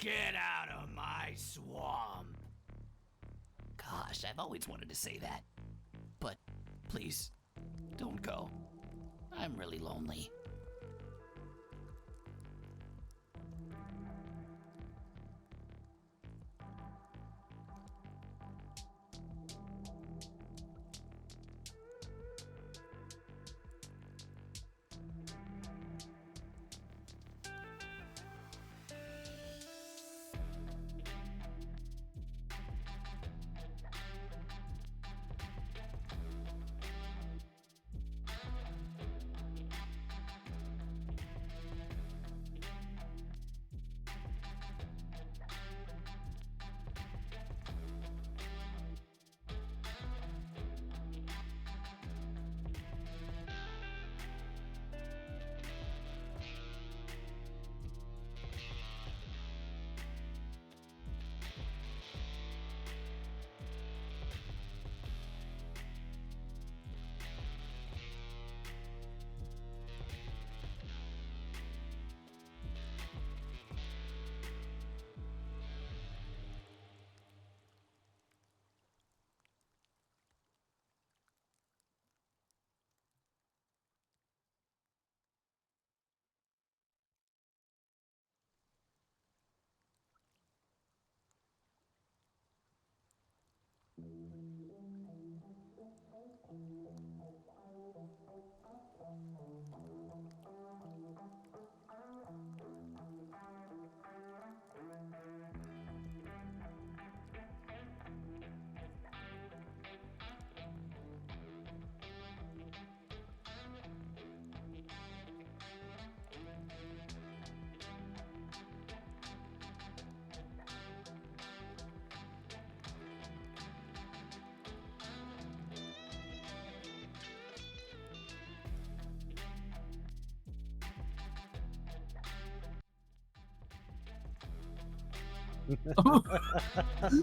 Get out of my swamp. Gosh, I've always wanted to say that. But please, don't go. I'm really lonely.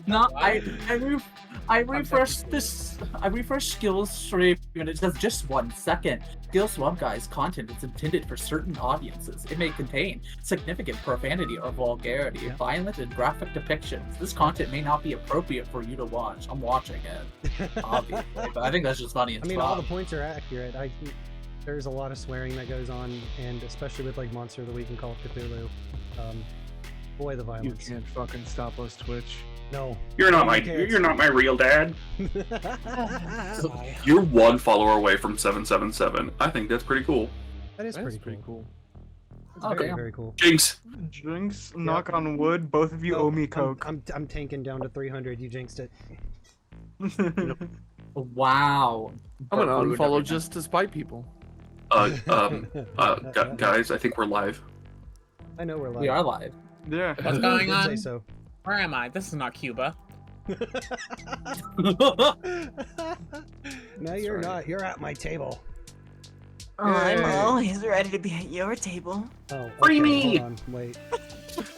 No, I refreshed this. I refreshed skills tree, and it says just 1 second. Skill Swamp Guy's content is intended for certain audiences. It may contain significant profanity or vulgarity, violent and graphic depictions. This content may not be appropriate for you to watch. I'm watching it, obviously, but I think that's just funny. I mean, all the points are accurate. There's a lot of swearing that goes on, and especially with like Monster of the Week and Call of Cthulhu. Boy, the violence. You can't fucking stop us, Twitch. No. You're not my real dad. You're 1 follower away from 777. I think that's pretty cool. That is pretty cool. Okay. Very, very cool. Jinx. Jinx, knock on wood. Both of you owe me coke. I'm tanking down to 300. You jinxed it. Wow. I'm gonna unfollow just to spite people. Guys, I think we're live. I know we're live. We are live. Yeah. What's going on? Say so. Where am I? This is not Cuba. No, you're not. You're at my table. Oh, I'm always ready to be at your table. Oh, okay, Free me! Hold on, wait.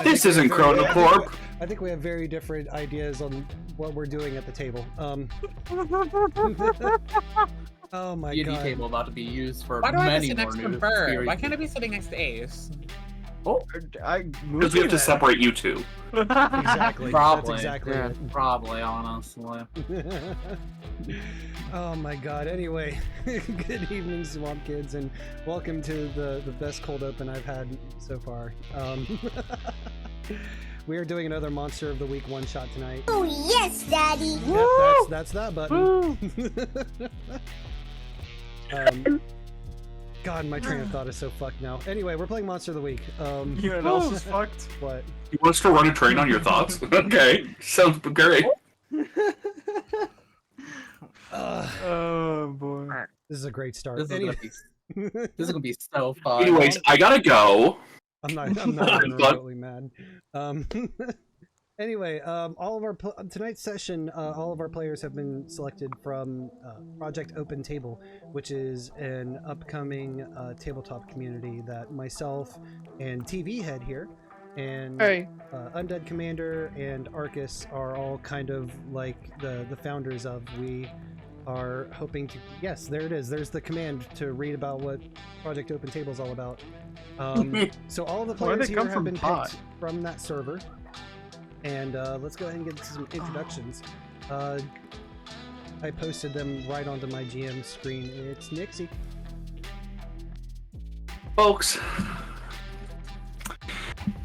This isn't Chronocorp. I think we have very different ideas on what we're doing at the table. Oh my D&D god. table about to be used for Why do I have to many sit more next to new Birb? series. Why can't I be sitting next to Ace? Because we have to separate you two. Exactly. Probably. That's exactly it. Probably, honestly. Oh my god. Anyway, good evening, Swamp Kids, and welcome to the best cold open I've had so far. We are doing another Monster of the Week one-shot tonight. Oh yes, Daddy! Yep, that's that button. God, my train of thought is so fucked now. Anyway, we're playing Monster of the Week. You know what else is fucked? What? You want us to run a train on your thoughts? Okay, sounds great. Oh boy. This is a great start. This is gonna be so fun. Anyways, I gotta go. I'm not even remotely mad. Anyway, all of our tonight's session, all of our players have been selected from Project Open Table, which is an upcoming tabletop community that myself and TVHEADD here, and Undead Commander and Arcus are all kind of like the founders of. We are hoping to, yes, there it is. There's the command to read about what Project Open Table is all about. So all of the players here have been picked from that server. And let's go ahead and get to some introductions. I posted them right onto my GM screen. It's Nixxy. Folks,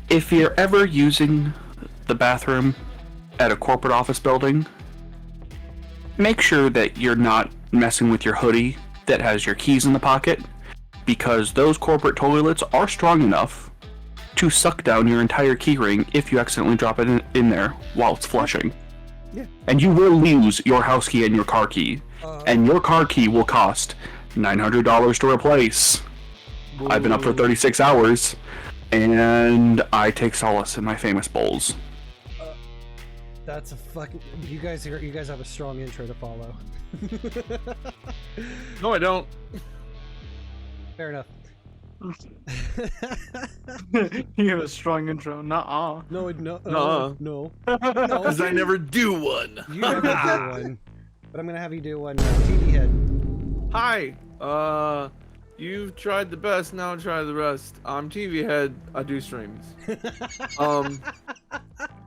if you're ever using the bathroom at a corporate office building, make sure that you're not messing with your hoodie that has your keys in the pocket, because those corporate toilets are strong enough to suck down your entire keyring if you accidentally drop it in there while it's flushing. Yeah. And you will lose your house key and your car key. And your car key will cost $900 to replace. Ooh. I've been up for 36 hours, and I take solace in my famous bowls. That's a fucking... You guys have a strong intro to follow. No, I don't. Fair enough. You have a strong intro. Nuh-uh. No. Because I never do one. You never do one. But I'm gonna have you do one. TVHEADD. Hi. You've tried the best. Now try the rest. I'm TVHEADD. I do streams.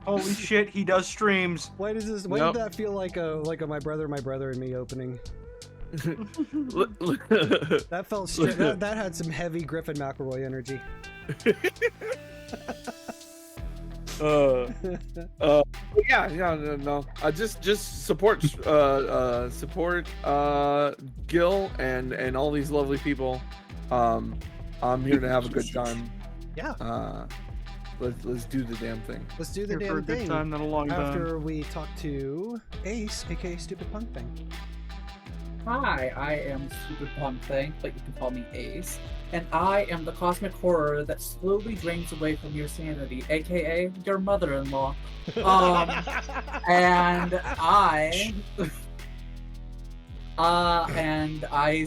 Holy shit, he does streams. Why does this? Why did that feel like a my brother and me opening? That felt straight. That had some heavy Griffin McElroy energy. No. Just support Gil and all these lovely people. I'm here to have a good time. Yeah. Let's do the damn thing. Let's do the Here for damn a good thing. time, not a long After time. we talk to Ace, aka StupidPunkThing. Hi, I am StupidPunkThing, but you can call me Ace. And I am the cosmic horror that slowly drains away from your sanity, aka your mother-in-law. And I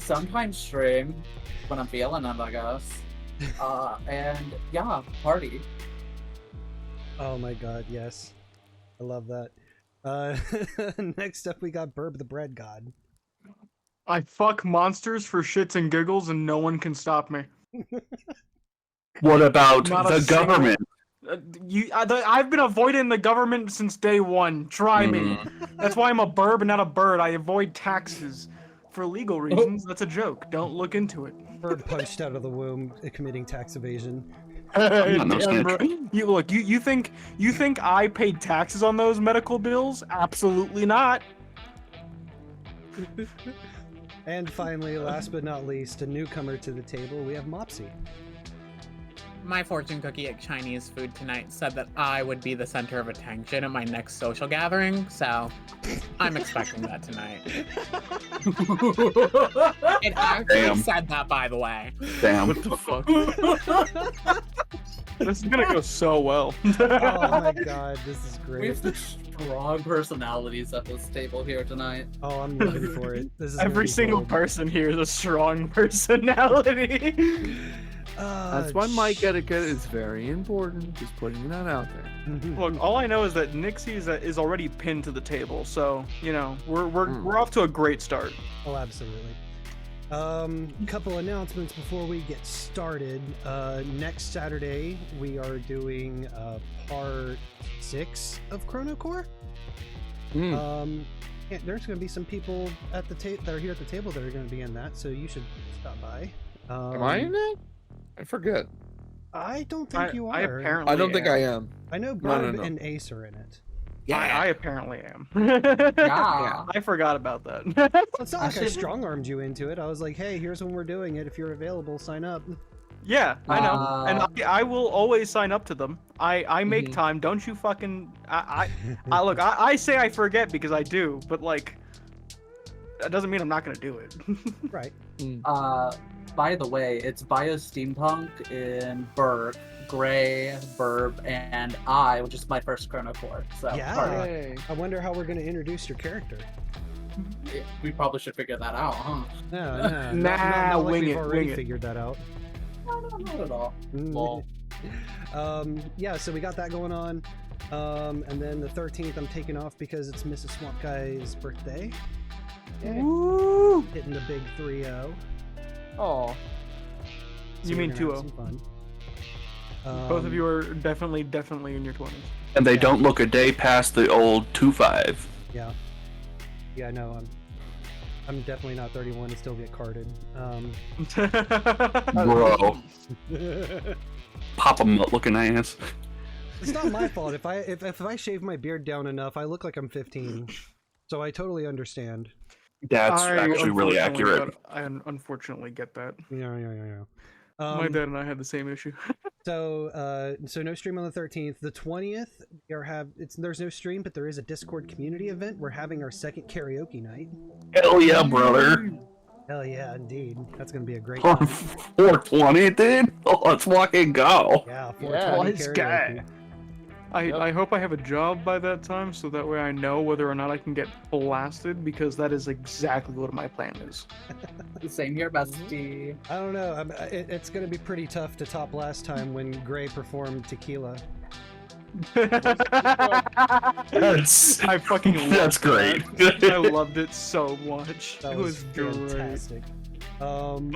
sometimes stream when I'm feeling it, I guess. And yeah, party. Oh my god, yes. I love that. Next up we got Birb the Bread God. I fuck monsters for shits and giggles and no one can stop me. What about Not the government? I've been avoiding the government since day one. Try me. That's why I'm a burb and not a bird. I avoid taxes. For legal reasons, that's a joke. Don't look into it. Bird punched out of the womb, committing tax evasion. You think I paid taxes on those medical bills? Absolutely not. And finally, last but not least, a newcomer to the table, we have Mopsy. My fortune cookie at Chinese food tonight said that I would be the center of attention at my next social gathering, so I'm expecting that tonight. It actually said that, by the way. Damn. What the fuck? This is gonna go so well. Oh my god, this is We great. have such strong personalities at this table here tonight. Oh, I'm living for it. This is Every single person here is a strong personality. That's why mic etiquette is very important. Just putting that out there. Look, all I know is that Nixxy is already pinned to the table, so you know we're off to a great start. Oh, absolutely. Couple announcements before we get started. Next Saturday we are doing part 6 of Chrono Core. And there's going to be some people at the that are here at the table that are going to be in that, so you should stop by. Am I in it? I forget. I don't think you are. I don't think I am. I know Birb and Ace are in it. Yeah, I apparently am. Yeah. I forgot about that. It's not like I strong-armed you into it. I was like, hey, here's when we're doing it. If you're available, sign up. Yeah, I know, and I will always sign up to them. I make time. Don't you fucking I look. I say I forget because I do, but like that doesn't mean I'm not gonna do it. Right. By the way, it's Bio Steampunk in Birb, Gray, Birb, and I, which is my first Chrono Core. So yeah. I wonder how we're gonna introduce your character. We probably should figure that out, huh? No, Nah, like wing we've it, already wing it. figured that out. No, not at all. Lol. Yeah, so we got that going on. And then the 13th I'm taking off because it's Mrs. Swamp Guy's birthday. Yeah. Woo! Hitting the big 3-0. Oh. So You we're mean gonna have 2-0? some fun. Both of you are definitely in your 20s. And they Yeah. don't look a day past the old 2-5. Yeah. Yeah, no, I'm definitely not 31 and still get carded. Bro. Pop 'em up looking ass. It's not my fault. If I shave my beard down enough, I look like I'm 15. So I totally understand. That's I actually really accurate. I unfortunately get that. Yeah. My dad and I had the same issue. So no stream on the 13th. The 20th, there's no stream, but there is a Discord community event. We're having our second karaoke night. Hell yeah, brother. Hell yeah, indeed. That's gonna be a great On time. 420, dude. Oh, let's fucking go. Yeah, 420 let's karaoke. I hope I have a job by that time, so that way I know whether or not I can get blasted, because that is exactly what my plan is. Same here, bestie. I don't know. It's gonna be pretty tough to top last time when Gray performed Tequila. That's I fucking loved that's great. that. I loved it so much. That It was was fantastic. And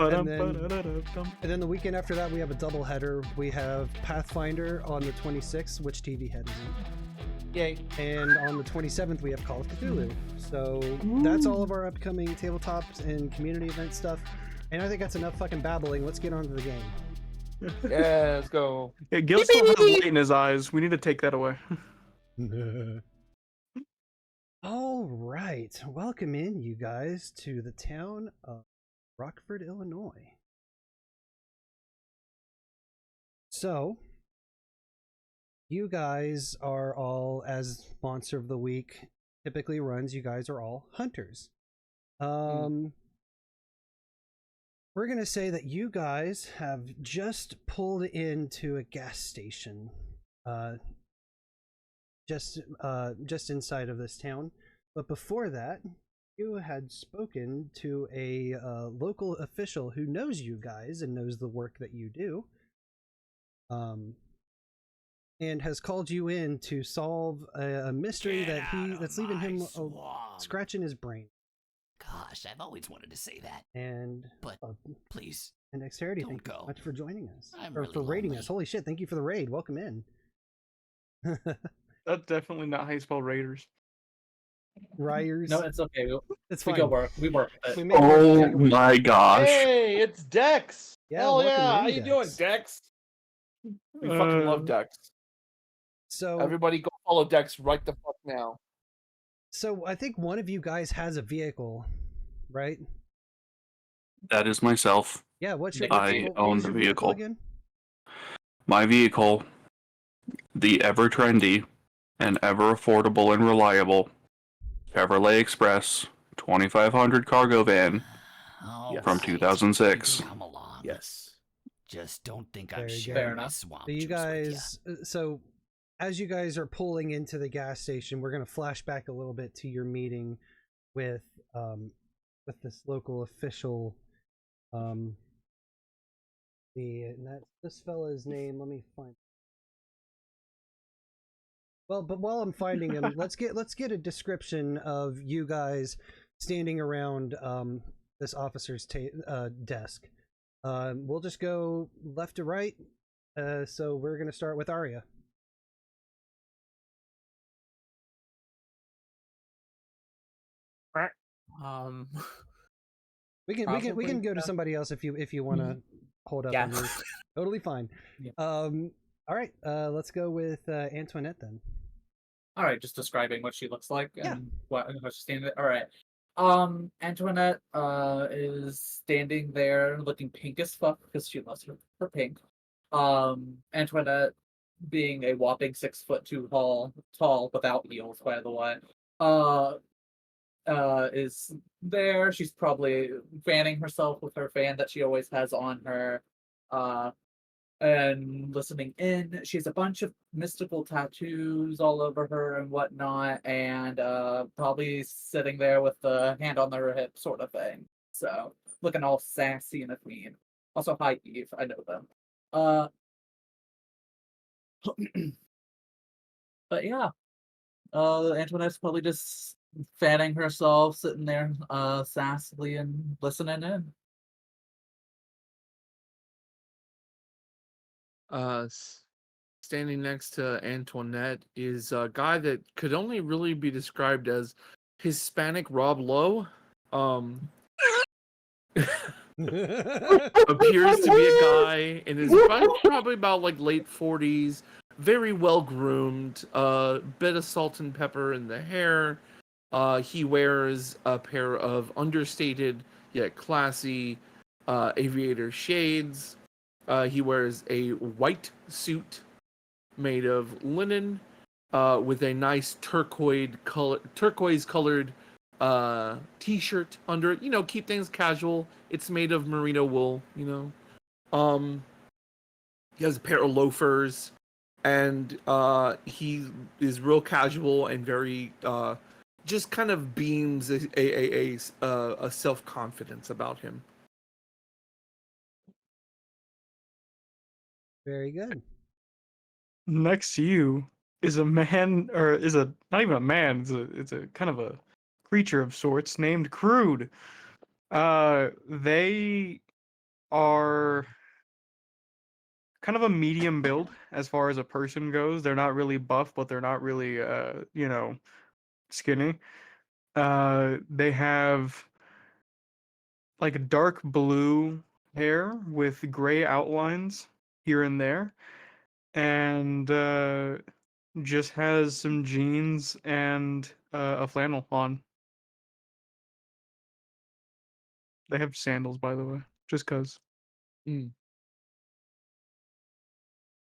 then the weekend after that, we have a double header. We have Pathfinder on the 26th, which TVHEADD is in. Yay. And on the 27th, we have Call of Cthulhu. So that's all of our upcoming tabletops and community event stuff. And I think that's enough fucking babbling. Let's get on to the game. Yeah, let's go. Yeah, Gil still has light in his eyes. We need to take that away. All right. Welcome in, you guys, to the town of Rockford, Illinois. So, you guys are all, as Monster of the Week typically runs, you guys are all hunters. We're gonna say that you guys have just pulled into a gas station, just inside of this town. But before that, you had spoken to a local official who knows you guys and knows the work that you do, and has called you in to solve a mystery that's leaving him scratching his brain. Gosh, I've always wanted to say that. And But please, and Dexterity, don't thank you go. so much for joining us, I'm or really for raiding lonely. us. Holy shit! Thank you for the raid. Welcome in. That's definitely not how you spell Raiders. Ryers. No, it's okay. It's We fine. go work. We work with We it. make Oh it. my gosh. Hey, it's Dex. Yeah, Hell welcome yeah. in, How you doing, Dex. Dex? We fucking love Dex. So Everybody go follow Dex right the fuck now. So I think one of you guys has a vehicle, right? That is myself. Yeah. What's your? I what own is the your vehicle. again? My vehicle, the ever trendy and ever affordable and reliable Chevrolet Express 2500 cargo van All from right, 2006. you can come along. Yes. Just don't think There I'm you go. sharing Fair my enough. swamp So you juice with guys, so as you guys are pulling into the gas station, we're gonna flash back a little bit to your meeting with this local official. This fella's name. Let me find. Well, but while I'm finding him, let's get a description of you guys standing around this officer's desk. We'll just go left to right. So we're gonna start with Aria. We can go to somebody else if you want to hold up. Yeah. On yours. Totally fine. Yeah. All right. Let's go with Antoinette then. All right, just describing what she looks like Yeah. and what she's standing there. All right. Antoinette is standing there looking pink as fuck because she loves her pink. Antoinette being a whopping 6'2" tall without heels, by the way. Is there. She's probably fanning herself with her fan that she always has on her. And listening in. She has a bunch of mystical tattoos all over her and whatnot, and probably sitting there with the hand on their hip sort of thing. So looking all sassy and a queen. Also, hi Eve, I know them. But yeah, Antoinette's probably just fanning herself, sitting there sassily and listening in. Standing next to Antoinette is a guy that could only really be described as Hispanic Rob Lowe. Appears to be a guy in his probably about like late 40s, very well groomed, bit of salt and pepper in the hair. He wears a pair of understated yet classy aviator shades. He wears a white suit made of linen with a nice turquoise colored t-shirt under it. You know, keep things casual. It's made of merino wool, you know. He has a pair of loafers, and he is real casual and very just kind of beams a self-confidence about him. Very good. Next to you is a man, or is a not even a man. It's a kind of a creature of sorts named Crood. They are kind of a medium build as far as a person goes. They're not really buff, but they're not really you know, skinny. They have like dark blue hair with gray outlines here and there, and just has some jeans and a flannel on. They have sandals, by the way, just cause.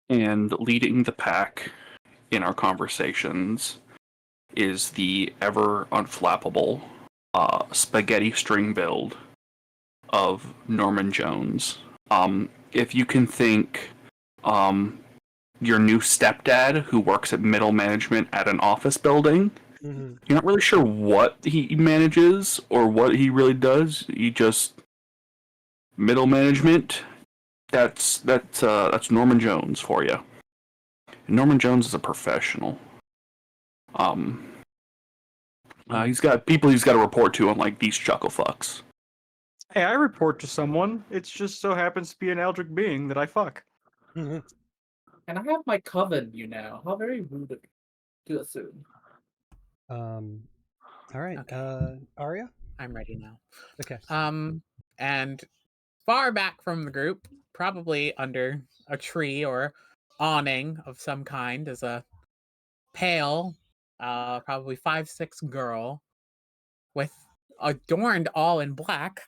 And leading the pack in our conversations is the ever unflappable spaghetti string build of Norman Jones. If you can think your new stepdad who works at middle management at an office building, you're not really sure what he manages or what he really does. He just middle management. That's Norman Jones for you. And Norman Jones is a professional. He's got people he's got to report to, unlike these chuckle fucks. Hey, I report to someone. It's just so happens to be an eldritch being that I fuck. And I have my coven, you know. How very rude of you to assume. All right. Okay. Aria? I'm ready now. Okay. And far back from the group, probably under a tree or awning of some kind, is a pale, probably 5'6" girl with adorned all in black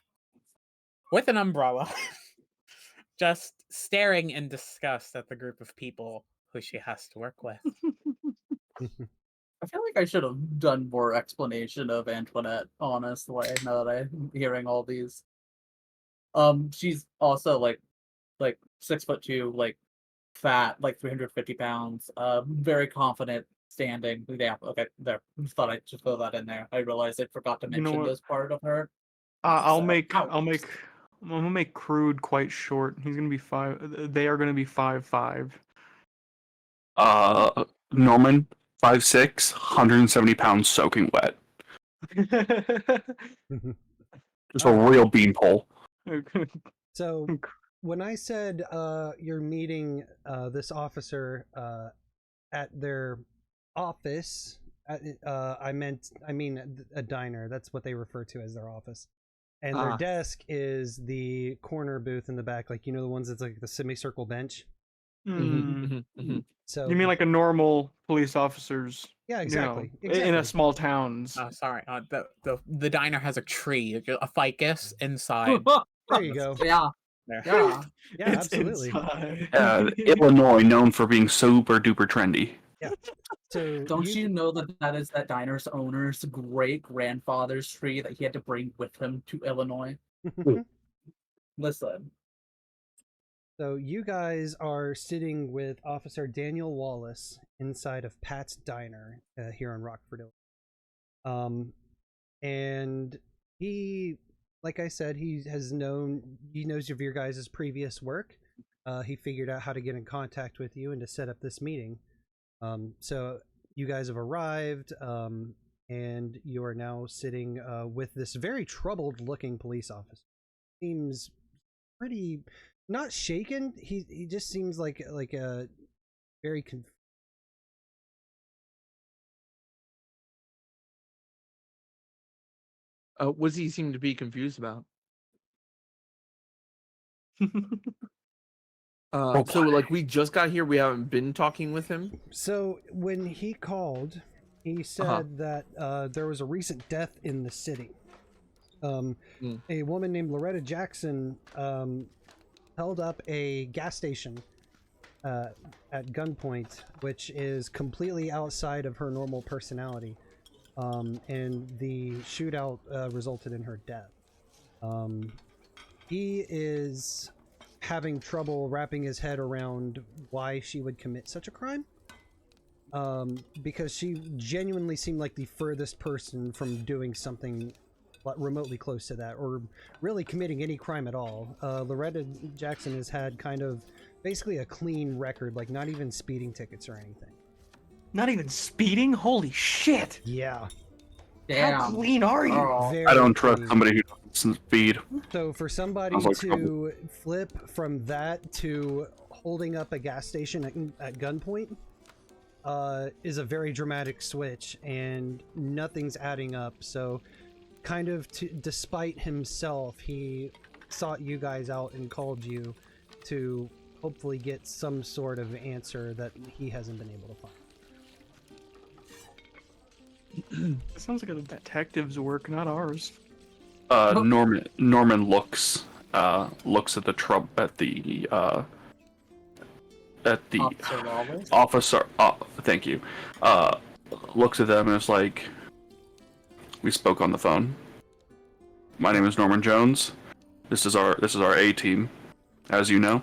with an umbrella, just staring in disgust at the group of people who she has to work with. I feel like I should have done more explanation of Antoinette, honestly, now that I'm hearing all these. She's also like 6'2", like fat, like 350 pounds, very confident standing. Yeah, okay, there. Thought I should throw that in there. I realized I forgot to You know mention what? this part of her. I'm Ouch. gonna make Crood quite short. He's gonna be 5. They are gonna be 5'5". Norman, 5'6", 170 pounds, soaking wet. Just a real beanpole. So when I said you're meeting this officer at their office, I mean a diner. That's what they refer to as their office. And their desk is the corner booth in the back, like, you know, the ones that's like the semicircle bench. So you mean like a normal police officer's? Yeah, exactly. You know, in a small towns. Sorry, the diner has a tree, a ficus inside. There you go. Yeah. Yeah. Yeah, absolutely. Illinois, known for being super duper trendy. Yeah. So don't you know that is that diner's owner's great grandfather's tree that he had to bring with him to Illinois? Listen. So you guys are sitting with Officer Daniel Wallace inside of Pat's Diner here on Rockford. And he, like I said, he knows of your guys' previous work. He figured out how to get in contact with you and to set up this meeting. So you guys have arrived, and you are now sitting with this very troubled looking police officer. Seems pretty not shaken. He just seems like a very What does he seem to be confused about? So like we just got here, we haven't been talking with him. So when he called, he said that there was a recent death in the city. A woman named Loretta Jackson held up a gas station at gunpoint, which is completely outside of her normal personality. And the shootout resulted in her death. He is having trouble wrapping his head around why she would commit such a crime. Because she genuinely seemed like the furthest person from doing something remotely close to that, or really committing any crime at all. Loretta Jackson has had kind of basically a clean record, like not even speeding tickets or anything. Not even speeding? Holy shit! Yeah. Damn. How clean are you? Very I don't trust clean. somebody who doesn't speed. So for somebody Sounds like to trouble. flip from that to holding up a gas station at gunpoint is a very dramatic switch, and nothing's adding up. So kind of despite himself, he sought you guys out and called you to hopefully get some sort of answer that he hasn't been able to find. It sounds like a detective's work, not ours. Norman looks at the Officer Lawless? officer. Thank you. Looks at them and is like, "We spoke on the phone. My name is Norman Jones. This is our A team, as you know.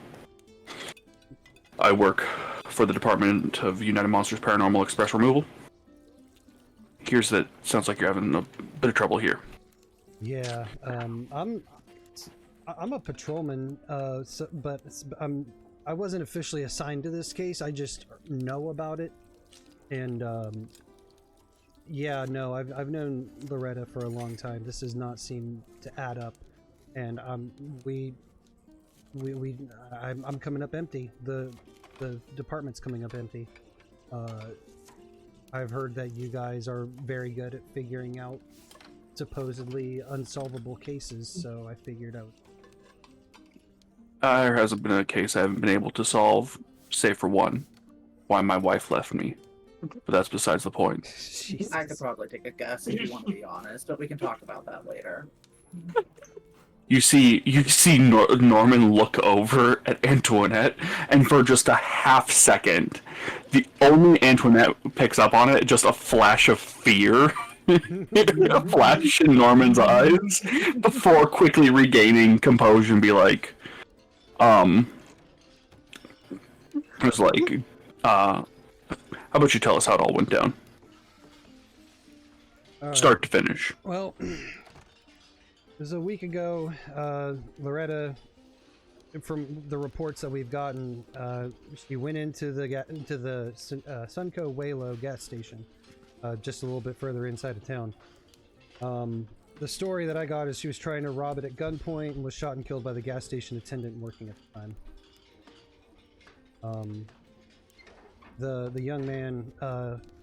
I work for the Department of United Monsters Paranormal Express Removal. Here's that. Sounds like you're having a bit of trouble here." Yeah, I'm a patrolman, but I wasn't officially assigned to this case. I just know about it, and yeah, no, I've known Loretta for a long time. This does not seem to add up, and I'm coming up empty. The department's coming up empty. I've heard that you guys are very good at figuring out supposedly unsolvable cases, so I figured out. There hasn't been a case I haven't been able to solve, save for one. Why my wife left me. But that's besides the point. Jesus. I could probably take a guess if you want to be honest, but we can talk about that later. You see Norman look over at Antoinette, and for just a half second, the only Antoinette picks up on it, just a flash of fear. A flash in Norman's eyes, before quickly regaining composure and be like, was like, how about you tell us how it all went down? Start to finish. Well, it was a week ago. Loretta, from the reports that we've gotten, she went into the Sunco Waylo gas station, just a little bit further inside of town. The story that I got is she was trying to rob it at gunpoint and was shot and killed by the gas station attendant working at the time. The young man,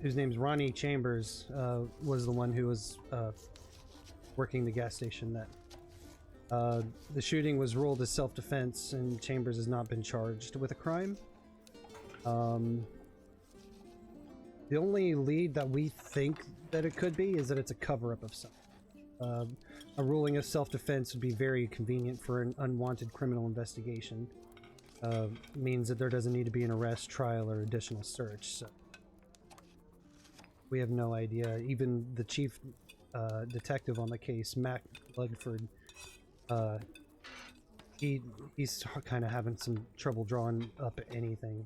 whose name's Ronnie Chambers, was the one who was working the gas station. That the shooting was ruled as self-defense, and Chambers has not been charged with a crime. The only lead that we think that it could be is that it's a cover-up of something. A ruling of self-defense would be very convenient for an unwanted criminal investigation. Means that there doesn't need to be an arrest, trial, or additional search. So we have no idea. Even the chief detective on the case, Mac Ludford, he's kind of having some trouble drawing up anything.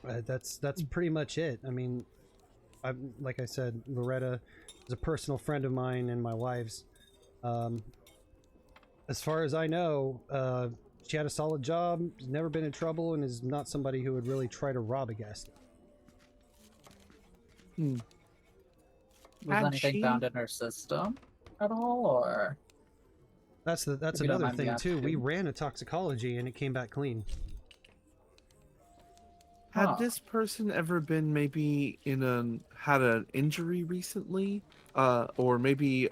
That's pretty much it. I mean, like I said, Loretta is a personal friend of mine and my wife's. As far as I know, she had a solid job, has never been in trouble, and is not somebody who would really try to rob a gas station. Was anything found in her system at all, or? That's If you don't another mind me thing too. We asking. ran a toxicology and it came back clean. Had this person ever been maybe had an injury recently, or maybe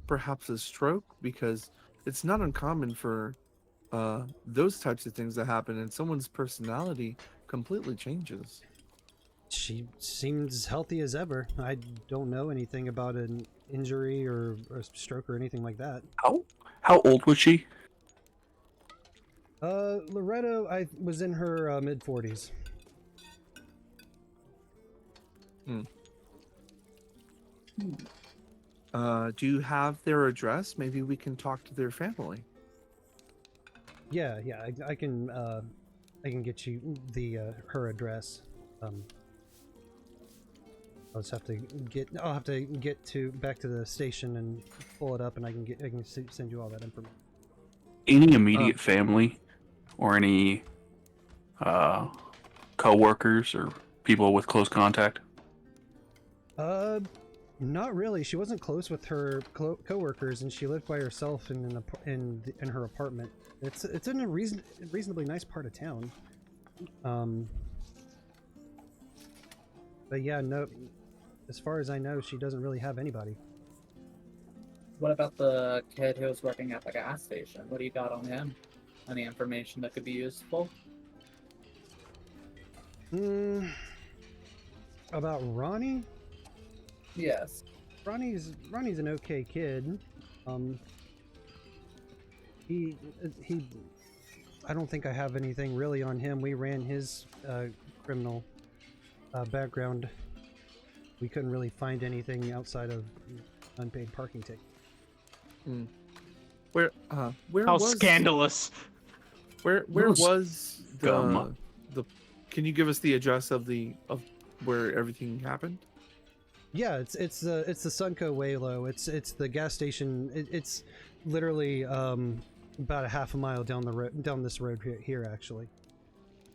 perhaps a stroke? Because it's not uncommon for those types of things to happen, and someone's personality completely changes. She seems healthy as ever. I don't know anything about an injury or a stroke or anything like that. How old was she? Loretta, I was in her mid-40s. Do you have their address? Maybe we can talk to their family. Yeah, I can get you the her address. I'll have to get back to the station and pull it up, and I can send you all that information. Any immediate family, or any co-workers or people with close contact? Not really. She wasn't close with her co-workers, and she lived by herself in her apartment. It's in a reasonably nice part of town. But yeah, no. As far as I know, she doesn't really have anybody. What about the kid who was working at the gas station? What do you got on him? Any information that could be useful? About Ronnie? Yes. Ronnie's an okay kid. He I don't think I have anything really on him. We ran his criminal background. We couldn't really find anything outside of unpaid parking ticket. Where How was scandalous! where was Scum. the can you give us the address of where everything happened? Yeah, it's the Sunco Waylo. It's the gas station. It's literally about a half a mile down the road, down this road here actually.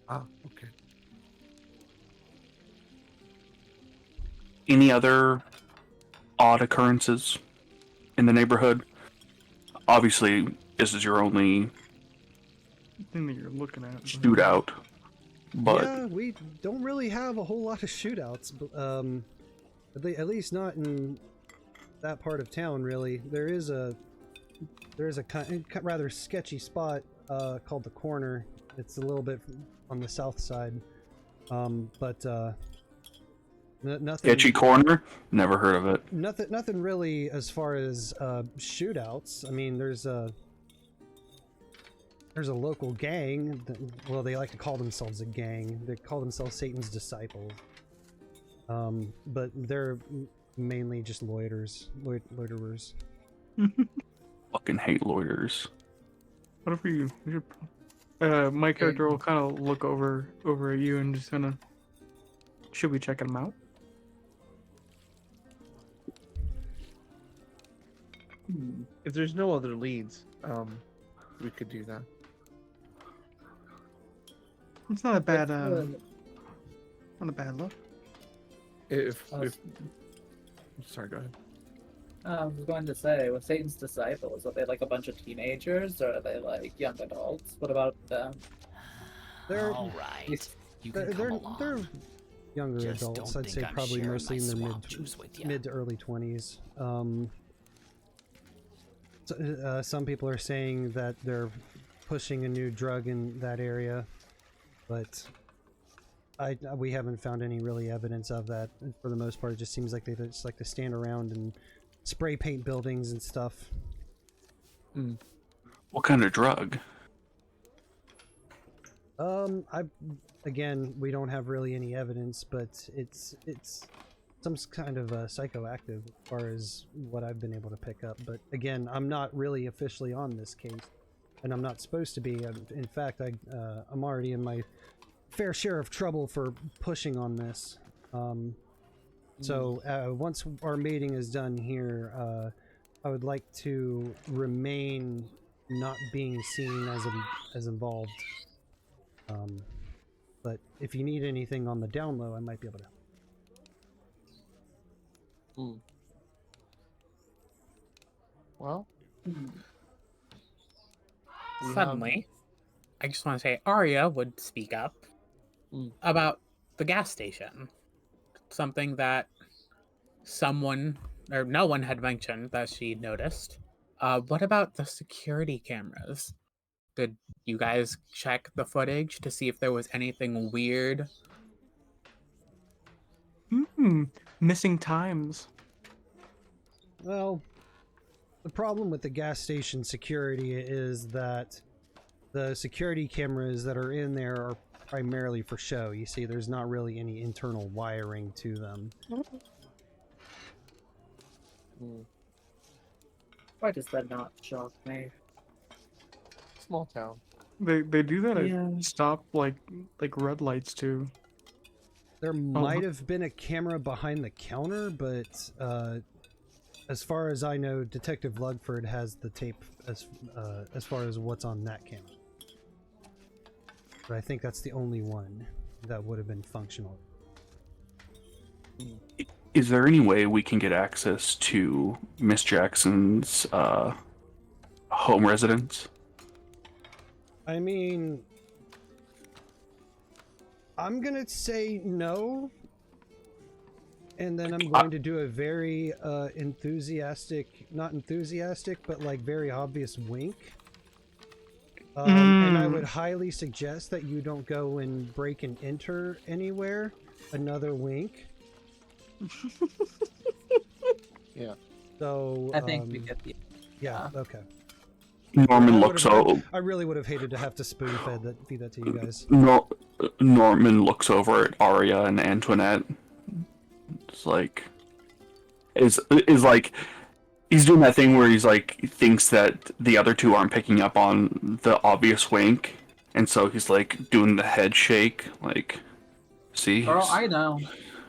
Ah, okay. Any other odd occurrences in the neighborhood? Obviously, this is your only Thing that you're looking at. shootout, but Yeah, we don't really have a whole lot of shootouts, but at least not in that part of town. Really, there's a rather sketchy spot called the Corner. It's a little bit on the south side, but nothing. Sketchy Corner? Never heard of it. Nothing really as far as shootouts. I mean, there's a local gang. Well, they like to call themselves a gang. They call themselves Satan's Disciples. But they're mainly just loiterers. Fucking hate loiters. What if my character will kind of look over at you and just kind of. Should we check him out? If there's no other leads, we could do that. It's not a bad not a bad look. Sorry, go ahead. I was going to say, with Satan's Disciples, are they like a bunch of teenagers, or are they like young adults? What about them? They're All right. You can come they're along. younger Just adults. don't I'd think say I'm probably sharing mostly my in their swamp juice with ya. mid to early 20s. Some people are saying that they're pushing a new drug in that area, but we haven't found any really evidence of that. For the most part, it just seems like they just like to stand around and spray paint buildings and stuff. What kind of drug? Again, we don't have really any evidence, but it's some kind of psychoactive as far as what I've been able to pick up. But again, I'm not really officially on this case, and I'm not supposed to be. In fact, I'm already in my fair share of trouble for pushing on this. So once our meeting is done here, I would like to remain not being seen as involved. But if you need anything on the down low, I might be able to. Well, Suddenly, I just want to say Aria would speak up about the gas station. Something that someone or no one had mentioned that she noticed. What about the security cameras? Did you guys check the footage to see if there was anything weird? Missing times. Well, the problem with the gas station security is that the security cameras that are in there are primarily for show. You see, there's not really any internal wiring to them. Why does that not shock me? Small town. They do that Yeah. at stop like red lights too. There might have been a camera behind the counter, but as far as I know, Detective Lugford has the tape as far as what's on that camera. But I think that's the only one that would have been functional. Is there any way we can get access to Miss Jackson's home residence? I mean, I'm gonna say no, and then I'm going to do a very enthusiastic, not enthusiastic, but like very obvious wink. And I would highly suggest that you don't go and break and enter anywhere. Another wink. Yeah. So I think we get the. yeah. Okay. Norman looks over. I really would have hated to have to spoon feed that to you guys. Norman looks over at Aria and Antoinette. It's like, is like, he's doing that thing where he's like thinks that the other two aren't picking up on the obvious wink, and so he's like doing the head shake, like, see. Girl, I know.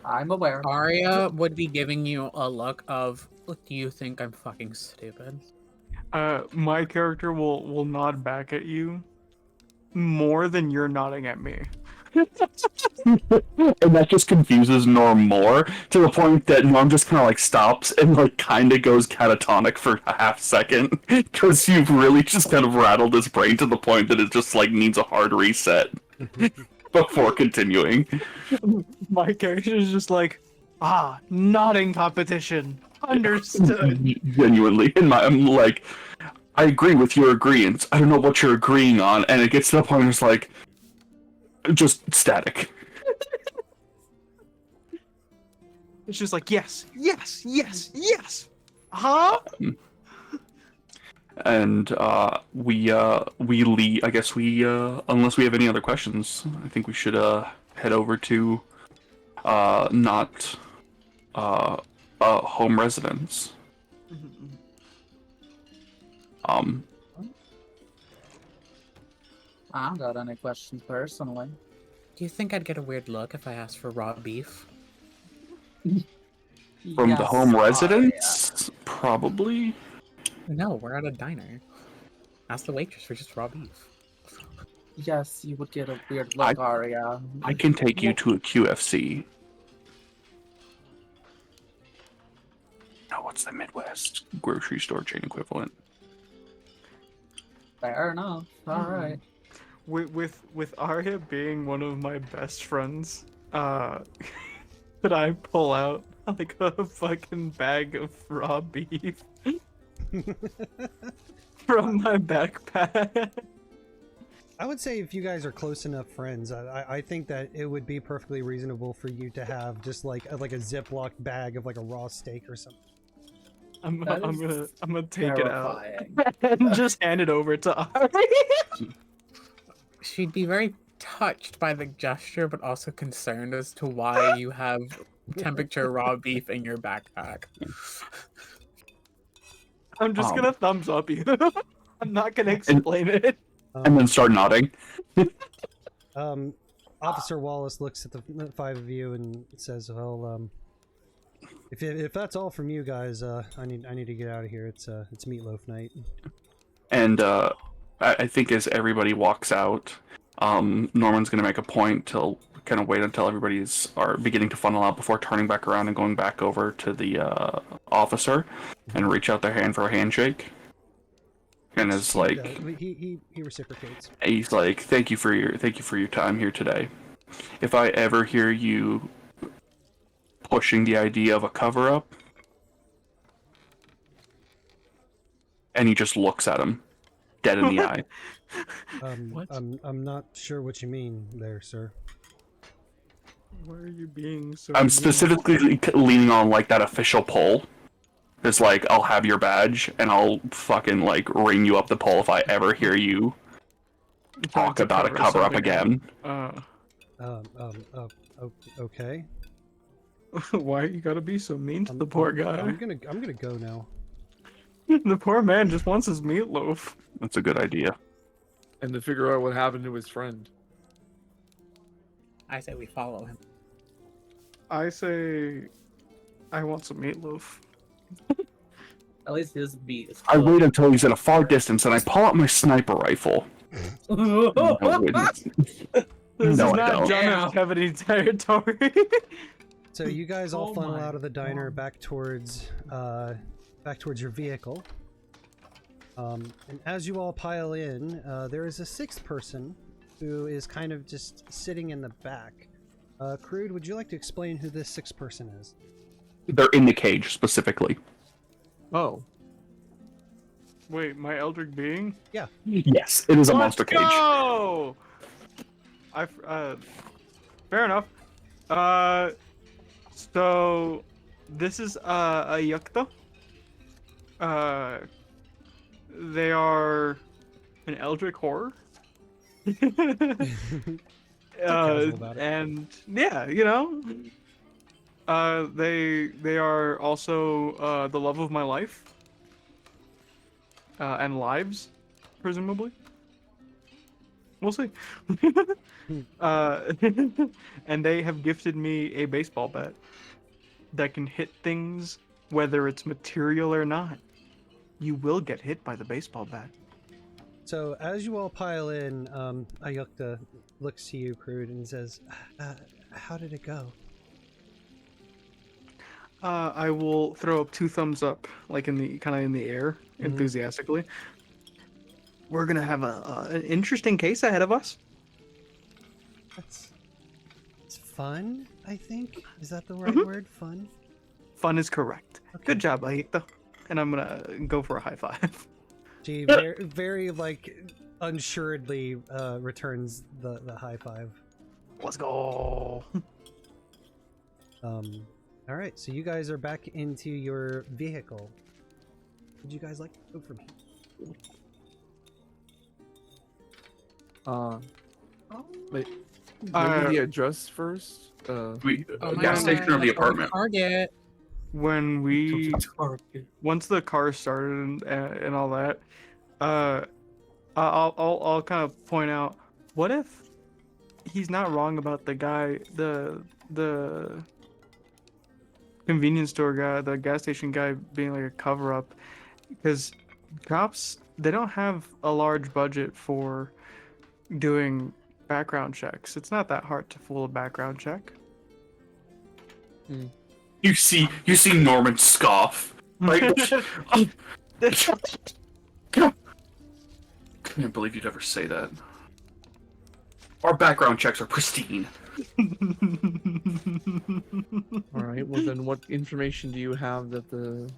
I'm aware. Aria would be giving you a look of, do you think I'm fucking stupid? My character will nod back at you more than you're nodding at me. And that just confuses Norm more, to the point that Norm just kind of like stops and like kind of goes catatonic for a half second, because you've really just kind of rattled his brain to the point that it just like needs a hard reset before continuing. My character is just like, nodding competition. Understood. Genuinely, I'm like, I agree with your agreement. I don't know what you're agreeing on, and it gets to the point where it's like, just static. It's just like, yes, yes, yes, yes. Huh? And we leave. I guess we unless we have any other questions, I think we should head over to not home residence. I don't got any questions personally. Do you think I'd get a weird look if I asked for raw beef? From the home yeah. residence, probably. No, we're at a diner. Ask the waitress for just raw beef. Yes, you would get a weird look, Aria. I can take you to a QFC. No, what's the Midwest grocery store chain equivalent? Fair enough. All right. With Aria being one of my best friends, could I pull out like a fucking bag of raw beef from my backpack? I would say if you guys are close enough friends, I think that it would be perfectly reasonable for you to have just like a Ziploc bag of like a raw steak or something. I'm gonna take terrifying. it out and just hand it over to Aria. She'd be very touched by the gesture, but also concerned as to why you have temperature raw beef in your backpack. I'm just gonna thumbs up you. I'm not gonna explain it. And then start nodding. Officer Wallace looks at the five of you and says, "Well, if that's all from you guys, I need to get out of here. It's meatloaf night." And I think as everybody walks out, Norman's gonna make a point to kind of wait until everybody's are beginning to funnel out before turning back around and going back over to the officer and reach out their hand for a handshake. And is like, he reciprocates. he's like, thank you for your time here today. If I ever hear you pushing the idea of a cover up, and he just looks at him, dead in the eye. What? I'm not sure what you mean there, sir. Why are you being so? I'm mean? specifically leaning on like that official pole. It's like, I'll have your badge, and I'll fucking like ring you up the pole if I ever hear you talk about a cover up again. Okay. Why you gotta be so mean to the poor guy? I'm gonna go now. The poor man just wants his meatloaf. That's a good idea. And to figure out what happened to his friend. I say we follow him. I say, I want some meatloaf. At least his meat is. I wait until he's at a far distance, and I pull out my sniper rifle. No, This is I not don't. John F. Kennedy territory. So you guys all Oh funnel my out of the diner back towards your vehicle. And as you all pile in, there is a sixth person who is kind of just sitting in the back. Crood, would you like to explain who this sixth person is? They're in the cage specifically. Oh. Wait, my Eldritch being? Yeah. Yes, it is a monster cage. Go! Fair enough. So this is a Yukta. They are an Eldritch horror. And yeah, you know, they are also the love of my life, and lives, presumably. We'll see. And they have gifted me a baseball bat that can hit things, whether it's material or not. You will get hit by the baseball bat. So as you all pile in, Ayukta looks to you, Crood, and says, how did it go? I will throw up 2 thumbs up, like in the air, enthusiastically. We're gonna have an interesting case ahead of us. It's fun, I think. Is that the right word? Fun? Fun is correct. Okay. Good job, Aita. And I'm gonna go for a high five. She very like unsuredly returns the high five. Let's go. All right, so you guys are back into your vehicle. Would you guys like to go from here? Wait. Maybe the address first. Gas station or the apartment? Target. When we once the car started and all that, I'll kind of point out, what if he's not wrong about the guy, the convenience store guy, the gas station guy being like a cover up, because cops, they don't have a large budget for doing background checks. It's not that hard to fool a background check. You see Norman scoff. Right? Can't believe you'd ever say that. Our background checks are pristine. All right. Well, then, what information do you have that the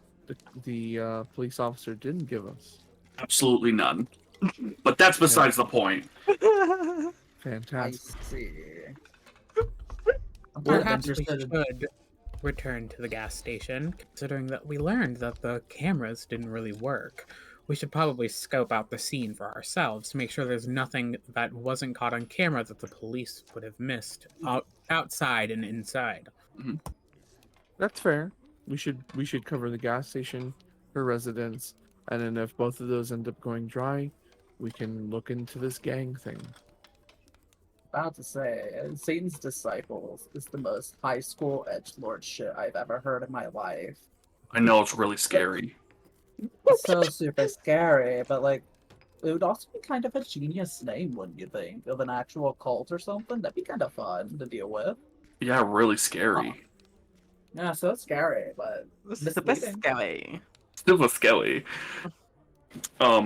police officer didn't give us? Absolutely none. But that's besides the point. Fantastic. I see. Perhaps we should return to the gas station, considering that we learned that the cameras didn't really work. We should probably scope out the scene for ourselves to make sure there's nothing that wasn't caught on camera that the police would have missed outside and inside. Mm-hmm. That's fair. We should cover the gas station, her residence, and then if both of those end up going dry, we can look into this gang thing. About to say, Satan's Disciples is the most high school edgelord shit I've ever heard in my life. I know it's really scary. It's so super scary, but like, it would also be kind of a genius name, wouldn't you think? Of an actual cult or something? That'd be kind of fun to deal with. Yeah, really scary. Yeah, so scary, but This is the best scary. Still a skelly. All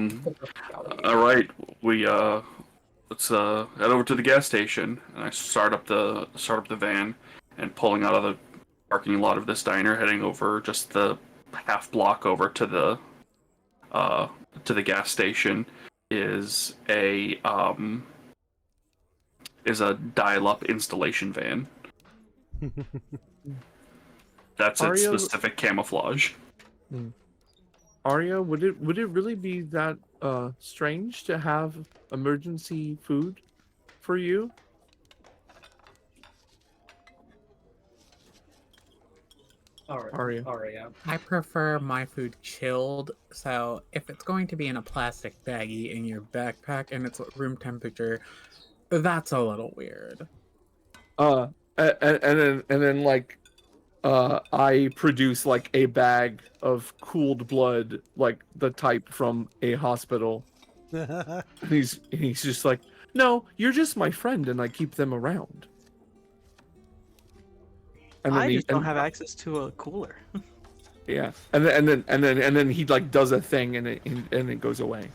right, we let's head over to the gas station, and I start up the van, and pulling out of the parking lot of this diner, heading over just the half block over to the gas station is a dial-up installation van. That's its Aria- specific camouflage. Aria, would it really be that strange to have emergency food for you? Aria. Aria. I prefer my food chilled, so if it's going to be in a plastic baggie in your backpack and it's room temperature, that's a little weird. And then like I produce like a bag of cooled blood, like the type from a hospital. He's just like, no, you're just my friend, and I keep them around. And then I just don't have access to a cooler. yeah, and then he like does a thing, and it goes away.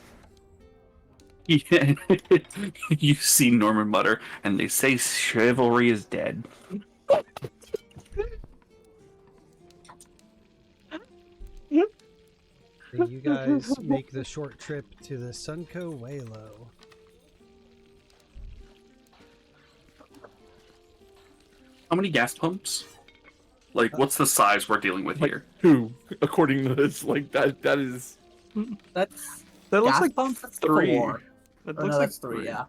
Yeah. You see Norman mutter, and they say chivalry is dead. You guys make the short trip to the Sunco Waylo. How many gas pumps? Like, what's the size we're dealing with here? 2, according to this. Like that is. That looks gas like pumps? That's 3. four. That Oh, looks no, like that's 3, yeah.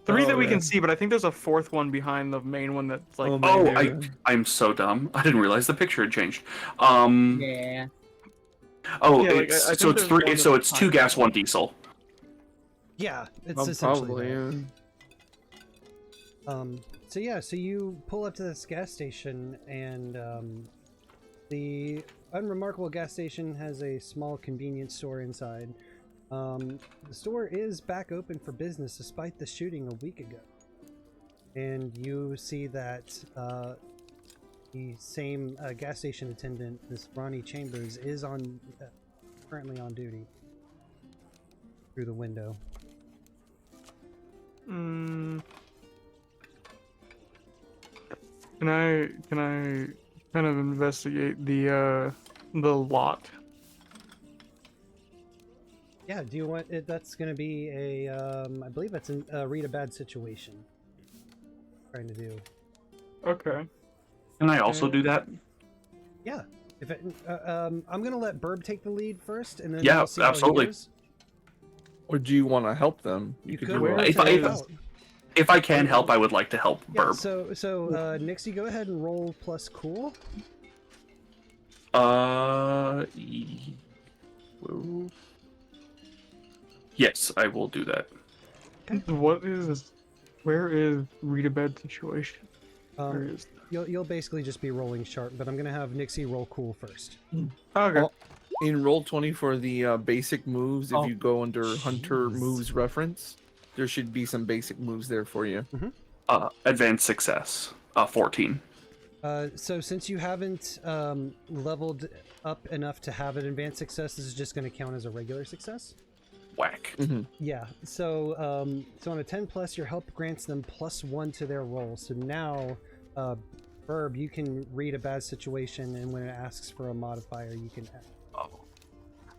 3 that we yeah. can see, but I think there's a 4th one behind the main one that's like. I'm so dumb. I didn't realize the picture had changed. Yeah. Oh, Yeah, like, it's I so think it's there's 3. one So that's it's 2 gas, 1 diesel. Yeah, it's essentially Probably. that. So yeah, so you pull up to this gas station, and the unremarkable gas station has a small convenience store inside. The store is back open for business despite the shooting a week ago. And you see that the same gas station attendant, this Ronnie Chambers, is on currently on duty through the window. Can I kind of investigate the lot? Yeah, do you want it? That's going to be a, I believe that's a read a bad situation. Trying to do. Okay. Can I also do that? Yeah. If it, I'm going to let Birb take the lead first, and then Yeah, we'll see how he absolutely. goes. Or do you want to help them? You could do roll both. to If I can help, I would like to help Yeah, Birb. so Nixxy, go ahead and roll plus cool. Yes, I will do that. Where is read a bad situation? Where is You'll basically just be rolling sharp, but I'm gonna have Nixxy roll cool first. Okay. Well, in Roll20 for the basic moves, if you go under Hunter jeez. Moves Reference, there should be some basic moves there for you. Advanced success, 14. So since you haven't leveled up enough to have an advanced success, this is just going to count as a regular success. Whack. Yeah. So so on a 10 plus, your help grants them +1 to their roll. So now, Birb, you can read a bad situation, and when it asks for a modifier, you can. Oh,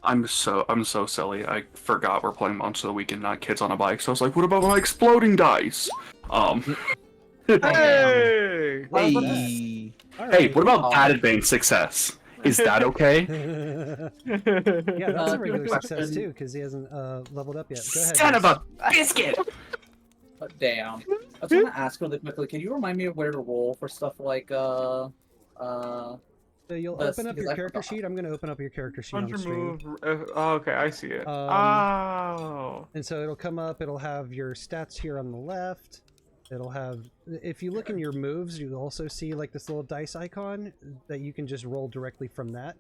I'm so silly. I forgot we're playing Monster of the Week and not Kids on a Bike. So I was like, what about my exploding dice? Hey! Hey! Hey, what about bad advanced success? Is that okay? Yeah, that's a regular success too, because he hasn't leveled up yet. Go ahead. Son of Max. a biscuit! Damn. I was gonna ask really quickly, can you remind me of where to roll for stuff like So you'll This, open up because your I character forgot. sheet. I'm going to open up your character sheet on Hunter stream. move. Oh, okay, I see it. And so it'll come up. It'll have your stats here on the left. It'll have, if you look in your moves, you'll also see like this little dice icon that you can just roll directly from that.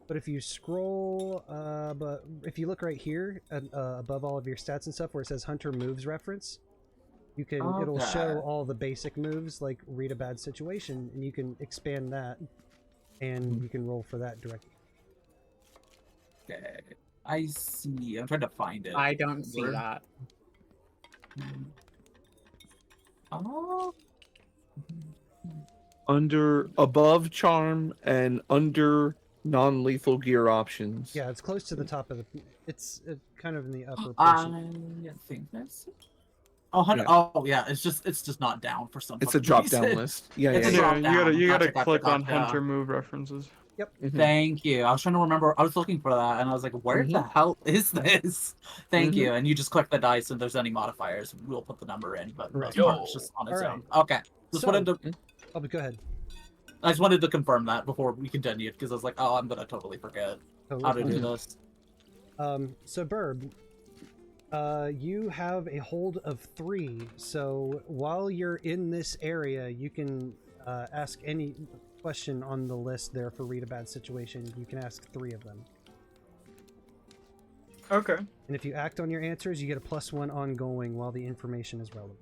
But if you scroll, but if you look right here above all of your stats and stuff where it says Hunter Moves Reference, you can, it'll show all the basic moves like read a bad situation, and you can expand that, and you can roll for that directly. Okay. I see. I'm trying to find it. I don't see Where? that. Oh. Under above charm and under non-lethal gear options. Yeah, it's close to the top of the. It's kind of in the upper I portion. think that's. Oh, Yeah. oh yeah. It's just not down for some. It's a fucking drop-down reason. list. Yeah, It's a yeah. drop down. You gotta Gotcha, click on gotcha. hunter move references. Yep. Thank you. I was trying to remember. I was looking for that, and I was like, "Where the hell is this?" Thank you. And you just click the dice, and if there's any modifiers, we'll put the number in. But most part, it's just on its own. Okay. Just wanted to. Oh, but go ahead. I just wanted to confirm that before we continued, because I was like, "Oh, I'm gonna totally forget how to do this." So Birb, you have a hold of 3. So while you're in this area, you can ask any question on the list there for read a bad situation. You can ask 3 of them. Okay. And if you act on your answers, you get a +1 ongoing while the information is relevant.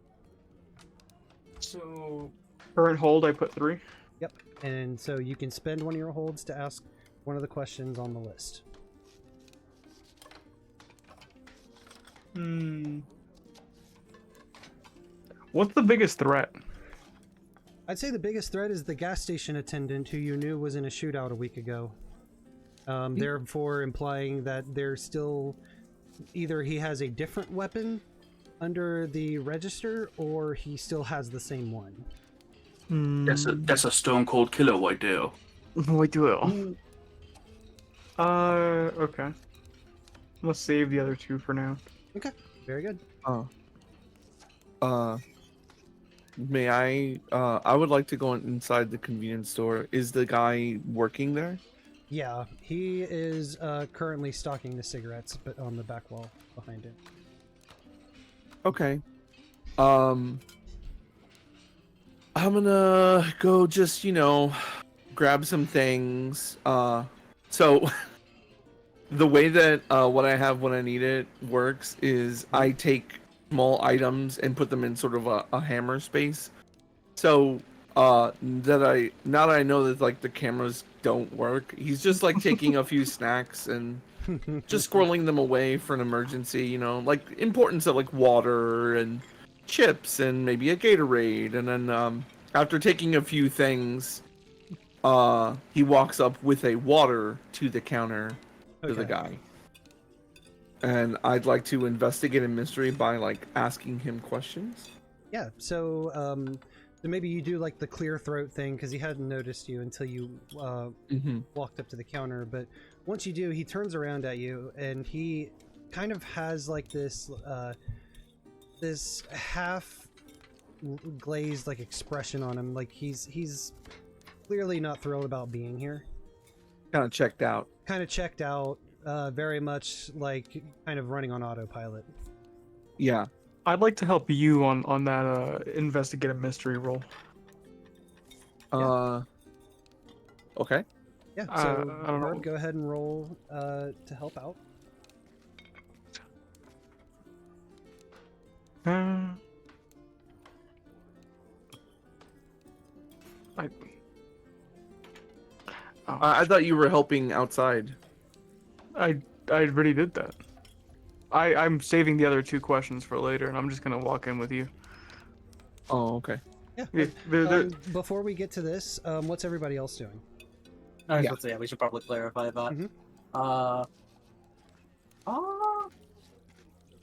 So current hold, I put 3. Yep. And so you can spend one of your holds to ask one of the questions on the list. What's the biggest threat? I'd say the biggest threat is the gas station attendant who you knew was in a shootout a week ago. Therefore implying that there's still either he has a different weapon under the register or he still has the same one. That's a stone cold killer right there. Right there. Okay. Let's save the other 2 for now. Okay, very good. May I would like to go inside the convenience store. Is the guy working there? Yeah, he is currently stocking the cigarettes, but on the back wall behind him. Okay. I'm gonna go just, grab some things. So the way that what I have when I need it works is I take small items and put them in sort of a hammer space. So now that I know that like the cameras don't work, he's just like taking a few snacks and just squirreling them away for an emergency, like importance of like water and chips and maybe a Gatorade. And then after taking a few things, he walks up with a water to the counter to the guy. And I'd like to investigate a mystery by like asking him questions. Yeah, so maybe you do like the clear throat thing because he hadn't noticed you until you walked up to the counter. But once you do, he turns around at you and he kind of has like this this half glazed like expression on him, like he's clearly not thrilled about being here. Kind of checked out. Very much like kind of running on autopilot. Yeah. I'd like to help you on that investigative mystery roll. Okay. Yeah, so I don't know. go ahead and roll to help out. I thought you were helping outside. I already did that. I'm saving the other 2 questions for later, and I'm just gonna walk in with you. Oh, okay. Yeah. Before we get to this, what's everybody else doing? Yeah, we should probably clarify that.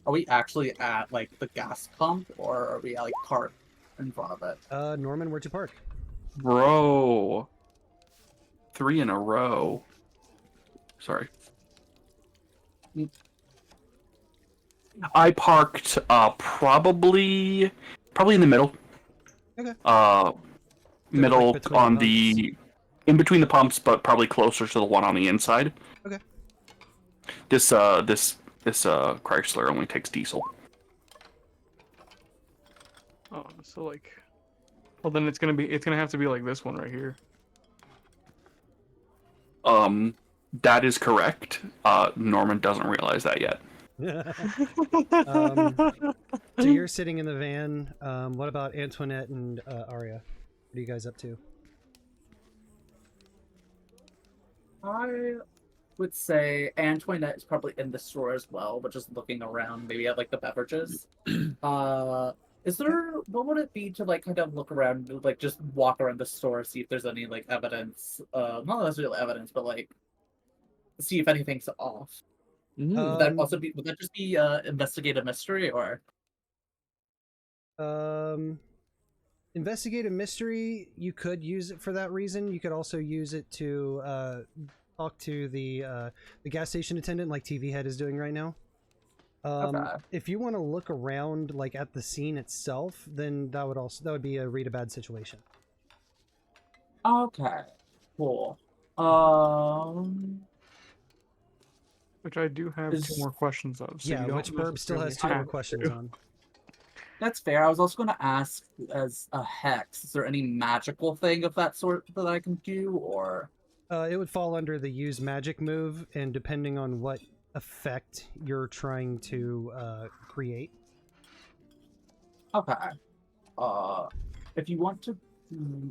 Are we actually at like the gas pump, or are we like parked in front of it? Norman, where'd you park? Bro. 3 in a row. Sorry. I parked probably in the middle. Okay. Middle like on in between the pumps, but probably closer to the one on the inside. Okay. This Chrysler only takes diesel. Oh, so like, well then it's gonna have to be like this one right here. That is correct. Norman doesn't realize that yet. So you're sitting in the van. What about Antoinette and Aria? What are you guys up to? would say Antoinette is probably in the store as well, but just looking around, maybe at like the beverages. Is there, what would it be to like kind of look around, like just walk around the store, see if there's any like evidence, not necessarily evidence, but like see if anything's off? Would that also be, would that just be investigate a mystery or? Investigate a mystery, you could use it for that reason. You could also use it to talk to the gas station attendant like TVHEADD is doing right now. If you want to look around like at the scene itself, then that would be a read a bad situation. Okay, cool. Which I do have 2 more questions of. So yeah, which Birb still has 2 more questions on. That's fair. I was also going to ask, as a hex, is there any magical thing of that sort that I can do, or? It would fall under the use magic move, and depending on what effect you're trying to create. Okay. If you want to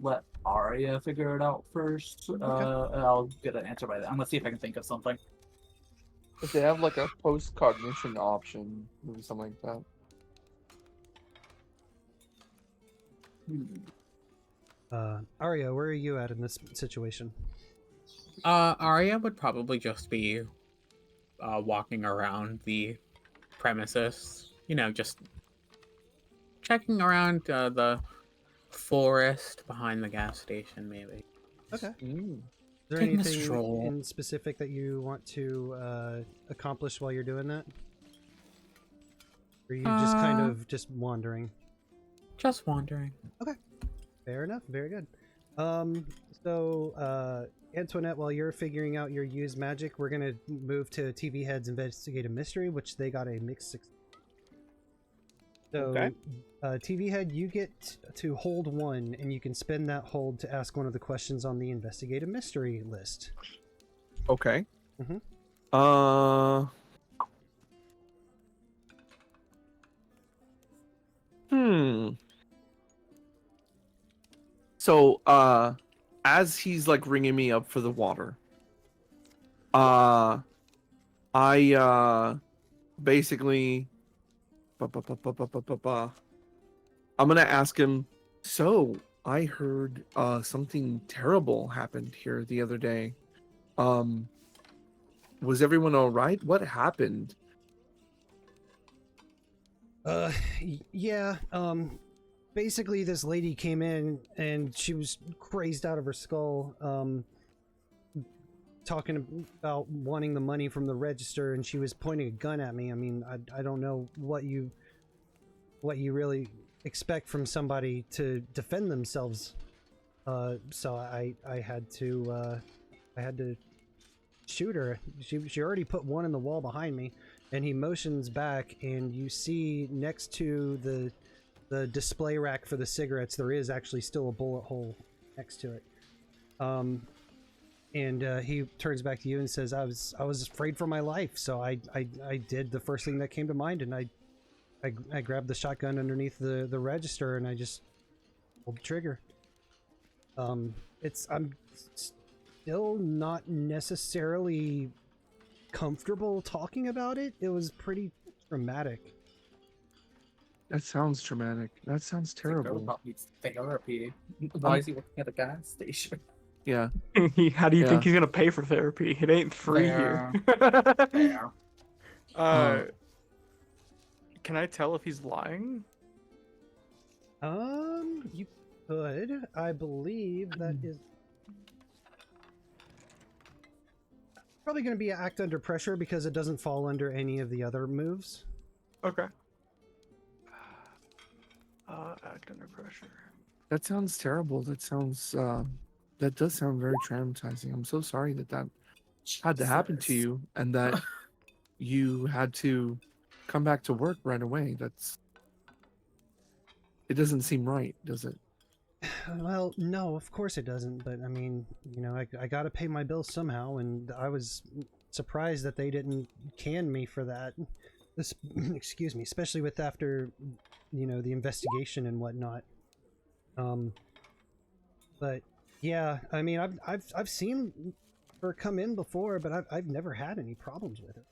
let Aria figure it out first, I'll get an answer by then. I'm gonna see if I can think of something. If they have like a post-cognition option, maybe something like that. Aria, where are you at in this situation? Aria would probably just be walking around the premises, you know, just checking around the forest behind the gas station, maybe. Okay. Is there Taking a anything stroll. in specific that you want to accomplish while you're doing that? Or are you just kind of just wandering? Just wandering. Okay. Fair enough. Very good. So, Antoinette, while you're figuring out your use magic, we're going to move to TVHEADD's investigate a mystery, which they got a mixed success. So, Okay. TVHEADD, you get to hold 1, and you can spend that hold to ask one of the questions on the investigate a mystery list. Okay. So, as he's like ringing me up for the water, I basically, I'm gonna ask him. So, I heard something terrible happened here the other day. Was everyone all right? What happened? Yeah, basically this lady came in and she was crazed out of her skull, talking about wanting the money from the register, and she was pointing a gun at me. I mean, I don't know what you really expect from somebody to defend themselves. So I had to shoot her. She already put one in the wall behind me, and he motions back, and you see next to the display rack for the cigarettes, there is actually still a bullet hole next to it. And he turns back to you and says, I was afraid for my life, so I did the first thing that came to mind, and I grabbed the shotgun underneath the register, and I just pulled the trigger. I'm still not necessarily comfortable talking about it. It was pretty traumatic. That sounds traumatic. That sounds terrible. Needs therapy. Why is he working at a gas station? Yeah. How do you think he's gonna pay for therapy? It ain't free here. Fair. Can I tell if he's lying? You could. I believe that is probably going to be an act under pressure because it doesn't fall under any of the other moves. Okay. Act under pressure. That sounds terrible. That sounds that does sound very traumatizing. I'm so sorry that had to happen to you, and that you had to come back to work right away. It doesn't seem right, does it? Well, no, of course it doesn't. But I mean, you know, I got to pay my bills somehow, and I was surprised that they didn't can me for that. Excuse me, especially with after, you know, the investigation and whatnot. But yeah, I mean, I've seen her come in before, but I've never had any problems with it.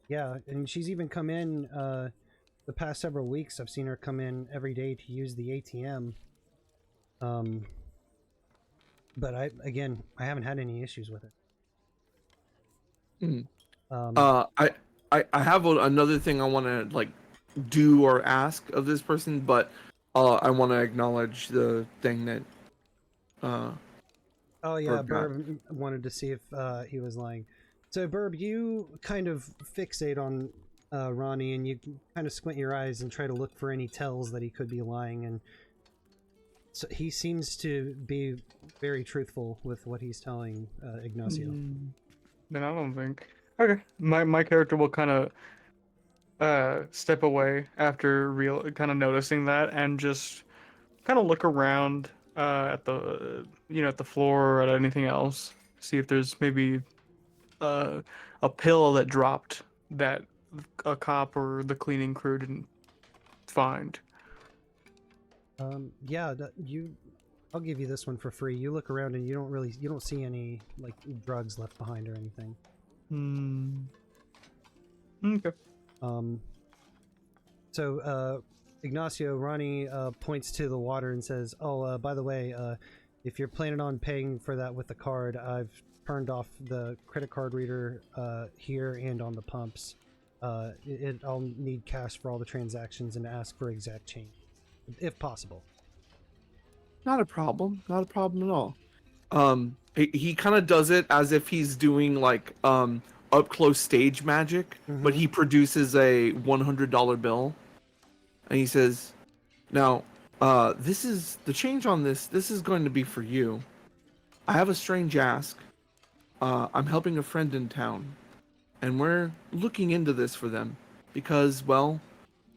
Yeah, and she's even come in the past several weeks. I've seen her come in every day to use the ATM. But I haven't had any issues with it. I have another thing I want to like do or ask of this person, but I want to acknowledge the thing that oh yeah, Birb Birb wanted to see if he was lying. So Birb, you kind of fixate on Ronnie, and you kind of squint your eyes and try to look for any tells that he could be lying, and so he seems to be very truthful with what he's telling Ignacio. Then I don't think. Okay, my character will kind of step away after kind of noticing that, and just kind of look around at the at the floor or at anything else, see if there's maybe a pill that dropped that a cop or the cleaning crew didn't find. Yeah, I'll give you this one for free. You look around and you don't see any like drugs left behind or anything. Okay. So Ignacio, Ronnie points to the water and says, "Oh, by the way, if you're planning on paying for that with the card, I've turned off the credit card reader here and on the pumps. I'll need cash for all the transactions and ask for exact change, if possible." Not a problem. Not a problem at all. He kind of does it as if he's doing like up close stage magic, but he produces a $100 bill, and he says, "Now, this is the change on this. This is going to be for you. I have a strange ask. I'm helping a friend in town, and we're looking into this for them because, well,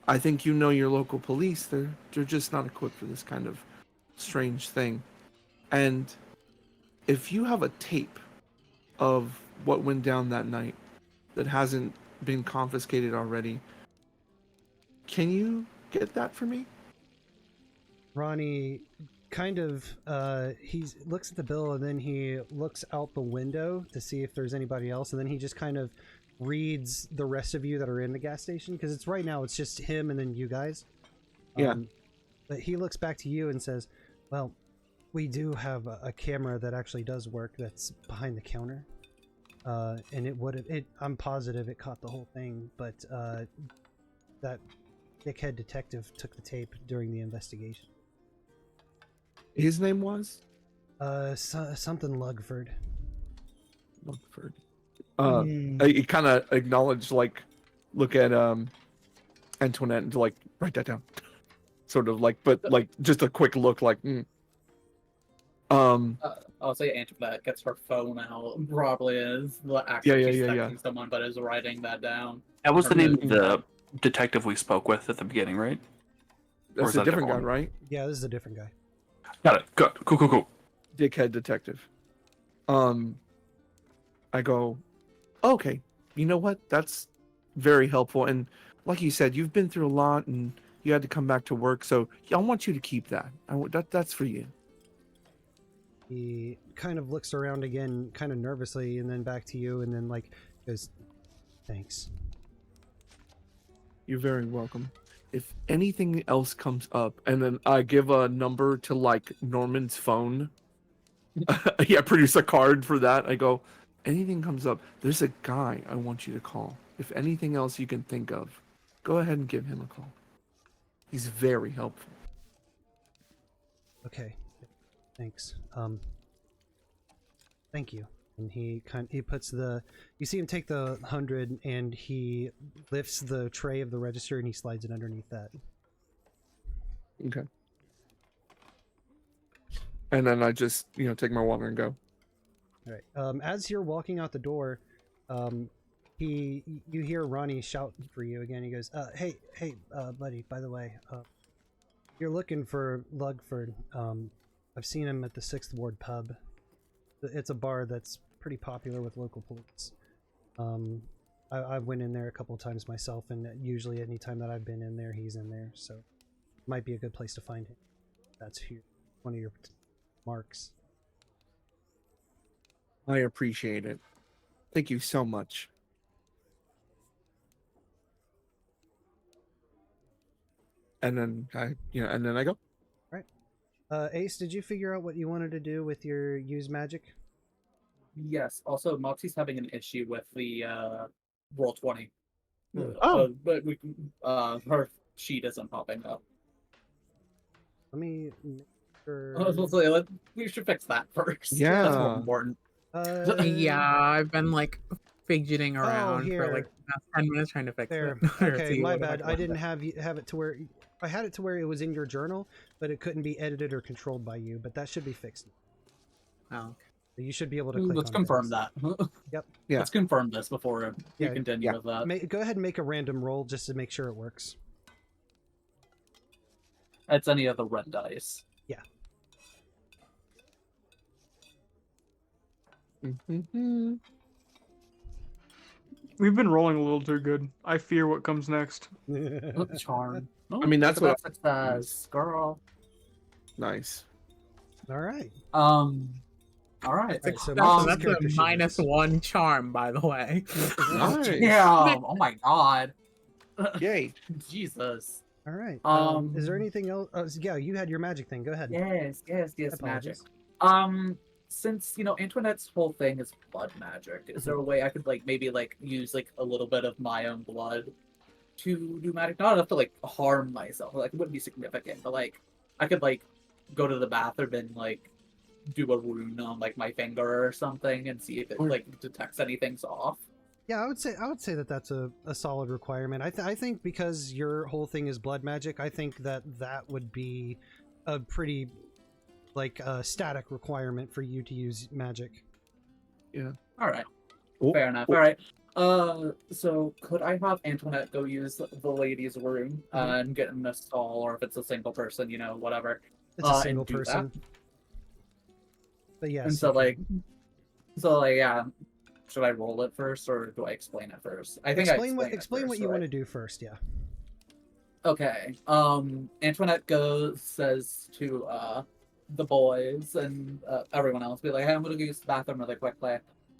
I think you know your local police. They're just not equipped for this kind of strange thing. And if you have a tape of what went down that night that hasn't been confiscated already, can you get that for me?" Ronnie kind of he looks at the bill and then he looks out the window to see if there's anybody else, and then he just kind of reads the rest of you that are in the gas station, because it's right now it's just him and then you guys. Yeah. But he looks back to you and says, "Well, we do have a camera that actually does work that's behind the counter. And I'm positive it caught the whole thing, but that dickhead detective took the tape during the investigation." His name was? Something Lugford. Rockford. He kind of acknowledged, like, look at Antoinette and like write that down, sort of like, but like just a quick look, like. I'll say Antoinette gets her phone out. Probably is actually she's texting someone, but is writing that down. That was the name of the detective we spoke with at the beginning, right? That's a different guy, right? Yeah, this is a different guy. Got it. Good. Cool. Dickhead detective. I go, okay, you know what? That's very helpful. And like you said, you've been through a lot and you had to come back to work. So I want you to keep that. That's for you. He kind of looks around again, kind of nervously, and then back to you, and then like goes, "Thanks." You're very welcome. If anything else comes up, and then I give a number to like Norman's phone. Yeah, produce a card for that. I go, anything comes up, there's a guy I want you to call. If anything else you can think of, go ahead and give him a call. He's very helpful. Okay, thanks. Thank you. And he puts you see him take the 100 and he lifts the tray of the register and he slides it underneath that. Okay. And then I just, take my water and go. All right. As you're walking out the door, you hear Ronnie shout for you again. He goes, hey, buddy, by the way, you're looking for Lugford. I've seen him at the 6th Ward pub. It's a bar that's pretty popular with local police. I went in there a couple of times myself, and usually any time that I've been in there, he's in there, so might be a good place to find him. that's one of your marks. I appreciate it. Thank you so much. And then I go. Right. Ace, did you figure out what you wanted to do with your use magic? Yes. Also, Mopsy's having an issue with the roll 20. But we her sheet isn't popping up. Let me make sure. I was supposed to say, we should fix that first. Yeah. That's more important. Yeah, I've been like fidgeting around for here. like the past 10 minutes trying to fix There. it. Or Okay, see my what bad. I didn't find. have it to where I had it to where it was in your journal, but it couldn't be edited or controlled by you. But that should be fixed. Oh. You should be able to click Let's on confirm things. that. Yep. Yeah. Let's confirm this before we continue with that. Go ahead and make a random roll just to make sure it works. It's any of the red dice. Yeah. We've been rolling a little too good. I fear what comes next. Charm. I mean, that's what. Success, girl. Nice. All right. All right. So That's a -1 charm, by the way. Nice. Yeah. Oh my god. Yay. Jesus. All right. Is there anything else? Oh, yeah, you had your magic thing. Go ahead. Yes, magic. Apologies. Since Antoinette's whole thing is blood magic, is there a way I could maybe use a little bit of my own blood to do magic? Not enough to harm myself. It wouldn't be significant, but I could go to the bathroom and do a rune on my finger or something and see if it detects anything's off. Yeah, I would say that that's a solid requirement. I think because your whole thing is blood magic, I think that would be a pretty static requirement for you to use magic. Yeah. All right. Fair enough. All right. So could I have Antoinette go use the ladies' room and get in a stall, or if it's a single person, whatever. It's a single person. That. But yes. And yeah. Should I roll it first, or do I explain it first? I think explain what you want to do first. Yeah. Okay. Antoinette says to the boys and everyone else, be like, "Hey, I'm gonna go use the bathroom really quickly.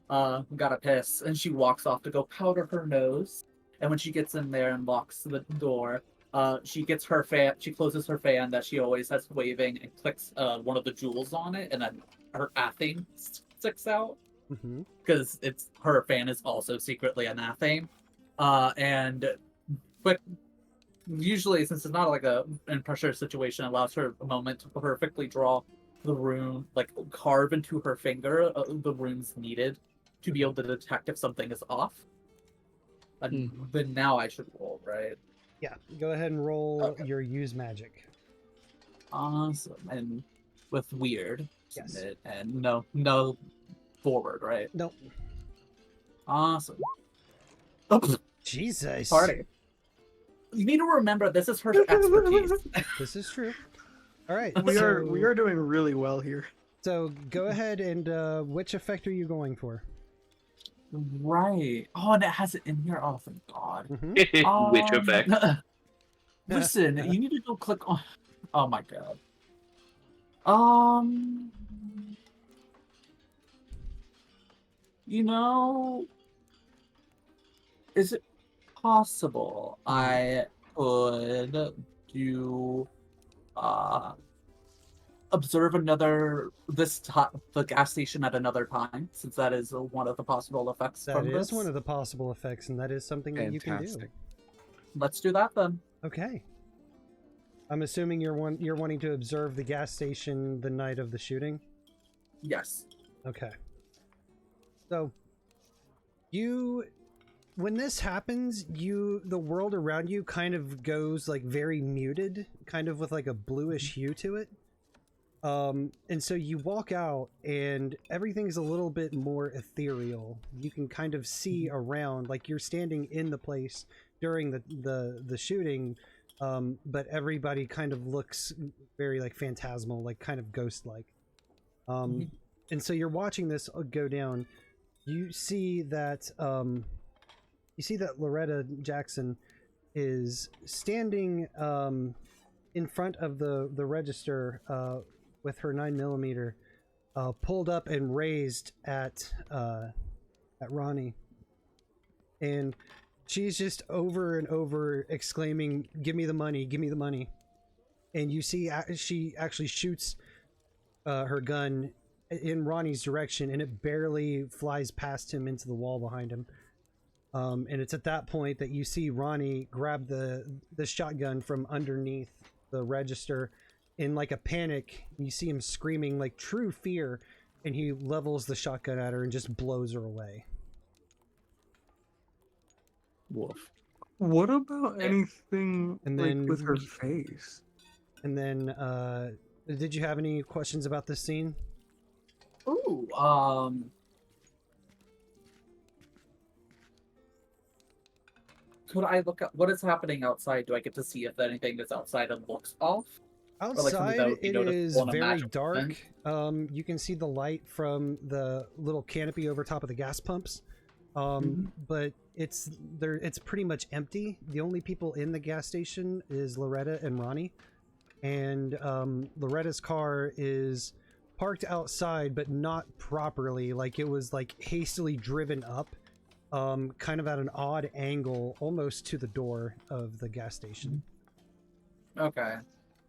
Gotta piss." And she walks off to go powder her nose. And when she gets in there and locks the door, she gets her fan. She closes her fan that she always has waving and clicks one of the jewels on it, and then her athame sticks out. Because her fan is also secretly an athame. But usually, since it's not an pressure situation, allows her a moment to perfectly draw the rune, carve into her finger the runes needed to be able to detect if something is off. And then now I should roll, right? Yeah, go ahead and roll your use magic. Awesome. And with weird. Yes. And no forward, right? Nope. Awesome. Jesus. Party. You need to remember, this is her expertise. This is true. All right. We are doing really well here. So go ahead and which effect are you going for? Right. Oh, and it has it in here. Oh, thank God. Which effect? Listen, you need to go click on. Oh my God. Is it possible I could do observe the gas station at another time, since that is one of the possible effects That is one of the possible effects, and that is something that you can do. Let's do that then. Okay. I'm assuming you're wanting to observe the gas station the night of the shooting? Yes. Okay. So when this happens, the world around you kind of goes very muted, kind of with a bluish hue to it. And so you walk out and everything's a little bit more ethereal. You can kind of see around, you're standing in the place during the shooting, but everybody kind of looks very phantasmal, kind of ghost-like. And so you're watching this go down. You see that Loretta Jackson is standing in front of the register with her 9mm pulled up and raised at Ronnie, and she's just over and over exclaiming, "Give me the money! Give me the money!" And you see she actually shoots her gun in Ronnie's direction, and it barely flies past him into the wall behind him. And it's at that point that you see Ronnie grab the shotgun from underneath the register in like a panic. You see him screaming like true fear, and he levels the shotgun at her and just blows her away. Woof. What about anything And like then with her face? And then, did you have any questions about this scene? Ooh, could I look at what is happening outside? Do I get to see if anything that's outside and looks off? Outside, it is very dark. Moment? You can see the light from the little canopy over top of the gas pumps. But it's pretty much empty. The only people in the gas station is Loretta and Ronnie. And Loretta's car is parked outside, but not properly. Like it was like hastily driven up, kind of at an odd angle, almost to the door of the gas station. Okay.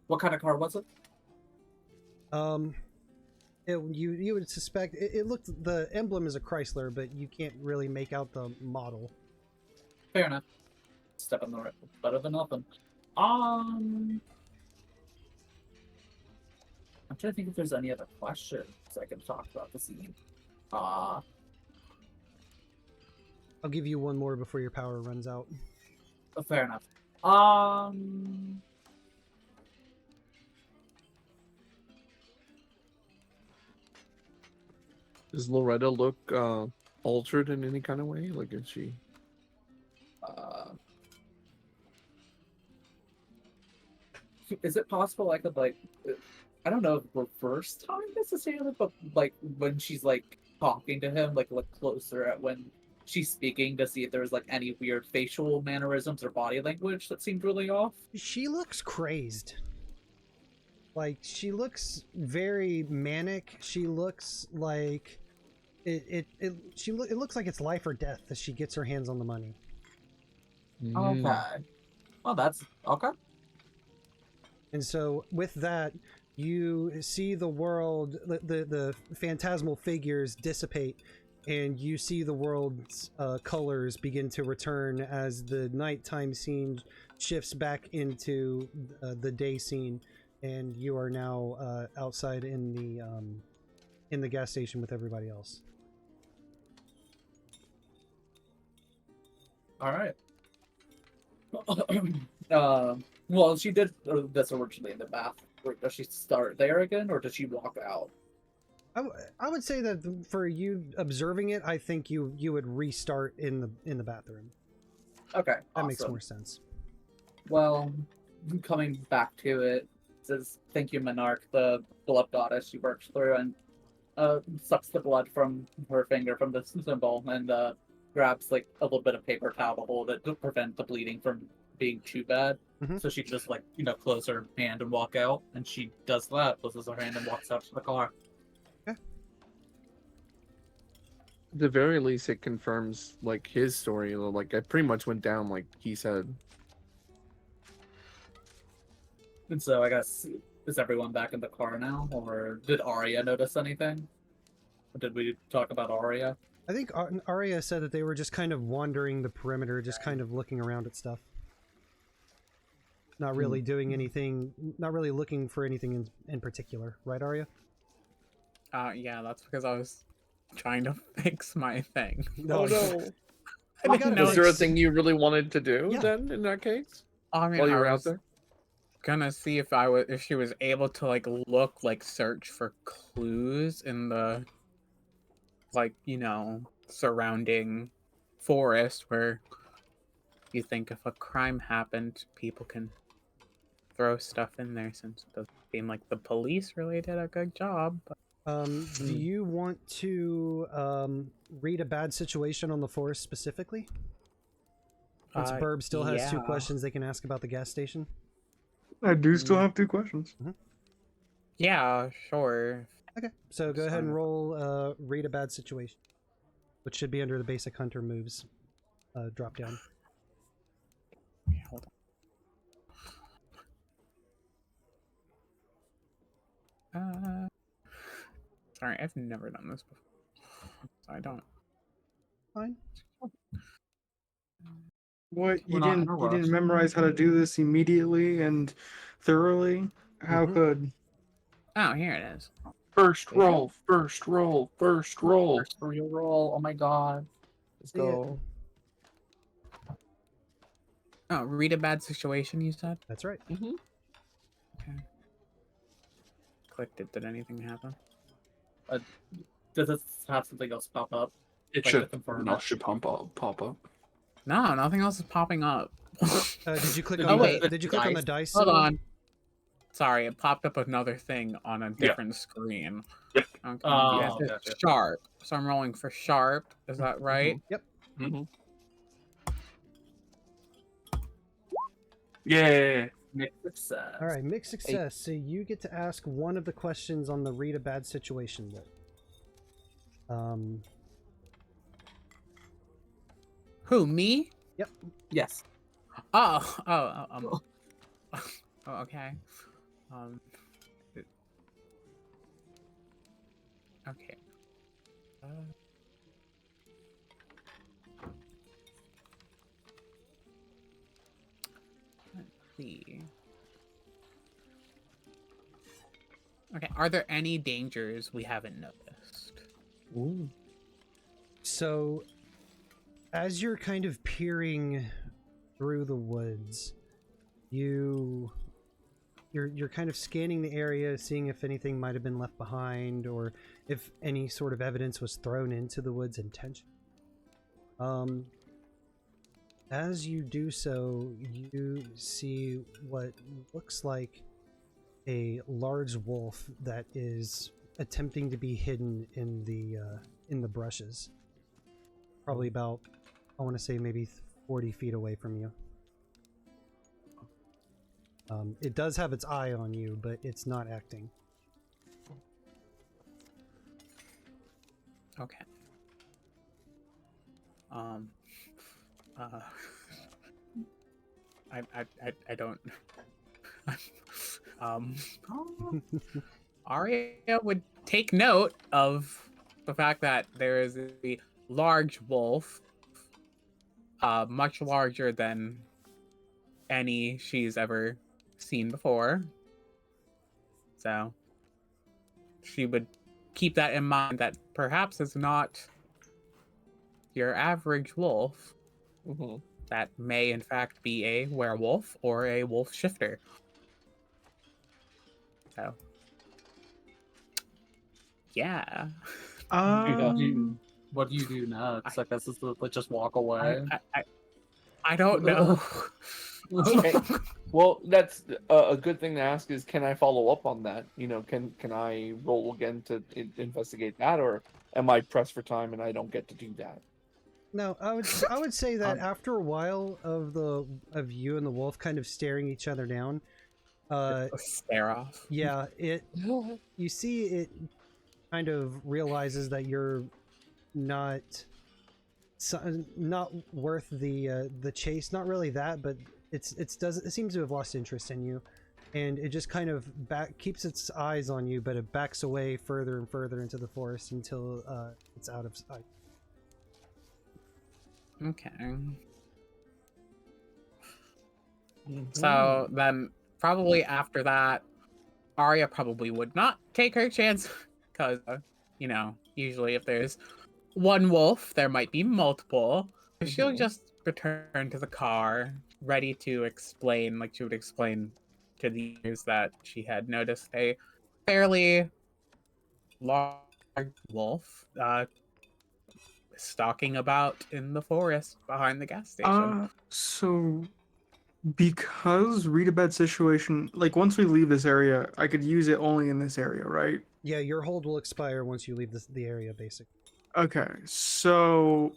What kind of car was it? You would suspect it looked, the emblem is a Chrysler, but you can't really make out the model. Fair enough. Step in the right, better than nothing. I'm trying to think if there's any other questions I can talk about the scene. I'll give you one more before your power runs out. Fair enough. Does Loretta look altered in any kind of way? Like, is she? Is it possible I could like, I don't know, reverse time necessarily, but like when she's like talking to him, like look closer at when she's speaking to see if there's like any weird facial mannerisms or body language that seemed really off? She looks crazed. Like, she looks very manic. She looks like it looks like it's life or death as she gets her hands on the money. Okay. Well, that's okay. And so with that, you see the world, the phantasmal figures dissipate, and you see the world's colors begin to return as the nighttime scene shifts back into the day scene, and you are now outside in the gas station with everybody else. All right. Well, she did this originally in the bathroom. Does she start there again, or does she walk out? I would say that for you observing it, I think you would restart in the bathroom. Okay, that makes more sense. Well, coming back to it, says thank you, Monarch, the blood goddess. She works through and sucks the blood from her finger from the symbol and grabs like a little bit of paper towel to hold it to prevent the bleeding from being too bad. So she can just like, close her hand and walk out, and she does that, closes her hand and walks out to the car. At the very least, it confirms like his story. Like, I pretty much went down like he said. And so I guess, is everyone back in the car now, or did Aria notice anything? Or did we talk about Aria? I think Aria said that they were just kind of wandering the perimeter, just kind of looking around at stuff. Not really doing anything, not really looking for anything in particular. Right, Aria? Yeah, that's because I was trying to fix my thing. No, no. I didn't know Was there a thing you really wanted to do then, in that case? I mean, while you I were out was there? gonna see if she was able to like search for clues in the surrounding forest where you think if a crime happened, people can throw stuff in there, since it doesn't seem like the police really did a good job. But... Do you want to read a bad situation on the forest specifically? Since Birb still has 2 questions they can ask about the gas station. I do still have 2 questions. Yeah, sure. Okay, so go ahead and roll read a bad situation, which should be under the basic hunter moves drop down. Hold on. Sorry, I've never done this before. So I don't. Fine. What, We're you not in didn't a you didn't rush. memorize how to do this immediately and thoroughly? How could? Oh, here it is. First roll, first roll, first roll. First real roll. Oh my god. Let's go. Oh, read a bad situation, you said? That's right. Okay. Clicked it. Did anything happen? Does this have something else pop up? It Like should. to confirm No, it? should pop up. No, nothing else is popping up. Did you click Did on you the hit the Did you click on the dice? dice? Hold symbol? on. Sorry, it popped up another thing on a different screen. Yep. Okay. Oh, Yes, it's gotcha. sharp. So I'm rolling for sharp. Is that right? Yep. Yeah. Mixed success. All right, mixed success. So you get to ask one of the questions on the read a bad situation list. Who, me? Yep. Yes. Oh, okay. Okay. Let's see. Okay, are there any dangers we haven't noticed? Ooh. So, as you're kind of peering through the woods, you're kind of scanning the area, seeing if anything might have been left behind, or if any sort of evidence was thrown into the woods intentionally. As you do so, you see what looks like a large wolf that is attempting to be hidden in the brushes. Probably about, I want to say maybe 40 feet away from you. It does have its eye on you, but it's not acting. Okay. I don't. Aria would take note of the fact that there is a large wolf, much larger than any she's ever seen before. So she would keep that in mind, that perhaps it's not your average wolf. That may in fact be a werewolf or a wolf shifter. So yeah. What do you do next? I guess it's just walk away. I don't know. Okay. Well, that's a good thing to ask is, can I follow up on that? You know, can I roll again to investigate that, or am I pressed for time and I don't get to do that? No, I would say that after a while of you and the wolf kind of staring each other down, stare off. Yeah, you see it kind of realizes that you're not worth the chase. Not really that, but it seems to have lost interest in you, and it just kind of keeps its eyes on you, but it backs away further and further into the forest until it's out of sight. Okay. So then, probably after that, Aria probably would not take her chance, because, you know, usually if there's one wolf, there might be multiple. So she'll just return to the car, ready to explain, like she would explain to the others that she had noticed a fairly large wolf stalking about in the forest behind the gas station. So because read a bad situation, like once we leave this area, I could use it only in this area, right? Yeah, your hold will expire once you leave the area, basically. Okay, so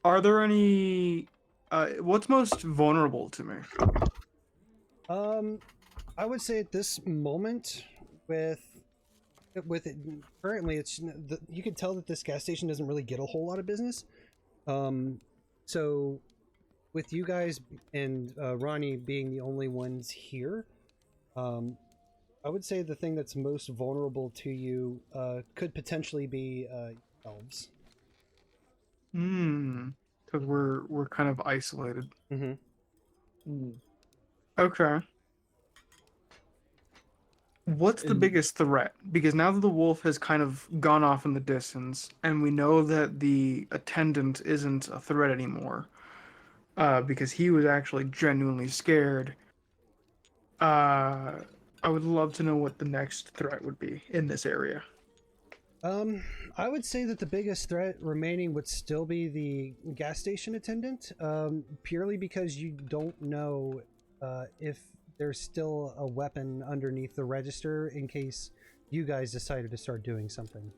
are there any what's most vulnerable to me? I would say at this moment, with it, currently, you can tell that this gas station doesn't really get a whole lot of business. So with you guys and Ronnie being the only ones here, I would say the thing that's most vulnerable to you could potentially be elves. Because we're kind of isolated. Mm-hmm. Okay. What's the biggest threat? Because now that the wolf has kind of gone off in the distance, and we know that the attendant isn't a threat anymore, because he was actually genuinely scared. I would love to know what the next threat would be in this area. I would say that the biggest threat remaining would still be the gas station attendant, purely because you don't know if there's still a weapon underneath the register in case you guys decided to start doing something.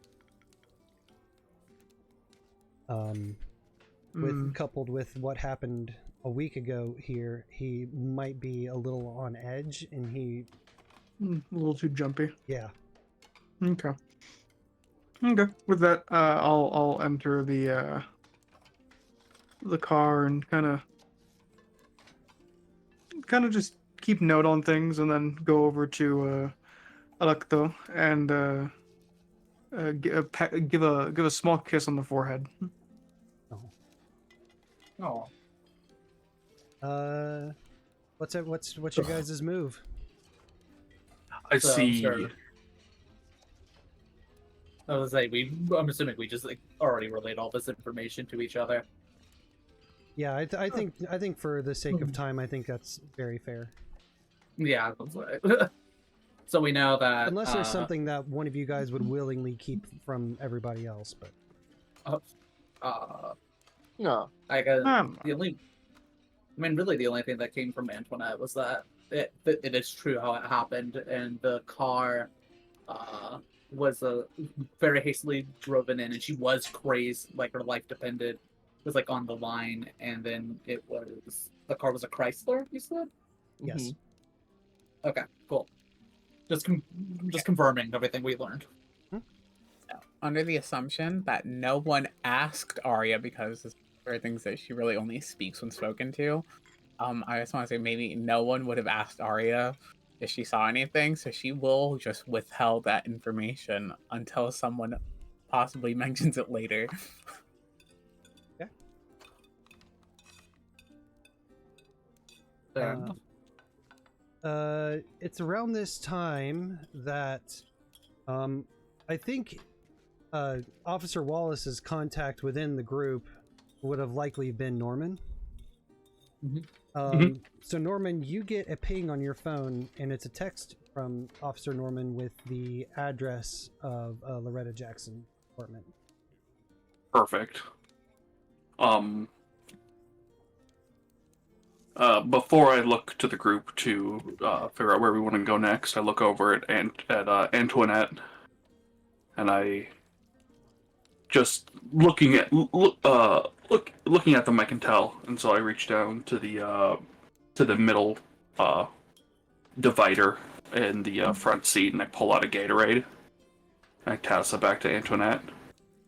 Coupled with what happened a week ago here, he might be a little on edge, and a little too jumpy. Yeah. Okay. With that, I'll enter the car and kind of just keep note on things, and then go over to Alekto and give a small kiss on the forehead. Oh. What's your guys' move? I see. Sure. I was like, I'm assuming we just like already relayed all this information to each other. Yeah, I think for the sake of time, I think that's very fair. Yeah. So we know that unless there's something that one of you guys would willingly keep from everybody else, but no, I guess really the only thing that came from Antoinette was that it is true how it happened, and the car was very hastily driven in, and she was crazed, like her life depended, was like on the line, and then the car was a Chrysler, you said? Yes. Okay, cool. Just confirming everything we learned. Under the assumption that no one asked Aria, because there are things that she really only speaks when spoken to, I just want to say maybe no one would have asked Aria if she saw anything, so she will just withhold that information until someone possibly mentions it later. Yeah. It's around this time that I think Officer Wallace's contact within the group would have likely been Norman. So Norman, you get a ping on your phone, and it's a text from Officer Norman with the address of Loretta Jackson apartment. Perfect. Before I look to the group to figure out where we want to go next, I look over at Antoinette, and I just looking at them, I can tell, and so I reach down to the middle divider in the front seat, and I pull out a Gatorade. And I toss it back to Antoinette,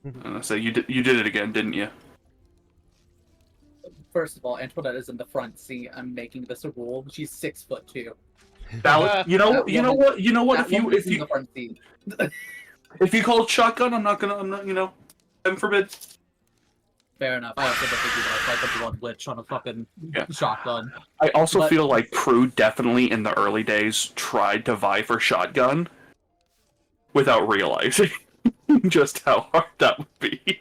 and I say, "You did it again, didn't you?" First of all, Antoinette is in the front seat. I'm making this a rule. She's 6'2". You know what? If you in the front seat. If you call it shotgun, I'm not. I'm forbid. Fair enough. I also don't think you guys like a blood witch on a fucking shotgun. I also feel like Crood definitely in the early days tried to vie for shotgun without realizing just how hard that would be.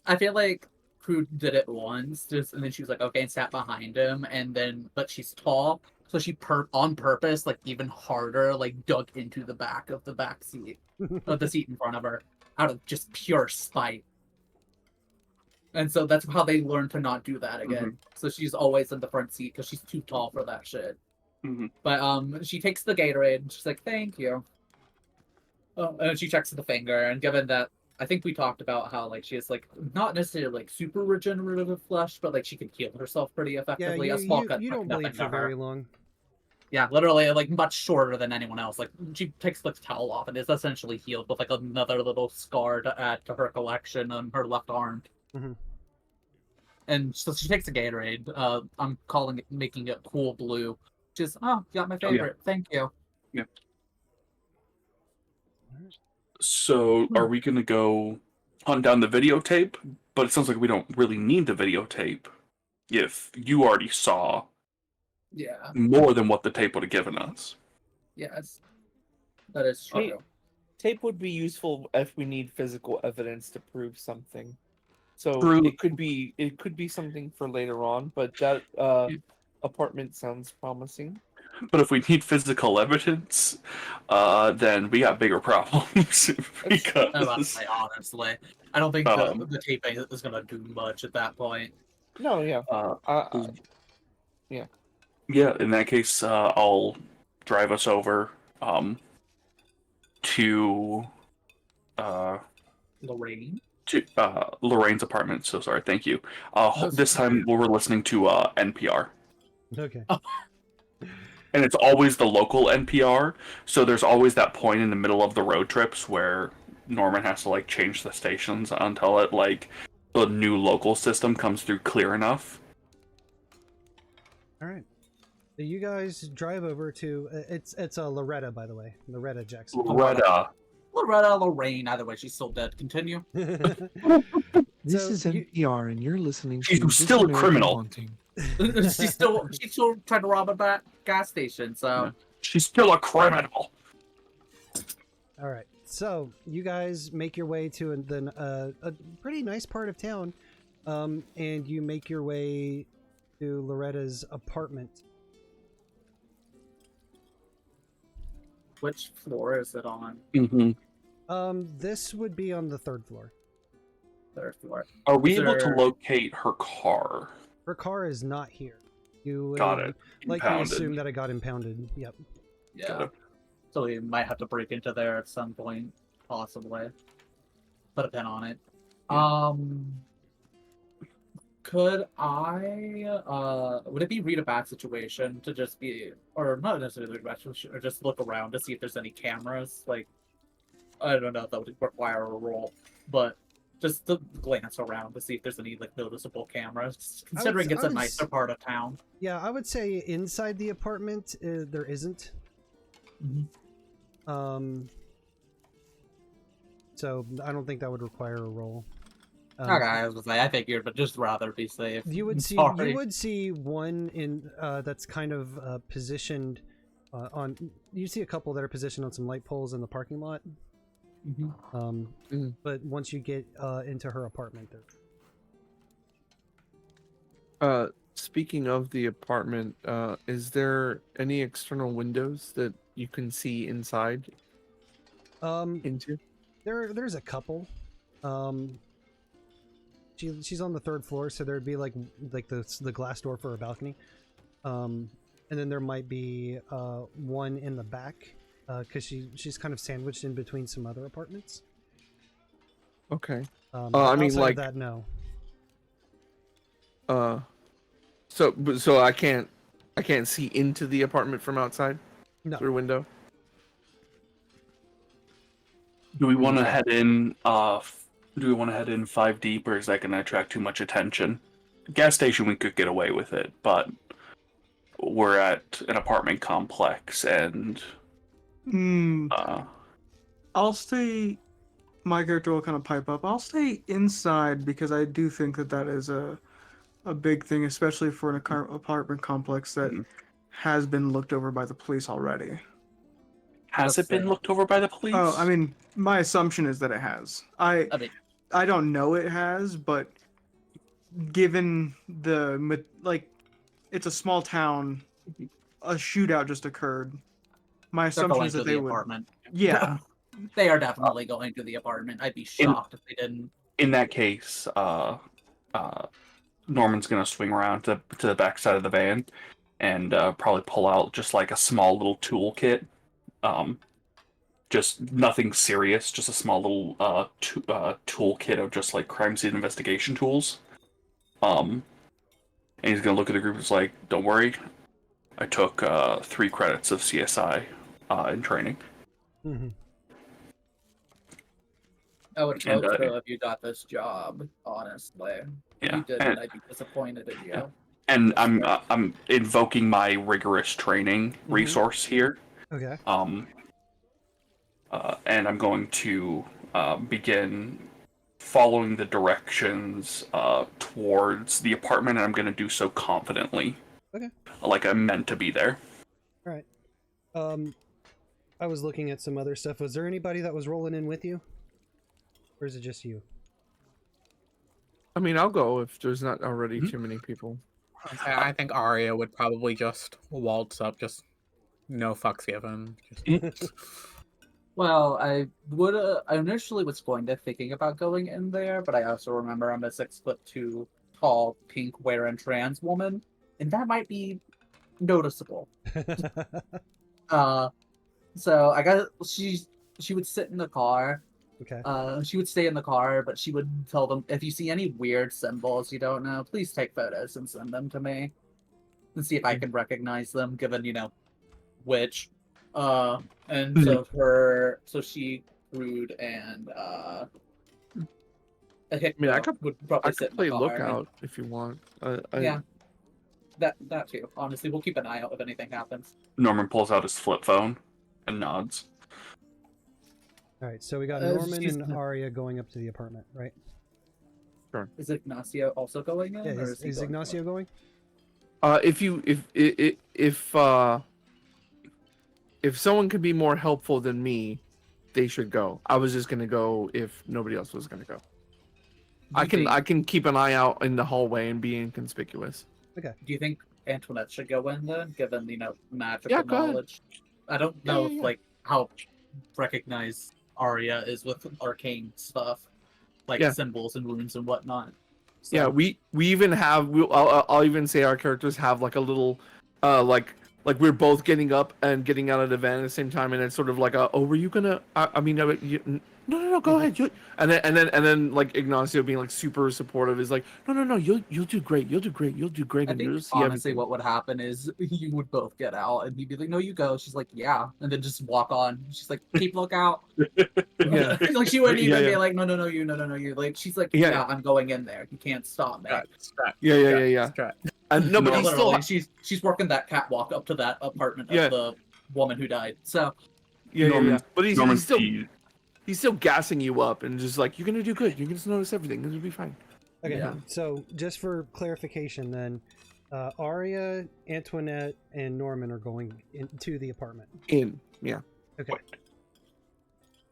I feel like Crood did it once, and then she was like, okay, and sat behind him, but she's tall, so she on purpose, like even harder, like dug into the back of the back seat, of the seat in front of her, out of just pure spite. And so that's how they learned to not do that again. So she's always in the front seat because she's too tall for that shit. But she takes the Gatorade and she's like, thank you. And she checks the finger, and given that I think we talked about how like she has like not necessarily like super regenerative flesh, but like she can heal herself pretty effectively. Yeah, a small cut you don't bleed for very long. Yeah, literally, like, much shorter than anyone else. Like, she takes the towel off and is essentially healed with, like, another little scar to add to her collection on her left arm. Mhm. And so she takes a Gatorade. I'm making it cool blue. Just, oh, got my favorite. Thank you. Yeah. So, are we gonna go hunt down the videotape? But it sounds like we don't really need the videotape if you already saw Yeah. more than what the tape would have given us. Yes. That is true. Tape would be useful if we need physical evidence to prove something. So True. it could be something for later on, but that apartment sounds promising. But if we need physical evidence, then we got bigger problems because Honestly, I don't think the tape is gonna do much at that point. No, yeah. Yeah. Yeah, in that case, I'll drive us over to Lorraine? To Lorraine's apartment. So sorry, thank you. This time we're listening to NPR. Okay. And it's always the local NPR, so there's always that point in the middle of the road trips where Norman has to like change the stations until it like the new local system comes through clear enough. All right. So you guys drive over to it's Loretta, by the way, Loretta Jackson. Lorraine. Either way, she's still dead. Continue. This is NPR, and you're listening to. She's still a criminal. she's still trying to rob a gas station. So yeah. She's still a criminal. All right. So you guys make your way to a pretty nice part of town, and you make your way to Loretta's apartment. Which floor is it on? This would be on the third floor. Third floor. Are we able to locate her car? Her car is not here. You got it. Like you assume that it got impounded. Yep. Yeah. So we might have to break into there at some point, possibly. Put a pin on it. Could I would it be read a bad situation to just be, or not necessarily read a bad situation, or just look around to see if there's any cameras? Like, I don't know if that would require a roll, but just to glance around to see if there's any like noticeable cameras, considering it's a nicer part of town. Yeah, I would say inside the apartment there isn't. So I don't think that would require a roll. Okay, I was gonna say I figured, but just rather be safe. You would see one in that's kind of positioned on. You see a couple that are positioned on some light poles in the parking lot. But once you get into her apartment, speaking of the apartment, is there any external windows that you can see inside? Into? There's a couple. She's on the third floor, so there'd be like the glass door for her balcony, and then there might be one in the back because she's kind of sandwiched in between some other apartments. Okay. I mean, like that, no. So I can't see into the apartment from outside. No. Through a window. Do we want to head in? Do we want to head in 5 deep, or is that going to attract too much attention? Gas station, we could get away with it, but we're at an apartment complex, and I'll stay. My character will kind of pipe up. I'll stay inside because I do think that is a big thing, especially for an apartment complex that has been looked over by the police already. Has it been looked over by the police? Oh, I mean, my assumption is that it has. I don't know it has, but given the it's a small town, a shootout just occurred. My assumption is that they would. Apartment. Yeah, they are definitely going to the apartment. I'd be shocked if they didn't. In that case, Norman's gonna swing around to the back side of the van and probably pull out just like a small little toolkit. Just nothing serious, just a small little toolkit of just like crime scene investigation tools. And he's gonna look at the group and is like, "Don't worry, I took 3 credits of CSI in training. Mm-hmm. I would And, hope so if you got this job, honestly. If Yeah, you didn't, and- I'd be disappointed in you. Yeah. And I'm invoking my rigorous training resource here. Okay. And I'm going to begin following the directions towards the apartment, and I'm going to do so confidently. Okay. Like I'm meant to be there. All right. I was looking at some other stuff. Was there anybody that was rolling in with you? Or is it just you? I mean, I'll go if there's not already too many people. I think Aria would probably just waltz up, just no fucks given. Just... Well, I would. I initially was thinking about going in there, but I also remember I'm a 6'2" tall, pink wearing trans woman, and that might be noticeable. So I got she would sit in the car. Okay. She would stay in the car, but she would tell them if you see any weird symbols you don't know, please take photos and send them to me, and see if I can recognize them, given which. And so she, Crood, and I mean, I could would probably I sit could play in the car. lookout if you want. Yeah, that too. Honestly, we'll keep an eye out if anything happens. Norman pulls out his flip phone and nods. All right, so we got Norman and Aria going up to the apartment, right? Sure. Is Ignacio also going in? Yeah, or is Ignacio going? If someone could be more helpful than me, they should go. I was just gonna go if nobody else was gonna go. I can keep an eye out in the hallway and be inconspicuous. Okay. Do you think Antoinette should go in then, given magical go ahead. knowledge? I don't know if how recognized Aria is with arcane stuff, like symbols and runes and whatnot. So, Yeah, we even have. I'll even say our characters have like a little, like we're both getting up and getting out of the van at the same time, and it's sort of like were you gonna? No, go ahead. And then like Ignacio being like super supportive is like, no, you'll do great, you'll do great, I and think you'll see honestly, everything. what would happen is you would both get out, and he'd be like, "No, you go." She's like, "Yeah," and then just walk on. She's like, "Keep lookout." Yeah. Like she wouldn't even Yeah. be like, "No, you, no, you." Like she's like, "Yeah, I'm going in there. You can't stop me." Yeah. And no, but he's still literally, she's working that catwalk up to that apartment of the woman who died. So yeah. But he's still gassing you up and just like, you're gonna do good. You're gonna notice everything. It'll be fine. Okay. So just for clarification, then, Aria, Antoinette, and Norman are going into the apartment. Yeah. Okay.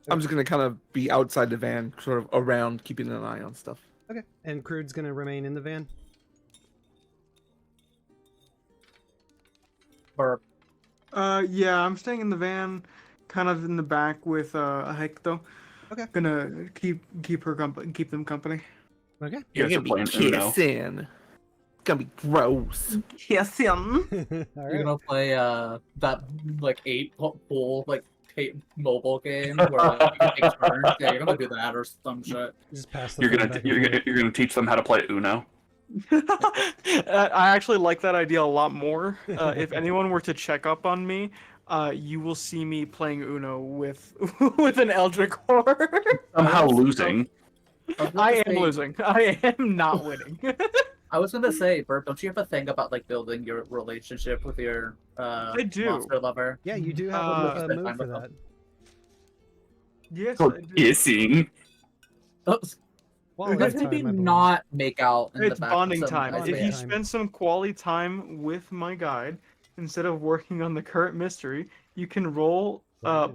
I'm just gonna kind of be outside the van, sort of around, keeping an eye on stuff. Okay. And Crood's gonna remain in the van. Birb. Yeah, I'm staying in the van, kind of in the back with Hecto. Okay. Gonna keep them company. Okay. You're gonna be kissing. It's gonna be gross. Kissing. All You're right. gonna play that like 8-hole like mobile game where you can take turns. Yeah, you're gonna do that or some shit. Just pass the You're phone gonna back you're and forth. gonna teach them how to play Uno. I actually like that idea a lot more. If anyone were to check up on me, you will see me playing Uno with an Eldritch Horror. Somehow losing. I am losing. I am not winning. I was gonna say, Birb, don't you have a thing about like building your relationship with your I do. monster lover? Yeah, you do have a move for that. Yes, For I do. kissing. Oops. Quality Maybe time, I believe. not make out in It's the back bonding of some time. Bonding If you time. spend some quality time with my guide, instead of working on the current mystery, you can roll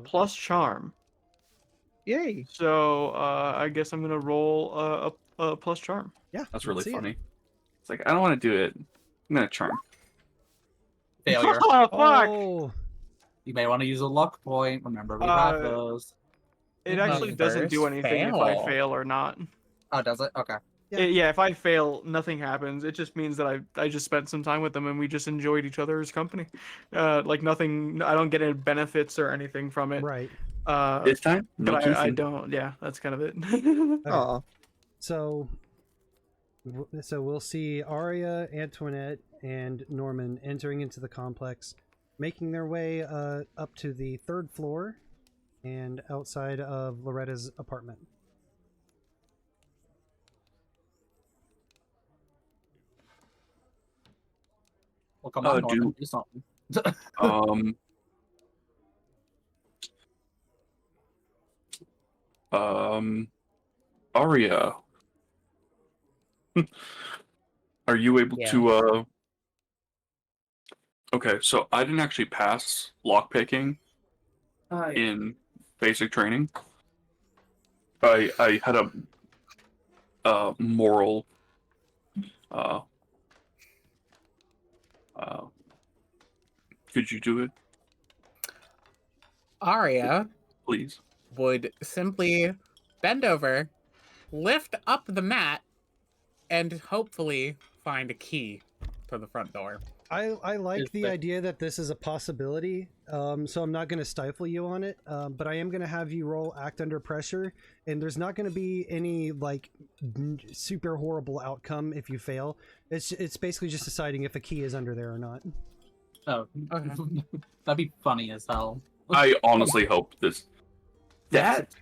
plus charm. Yay. So I guess I'm gonna roll a plus charm. Yeah, That's let's really see it. funny. It's like, I don't want to do it. I'm gonna charm. failure. Oh fuck! Oh, You may want to use a luck point. Remember, we have Uh, those. It actually doesn't do First anything if I fail. fail or not. Oh, does it? Okay. Yeah. Yeah, if I fail, nothing happens. It just means that I just spent some time with them and we just enjoyed each other's company. Like nothing, I don't get any benefits or anything from it. right. This time, no But I kissing. don't. Yeah, that's kind of it. Okay. Aw. So we'll see Aria, Antoinette, and Norman entering into the complex, making their way up to the 3rd floor and outside of Loretta's apartment. Well, come on, Norman, do something. Aria, are you able to, Okay, so I didn't actually pass lockpicking in basic training. I had a moral, could you do it? Aria, please, would simply bend over, lift up the mat, and hopefully find a key to the front door. I like the idea that this is a possibility, so I'm not going to stifle you on it, but I am going to have you roll act under pressure, and there's not going to be any like super horrible outcome if you fail. It's basically just deciding if a key is under there or not. Oh, that'd be funny as hell. I honestly hope this. That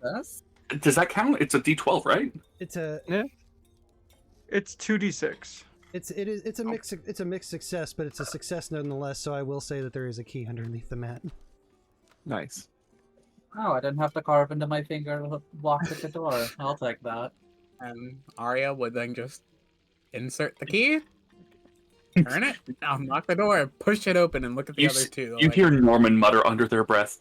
does that count? It's a D12, right? It's a It's 2d6. It's a mixed success, but it's a success nonetheless. So I will say that there is a key underneath the mat. Nice. Oh, I didn't have to carve into my finger to lock at the door. I'll take that. And Aria would then just insert the key, turn it, unlock the door, push it open, and look at the other two. You hear Norman mutter under their breath.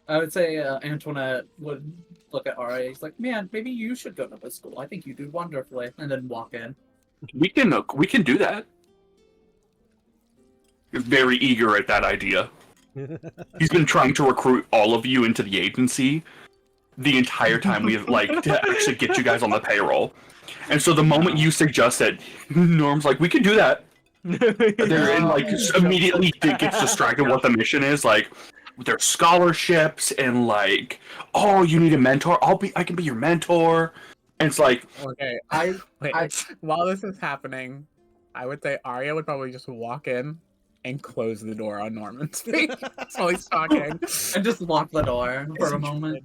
I would say Antoinette would look at Aria. He's like, "Man, maybe you should go to this school. I think you do wonderfully." And then walk in. We can do that. He's very eager at that idea. He's been trying to recruit all of you into the agency the entire time we've to actually get you guys on the payroll. And so the moment you suggest that, Norm's like, "We can do that." They're in immediately gets distracted what the mission is like. Their scholarships and oh, you need a mentor. I can be your mentor. And it's like, okay, while this is happening, I would say Aria would probably just walk in and close the door on Norman's face while he's talking, and just lock the door for a moment.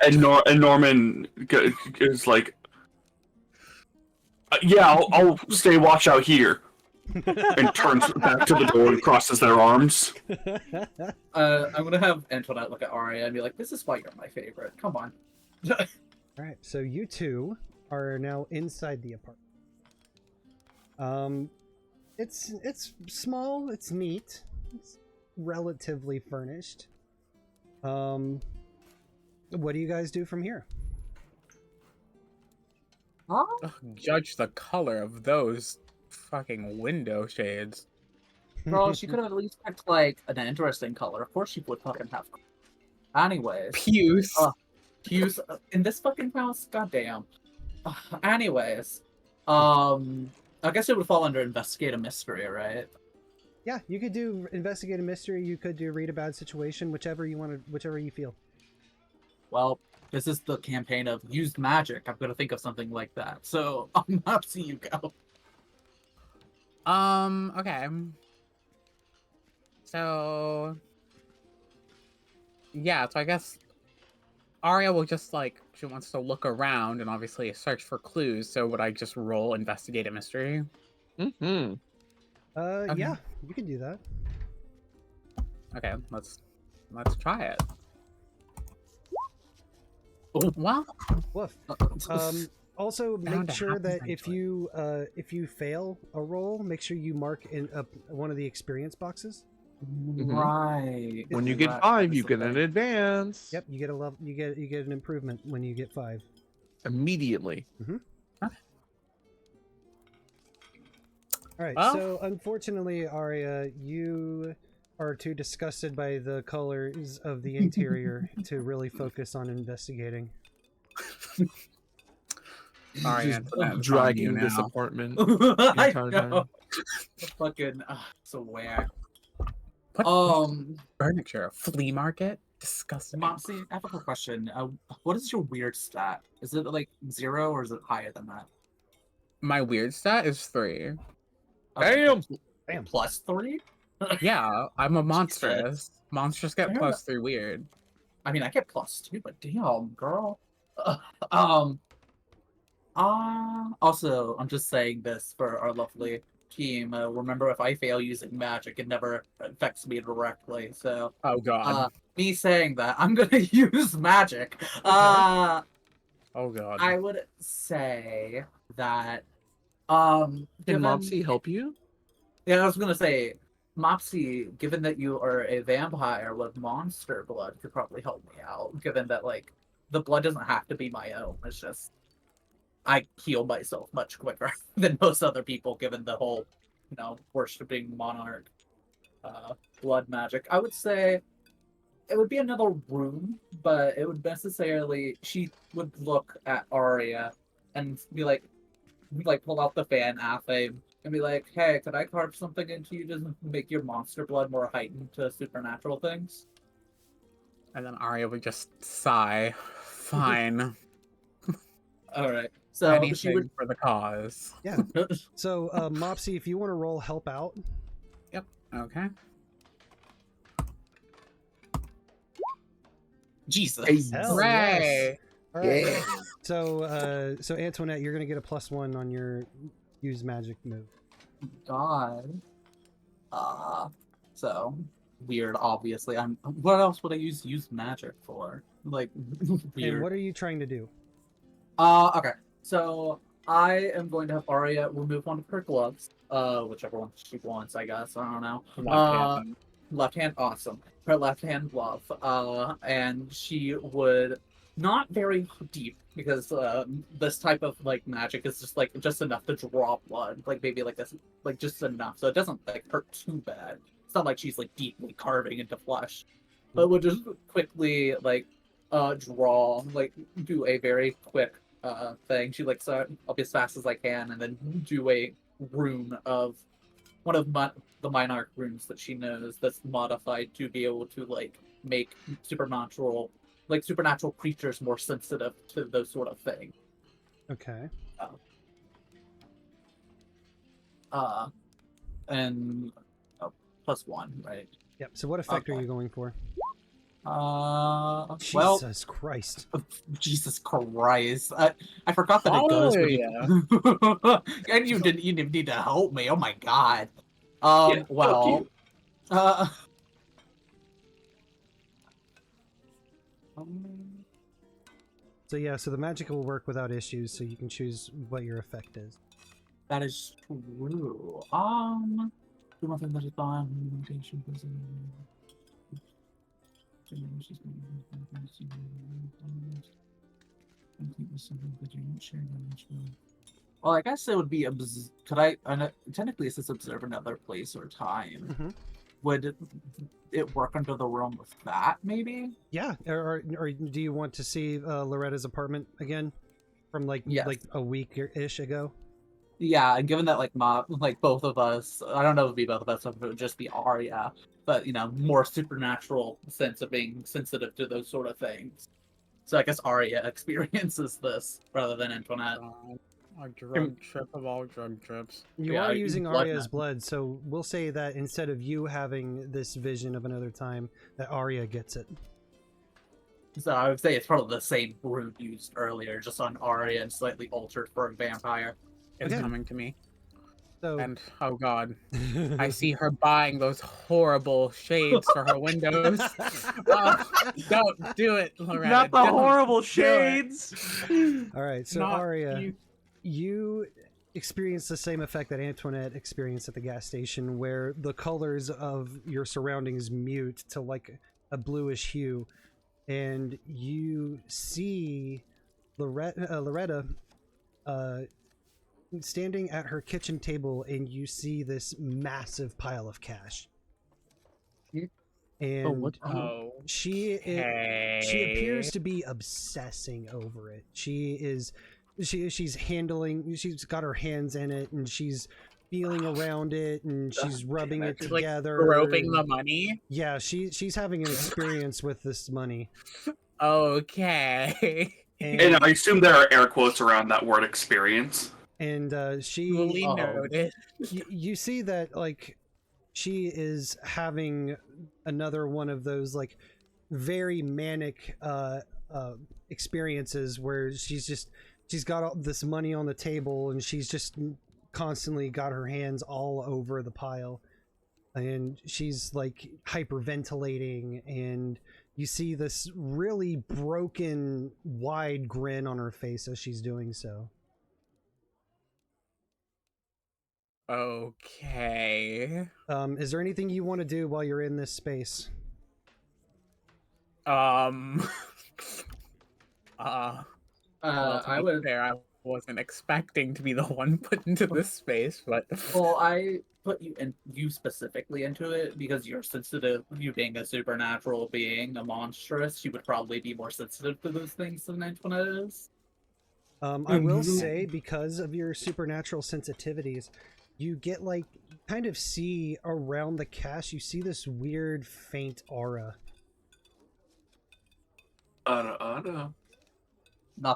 And Norman is like, "Yeah, I'll stay watch out here." And turns back to the door and crosses their arms. I'm gonna have Antoinette look at Aria and be like, "This is why you're my favorite. Come on." Alright, so you two are now inside the apartment. It's small, it's neat, it's relatively furnished. What do you guys do from here? Judge the color of those fucking window shades. Bro, she could have at least picked an interesting color. Of course she would fucking have. Anyways. Puce. Puce in this fucking house? Goddamn. Anyways. I guess it would fall under investigate a mystery, right? Yeah, you could do investigate a mystery, you could do read a bad situation, whichever you feel. Well, this is the campaign of used magic. I'm gonna think of something like that. So Mopsy, you go. Okay. So yeah, so I guess Aria will just she wants to look around and obviously search for clues, so would I just roll investigate a mystery? Mm-hmm. Okay. Yeah, you can do that. Okay, let's try it. Wow. Woof. Also, make sure that if you fail a roll, make sure you mark in one of the experience boxes. Right. When you get 5, you get an advance. Yep, you get a level. You get an improvement when you get 5 immediately. Mm-hmm. All right. Well, so unfortunately, Aria, you are too disgusted by the colors of the interior to really focus on investigating. Sorry, dragging this apartment. I know. Fucking so weird. Furniture, a flea market, disgusting. Mopsy, I have a quick question. What is your weird stat? Is it 0 or is it higher than that? My weird stat is 3. Damn. Damn. +3? Yeah, I'm a Jesus. monstrous. Monsters get Yeah. +3 weird. I mean, I get +2, but damn, girl. Also, I'm just saying this for our lovely team. Remember, if I fail using magic, it never affects me directly. So, Oh god. me saying that, I'm gonna use magic. Oh god. I would say that, Can given... Mopsy help you? Yeah, I was gonna say, Mopsy, given that you are a vampire with monster blood, could probably help me out. Given that, like, the blood doesn't have to be my own. It's just I heal myself much quicker than most other people, given the whole, worshipping monarch, blood magic. I would say it would be another room, but it would necessarily she would look at Aria and be like pull out the fan athame and be like, "Hey, could I carve something into you to make your monster blood more heightened to supernatural things?" And then Aria would just sigh. Fine. All right. So anything she would for the cause. Yeah. So, Mopsy, if you want to roll help out. Yep. Okay. Jesus. Hell Hooray! yes. All right. Yeah. So Antoinette, you're gonna get a +1 on your use magic move. God. So weird. Obviously, What else would I use magic for? Like weird. And what are you trying to do? Okay. So I am going to have Aria remove one of her gloves. Whichever one she wants, I guess. I don't know. Left hand, awesome. Her left hand glove. And she would not very deep because this type of like magic is just enough to draw blood, like maybe like this, like just enough, so it doesn't like hurt too bad. It's not like she's like deeply carving into flesh, but would just quickly like draw, like do a very quick thing. She like, so I'll be as fast as I can, and then do a rune of one of the Monarch runes that she knows that's modified to be able to like make supernatural creatures more sensitive to those sort of things. Okay. And +1, right? Yep. So what effect are you going for? Well, Jesus Christ. Jesus Christ. I forgot that it goes when you... And you didn't even need to help me. Oh my god. Well, so yeah, so the magic will work without issues, so you can choose what your effect is. that is true. Do one thing that is fine. Well, I guess it would be technically it says observe another place or time. Mm-hmm. Would it work under the realm of that, maybe? Yeah, or do you want to see Loretta's apartment again from like a week-ish ago? Yeah, and given that like both of us, I don't know if it would be both of us, if it would just be Aria, but more supernatural sense of being sensitive to those sort of things. So I guess Aria experiences this rather than Antoinette. A drug trip of all drug trips. You are using Aria's blood, so we'll say that instead of you having this vision of another time, that Aria gets it. So I would say it's probably the same rune used earlier, just on Aria and slightly altered for a vampire. It's coming to me. So... And oh god, I see her buying those horrible shades for her windows. Don't do it, Loretta. Not the horrible shades. All right, so Aria, you experience the same effect that Antoinette experienced at the gas station, where the colors of your surroundings mute to like a bluish hue, and you see Loretta standing at her kitchen table, and you see this massive pile of cash. And she appears to be obsessing over it. She's got her hands in it, and she's feeling around it, and she's rubbing it together, like groping the money. Yeah, she's having an experience with this money. Okay. And I assume there are air quotes around that word experience. and she Duly noted. you see that like she is having another one of those like very manic experiences where she's got all this money on the table and she's just constantly got her hands all over the pile, and she's like hyperventilating, and you see this really broken wide grin on her face as she's doing so. Okay. Is there anything you want to do while you're in this space? Well, I would. Fair, I wasn't expecting to be the one put into this space, but Well, I put you specifically into it because you're sensitive. You being a supernatural being, a monstrous, you would probably be more sensitive to those things than Antoinette is. I will say, because of your supernatural sensitivities, you get like kind of see around the cache. You see this weird faint aura. Not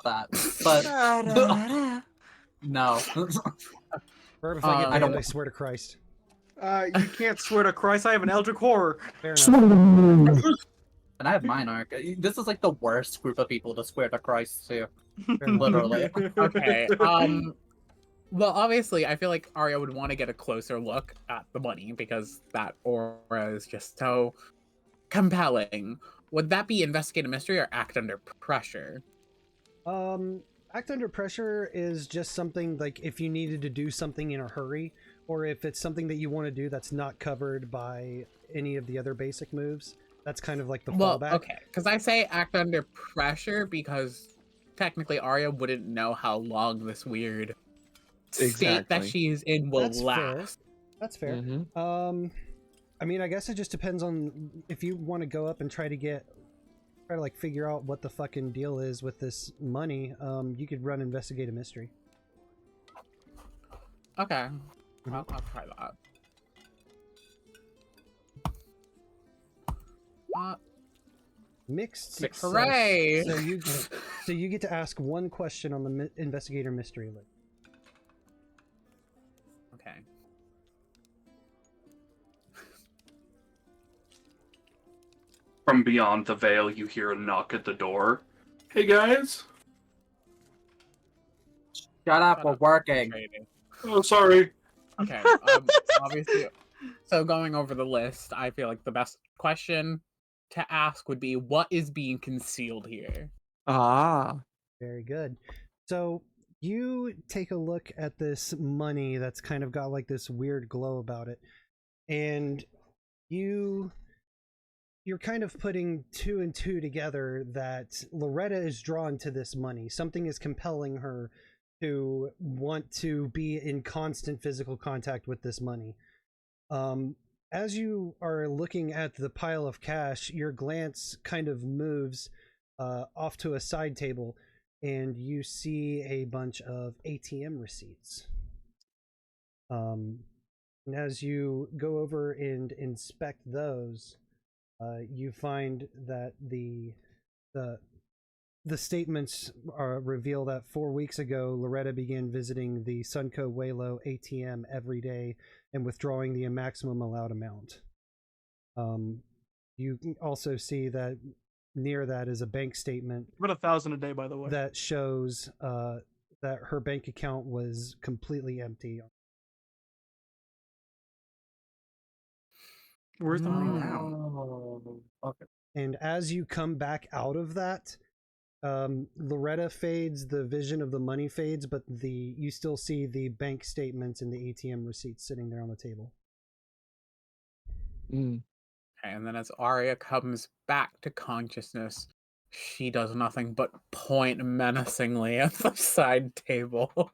that, but no. Birb, if I get I don't. banned, I swear to Christ. You can't swear to Christ. I have an Eldritch Horror. Fair enough. And I have mine arc. This is like the worst group of people to swear to Christ to. Literally. Okay. Well, obviously, I feel like Aria would want to get a closer look at the money because that aura is just so compelling. Would that be investigate a mystery or act under pressure? Act under pressure is just something like if you needed to do something in a hurry, or if it's something that you want to do that's not covered by any of the other basic moves. That's kind of like the fallback. Okay, because I say act under pressure because technically Aria wouldn't know how long this weird state that she's in will last. That's fair. I mean, I guess it just depends on if you want to go up and try to like figure out what the fucking deal is with this money. You could run investigate a mystery. Okay, I'll try that. Mixed success. Hooray! So you get to ask one question on the investigator mystery list. Okay. From beyond the veil, you hear a knock at the door. Hey guys. Shut up, we're working. Oh, sorry. Okay, obviously, so going over the list, I feel like the best question to ask would be, what is being concealed here? Very good. So you take a look at this money that's kind of got like this weird glow about it, and you're kind of putting two and two together that Loretta is drawn to this money. Something is compelling her to want to be in constant physical contact with this money. As you are looking at the pile of cash, your glance kind of moves off to a side table, and you see a bunch of ATM receipts. And as you go over and inspect those, you find that the statements reveal that 4 weeks ago, Loretta began visiting the Sunco Waylo ATM every day and withdrawing the maximum allowed amount. You can also see that near that is a bank statement. About 1,000 a day, by the way. That shows that her bank account was completely empty. Where's the money now? Okay. And as you come back out of that, Loretta fades, the vision of the money fades, but you still see the bank statements and the ATM receipts sitting there on the table. Okay, and then as Aria comes back to consciousness, she does nothing but point menacingly at the side table.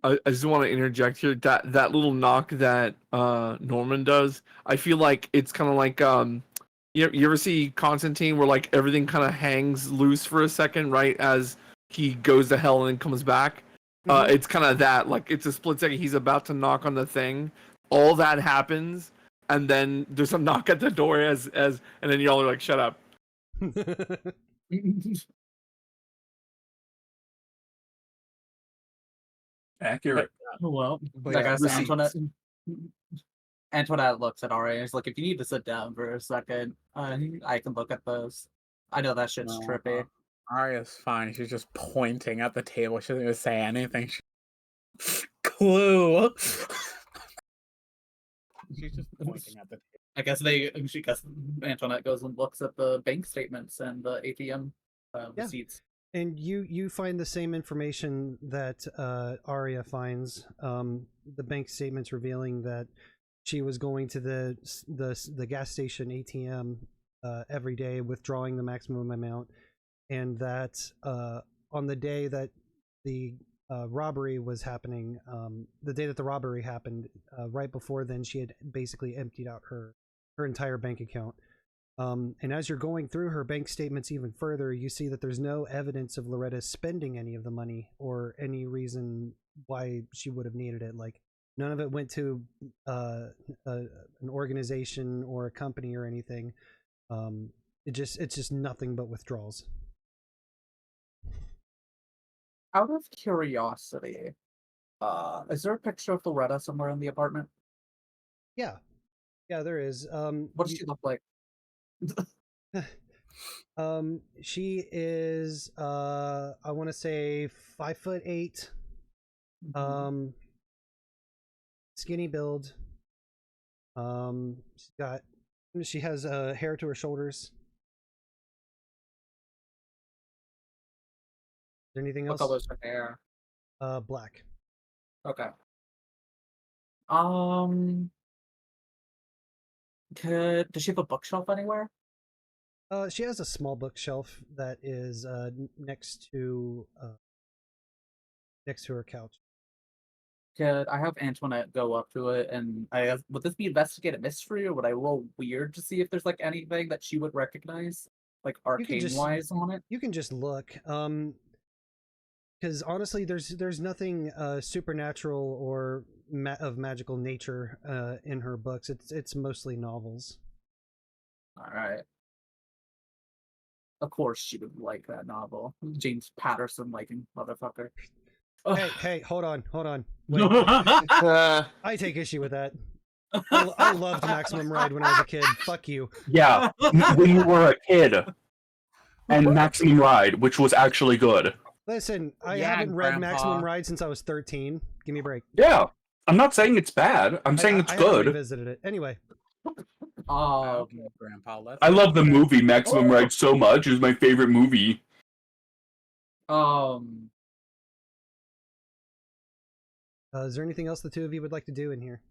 I just want to interject here. That little knock that Norman does, I feel like it's kind of like you ever see Constantine where like everything kind of hangs loose for a second, right, as he goes to hell and then comes back. It's kind of that, like it's a split second. He's about to knock on the thing, all that happens, and then there's a knock at the door and then y'all are like, shut up. Accurate. Well, But I yeah, guess receipts. Antoinette looks at Aria and is like, if you need to sit down for a second, I can look at those. I know that shit's trippy. Aria's fine. She's just pointing at the table. She doesn't even say anything. Clue. She's just pointing at the table. I guess Antoinette goes and looks at the bank statements and the ATM receipts. And you find the same information that Aria finds. The bank statements revealing that she was going to the gas station ATM every day, withdrawing the maximum amount, and that on the day that the robbery was happening, the day that the robbery happened, right before then, she had basically emptied out her entire bank account. And as you're going through her bank statements even further, you see that there's no evidence of Loretta spending any of the money or any reason why she would have needed it. Like, none of it went to an organization or a company or anything. It's just nothing but withdrawals. Out of curiosity, is there a picture of Loretta somewhere in the apartment? Yeah, there is. What does she look like? She is I want to say 5'8", skinny build. She has hair to her shoulders. Is there anything else? What color's her hair? Black. Okay. Does she have a bookshelf anywhere? She has a small bookshelf that is next to her couch. Could I have Antoinette go up to it and would this be investigate a mystery, or would I roll weird to see if there's like anything that she would recognize, like arcane wise on it? You can just look. Because honestly, there's nothing supernatural or of magical nature in her books. It's mostly novels. All right. Of course, she would like that novel. James Patterson liking motherfucker. Hey, hold on. Wait. I take issue with that. I loved Maximum Ride when I was a kid. Fuck you. Yeah, when you were a kid. And Maximum Ride, which was actually good. Listen, I haven't read Maximum Ride since I was 13. Give me a break. Yeah, I'm not saying it's bad. I'm saying it's good. I revisited it. Anyway. Okay, Grandpa. I love the movie Maximum Ride so much. It's my favorite movie. Is there anything else the two of you would like to do in here?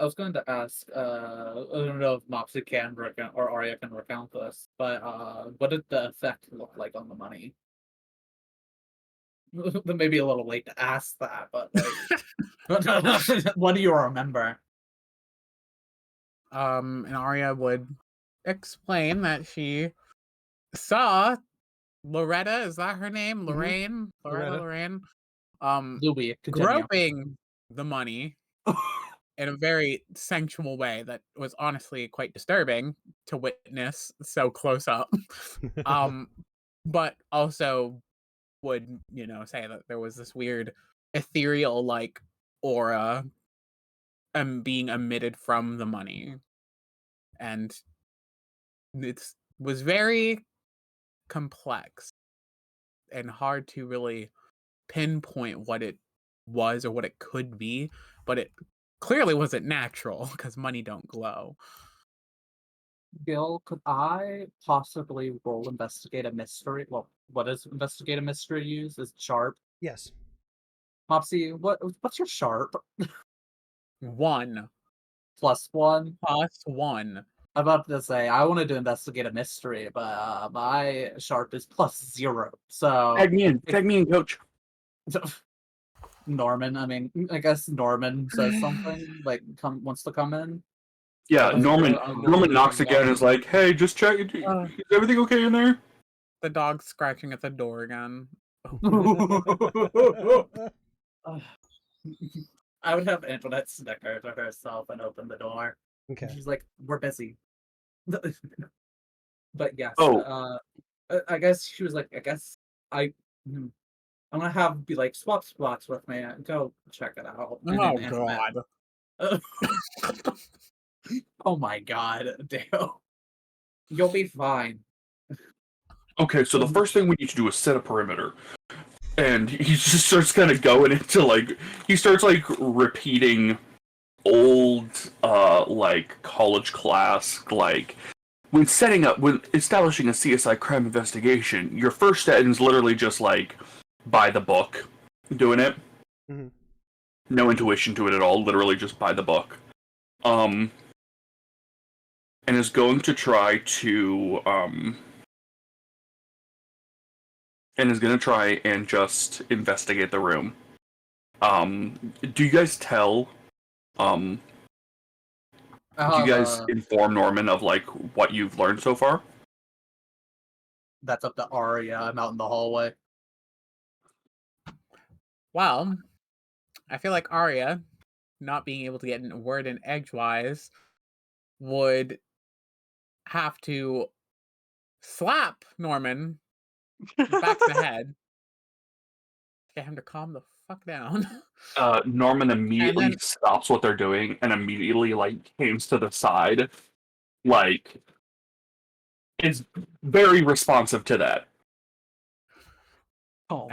I was going to ask, I don't know if Mopsy can recount or Aria can recount this, but what did the effect look like on the money? That may be a little late to ask that, but like, what do you remember? And Aria would explain that she saw Loretta, is that her name? Lorraine? Lorraine. Louis, groping the money in a very sensual way that was honestly quite disturbing to witness so close up. But also would, say that there was this weird ethereal like aura being emitted from the money. And it was very complex and hard to really pinpoint what it was or what it could be, but it clearly wasn't natural because money don't glow. Gil, could I possibly roll investigate a mystery? Well, what does investigate a mystery use? Is it sharp? Yes. Mopsy, what's your sharp? 1 +1. +1. I'm about to say I wanted to investigate a mystery, but my sharp is +0. So Tag me in, coach. Norman, I guess Norman says something like wants to come in. Yeah, Norman knocks again and is like, "Hey, just check. Is everything okay in there?" The dog's scratching at the door again. I would have Antoinette snicker to herself and open the door. Okay. She's like, "We're busy." But yes. Oh. I guess she was like, I'm gonna have be like swap spots with me. Go check it out. And Oh then Antoinette. god. Oh my god, Dale. You'll be fine. Okay, so the first thing we need to do is set a perimeter. And he just starts kind of going into, like, he starts, like, repeating old, like, college class, like, when establishing a CSI crime investigation, your first step is literally just, like, by the book doing it. Mm-hmm. No intuition to it at all, literally just by the book. And is going to try to, and is going to try and just investigate the room. Do you guys tell, do you guys inform Norman of, like, what you've learned so far? That's up to Aria. I'm out in the hallway. Well, I feel like Aria, not being able to get a word in edgewise, would have to slap Norman back to the head. Get him to calm the fuck down. Norman immediately stops what they're doing and immediately, like, comes to the side, like, is very responsive to that. Oh.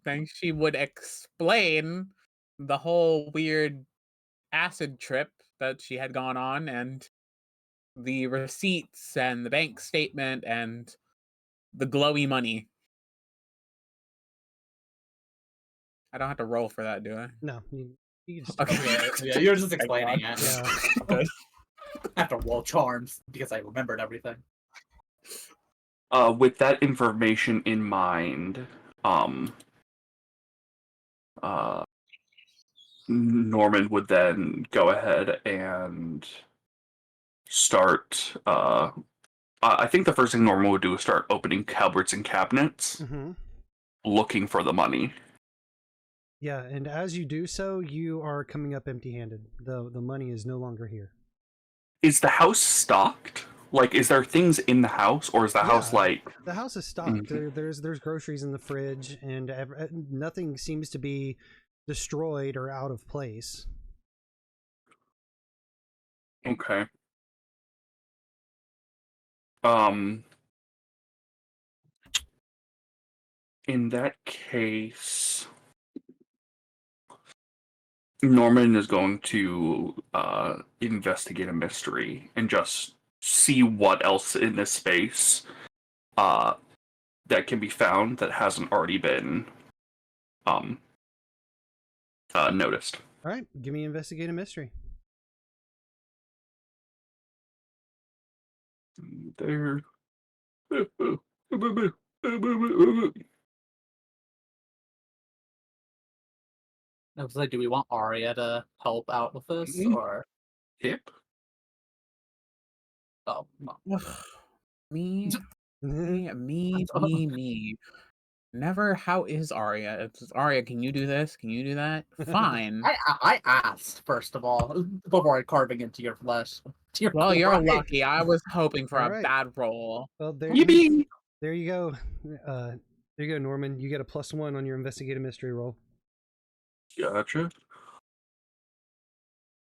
Then she would explain the whole weird acid trip that she had gone on and the receipts and the bank statement and the glowy money. I don't have to roll for that, do I? No, you just Okay. Yeah, you're just explaining it. Yeah. Good. I have to roll charms because I remembered everything. With that information in mind, Norman would then go ahead and start, I think the first thing Norman would do is start opening cupboards and cabinets, looking for the money. Yeah, and as you do so, you are coming up empty-handed. The money is no longer here. Is the house stocked? Like, is there things in the house, or is the house like... The house is stocked. There's groceries in the fridge, and nothing seems to be destroyed or out of place. Okay. In that case, Norman is going to investigate a mystery and just see what else in this space that can be found that hasn't already been noticed. All right, give me investigate a mystery. There. I was like, do we want Aria to help out with this, or? Yep. Oh, no. Me. Never. How is Aria? It's Aria. Can you do this? Can you do that? Fine. I asked first of all before carving into your flesh. Well, you're lucky. I was hoping for All a bad roll. Well, there you go. There you go, Norman. You get a +1 on your investigate a mystery roll. Gotcha.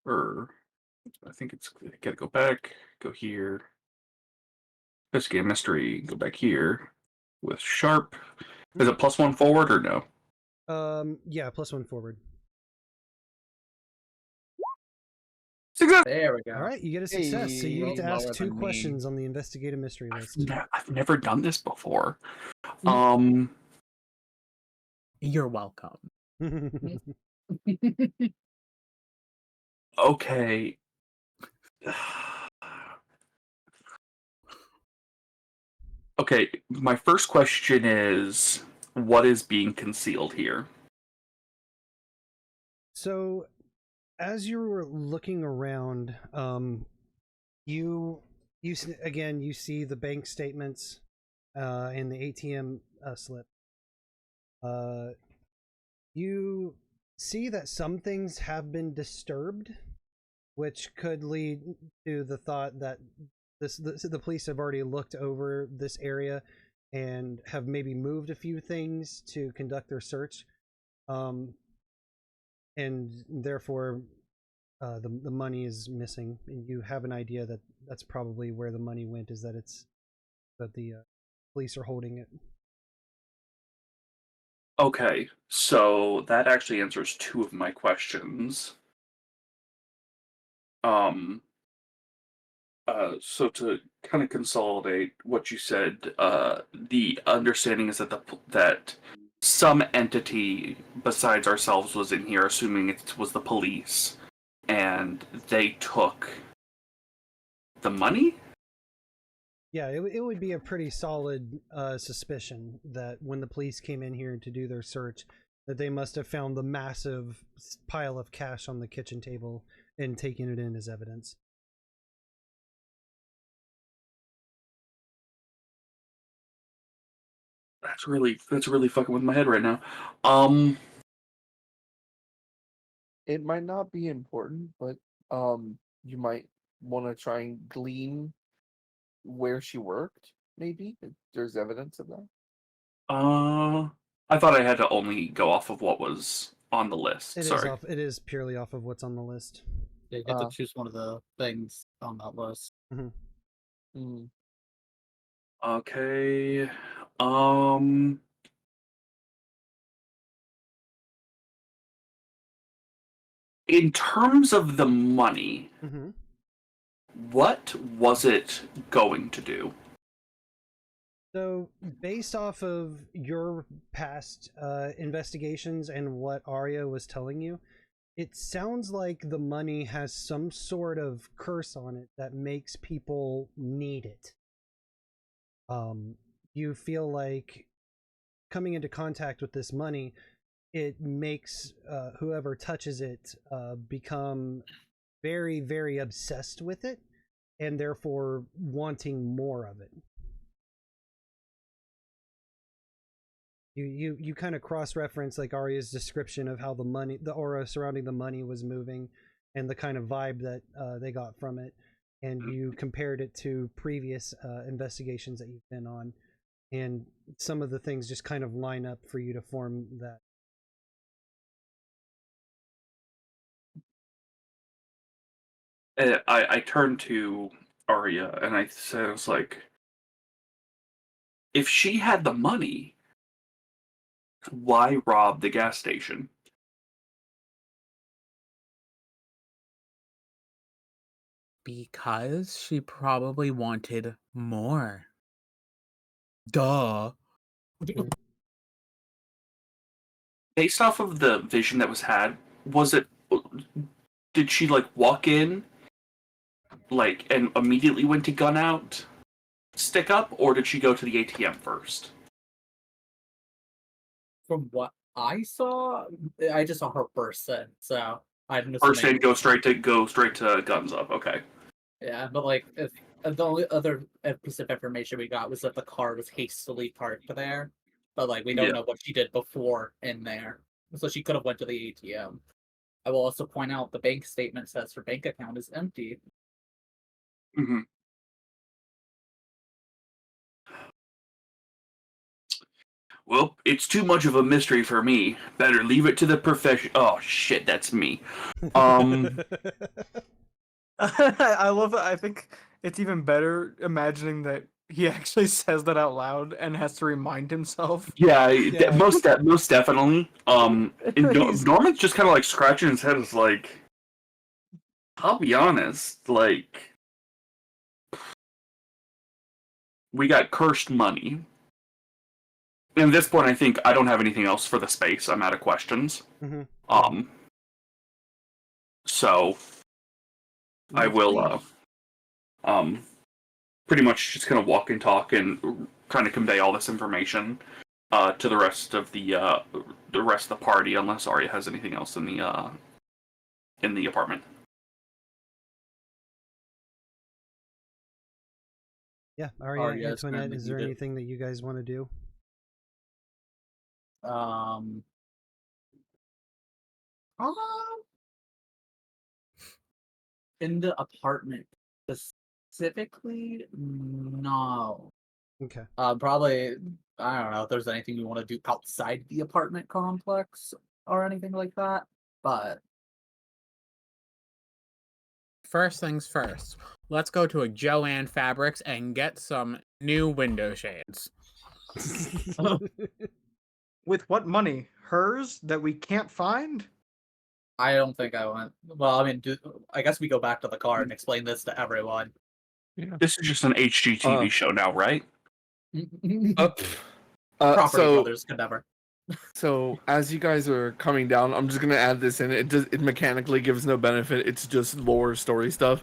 I think it's gotta go back, go here. Investigate a mystery, go back here with sharp. Is it +1 forward or no? Yeah, +1 forward. Success! There we go. All right, you get a success. So you get to ask 2 questions on the investigate a mystery list. I've never done this before. You're welcome. Okay. Okay, my first question is, what is being concealed here? So, as you were looking around, you see the bank statements and the ATM slip. You see that some things have been disturbed, which could lead to the thought that the police have already looked over this area and have maybe moved a few things to conduct their search, and therefore the money is missing, and you have an idea that that's probably where the money went, is that the police are holding it. Okay, so that actually answers two of my questions. So to kind of consolidate what you said, the understanding is that that some entity besides ourselves was in here, assuming it was the police, and they took the money? Yeah, it would be a pretty solid suspicion that when the police came in here to do their search, that they must have found the massive pile of cash on the kitchen table and taken it in as evidence. That's really fucking with my head right now. It might not be important, but you might want to try and glean where she worked. Maybe if there's evidence of that. I thought I had to only go off of what was on the list. Sorry. It is purely off of what's on the list. Yeah, you get to choose one of the things on that list. Okay. In terms of the money, what was it going to do? So, based off of your past investigations and what Aria was telling you, it sounds like the money has some sort of curse on it that makes people need it. You feel like coming into contact with this money, it makes whoever touches it become very, very obsessed with it, and therefore wanting more of it. You kind of cross-reference like Aria's description of how the aura surrounding the money was moving, and the kind of vibe that they got from it, and you compared it to previous investigations that you've been on, and some of the things just kind of line up for you to form that. I turned to Aria and I said, I was like, if she had the money, why rob the gas station? Because she probably wanted more. Duh. Based off of the vision that was had, did she like walk in like and immediately went to gun out, stick up, or did she go to the ATM first? From what I saw, I just saw her burst in, so I'm First assuming. in, go straight to guns up. Okay. Yeah, but like, if the only other piece of information we got was that the car was hastily parked there, but like we don't know what she did before in there, so she could have went to the ATM. I will also point out the bank statement says her bank account is empty. Mm-hmm. Well, it's too much of a mystery for me. Better leave it to the profession. Oh shit, that's me. I love it. I think it's even better imagining that he actually says that out loud and has to remind himself. Yeah, most definitely. Norman's just kind of like scratching his head. Is like, I'll be honest, like, we got cursed money. And at this point, I think I don't have anything else for the space. I'm out of questions. So I will, pretty much just kind of walk and talk and kind of convey all this information to the rest of the party, unless Aria has anything else in the apartment. Yeah, Aria, Antoinette, is there anything that you guys want to do? In the apartment specifically, no. Okay. Probably, I don't know if there's anything you want to do outside the apartment complex or anything like that, but First things first, let's go to a Joanne Fabrics and get some new window shades. With what money? Hers that we can't find? I don't think I went. Well, I mean, I guess we go back to the car and explain this to everyone. Yeah. This is just an HGTV show now, right? Property So Brothers could never. So as you guys are coming down, I'm just gonna add this in. It mechanically gives no benefit. It's just lore story stuff.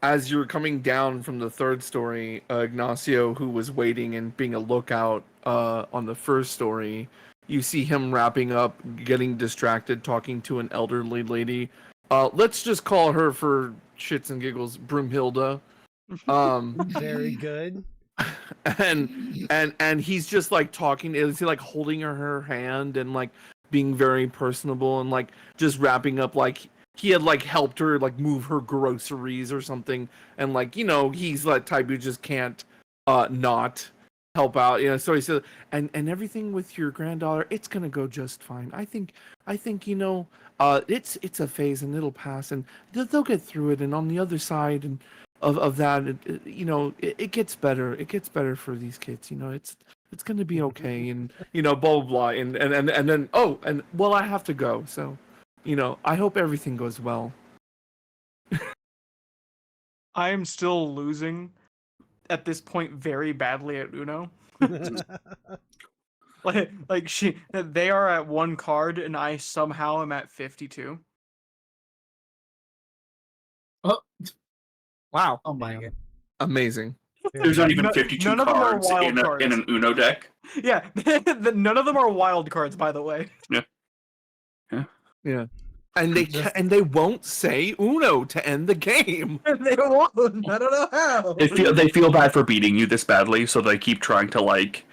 As you're coming down from the third story, Ignacio, who was waiting and being a lookout on the first story, you see him wrapping up, getting distracted, talking to an elderly lady. Let's just call her for shits and giggles, Broomhilda. Very good. And he's just like talking, is he like holding her hand and like being very personable and like just wrapping up like he had like helped her like move her groceries or something, and like, you know, he's that type who just can't not help out, you know. So he said, and everything with your granddaughter, it's gonna go just fine. I think you know, it's a phase and it'll pass and they'll get through it, and on the other side and of that, you know, it gets better. It gets better for these kids. You know, it's gonna be okay, and you know, blah blah blah, and then and well, I have to go. So, you know, I hope everything goes well. I am still losing at this point very badly at Uno. like they are at 1 card and I somehow am at 52. Oh. Wow. Oh my god. Amazing. There's not even 52 none of them are cards wild cards. in an Uno deck. Yeah, none of them are wild cards, by the way. Yeah. And they won't say Uno to end the game. They won't. I don't know how. They feel bad for beating you this badly, so they keep trying to like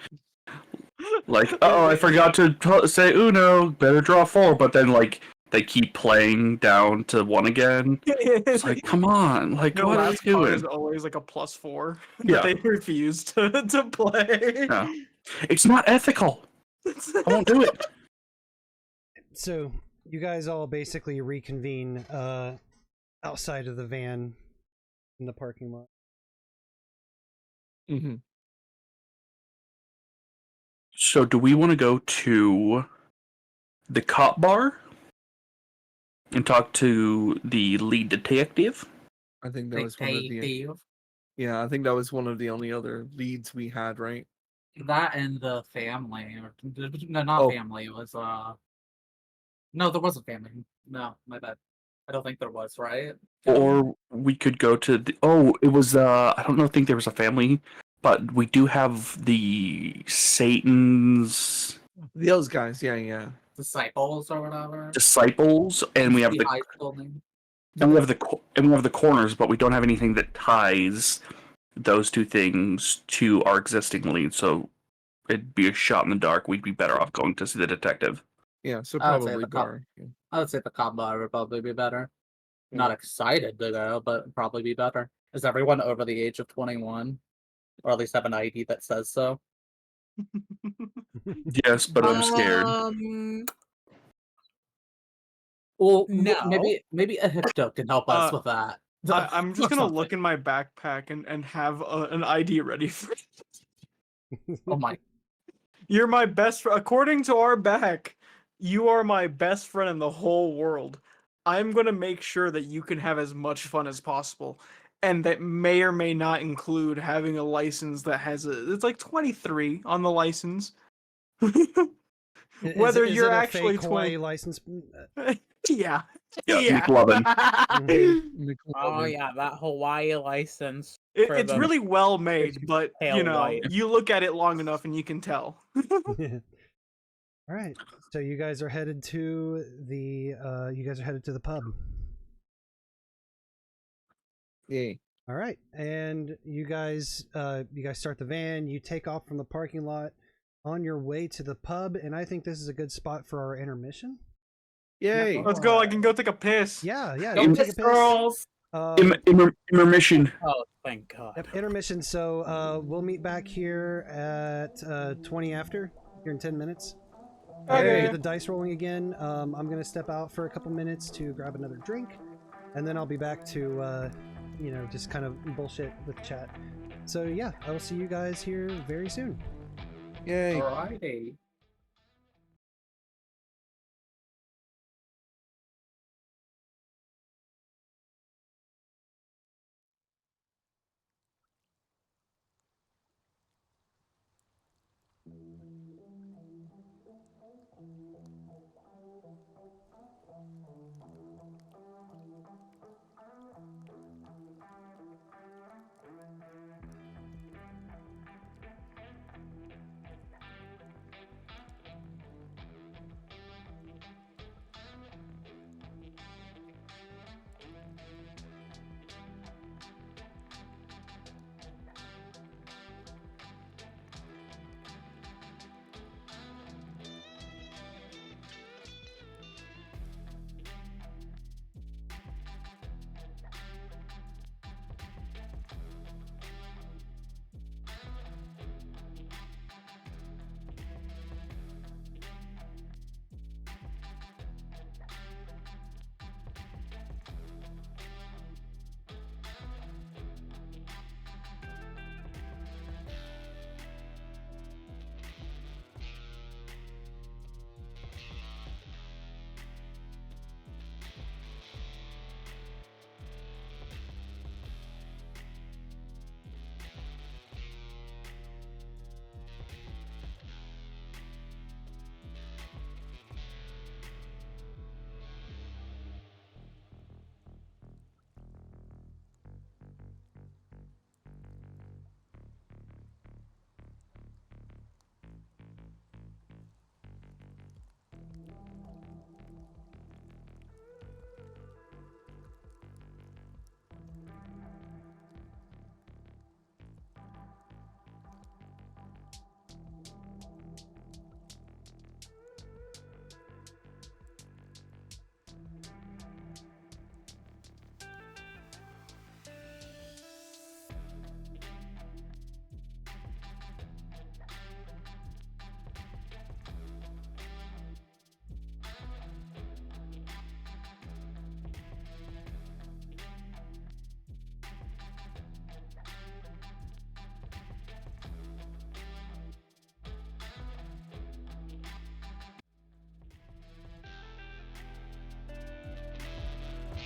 oh, I forgot to say Uno, better draw 4, but then like they keep playing down to 1 again. It's like, come on, like The what are we last card is doing? always like a +4 Yeah. that they refuse to play. Yeah. It's not ethical. I won't do it. So you guys all basically reconvene outside of the van in the parking lot. Mm-hmm. So do we want to go to the cop bar and talk to the lead detective? I think that was one of the. Yeah, I think that was one of the only other leads we had, right? That and the family. No, not family. It was No, there wasn't family. No, my bad. I don't think there was, right? Or we could go to the it was I don't know, think there was a family, but we do have the Satan's Those guys, yeah. Disciples or whatever. Disciples, and we have the high school name. and we have the corners, but we don't have anything that ties those two things to our existing lead, so it'd be a shot in the dark. We'd be better off going to see the detective. Yeah, so I would say probably bar. I would say the cop bar would probably be better. Not excited to go, but probably be better. Is everyone over the age of 21? Or at least have an ID that says so? Yes, but I'm scared. Well, No. maybe a Hipto can help us with that. I'm just gonna look in my backpack and have an ID ready for Oh my. You're my best friend. According to our back, you are my best friend in the whole world. I'm gonna make sure that you can have as much fun as possible. And that may or may not include having a license that has it's like 23 on the license. Whether is you're it a actually fake Hawaii 20 license. Yeah. Yeah. McLovin. Oh yeah, that Hawaii license. It's really well made, but you know, white. you look at it long enough and you can tell. All right, so you guys are headed to the pub. Yay. All right, and you guys start the van. You take off from the parking lot on your way to the pub, and I think this is a good spot for our intermission. Yay! Let's go. I can go take a piss. Yeah. Go you piss, take a piss. girls. Intermission. Oh, thank God. Yep, intermission. So we'll meet back here at 20 after, here in 10 minutes. Okay. Get the dice rolling again. I'm going to step out for a couple minutes to grab another drink, and then I'll be back to, just kind of bullshit with chat. So yeah, I will see you guys here very soon. Yay. Alrighty.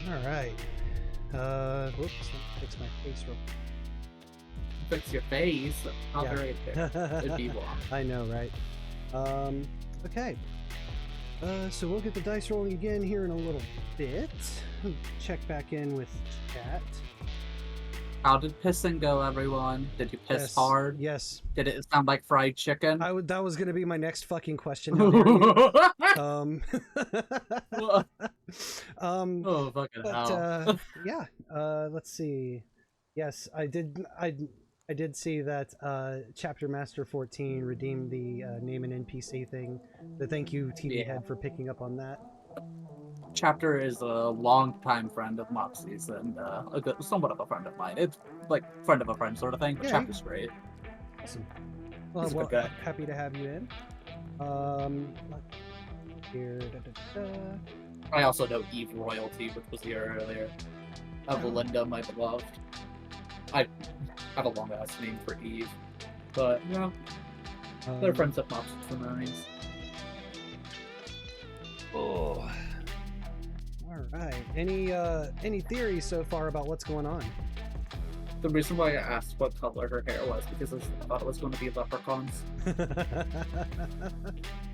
All right. Whoops. Let me fix my face real quick. Fix your face. I'll Yeah. be right there. It'd be wrong. I know, right? Okay. So we'll get the dice rolling again here in a little bit. Check back in with chat. How did pissing go, everyone? Did you piss Yes. hard? Yes. Did it sound like fried chicken? That was gonna be my next fucking question. How dare you? Oh, fucking hell. Yeah. Let's see. Yes, I did see that Chapter Master 14 redeemed the name an NPC thing. So thank you, TVHEADD, for picking up on that. Chapter is a longtime friend of Mopsy's and somewhat of a friend of mine. It's like friend of a friend sort of thing. But Yeah, Chapter's great. Awesome. He's a Well, good guy. happy to have you in. Here, I also know Eve Royalty, which was here earlier. Evelinda, my beloved. I have a long ass name for Eve, but yeah, they're friends of Mopsy for memories. Oh. All right. Any theories so far about what's going on? The reason why I asked what color her hair was because I thought it was going to be leprechauns.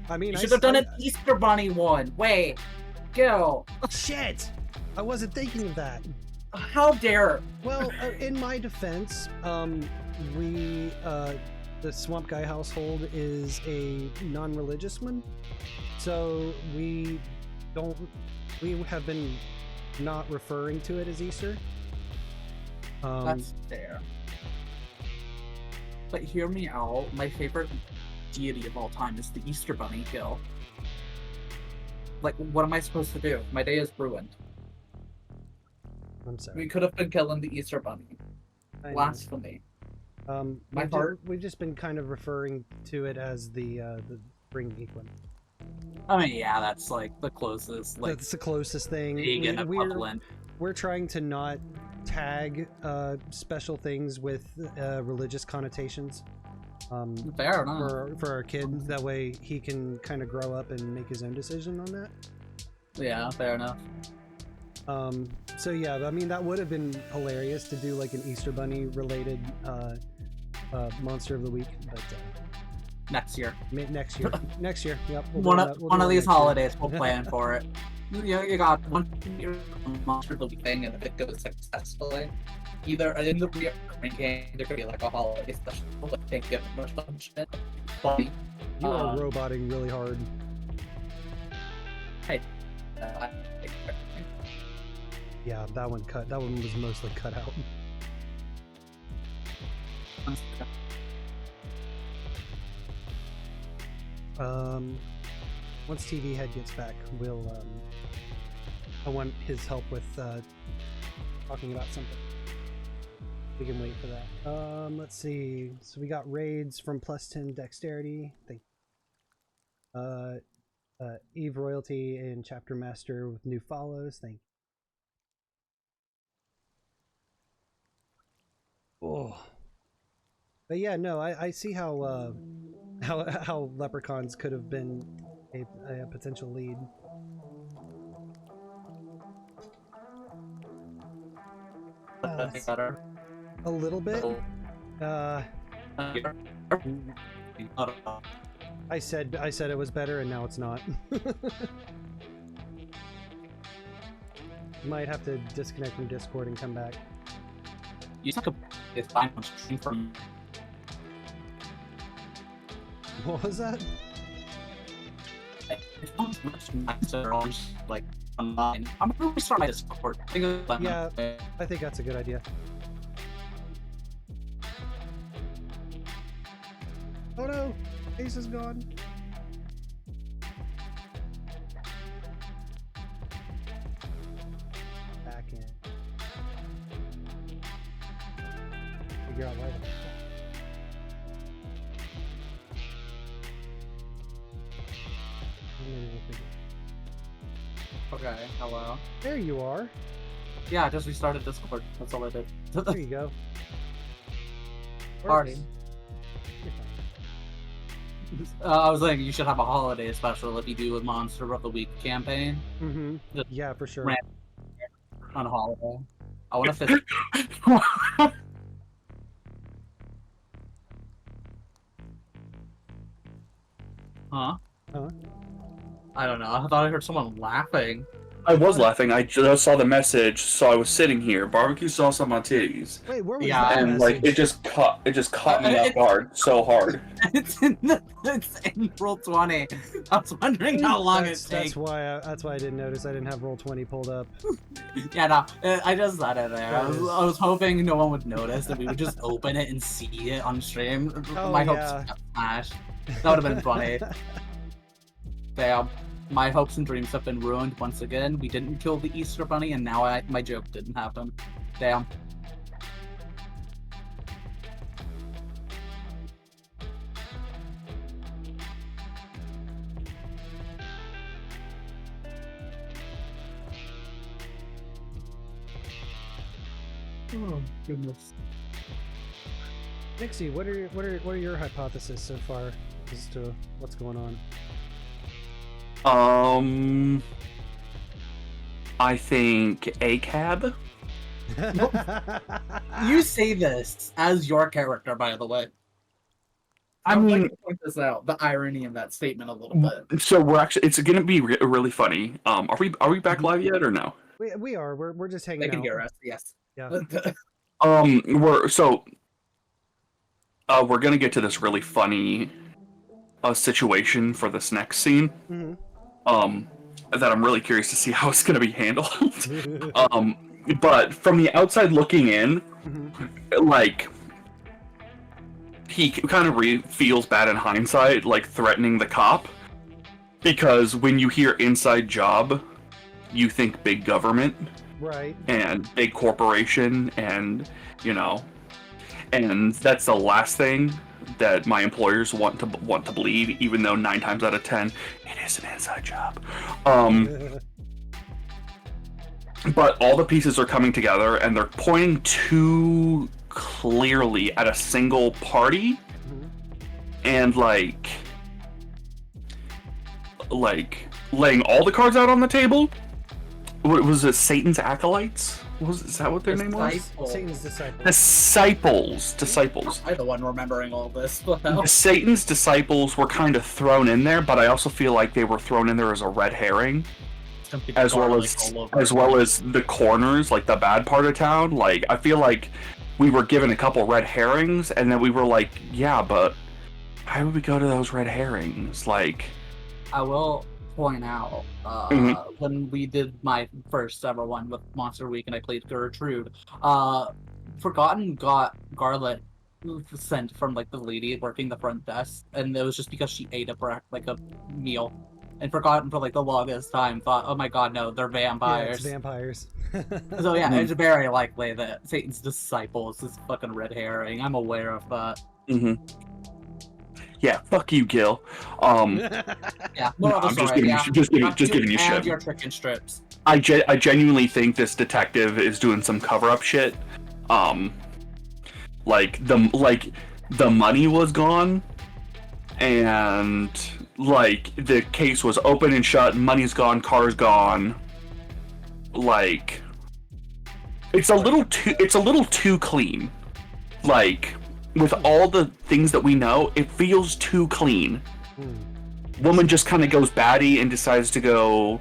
I mean, You should have done an Easter Bunny one. Wait, go. Shit! I wasn't thinking of that. How dare? Well, in my defense, the Swamp Guy household is a non-religious one, so we have been not referring to it as Easter. That's fair. But hear me out. My favorite deity of all time is the Easter Bunny, Gil. Like, what am I supposed to do? My day is ruined. I'm sorry. We could have been killing the Easter Bunny. I know. Blasphemy. My heart. We've just been kind of referring to it as the spring equinox. I mean, yeah, that's like the closest. Like, That's the closest thing. pagan equivalent. We're trying to not tag special things with religious connotations. Fair enough. For our kid, that way he can kind of grow up and make his own decision on that. Yeah, fair enough. So yeah, I mean that would have been hilarious to do like an Easter Bunny related monster of the week, but next year. Next year. Next year. Yep. One of these holidays, we'll plan for it. You got one year monster of the week thing, and if it goes successfully, either in the recurring game, there could be like a holiday special, like Thanksgiving or some shit. Funny. You are roboting really hard. Hey. Yeah, that one was mostly cut out. Once TVHEADD gets back, I want his help with talking about something. We can wait for that. Let's see. So we got raids from +10 dexterity. Eve Royalty and Chapter Master with new follows. Thank you. Oh. But yeah, no, I see how leprechauns could have been a potential lead. A little bit. I said it was better, and now it's not. Might have to disconnect from Discord and come back. You took a time on stream from. What was that? It sounds much nicer on like online. I'm gonna restart my Discord. Yeah, I think that's a good idea. Oh no, Ace is gone. Back in. Figure out why. Okay, hello. There you are. Yeah, I just restarted Discord. That's all I did. There you go. Party. I was like, you should have a holiday special if you do a Monster of the Week campaign. Mm-hmm. Yeah, for sure. On a holiday. I want to fit. Huh? I don't know. I thought I heard someone laughing. I was laughing. I just saw the message, so I was sitting here. Barbecue sauce on my titties. Wait, where was that and message? like it just caught me off guard so hard. It's in roll 20. I was wondering how long it takes. That's why I didn't notice. I didn't have roll 20 pulled up. Yeah, no, I just said it there. I was hoping no one would notice that we would just open it and see it on stream. Oh, My yeah. hopes got smashed. That would have been funny. Damn. My hopes and dreams have been ruined once again. We didn't kill the Easter Bunny, and now my joke didn't happen. Damn. Oh goodness. Nixxy, what are your hypotheses so far as to what's going on? I think a cab. You say this as your character, by the way. I mean, like to point this out, the irony in that statement a little bit. So it's gonna be really funny. Are we back live yet or no? We are. We're just hanging They out. can hear us. Yes. Yeah. We're gonna get to this really funny situation for this next scene. Mm-hmm. That I'm really curious to see how it's gonna be handled. But from the outside looking in, like he kind of feels bad in hindsight, like threatening the cop, because when you hear inside job, you think big government, Right. and big corporation, and and that's the last thing that my employers want to believe, even though 9 times out of 10 it is an inside job. But all the pieces are coming together, and they're pointing too clearly at a single party, and like laying all the cards out on the table. What was it? Satan's acolytes? Is that what their name was? Satan's disciples. Disciples. I'm the one remembering all this. Satan's disciples were kind of thrown in there, but I also feel like they were thrown in there as a red herring, as well as the corners, like the bad part of town. Like, I feel like we were given a couple red herrings, and then we were like, yeah, but why would we go to those red herrings? Like, I will point out, when we did my first ever one with Monster Week and I played Gertrude, Forgotten got garlic sent from like the lady working the front desk, and it was just because she ate a meal. And Forgotten for like the longest time thought, oh my god, no, they're vampires. Yeah, it's vampires. So yeah, it's very likely that Satan's disciples is fucking red herring. I'm aware of that. Yeah, fuck you, Gil. Yeah, I'm just giving you shit. Your chicken strips. I genuinely think this detective is doing some cover-up shit. Like the money was gone, and like the case was open and shut. Money's gone, car's gone. Like, it's a little too clean. Like, with all the things that we know, it feels too clean. Woman just kind of goes batty and decides to go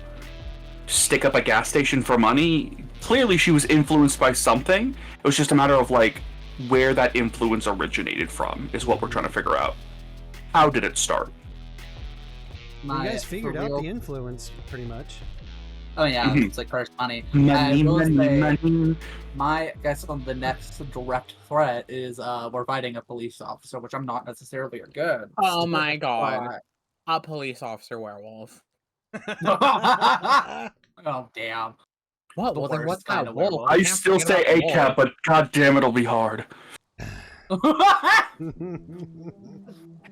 stick up a gas station for money. Clearly she was influenced by something. It was just a matter of like where that influence originated from is what we're trying to figure out. How did it start? You guys figured out the influence pretty much. Oh yeah, it's like first money. Money. My guess on the next direct threat is we're fighting a police officer, which I'm not necessarily good. Oh my god. A police officer werewolf. Oh damn. What? Well, then what's that wolf? I still say ACAP, but god damn, it'll be hard.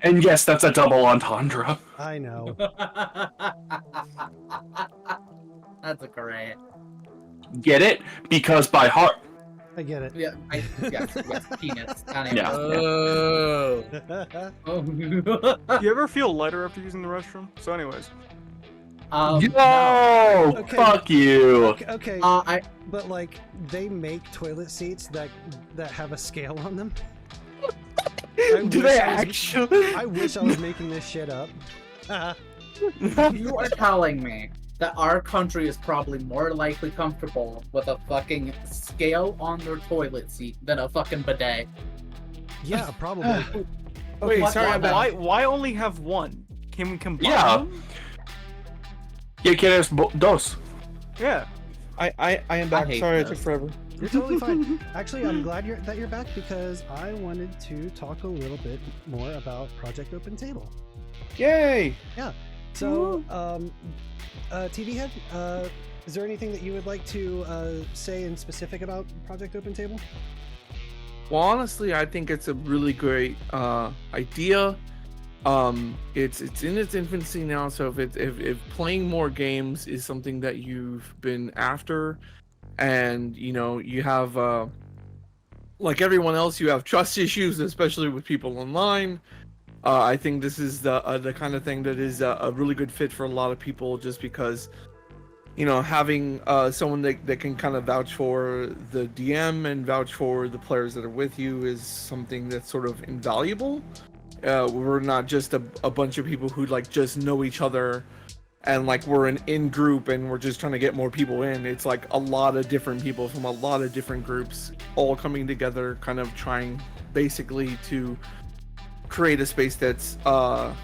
And yes, that's a double entendre. I know. That's a great. Get it? Because by heart. I get it. Yeah. Yes. Penis. Yeah. You ever feel lighter after using the restroom? So, anyways. Yo! No. Okay. Fuck you! Okay. But like, they make toilet seats that have a scale on them. Do they actually? I wish I was making this shit up. You are telling me that our country is probably more likely comfortable with a fucking scale on their toilet seat than a fucking bidet. Yeah, probably. Wait, sorry, why only have one? Can we combine them? Yeah, quieres dos. Yeah. I am back. Sorry, it took forever. You're totally fine. Actually, I'm glad that you're back because I wanted to talk a little bit more about Project Open Table. Yay! Yeah. So, TVHEADD, is there anything that you would like to say in specific about Project Open Table? Well, honestly, I think it's a really great idea. It's in its infancy now, so if playing more games is something that you've been after, and you have like everyone else, you have trust issues, especially with people online. I think this is the kind of thing that is a really good fit for a lot of people, just because having someone that can kind of vouch for the DM and vouch for the players that are with you is something that's sort of invaluable. We're not just a bunch of people who like just know each other and like we're an in group and we're just trying to get more people in. It's like a lot of different people from a lot of different groups all coming together, kind of trying basically to create a space that's a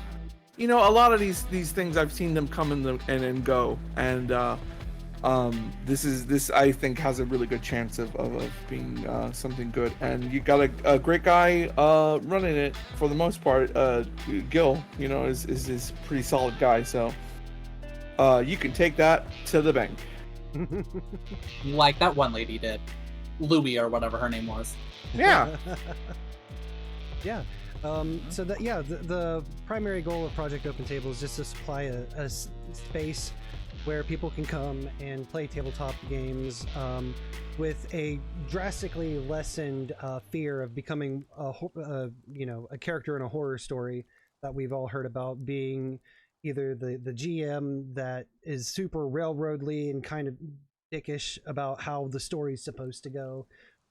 lot of these things I've seen them come and go, and this I think has a really good chance of being something good. And you got a great guy running it for the most part. Gil, is pretty solid guy, so you can take that to the bank. Like that one lady did. Louie or whatever her name was. Yeah. Yeah. So that the primary goal of Project Open Table is just to supply a space where people can come and play tabletop games with a drastically lessened fear of becoming a character in a horror story that we've all heard about, being either the GM that is super railroadly and kind of dickish about how the story's supposed to go,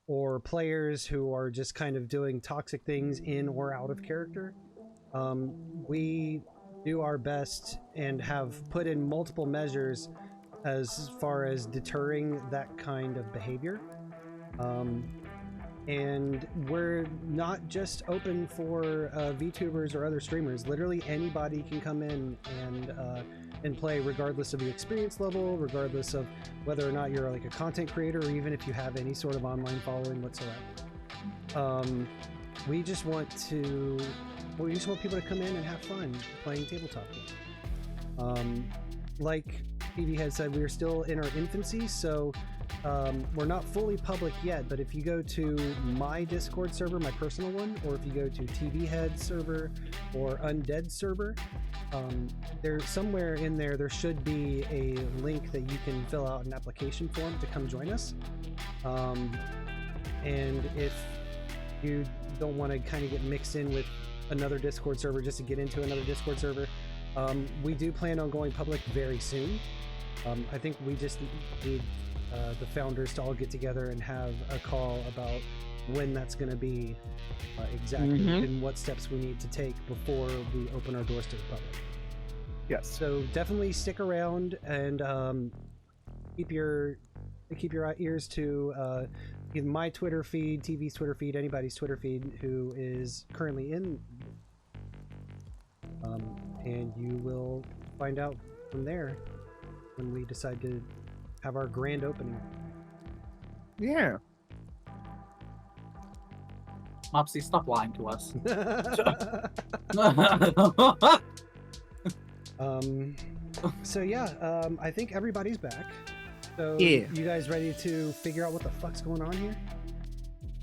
or players who are just kind of doing toxic things in or out of character. We do our best and have put in multiple measures as far as deterring that kind of behavior. And we're not just open for VTubers or other streamers. Literally anybody can come in and play, regardless of the experience level, regardless of whether or not you're like a content creator, or even if you have any sort of online following whatsoever. We just want people to come in and have fun playing tabletop games. Like TVHEADD said, we're still in our infancy, so we're not fully public yet, but if you go to my Discord server, my personal one, or if you go to TVHEADD server or Undead server, there's somewhere in there should be a link that you can fill out an application form to come join us. And if you don't want to kind of get mixed in with another Discord server just to get into another Discord server, we do plan on going public very soon. I think we just need the founders to all get together and have a call about when that's going to be exactly, and what steps we need to take before we open our doors to the public. Yes. So definitely stick around and keep your ears to either my Twitter feed, TV's Twitter feed, anybody's Twitter feed who is currently in, and you will find out from there when we decide to have our grand opening. Yeah. Mopsy, stop lying to us. So yeah, I think everybody's back. So Yeah. you guys ready to figure out what the fuck's going on here?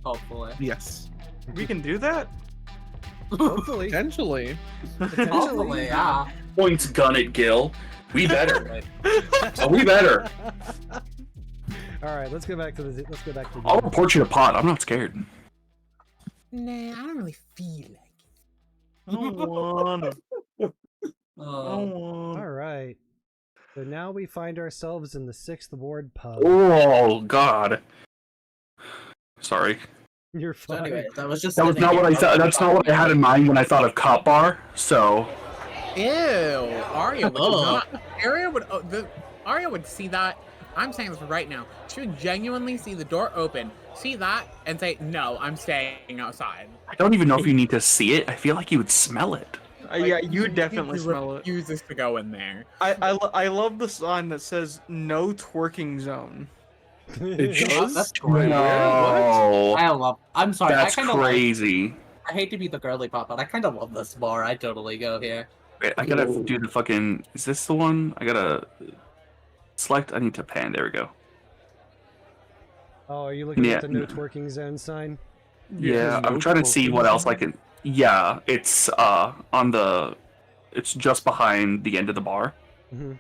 Hopefully. Yes. We can do that? Hopefully. Potentially. Hopefully, yeah. Points gun at Gil. We better. We better. All right, let's go back to the. I'll report you to pot. I'm not scared. Nah, I don't really feel like it. I don't wanna. All right. So now we find ourselves in the 6th Ward pub. Oh God. Sorry. You're So fine. anyway, that was just. That was not what I thought. That's not what I had in mind when I thought of cop bar. So. Ew, Aria would not. Aria would see that. I'm saying this right now. She would genuinely see the door open, see that, and say, "No, I'm staying outside." I don't even know if you need to see it. I feel like you would smell it. Yeah, you definitely smell it. Refuses to go in there. I love the sign that says "No twerking zone." It does? That's great. No. I'm sorry. That's crazy. I hate to be the girly pop, but I kind of love this bar. I totally go here. Wait, I gotta do the fucking. Is this the one? I gotta select. I need to pan. There we go. Oh, are you looking at the no twerking zone sign? Yeah, I'm trying to see what else I can. Yeah, it's on the. It's just behind the end of the bar. Mm-hmm.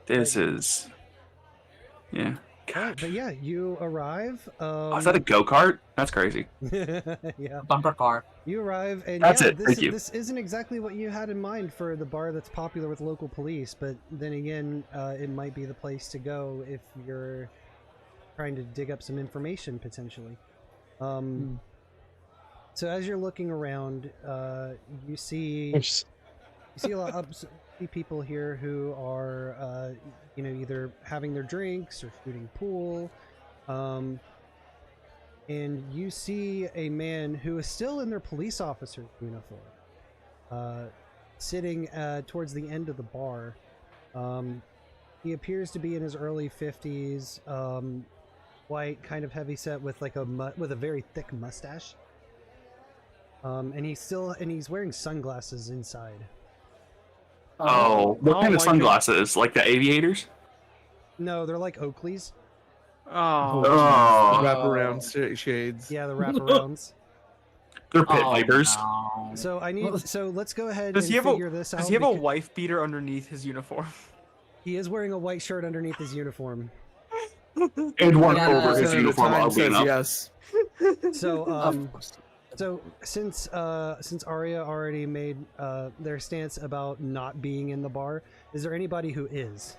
This is. Yeah. Right, but yeah, you arrive. Is that a go-kart? That's crazy. Yeah. Bumper car. You arrive, and That's yeah, it. Thank you. This isn't exactly what you had in mind for the bar that's popular with local police, but then again, it might be the place to go if you're trying to dig up some information potentially. So as you're looking around, you see a lot of people here who are, either having their drinks or shooting pool. And you see a man who is still in their police officer uniform, sitting towards the end of the bar. He appears to be in his early 50s, white, kind of heavy set with like with a very thick mustache. And he's wearing sunglasses inside. Oh, what I kind don't of like sunglasses? Like the aviators? No, they're like Oakleys. Oh, Oh. Wraparound shades. Yeah, the wraparounds. They're pit vipers. No. So I need. So let's go ahead does and he have figure this out. does he have a because wife beater underneath his uniform? He is wearing a white shirt underneath his uniform. And one Yeah, over his 100% of the uniform, time oddly says enough. yes. So so since Aria already made their stance about not being in the bar, is there anybody who is?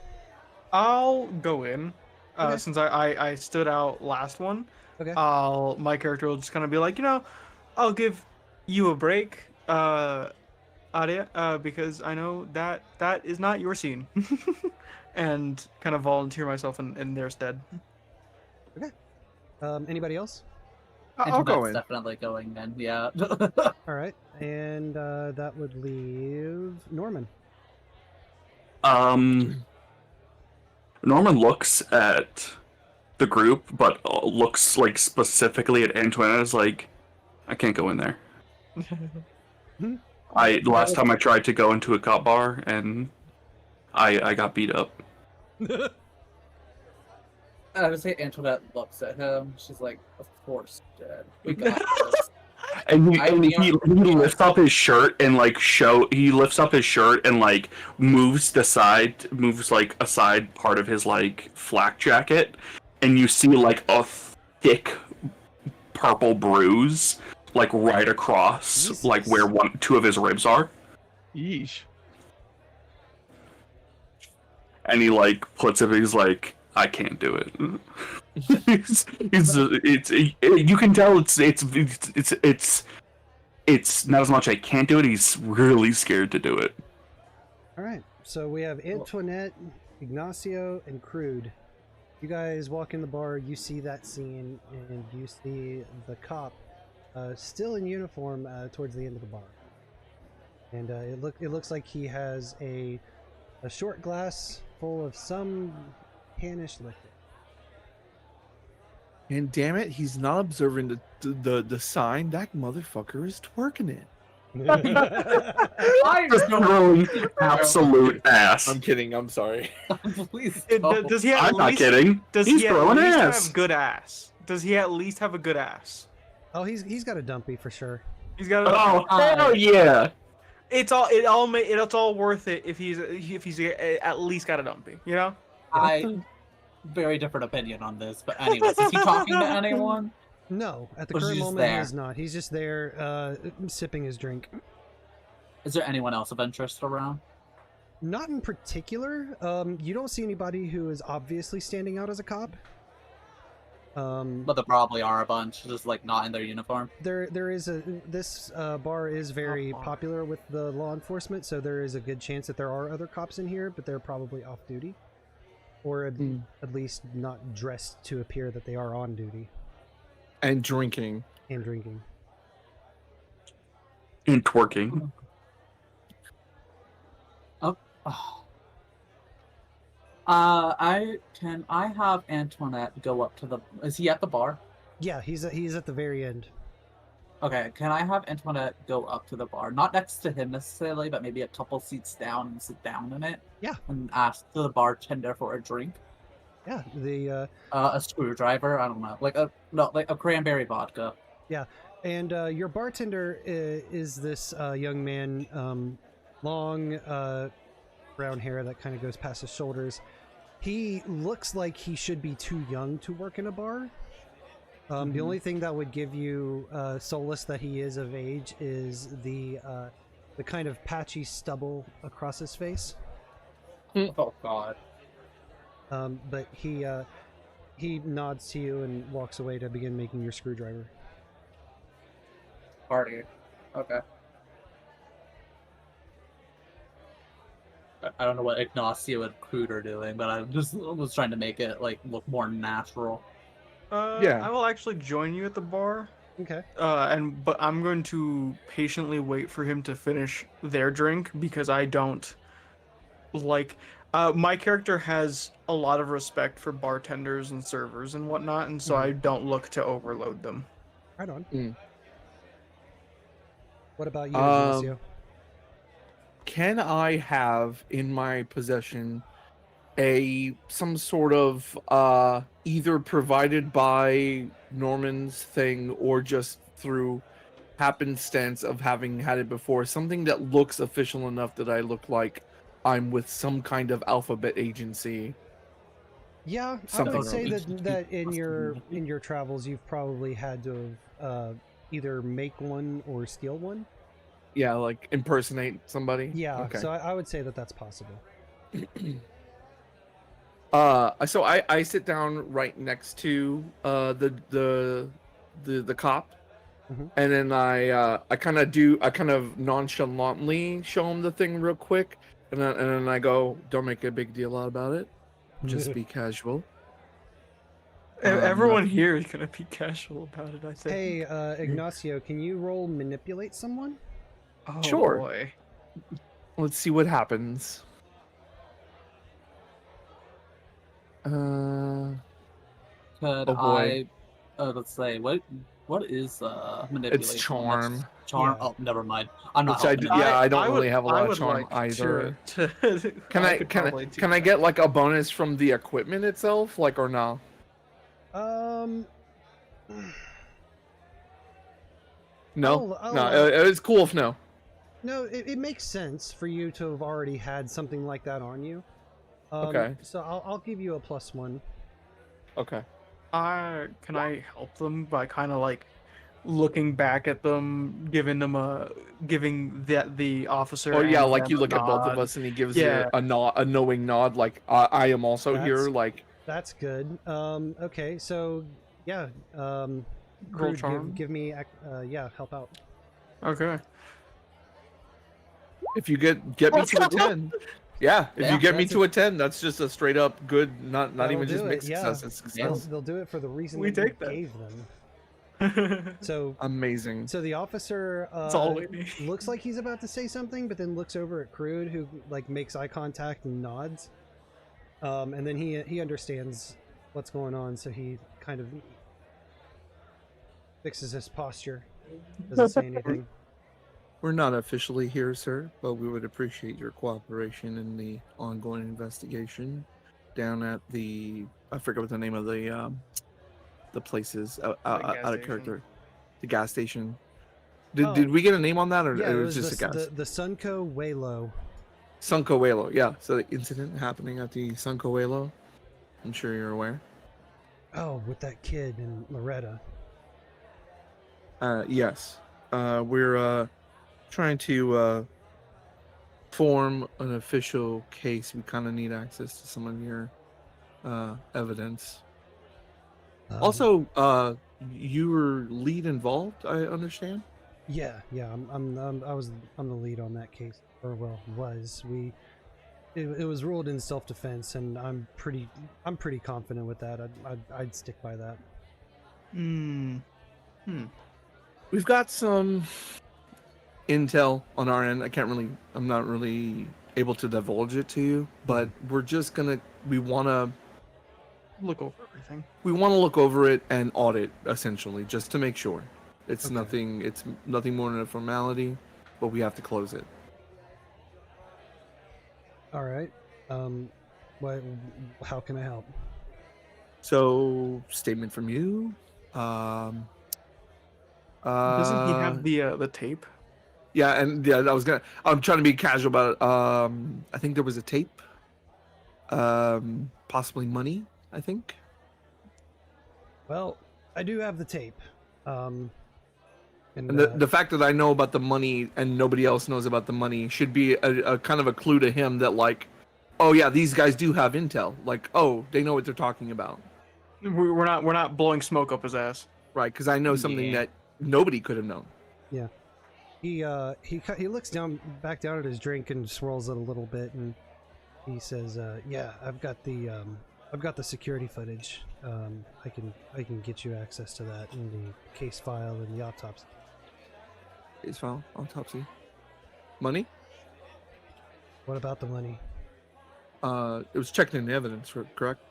I'll go in. Okay. Since I stood out last one. Okay. My character will just kind of be like, I'll give you a break, Aria, because I know that is not your scene, and kind of volunteer myself in their stead. Okay. Anybody else? I'll go in. Definitely going in. Yeah. All right, and that would leave Norman. Norman looks at the group, but looks like specifically at Antoinette as like, I can't go in there. Last time I tried to go into a cop bar and I got beat up. I would say Antoinette looks at him. She's like, "Of course, Dad. We got this." And he lifts up his shirt and like he lifts up his shirt and like moves like a side part of his like flak jacket, and you see like a thick purple bruise like right across Jesus. like where two of his ribs are. Yeesh. And he like puts it. He's like, I can't do it. You can tell it's not as much I can't do it. He's really scared to do it. All right, so we have Antoinette, Ignacio, and Crood. You guys walk in the bar, you see that scene, and you see the cop still in uniform towards the end of the bar. And it looks like he has a short glass full of some tannish liquor. And damn it, he's not observing the sign. That motherfucker is twerking it. Just throwing absolute ass. I'm kidding. I'm sorry. Please. Does he? I'm not kidding. Does He's he at throwing least ass. have good ass? Does he at least have a good ass? Oh, he's got a dumpy for sure. He's got. Oh hell yeah! It's all worth it if he's at least got a dumpy, you know. Very different opinion on this, but anyways, is he talking to anyone? No, at the Or current he's moment there? he is not. He's just there sipping his drink. Is there anyone else of interest around? Not in particular. You don't see anybody who is obviously standing out as a cop. But there probably are a bunch, just like not in their uniform. There is this bar is very popular with the law enforcement, so there is a good chance that there are other cops in here, but they're probably off duty, or at least not dressed to appear that they are on duty. And drinking. And drinking. And twerking. I have Antoinette go up to the. Is he at the bar? Yeah, he's at the very end. Okay, can I have Antoinette go up to the bar, not next to him necessarily, but maybe a couple seats down and sit down in it? Yeah. And ask the bartender for a drink. Yeah, the a screwdriver. I don't know, like a cranberry vodka. Yeah, and your bartender is this young man, long brown hair that kind of goes past his shoulders. He looks like he should be too young to work in a bar. The only thing that would give you solace that he is of age is the kind of patchy stubble across his face. Oh God. But he nods to you and walks away to begin making your screwdriver. Party. Okay. I don't know what Ignacio and Crood are doing, but I just was trying to make it like look more natural. Yeah. I will actually join you at the bar. Okay. But I'm going to patiently wait for him to finish their drink because I don't like. My character has a lot of respect for bartenders and servers and whatnot, and so I don't look to overload them. Right on. What about you, Ignacio? can I have in my possession some sort of either provided by Norman's thing or just through happenstance of having had it before, something that looks official enough that I look like I'm with some kind of alphabet agency? Yeah, I Something would say related. that in your travels you've probably had to have either make one or steal one. Yeah, like impersonate somebody. Yeah, Okay. so I would say that that's possible. So I sit down right next to the cop, and then I kind of nonchalantly show him the thing real quick, and then I go, don't make a big deal out about it, just be casual. Everyone here is gonna be casual about it, I think. Hey, Ignacio, can you roll manipulate someone? Oh, Sure. boy. Let's see what happens. Could Oh boy. let's say what is manipulation? It's charm. Charm. Yeah. Oh, never mind. I'm not. Which I don't really have a lot of charm either. Can I get like a bonus from the equipment itself, like, or no? No, it's cool if no. No, it makes sense for you to have already had something like that on you. Okay. So I'll give you a +1. Okay. Can I help them by kind of like looking back at them, giving the officer? Or yeah, and like them you a look at both of nod? us and he gives Yeah. you a nod, a knowing nod, like I am also here. Like that's good. Okay, so yeah, Roll Crood, charm. give me yeah, help out. Okay. if you get me to a 10. Yeah, if you get me to a 10, that's just a straight up good, not even just mixed success. It's success. They'll do it for the reason We that you take that. gave them. So amazing. So the officer all we need. looks like he's about to say something, but then looks over at Crood, who like makes eye contact and nods. And then he understands what's going on, so he kind of fixes his posture. Doesn't say anything. We're not officially here, sir, but we would appreciate your cooperation in the ongoing investigation down at I forget what the name of the places out of character. The gas station. Did we get a name on that, or Yeah, it was just a gas? The Sunco Waylo. Sunco Waylo, yeah. So the incident happening at the Sunco Waylo, I'm sure you're aware. Oh, with that kid and Loretta. Yes. We're trying to form an official case. We kind of need access to some of your evidence. Also, you were lead involved, I understand. Yeah. I'm the lead on that case, or well, was. It was ruled in self-defense, and I'm pretty confident with that. I'd stick by that. We've got some intel on our end. I'm not really able to divulge it to you, but we want to Look over everything. We want to look over it and audit, essentially, just to make sure. It's Okay. nothing more than a formality, but we have to close it. All right. How can I help? So, statement from you. Doesn't he have the tape? Yeah, and yeah, I'm trying to be casual about it. I think there was a tape. Possibly money, I think. Well, I do have the tape. And the fact that I know about the money and nobody else knows about the money should be a kind of a clue to him that, like, oh yeah, these guys do have intel. Like, oh, they know what they're talking about. We're not blowing smoke up his ass. Right, because I know something that nobody could have known. Yeah. He looks back down at his drink and swirls it a little bit, and he says, "Yeah, I've got the security footage. I can get you access to that in the case file and the autopsy." Case file, autopsy. Money? What about the money? It was checked in the evidence, correct?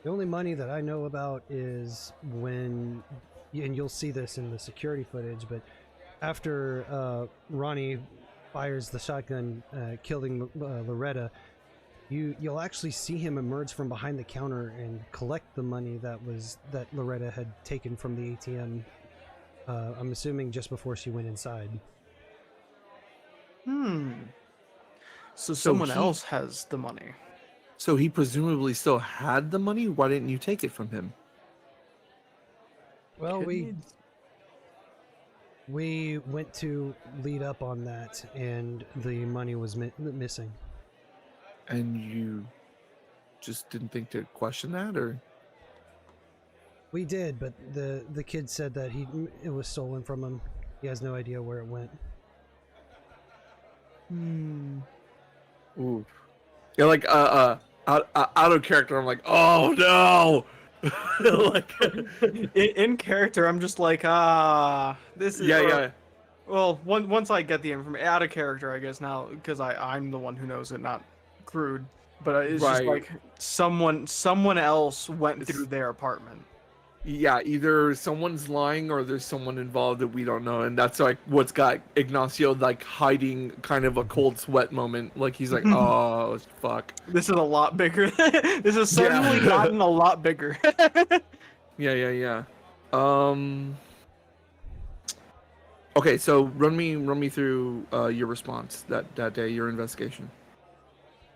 The only money that I know about is and you'll see this in the security footage, but after Ronnie fires the shotgun, killing Loretta, you'll actually see him emerge from behind the counter and collect the money that Loretta had taken from the ATM. I'm assuming just before she went inside. So someone else has the money. So he presumably still had the money? Why didn't you take it from him? Well, we went to lead up on that, and the money was missing. And you just didn't think to question that, or? We did, but the kid said that it was stolen from him. He has no idea where it went. Ooh. You're like out of character. I'm like, oh no. Like in character, I'm just like, this is yeah. Well, once I get the information out of character, I guess now, because I'm the one who knows it, not Crood. But it's just like someone else went through their apartment. Yeah, either someone's lying or there's someone involved that we don't know, and that's like what's got Ignacio like hiding kind of a cold sweat moment. Like he's like, oh fuck. This is a lot bigger. This has suddenly gotten a lot bigger. Yeah. Okay, so run me through your response that day, your investigation.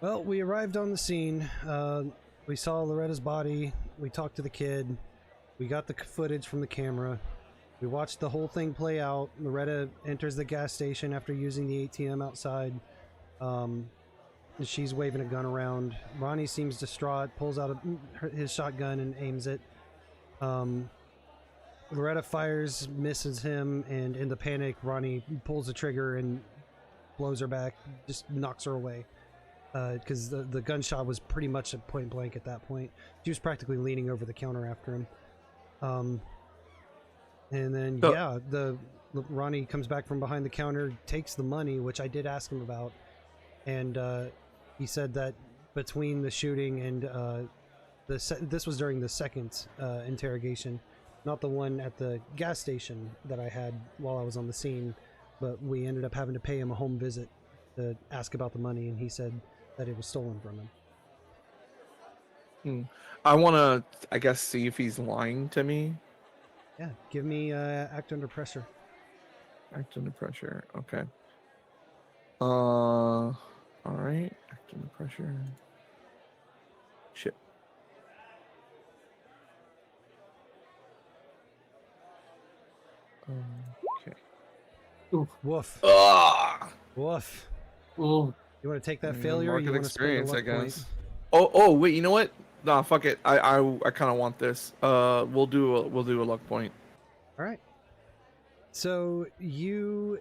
Well, we arrived on the scene. We saw Loretta's body. We talked to the kid. We got the footage from the camera. We watched the whole thing play out. Loretta enters the gas station after using the ATM outside. She's waving a gun around. Ronnie seems distraught, pulls out his shotgun and aims it. Loretta fires, misses him, and in the panic, Ronnie pulls the trigger and blows her back, just knocks her away. Because the gunshot was pretty much at point blank at that point. She was practically leaning over the counter after him. And then Ronnie comes back from behind the counter, takes the money, which I did ask him about, and he said that between the shooting and this was during the second interrogation, not the one at the gas station that I had while I was on the scene, but we ended up having to pay him a home visit to ask about the money, and he said that it was stolen from him. I want to, I guess, see if he's lying to me. Yeah, give me act under pressure. Act under pressure. Okay. All right. Act under pressure. Shit. Okay. Ooh, woof. Woof. Ooh. You want to take that failure? Or you want to spend the luck point? Oh, wait. You know what? Nah, fuck it. I kind of want this. We'll do a luck point. All right. So you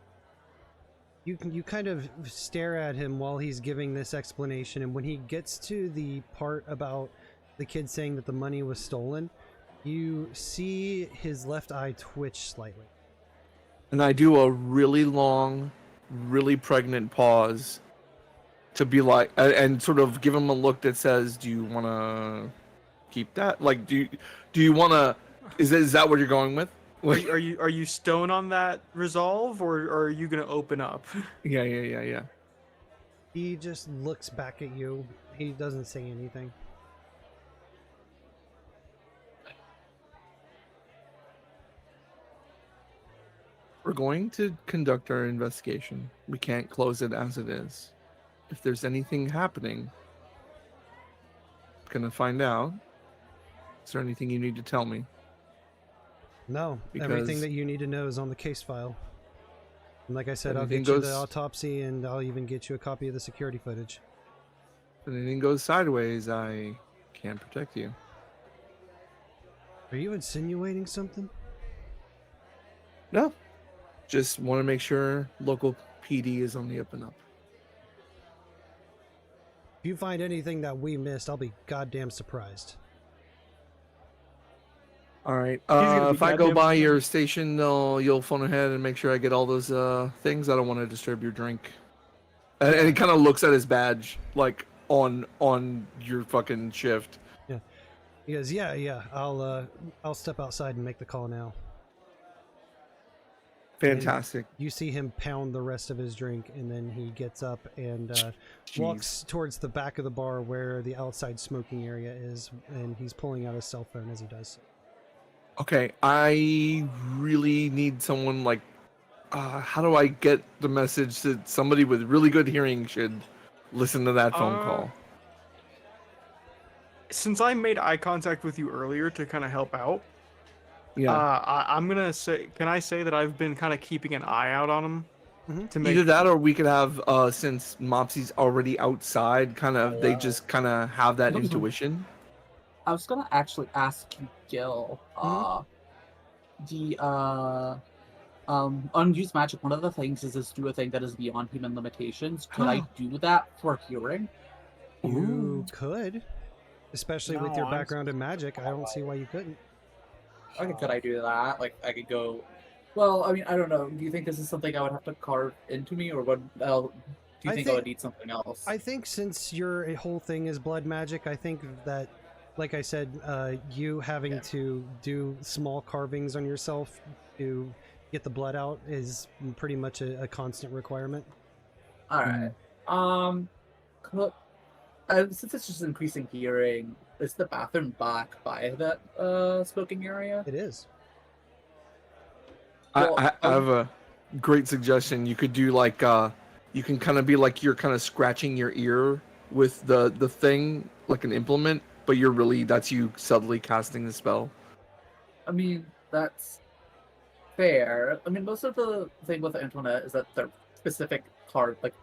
kind of stare at him while he's giving this explanation, and when he gets to the part about the kid saying that the money was stolen, you see his left eye twitch slightly. And I do a really long, really pregnant pause to be like, and sort of give him a look that says, "Do you want to keep that? Like, do you want to? Is that what you're going with? Like, are you stone on that resolve, or are you gonna open up?" Yeah. He just looks back at you. He doesn't say anything. We're going to conduct our investigation. We can't close it as it is. If there's anything happening, I'm gonna find out. Is there anything you need to tell me? No, Because everything that you need to know is on the case file. And like I said, I'll get you the autopsy, and I'll even get you a copy of the security footage. If anything goes sideways, I can't protect you. Are you insinuating something? No. Just want to make sure local PD is on the up and up. If you find anything that we missed, I'll be goddamn surprised. All right. If I go by your station, you'll phone ahead and make sure I get all those things. I don't want to disturb your drink. And he kind of looks at his badge, like on your fucking shift. Yeah. He goes, yeah. I'll step outside and make the call now. Fantastic. You see him pound the rest of his drink, and then he gets up and walks towards the back of the bar where the outside smoking area is, and he's pulling out his cell phone as he does. Okay, I really need someone like. How do I get the message that somebody with really good hearing should listen to that phone call? Since I made eye contact with you earlier to kind of help out, Yeah. I'm gonna say, can I say that I've been kind of keeping an eye out on him to make Either that, or we could have, since Mopsy's already outside, they just kind of have that intuition. I was gonna actually ask you, Gil. Unused magic. One of the things is do a thing that is beyond human limitations. Could I do that for hearing? You could, especially with your background in magic. I don't see why you couldn't. Okay, could I do that? Like, I could go. Well, I mean, I don't know. Do you think this is something I would have to carve into me, or what? Do you think I would need something else? I think since your whole thing is blood magic, I think that, like I said, you having to do small carvings on yourself to get the blood out is pretty much a constant requirement. All right. Since it's just increasing hearing, is the bathroom back by that smoking area? It is. I have a great suggestion. You could do like you can kind of be like you're kind of scratching your ear with the thing like an implement, but that's you subtly casting the spell. I mean, that's fair. I mean, most of the thing with Antoinette is that they're specific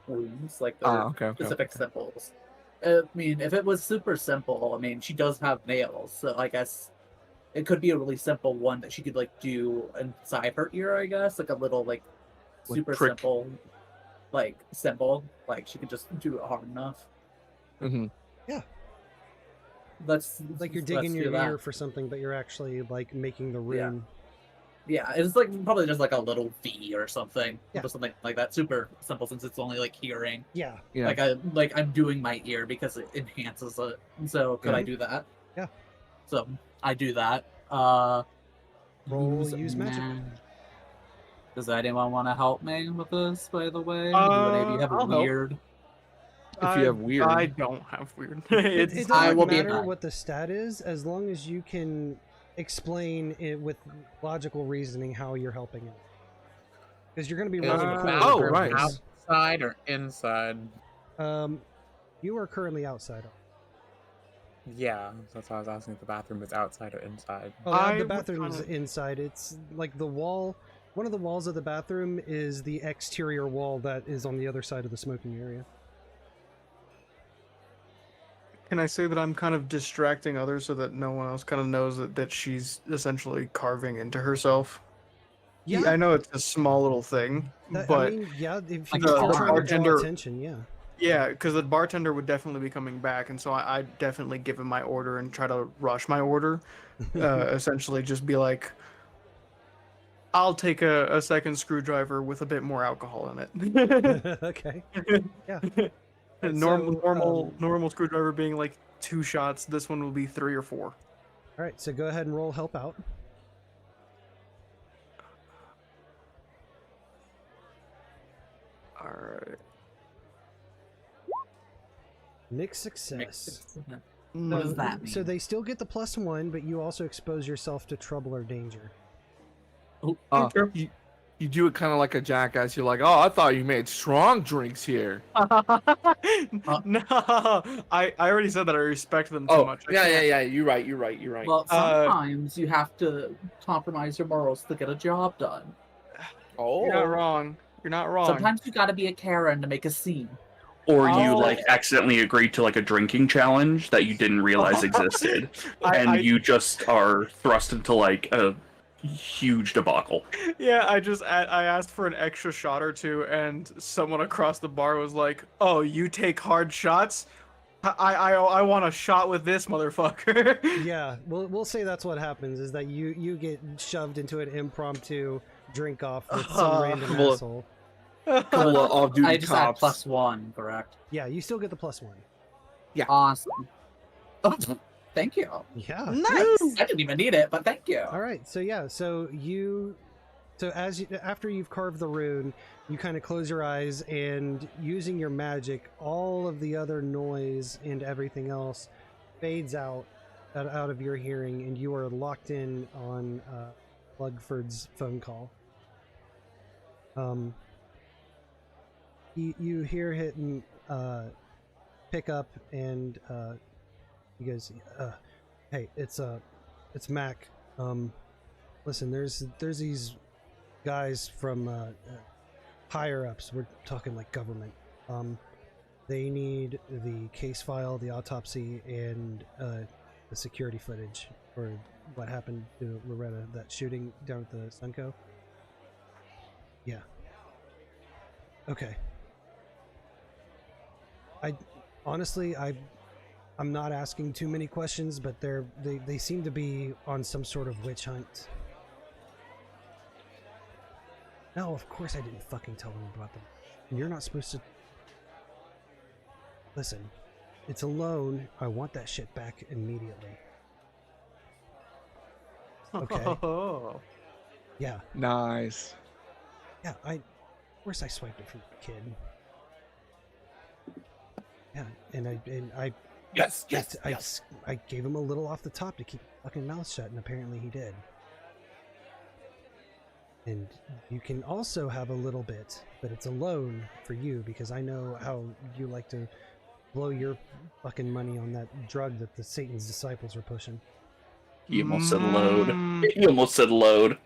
rooms, like they're specific symbols. I mean, if it was super simple, I mean, she does have nails, so I guess it could be a really simple one that she could do inside her ear. I guess like a little super simple symbol. Like she could just do it hard enough. Mm-hmm. Yeah. Let's you're digging your ear for something, but you're actually making the room. Yeah, it's probably just a little V or something. Yeah. Or something like that. Super simple since it's only hearing. Yeah. I'm doing my ear because it enhances it. So could I do that? Yeah. So I do that. Use magic. Does anyone want to help me with this, by the way? Do any of you have weird? If you have weird. I don't have weird. It doesn't matter what the stat is, as long as you can explain it with logical reasoning how you're helping it. Because you're going to be rolling right. Outside or inside? You are currently outside. Yeah, that's why I was asking if the bathroom is outside or inside. Oh, the bathroom's inside. It's the wall. One of the walls of the bathroom is the exterior wall that is on the other side of the smoking area. Can I say that I'm kind of distracting others so that no one else kind of knows that she's essentially carving into herself? Yeah, I know it's a small little thing, but I mean, yeah, if you're trying to draw attention, yeah. Yeah, because the bartender would definitely be coming back, and so I definitely give him my order and try to rush my order. Essentially, just be like, "I'll take a second screwdriver with a bit more alcohol in it." Okay. Yeah. Normal screwdriver being 2 shots. This one will be 3 or 4. All right, so go ahead and roll help out. All right. Mixed success. What does that mean? So they still get the +1, but you also expose yourself to trouble or danger. You do it kind of like a jackass. You're like, oh, I thought you made strong drinks here. No, I already said that I respect them too much. Yeah. You're right. Well, sometimes you have to compromise your morals to get a job done. Oh, you're not wrong. Sometimes you got to be a Karen to make a scene. Or you accidentally agreed to a drinking challenge that you didn't realize existed, and you just are thrust into a huge debacle. Yeah, I asked for an extra shot or two, and someone across the bar was like, "Oh, you take hard shots? I want a shot with this motherfucker." Yeah, we'll say that's what happens, is that you get shoved into an impromptu drink off with some random asshole. I just had +1, correct? Yeah, you still get the +1. Yeah. Awesome. Thank you. Yeah. Nice. I didn't even need it, but thank you. All right, so yeah, so you So after you've carved the rune, you kind of close your eyes, and using your magic, all of the other noise and everything else fades out of your hearing, and you are locked in on Lugford's phone call. You hear him pick up, and he goes, "Hey, it's Mac. Listen, there's these guys from higher ups. We're talking like government. They need the case file, the autopsy, and the security footage for what happened to Loretta, that shooting down at the Sunco." Yeah. Okay. Honestly, I'm not asking too many questions, but they seem to be on some sort of witch hunt. No, of course I didn't fucking tell them about them. And you're not supposed to... Listen, it's a loan. I want that shit back immediately. Okay. Oh. Yeah. Nice. Yeah, of course I swiped it from the kid. Yeah, and I Yes. I gave him a little off the top to keep his fucking mouth shut, and apparently he did. And you can also have a little bit, but it's a loan for you, because I know how you like to blow your fucking money on that drug that the Satan's disciples are pushing. He almost said load. He almost said load.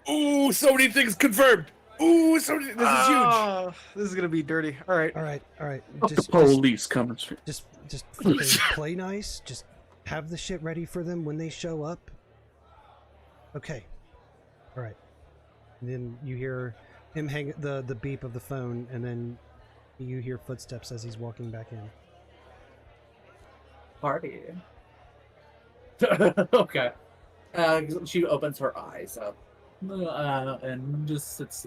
Ooh, so many things confirmed. Ooh, so many, this is huge. This is gonna be dirty. All right. The police coming. Just fucking play nice. Just have the shit ready for them when they show up. Okay. All right. And then you hear him hang the beep of the phone, and then you hear footsteps as he's walking back in. Party. Okay. She opens her eyes up and just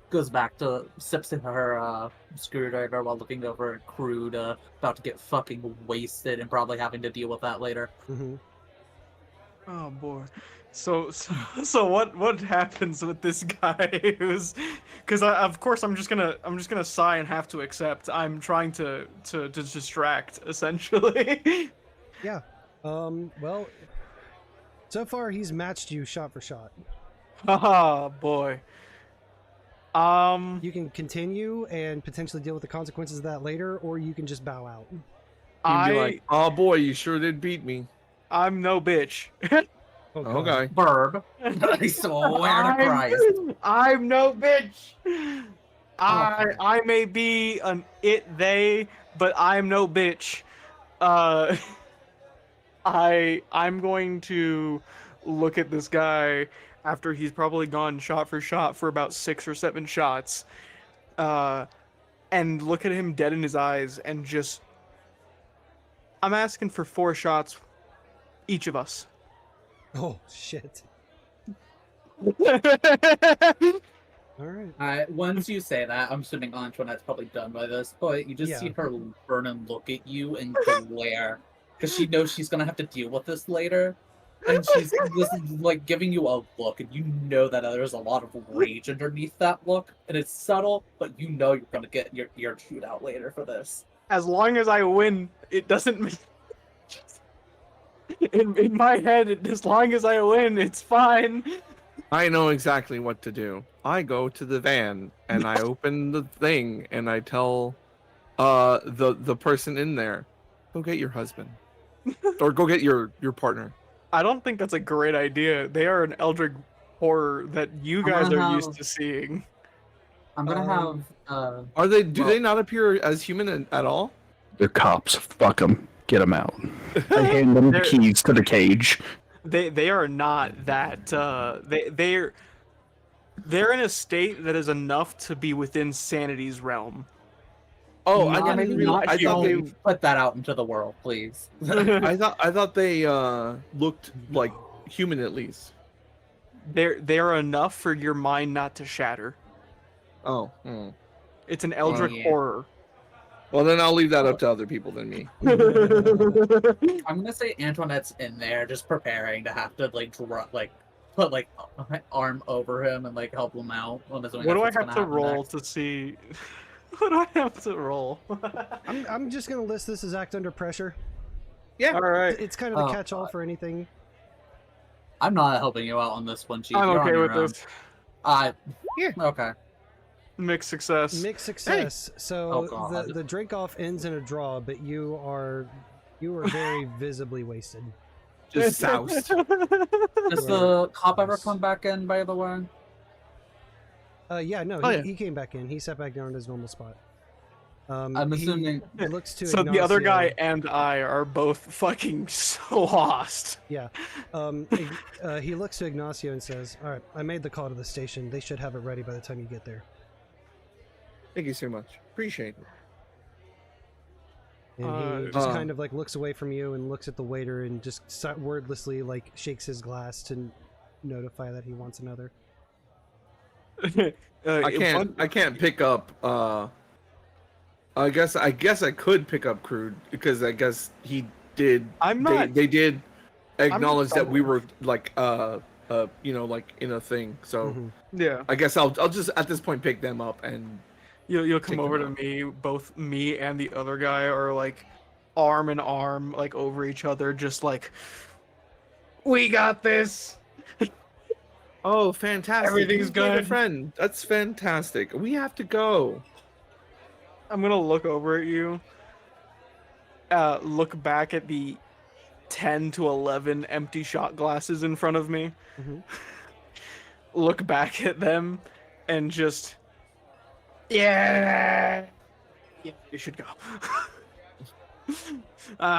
goes back to sips in her screwdriver while looking over at Crood, about to get fucking wasted and probably having to deal with that later. Mm-hmm. Oh boy. So what happens with this guy who's, because of course I'm just gonna sigh and have to accept. I'm trying to distract, essentially. Yeah. Well, so far he's matched you shot for shot. Oh boy. You can continue and potentially deal with the consequences of that later, or you can just bow out. You can be like, oh boy, you sure did beat me. I'm no bitch. Okay. Birb. I swear to Christ. I'm no bitch. I may be an they, but I'm no bitch. I'm going to look at this guy after he's probably gone shot for shot for about 6 or 7 shots, and look at him dead in his eyes and just... I'm asking for 4 shots, each of us. Oh, shit. Alright. Once you say that, I'm assuming Antoinette's probably done by this point. You just see her burn and look at you and glare. Because she knows she's gonna have to deal with this later. And she's just like giving you a look, and you know that there's a lot of rage underneath that look. And it's subtle, but you know you're gonna get your ear chewed out later for this. As long as I win, it doesn't mean... In my head, as long as I win, it's fine. I know exactly what to do. I go to the van and I open the thing and I tell the person in there, go get your husband. Or go get your partner. I don't think that's a great idea. They are an eldritch horror that you guys are used to seeing. I'm gonna have Are they do they not appear as human at all? They're cops. Fuck them. Get them out. I hand them the keys to the cage. They are not that. They're in a state that is enough to be within sanity's realm. Oh, I didn't realize. I thought they put that out into the world, please. I thought they looked like human at least. They're enough for your mind not to shatter. Oh. It's an eldritch horror. Well, then I'll leave that up to other people than me. I'm gonna say Antoinette's in there, just preparing to have to put like my arm over him and like help him out. I'm assuming What do I that's what's have gonna to happen roll next. to see? What do I have to roll? I'm just gonna list this as act under pressure. Yeah. All right. It's kind of the catch-all for anything. I'm not helping you out on this one, Chief. I'm You're okay on your with own. this. Yeah. Okay. Mixed success. Mixed success. Oh, So God. the drink off ends in a draw, but you are very visibly wasted. Just soused. Does the cop ever come back in, by the way? Yeah, no, he came back in. He sat back down in his normal spot. I'm assuming. He looks to So Ignacio. the other guy and I are both fucking so lost. Yeah. He looks to Ignacio and says, "All right, I made the call to the station. They should have it ready by the time you get there." Thank you so much. Appreciate it. And he just kind of like looks away from you and looks at the waiter and just wordlessly like shakes his glass to notify that he wants another. I can't pick up. I guess I could pick up Crood because I guess he did. I'm not. They did acknowledge that we were like like in a thing. So yeah, I guess I'll just at this point pick them up and you'll come over to me. Both me and the other guy are like arm in arm, like over each other, just like we got this. Oh, fantastic! Everything's You've made a good. friend. That's fantastic. We have to go. I'm gonna look over at you. Look back at the 10 to 11 empty shot glasses in front of me. Look back at them, and just yeah, you should go. I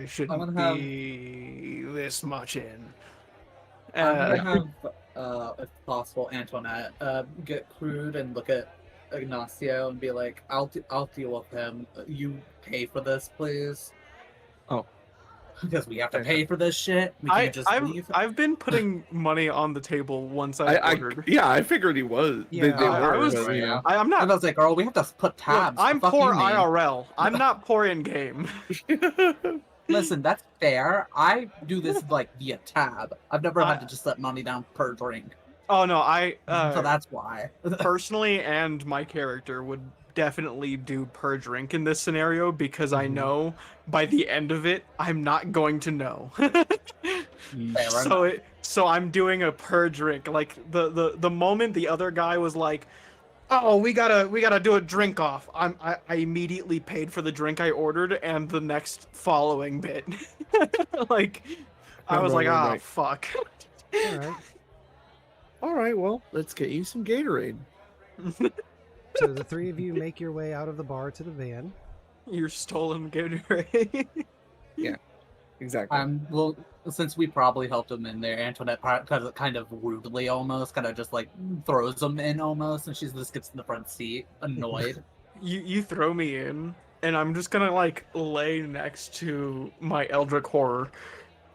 shouldn't be this much in. I'm gonna have, if possible, Antoinette get Crood and look at Ignacio and be like, "I'll deal with him. You pay for this, please." Oh, because we have to pay for this shit. We can't just leave. I've been putting money on the table once I ordered. Yeah, I figured he was. Yeah, they were. I'm not. I was like, "Girl, we have to put tabs." Look, I'm poor IRL. I'm not poor in game. Listen, that's fair. I do this like via tab. I've never had to just let money down per drink. Oh no, so that's why. Personally, and my character would definitely do per drink in this scenario because I know by the end of it, I'm not going to know. So I'm doing a per drink. Like the moment the other guy was like, "Oh, we gotta do a drink off," I immediately paid for the drink I ordered and the next following bit. Like, I was like, "Ah, fuck." All right. Well, let's get you some Gatorade. So the three of you make your way out of the bar to the van. Your stolen Gatorade. Yeah, exactly. Well, since we probably helped him in there, Antoinette kind of rudely almost, kind of just like throws him in almost, and she just gets in the front seat, annoyed. You throw me in, and I'm just gonna like lay next to my Eldritch Horror,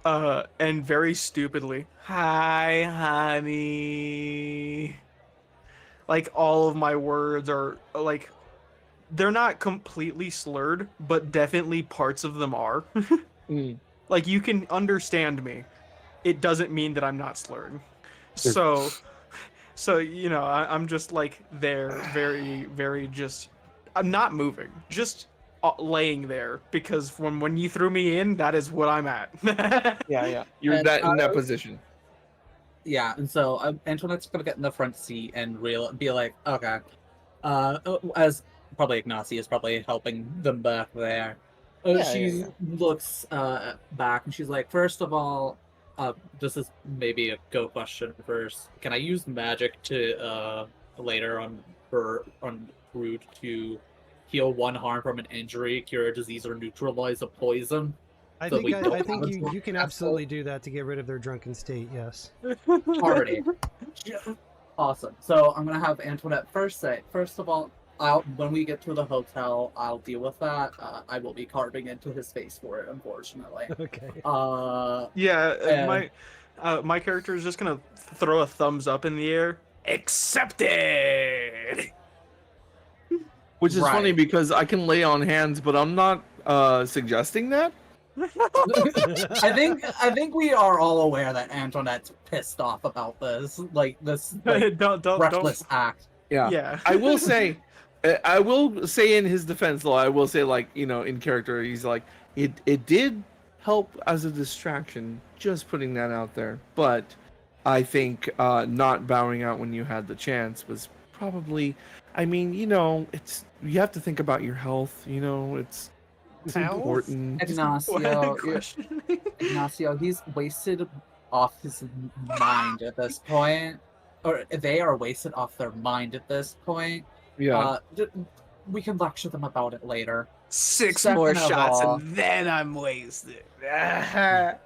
and very stupidly, "Hi, honey." Like all of my words are like, they're not completely slurred, but definitely parts of them are. Like you can understand me. It doesn't mean that I'm not slurred. So you know, I'm just like there, very, very just. I'm not moving, just laying there because when you threw me in, that is what I'm at. Yeah. You're in that position. Yeah, and so Antoinette's gonna get in the front seat and be like, "Okay," as probably Ignacio is probably helping them back there. She looks back and she's like, "First of all, this is maybe a go question first. Can I use magic to later on Crood to heal one harm from an injury, cure a disease, or neutralize a poison?" I think you can absolutely do that to get rid of their drunken state. Yes. Already. Awesome. So I'm gonna have Antoinette first say, first of all, when we get to the hotel, I'll deal with that. I will be carving into his face for it, unfortunately. Okay. My character is just gonna throw a thumbs up in the air. Accepted. Which is funny because I can lay on hands, but I'm not suggesting that. I think we are all aware that Antoinette's pissed off about this, like don't reckless act. Yeah. I will say in his defense, though, I will say, like, you know, in character, he's like, it did help as a distraction, just putting that out there. But I think not bowing out when you had the chance was probably, I mean, you know, you have to think about your health, you know, it's important. Ignacio, he's wasted off his mind at this point. Or they are wasted off their mind at this point. Yeah. We can lecture them about it later. Six Second more of shots all, and then I'm wasted. I'm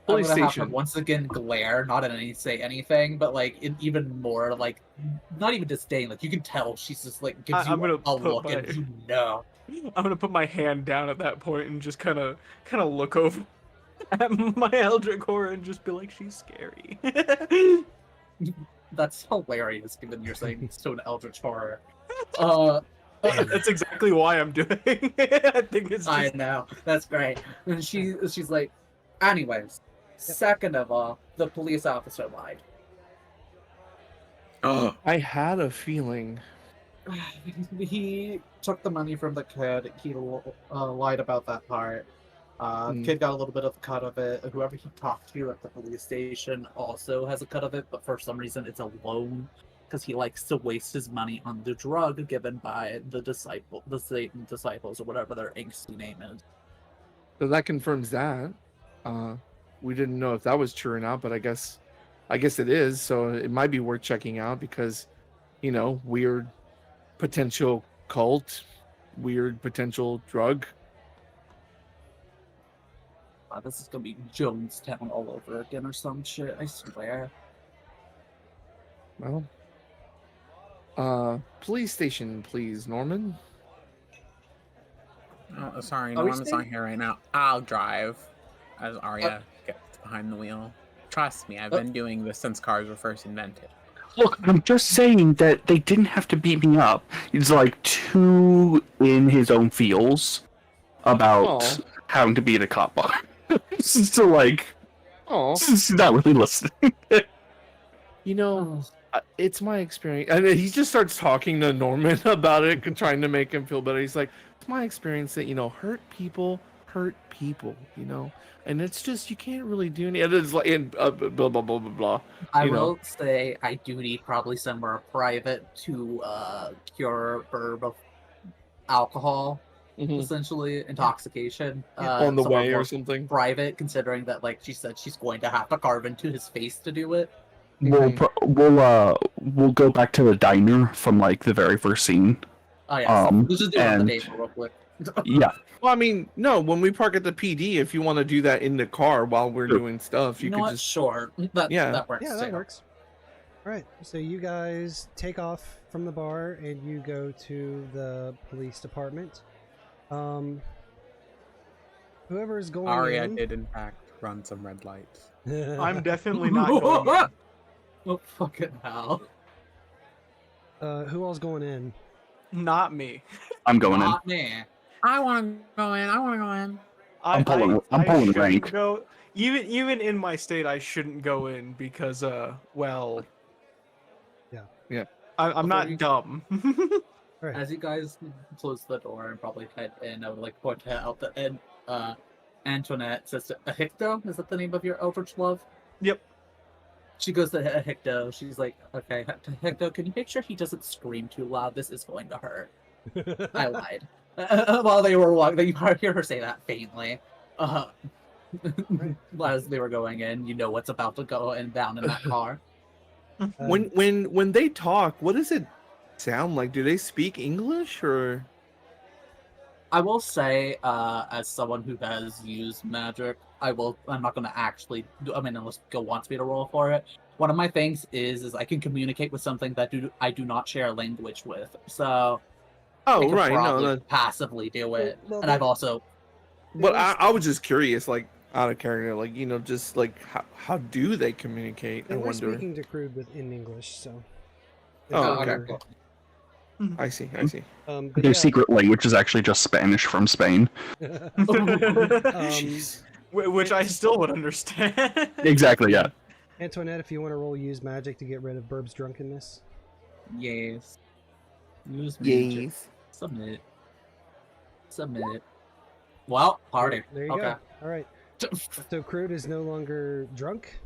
Police gonna have station. to once again glare, not at any say anything, but like even more like not even disdain. Like you can tell she's just like gives I'm you gonna a put look my- and you know. I'm gonna put my hand down at that point and just kind of look over at my Eldritch Horror and just be like, she's scary. That's hilarious, given you're saying it's to an Eldritch Horror. That's exactly why I'm doing it. I think it's just... I know. That's great. And she's like, anyways, second of all, the police officer lied. Oh, I had a feeling. He took the money from the kid. He lied about that part. Kid got a little bit of a cut of it. Whoever he talked to at the police station also has a cut of it, but for some reason it's a loan because he likes to waste his money on the drug given by the Satan disciples, or whatever their angsty name is. So that confirms that. We didn't know if that was true or not, but I guess it is. So it might be worth checking out because, you know, weird potential cult, weird potential drug. Wow, this is gonna be Jonestown all over again or some shit, I swear. Well, police station, please, Norman. Oh, sorry, Are we Norman's staying- not here right now. I'll drive as Aria gets behind the wheel. Trust me, I've been doing this since cars were first invented. Look, I'm just saying that they didn't have to beat me up. He's like too in his own feels about having to be in a cop bar. So like, he's not really listening. You know, it's my experience. And then he just starts talking to Norman about it and trying to make him feel better. He's like, it's my experience that, you know, hurt people, you know? And it's just, you can't really do any. And it's like, blah, blah, blah, blah, blah. I will say I do need probably somewhere private to cure Birb of alcohol, essentially intoxication. On the somewhere way more or something. private, considering that, like she said, she's going to have to carve into his face to do it. We'll go back to the diner from like the very first scene. Oh yeah, let's just do it on the table real quick. Yeah. Well, I mean, no, when we park at the PD, if you want to do that in the car while we're doing stuff, you know could what? just... Sure. That works. Yeah, that too. works. All right, so you guys take off from the bar and you go to the police department. Whoever is going Aria in... did in fact run some red lights. I'm definitely not going in. Oh, fucking hell. Who all's going in? Not me. I'm going in. Not me. I want to go in. I'm pulling shouldn't rank. Go, even in my state, I shouldn't go in because, well... Yeah. I'm not dumb. Right. As you guys close the door and probably head in, I would like to point out that Antoinette says to Ahicto, is that the name of your eldritch love? Yep. She goes to Ahicto, she's like, okay, Ahicto, can you make sure he doesn't scream too loud? This is going to hurt. I lied. While they were walking, you hear her say that faintly. As they were going in, you know what's about to go down in that car. When they talk, what does it sound like? Do they speak English or? I will say, as someone who has used magic, I'm not going to actually. Unless Gil wants me to roll for it. One of my things is I can communicate with something that I do not share a language with. So. I can probably passively do it, and I've also. But I was just curious, like out of character, like just like how do they communicate? They I were wonder. speaking to Crood in English, so. Oh, okay. I see. I see. But Their yeah, secret language is actually just Spanish from Spain. Jeez. Which I still would understand. Exactly, yeah. Antoinette, if you want to roll use magic to get rid of Birb's drunkenness. Yes. Use magic. Yes. Submit. Submit. Well, party. There you Okay. go. All right. So Crood is no longer drunk.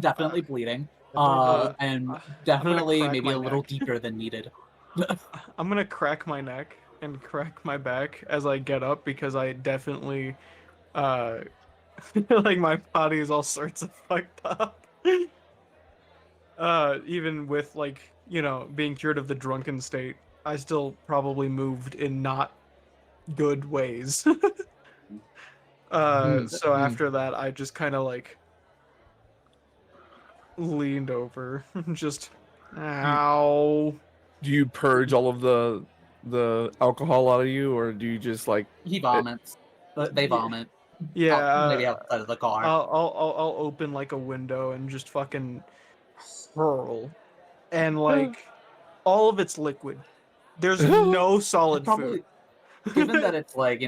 Definitely bleeding. Definitely And I'm definitely gonna crack maybe my a little neck. deeper than needed. I'm gonna crack my neck and crack my back as I get up because I definitely, like my body is all sorts of fucked up. Even with like, being cured of the drunken state, I still probably moved in not good ways. So after that, I just kind of like leaned over, just, ow. Do you purge all of the alcohol out of you, or do you just like? He vomits. They vomit. Yeah, Maybe outside of the car. I'll open like a window and just fucking hurl, and like all of it's liquid. There's no solid Probably, food. given that it's like,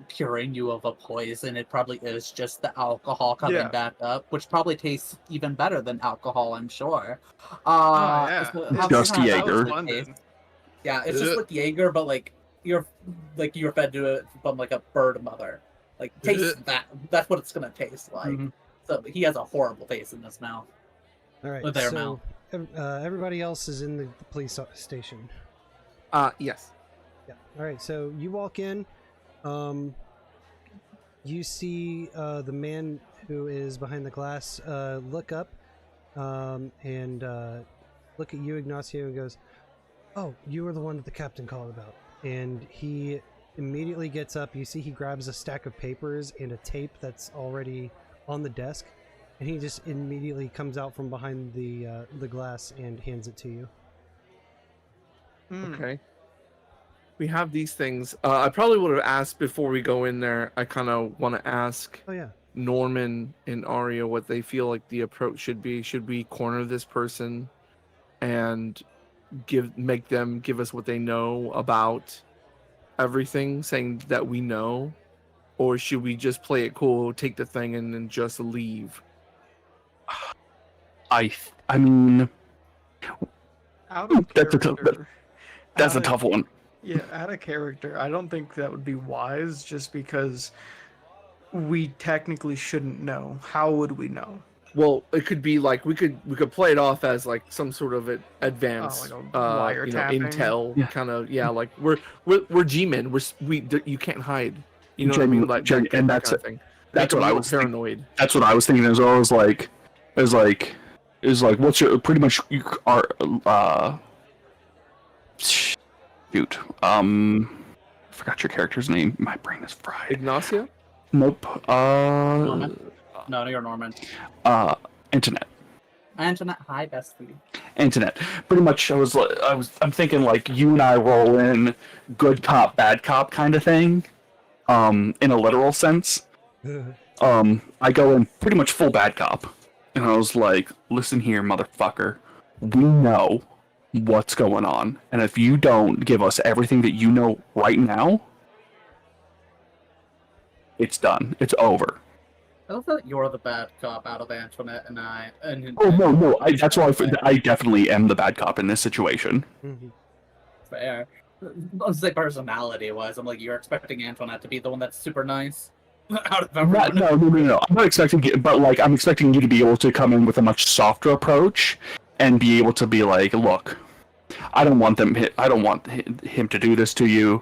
curing you of a poison, it probably is just the alcohol coming Yeah. back up, which probably tastes even better than alcohol, I'm sure. Yeah. So It's how just does that Jaeger. usually taste? Yeah, it's just like Jaeger, but like you're fed to it from like a bird mother. Like taste that. That's what it's gonna taste like. Mhm. So he has a horrible taste in his mouth. All right. With their So mouth. everybody else is in the police station. Yes. Yeah. All right. So you walk in. You see the man who is behind the glass look up and look at you, Ignacio, and goes, "Oh, you were the one that the captain called about." And he immediately gets up. You see he grabs a stack of papers and a tape that's already on the desk, and he just immediately comes out from behind the glass and hands it to you. Okay. We have these things. I probably would have asked before we go in there. I kind of want to ask Oh yeah. Norman and Aria what they feel like the approach should be. Should we corner this person and make them give us what they know about everything, saying that we know, or should we just play it cool, take the thing, and then just leave? I mean, Out of that's a character. that's a tough one. Yeah, out of character. I don't think that would be wise, just because we technically shouldn't know. How would we know? Well, it could be like we could play it off as like some sort of advanced, like a wiretapping? intel kind of, like we're G-men. You can't hide. You know what I mean? Like and that that's kind of thing. That's Make what I them was paranoid. That's what I was thinking as well. It was like what's your pretty much you are shoot forgot your character's name. My brain is fried. Ignacio? Nope. Norman? No, you're Norman. Antoinette. Antoinette, hi, bestie. Antoinette. Pretty much, I'm thinking like you and I roll in good cop, bad cop kind of thing, in a literal sense. I go in pretty much full bad cop, and I was like, "Listen here, motherfucker. We know what's going on, and if you don't give us everything that you know right now, it's done. It's over." I love that you're the bad cop out of Antoinette and I. Oh no! That's why I definitely am the bad cop in this situation. Fair. Let's say personality-wise, I'm like, you're expecting Antoinette to be the one that's super nice. Out of everyone. No. I'm not expecting it, but like I'm expecting you to be able to come in with a much softer approach and be able to be like, "Look, I don't want him to do this to you.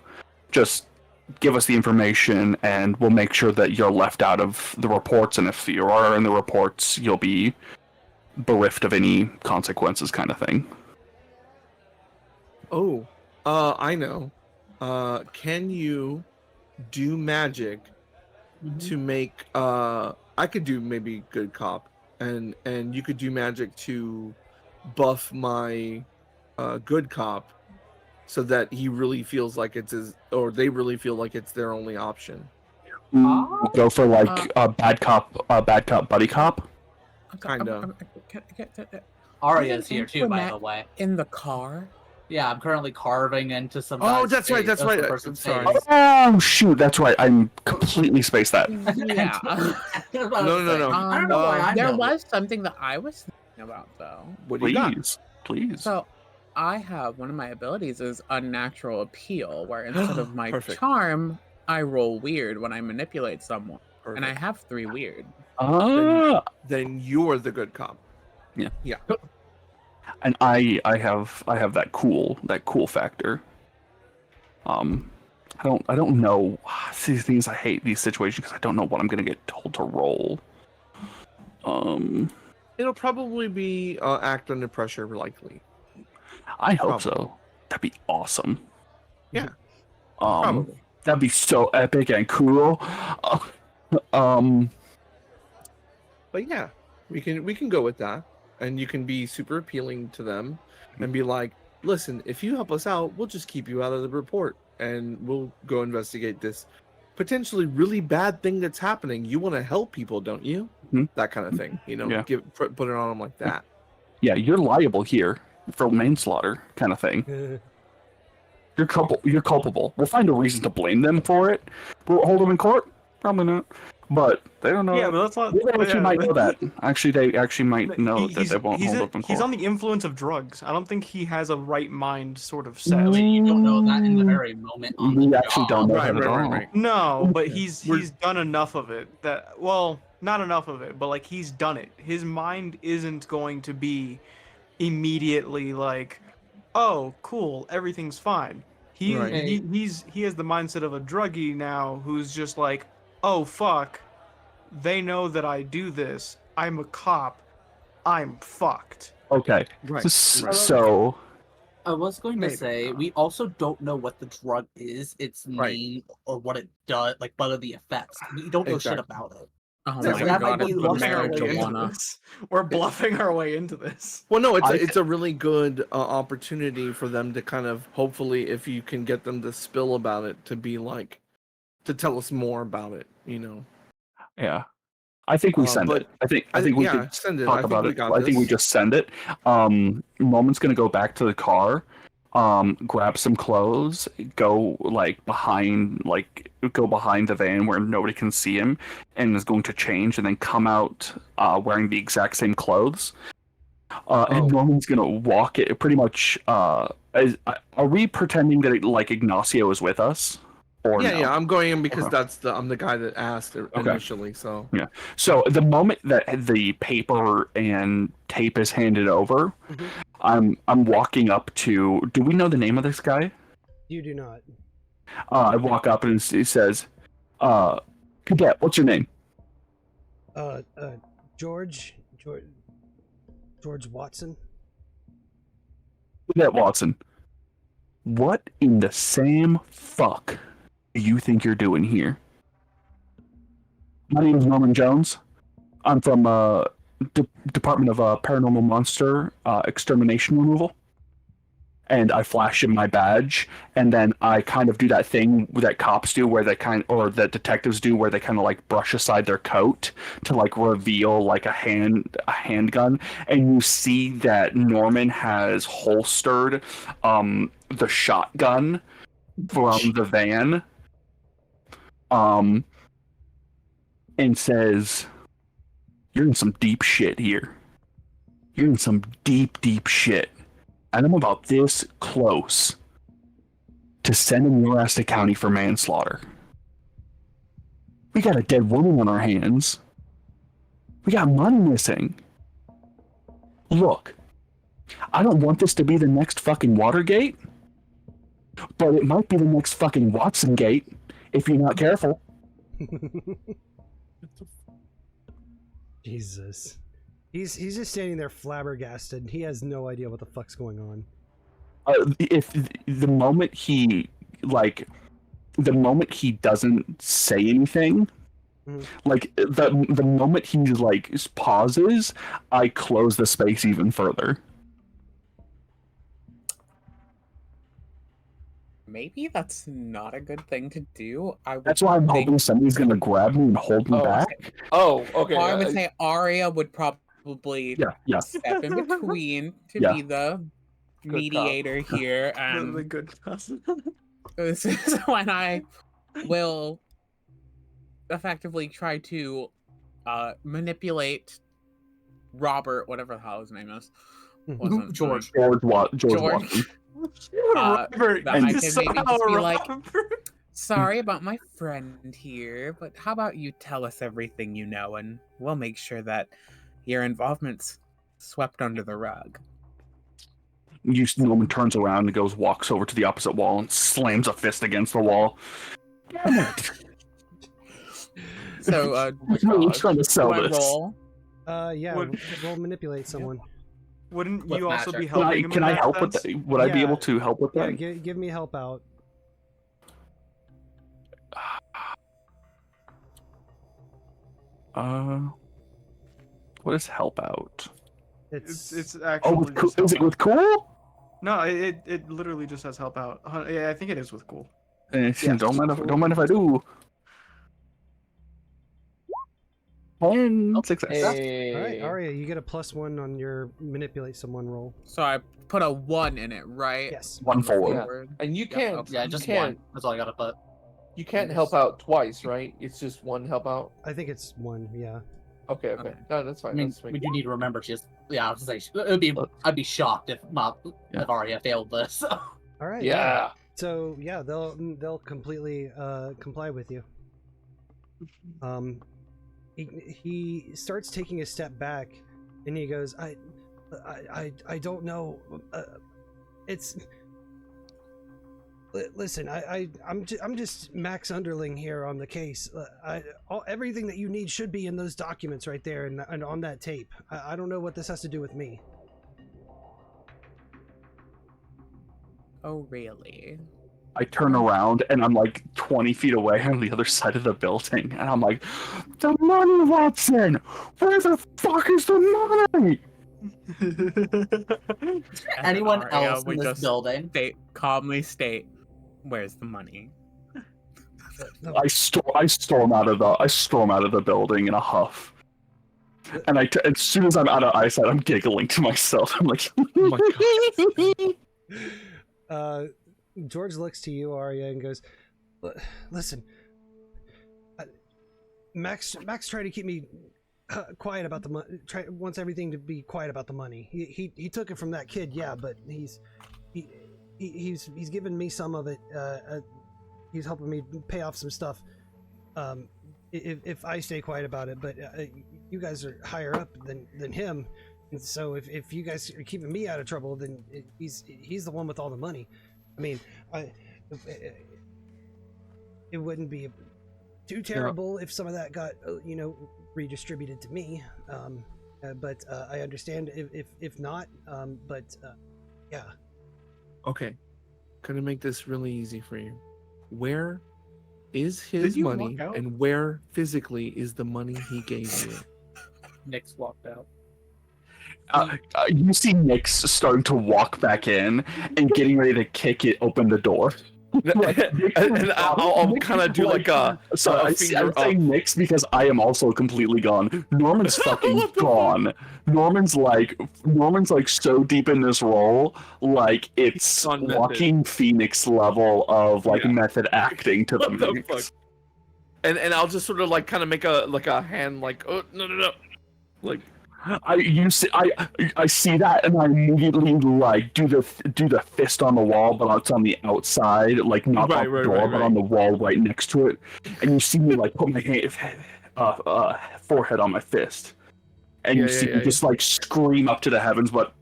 Just give us the information, and we'll make sure that you're left out of the reports. And if you are in the reports, you'll be bereft of any consequences," kind of thing. Oh, I know. Can you do magic to make? I could do maybe good cop, and you could do magic to buff my good cop, so that he really feels like it's or they really feel like it's their only option. Go for like a bad cop, buddy cop. Kind of. Aria's here too, by the way. In the car, Yeah, I'm currently carving into some. Oh, guy's that's right. face- That's some right. person's Sorry. face. Oh shoot, that's right. I'm completely spaced that. Yeah. No. I don't know why I There know. was something that I was thinking about though. What do you got? Please. So I have one of my abilities is unnatural appeal, where instead of my Perfect. charm, I roll weird when I manipulate someone. And I Perfect. have 3 weird. Then you're the good cop. Yeah. Yeah. And I have that cool factor. I don't know these things. I hate these situations because I don't know what I'm gonna get told to roll. It'll probably be act under pressure, likely. I hope so. That'd be awesome. Yeah. Probably. That'd be so epic and cool. But yeah, we can go with that, and you can be super appealing to them, and be like, listen, if you help us out, we'll just keep you out of the report, and we'll go investigate this potentially really bad thing that's happening. You want to help people, don't you? Mm-hmm. That kind of thing, you know. Yeah. Put it on them like that. Yeah, you're liable here for manslaughter, kind of thing. You're culpable. We'll find a reason to blame them for it. We'll hold them in court. Probably not. But they don't know. Yeah, but that's not. They actually might know that. Actually, they actually might know that they won't hold up in court. He's on the influence of drugs. I don't think he has a right mind sort of set. You don't know that in the very moment. We actually don't know that at all. Right. No, but he's done enough of it that, well, not enough of it, but like he's done it. His mind isn't going to be immediately oh, cool, everything's fine. He has the mindset of a druggie now who's just like, oh fuck, they know that I do this. I'm a cop. I'm fucked. Okay. Right. So I was going to say we also don't know what the drug is, its name, or what it does, like what are the effects. We don't know shit about it. Oh So my that god, might be it's lost marijuana. We're bluffing our way into this. Well, no, it's a really good opportunity for them to kind of, hopefully, if you can get them to spill about it, to be like, to tell us more about it, you know. yeah, I think we send it. I think we can send it. talk about it. I think we just send it. Moment's gonna go back to the car, grab some clothes, go behind the van where nobody can see him, and is going to change, and then come out wearing the exact same clothes. And Norman's gonna walk it pretty much. Are we pretending that Ignacio is with us? Or no? Yeah, I'm going in because I'm the guy that asked initially. So yeah. So the moment that the paper and tape is handed over, I'm walking up to. Do we know the name of this guy? You do not. I walk up and he says, "Cadet, what's your name?" George Watson. Cadet Watson. What in the Sam fuck do you think you're doing here? My name is Norman Jones. I'm from Department of Paranormal Monster Extermination Removal. And I flash him my badge, and then I kind of do that thing that cops do, where they or that detectives do, where they kind of brush aside their coat to reveal a handgun, and you see that Norman has holstered the shotgun from the van, and says, "You're in some deep shit here. You're in some deep, deep shit. And I'm about this close to sending your ass to county for manslaughter. We got a dead woman on our hands. We got money missing. Look, I don't want this to be the next fucking Watergate, but it might be the next fucking Watson Gate if you're not careful." Jesus. He's just standing there flabbergasted. He has no idea what the fuck's going on. If the moment he doesn't say anything, the moment he pauses, I close the space even further. Maybe that's not a good thing to do. That's why I'm hoping somebody's gonna grab me and hold me back. Oh, okay. I would say Aria would probably yeah. step in between to Yeah. be the mediator here, and The good cousin. this is when I will effectively try to manipulate Robert, whatever the hell his name is. Wasn't George. George Watson. Robert, that I you could maybe somehow just be like, Robert. sorry about my friend here, but how about you tell us everything you know, and we'll make sure that your involvement's swept under the rug. Norman turns around and walks over to the opposite wall and slams a fist against the wall. So, really trying to sell do I this. roll? Yeah, Would- we'll manipulate someone. Wouldn't With you also magic. be helping him? Can in I that help with sense? that? Would I be Yeah. able to help with Yeah, that? give me help out. What is help out? It's Oh, actually. with just is help it with out. cool? No, it literally just says help out. Yeah, I think it is with cool. Don't mind if I do. 10 success. All right, Aria, you get a +1 on your manipulate someone roll. So I put a 1 in it, right? Yes. 1 forward. Forward. And you can't. Yeah, you just can't, one. That's all I gotta put. You can't help out twice, right? It's just one help out. I think it's 1. Yeah. Okay. Okay. No, that's fine. I mean, That's fine. we do need to remember she's. Yeah, I was gonna say it'd be. I'd be shocked if if Aria failed this. All right. Yeah. So yeah, they'll completely comply with you. He starts taking a step back, and he goes, I don't know. It's. Listen, I'm just Max Underling here on the case. Everything that you need should be in those documents right there and on that tape. I don't know what this has to do with me. Oh, really? I turn around and I'm like 20 feet away on the other side of the building, and I'm like, "The money, Watson! Where the fuck is the money?" Anyone Aria else in would this just building? calmly state, "Where's the money?" I storm out of the building in a huff. And as soon as I'm out of eyesight, I'm giggling to myself. I'm like, "Oh my god!" George looks to you, Aria, and goes, "Listen, Max tried to keep me quiet about the money. Wants everything to be quiet about the money. He took it from that kid, yeah, but he's given me some of it. He's helping me pay off some stuff. If I stay quiet about it, but you guys are higher up than him, and so if you guys are keeping me out of trouble, then he's the one with all the money. I mean, it wouldn't be too terrible if some of that got redistributed to me, but I understand if not, but yeah." Okay, gonna make this really easy for you. Where is Did his you money, walk out? and where physically is the money he gave you? Nix walked out. You see Nix starting to walk back in and getting ready to open the door. And I'll kind of do like a I finger say up. Nix because I am also completely gone. Norman's fucking gone. Norman's like so deep in this role, like it's On method. Walking Phoenix level of like Yeah. method acting to What the Nix. fuck? And I'll just sort of like kind of make a hand like, oh no, like. I see that and I immediately like do the fist on the wall, but it's on the outside, like not on the door, but on the wall right next to it. And you see me like put my forehead on my fist, and you see me just like scream up to the heavens. But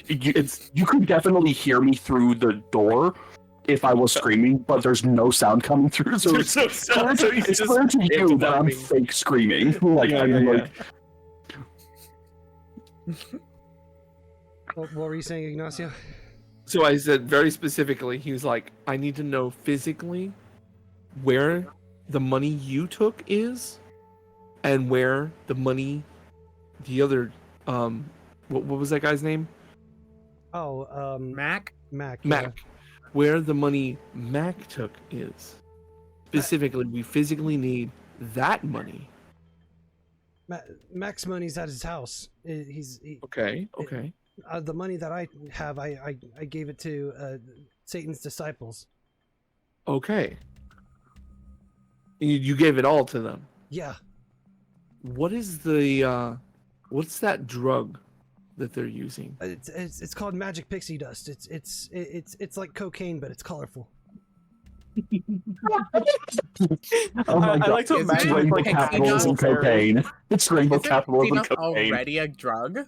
you could definitely hear me through the door if I was screaming, but there's no sound coming through. So it's clear to you that I'm fake screaming. What were you saying, Ignacio? So I said very specifically, he was like, I need to know physically where the money you took is, and where the money, the other, what was that guy's name? Oh, Mac? Mac. Where the money Mac took is. Specifically, we physically need that money. Mac's money's at his house. Okay. The money that I have, I gave it to Satan's disciples. Okay. You gave it all to them. Yeah. What is the what's that drug that they're using? It's called magic pixie dust. It's like cocaine, but it's colorful. Oh my God. I like to Is imagine it rainbow pixie capitalism dust? cocaine. It's rainbow Isn't capitalism peanut cocaine. already a drug?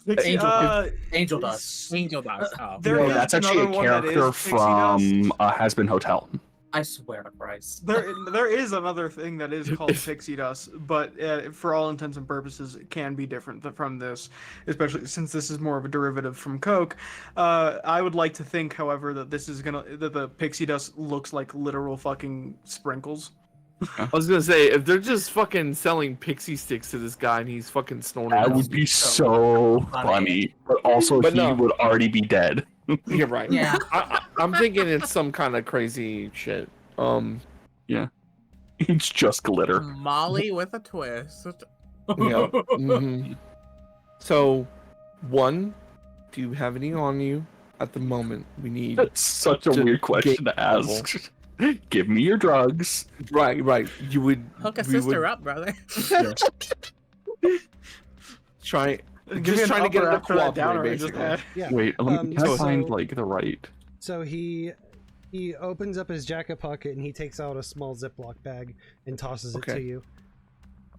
Angel dust. Angel dust. Oh. There No, is that's actually a another one that is character pixie dust. from Has Been Hotel. I swear to Christ. There is another thing that is called pixie dust, but for all intents and purposes, it can be different from this, especially since this is more of a derivative from Coke. I would like to think, however, that that the pixie dust looks like literal fucking sprinkles. I was gonna say, if they're just fucking selling pixie sticks to this guy and he's fucking snorting, That them, would be so funny, but also But he no. would already be dead. You're right. Yeah. I'm thinking it's some kind of crazy shit. Yeah. It's just glitter. Molly with a twist. Yeah. Mhm. So, one, do you have any on you at the moment? We need. That's such a to weird question gate to ask. Give me your drugs. Right. You would Hook a we sister would up, brother. try. Give me Just an trying to get upper it to after that downer cooperate, I just basically. had. Yeah. Wait, can I find so- like the right? So he opens up his jacket pocket and he takes out a small Ziploc bag and tosses it to Okay. you.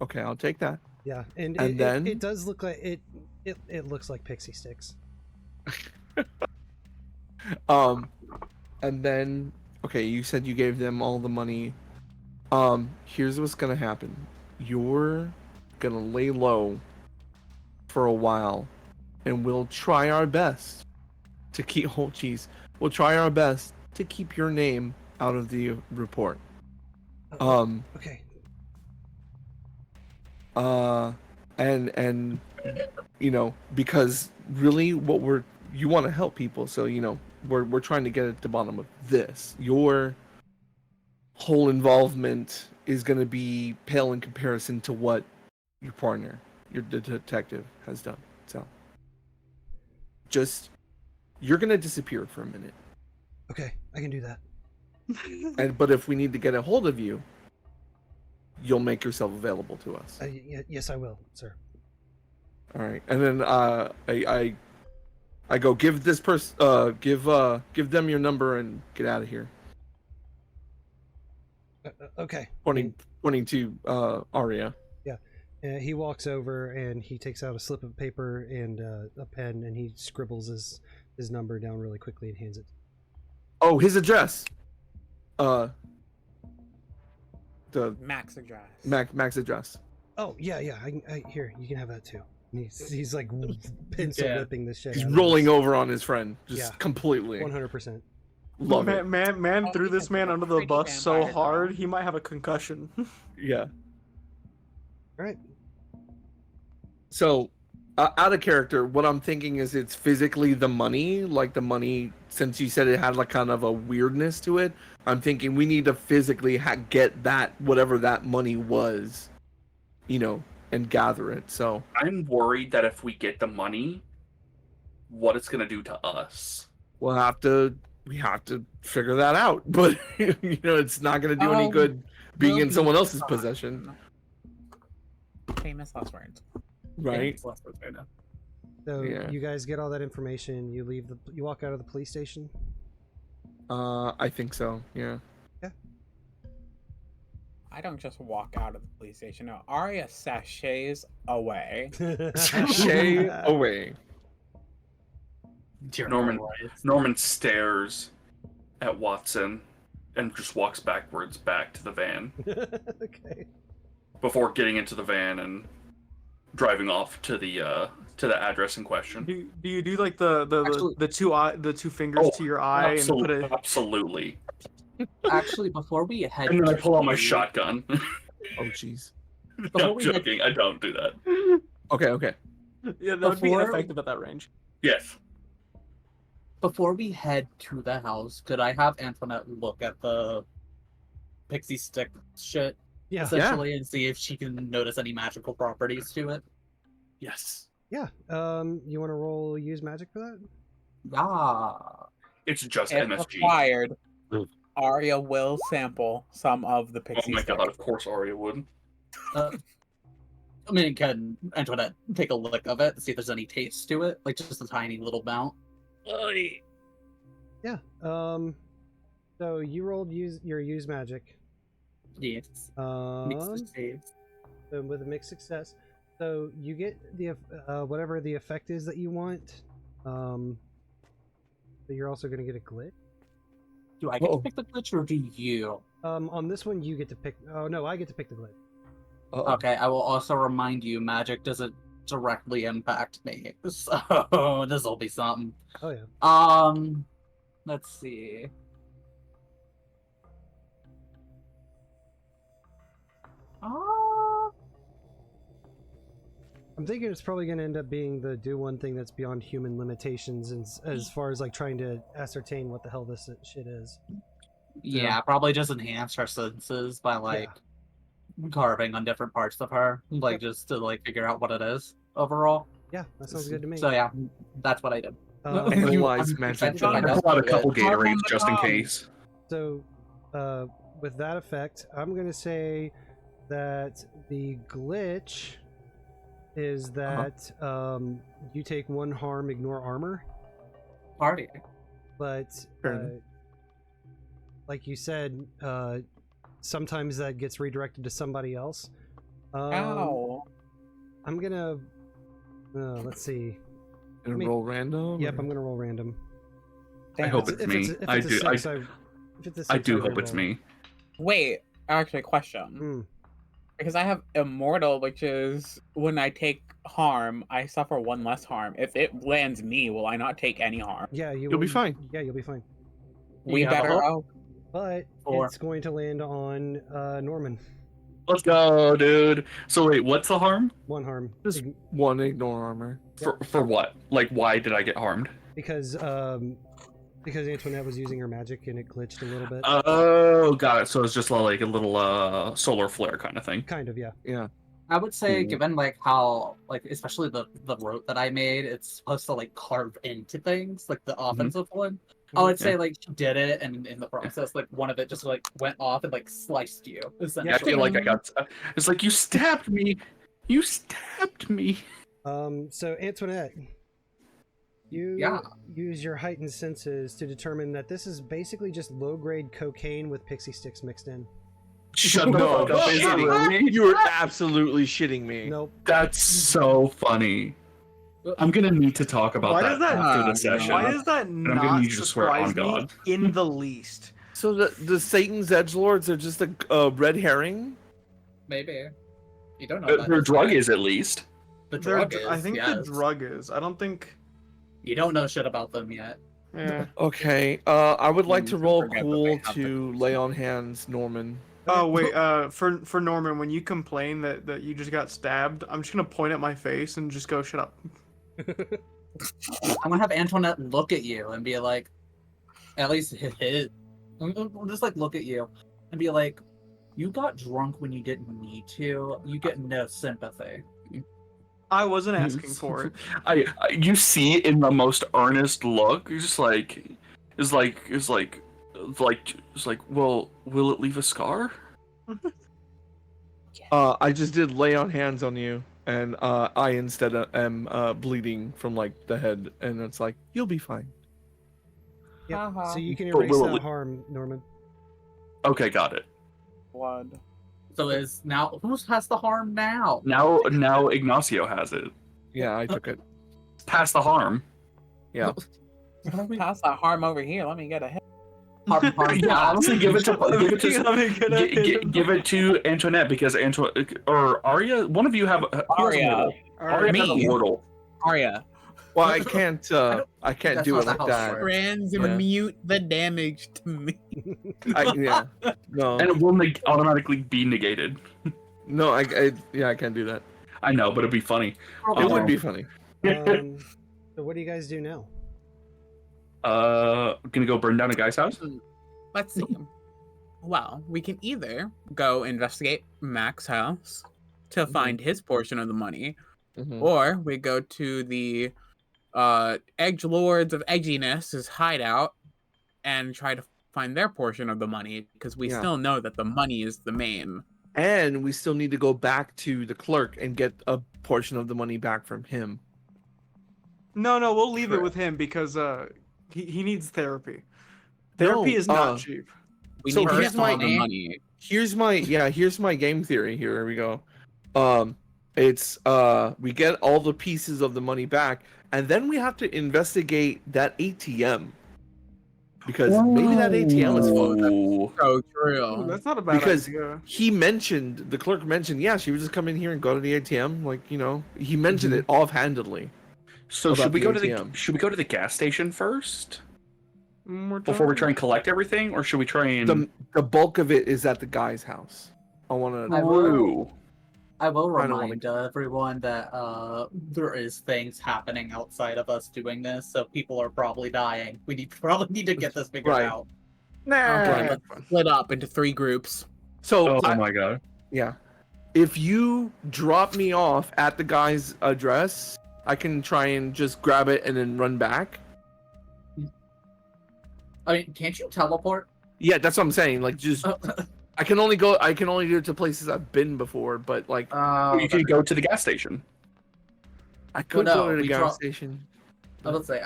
Okay,Ll take that. Yeah, and then it does look like it looks like pixie sticks. And then okay, you said you gave them all the money. Here's what's gonna happen. You're gonna lay low for a while, and we'll try our best to keep. Oh, jeez. We'll try our best to keep your name out of the report. Okay. And you know, because really you want to help people, so you know, we're trying to get at the bottom of this. Your whole involvement is going to be pale in comparison to what your partner, your detective, has done. So just you're going to disappear for a minute. Okay, I can do that. But if we need to get a hold of you, you'll make yourself available to us. Yes, I will, sir. All right, and then I go give this person give them your number and get out of here. Okay. Pointing to Aria. Yeah, he walks over and he takes out a slip of paper and a pen and he scribbles his number down really quickly and hands it. Oh, his address. The Max address. Max address. Oh yeah. I here you can have that too. And he's like pencil whipping this shit. He's out of rolling this. over on his friend, just completely. 100%. Love it. Man threw this man under the bus so hard he might have a concussion. Yeah. All right. So, out of character, what I'm thinking is it's physically the money, like the money. Since you said it had like kind of a weirdness to it, I'm thinking we need to physically get that whatever that money was, you know, and gather it. So I'm worried that if we get the money, what it's gonna do to us. we have to figure that out. But you know, it's not gonna do any good being in someone else's possession. Famous last words. Right. So Yeah. you guys get all that information. You walk out of the police station. I think so. Yeah. I don't just walk out of the police station. No, Aria sachets away. Sashay away. Norman stares at Watson and just walks backwards back to the van. Okay. Before getting into the van and driving off to the address in question. Do you do like the two fingers to your eye and put it? Absolutely. Actually, before we head, And then I pull out my shotgun. Oh jeez. I'm joking. I don't do that. Okay. Yeah, that would be effective at that range. Yes. Before we head to the house, could I have Antoinette look at the pixie stick shit? Yeah. Essentially, and see if she can notice any magical properties to it. Yes. Yeah. You want to roll use magic for that? Ah. It's just If MSG. required, Ugh. Aria will sample some of the Oh pixie my stick. god, of course Aria would. I mean, can Antoinette take a lick of it, see if there's any taste to it, like just a tiny little amount? Yeah. So you rolled your use magic. Yes. So with a mixed success, so you get the whatever the effect is that you want. But you're also going to get a glitch. Do I get to pick the glitch, or do you? On this one, you get to pick. Oh no, I get to pick the glitch. Okay, I will also remind you, magic doesn't directly impact me, so this will be something. Oh yeah. Let's see. I'm thinking it's probably going to end up being the do one thing that's beyond human limitations, as far as like trying to ascertain what the hell this shit is. Yeah, probably just enhance her senses by like carving on different parts of her, like just to like figure out what it is overall. Yeah, that sounds good to me. So yeah, that's what I did. Analyze magic. I pull out a couple Gatorades just in case. So, with that effect, I'm gonna say that the glitch is that you take 1 harm, ignore armor. Party. But like you said, sometimes that gets redirected to somebody else. Ow. I'm gonna let's see. Roll random. Yep, I'm gonna roll random. I hope it's me. I do. I do hope it's me. Wait, actually, question. Because I have immortal, which is when I take harm, I suffer 1 less harm. If it lands me, will I not take any harm? Yeah, You'll be fine. Yeah, you'll be fine. We better. But it's going to land on Norman. Let's go, dude. So wait, what's the harm? 1 harm. Just 1 ignore armor. For what? Like, why did I get harmed? Because Antoinette was using her magic and it glitched a little bit. Oh, got it. So it's just like a little solar flare kind of thing. Kind of, yeah. Yeah. I would say, given like how like especially the rote that I made, it's supposed to like carve into things, like the offensive one. I would say like she did it, and in the process, like one of it just like went off and like sliced you. Yeah, I feel like I got. It's like you stabbed me. You stabbed me. So Antoinette, you use your heightened senses to determine that this is basically just low-grade cocaine with pixie sticks mixed in. Shut the fuck up! Is it really? You are absolutely shitting me. Nope. That's so funny. I'm gonna need to talk about that after the session. Why does that and I'm gonna need you to swear on surprise me God. in the least? So the Satan's edgelords are just a red herring? Maybe. You don't know. Their drug is at least. The drug is. I think the drug is. I don't think. You don't know shit about them yet. Yeah. Okay. I would like to roll cool to lay on hands, Norman. Oh wait, for Norman, when you complain that you just got stabbed, I'm just gonna point at my face and just go, "Shut up." I'm gonna have Antoinette look at you and be like, at least his, just like look at you and be like, you got drunk when you didn't need to. You get no sympathy. I wasn't asking for it. You see in the most earnest look, you're just like, it's like, well, will it leave a scar? I just did lay on hands on you, and I instead am bleeding from like the head, and it's like you'll be fine. Yep. So you can erase that harm, Norman. Okay, got it. Blood. So is now who has the harm now? Now Ignacio has it. Yeah, I took it. Pass the harm. Yeah. Pass that harm over here. Let me get a hit. Harm, yeah, honestly, give it to Antoinette because Aria. One of you have Aria. Aria has a wardle. Aria. Well, I can't do it like that. Transmute the damage to me. Yeah. No. And it will automatically be negated. No, I can't do that. I know, but it'd be funny. It would be funny. So what do you guys do now? Gonna go burn down a guy's house? Let's see. Well, we can either go investigate Mac's house to find his portion of the money, Or we go to the Edge Lords of Edginess' hideout and try to find their portion of the money, because we still know that the money is the main. And we still need to go back to the clerk and get a portion of the money back from him. No, we'll leave it with him because he needs therapy. Therapy is not cheap. So here's my money. Here's my game theory. Here we go. It's we get all the pieces of the money back, and then we have to investigate that ATM. Because maybe that ATM is full. So true. Ooh, that's not a bad idea. The clerk mentioned, she would just come in here and go to the ATM. Like, he mentioned it offhandedly. So should we go to the gas station first? Before we try and collect everything, or should we try and the bulk of it is at the guy's house. I will remind everyone that there is things happening outside of us doing this, so people are probably dying. We probably need to get this figured out. Okay, let's split up into 3 groups. So, oh my god. Yeah. If you drop me off at the guy's address, I can try and just grab it and then run back. I mean, can't you teleport? Yeah, that's what I'm saying. Like, just I can only do it to places I've been before, but like you can go to the gas station. I could go to the gas station. I would say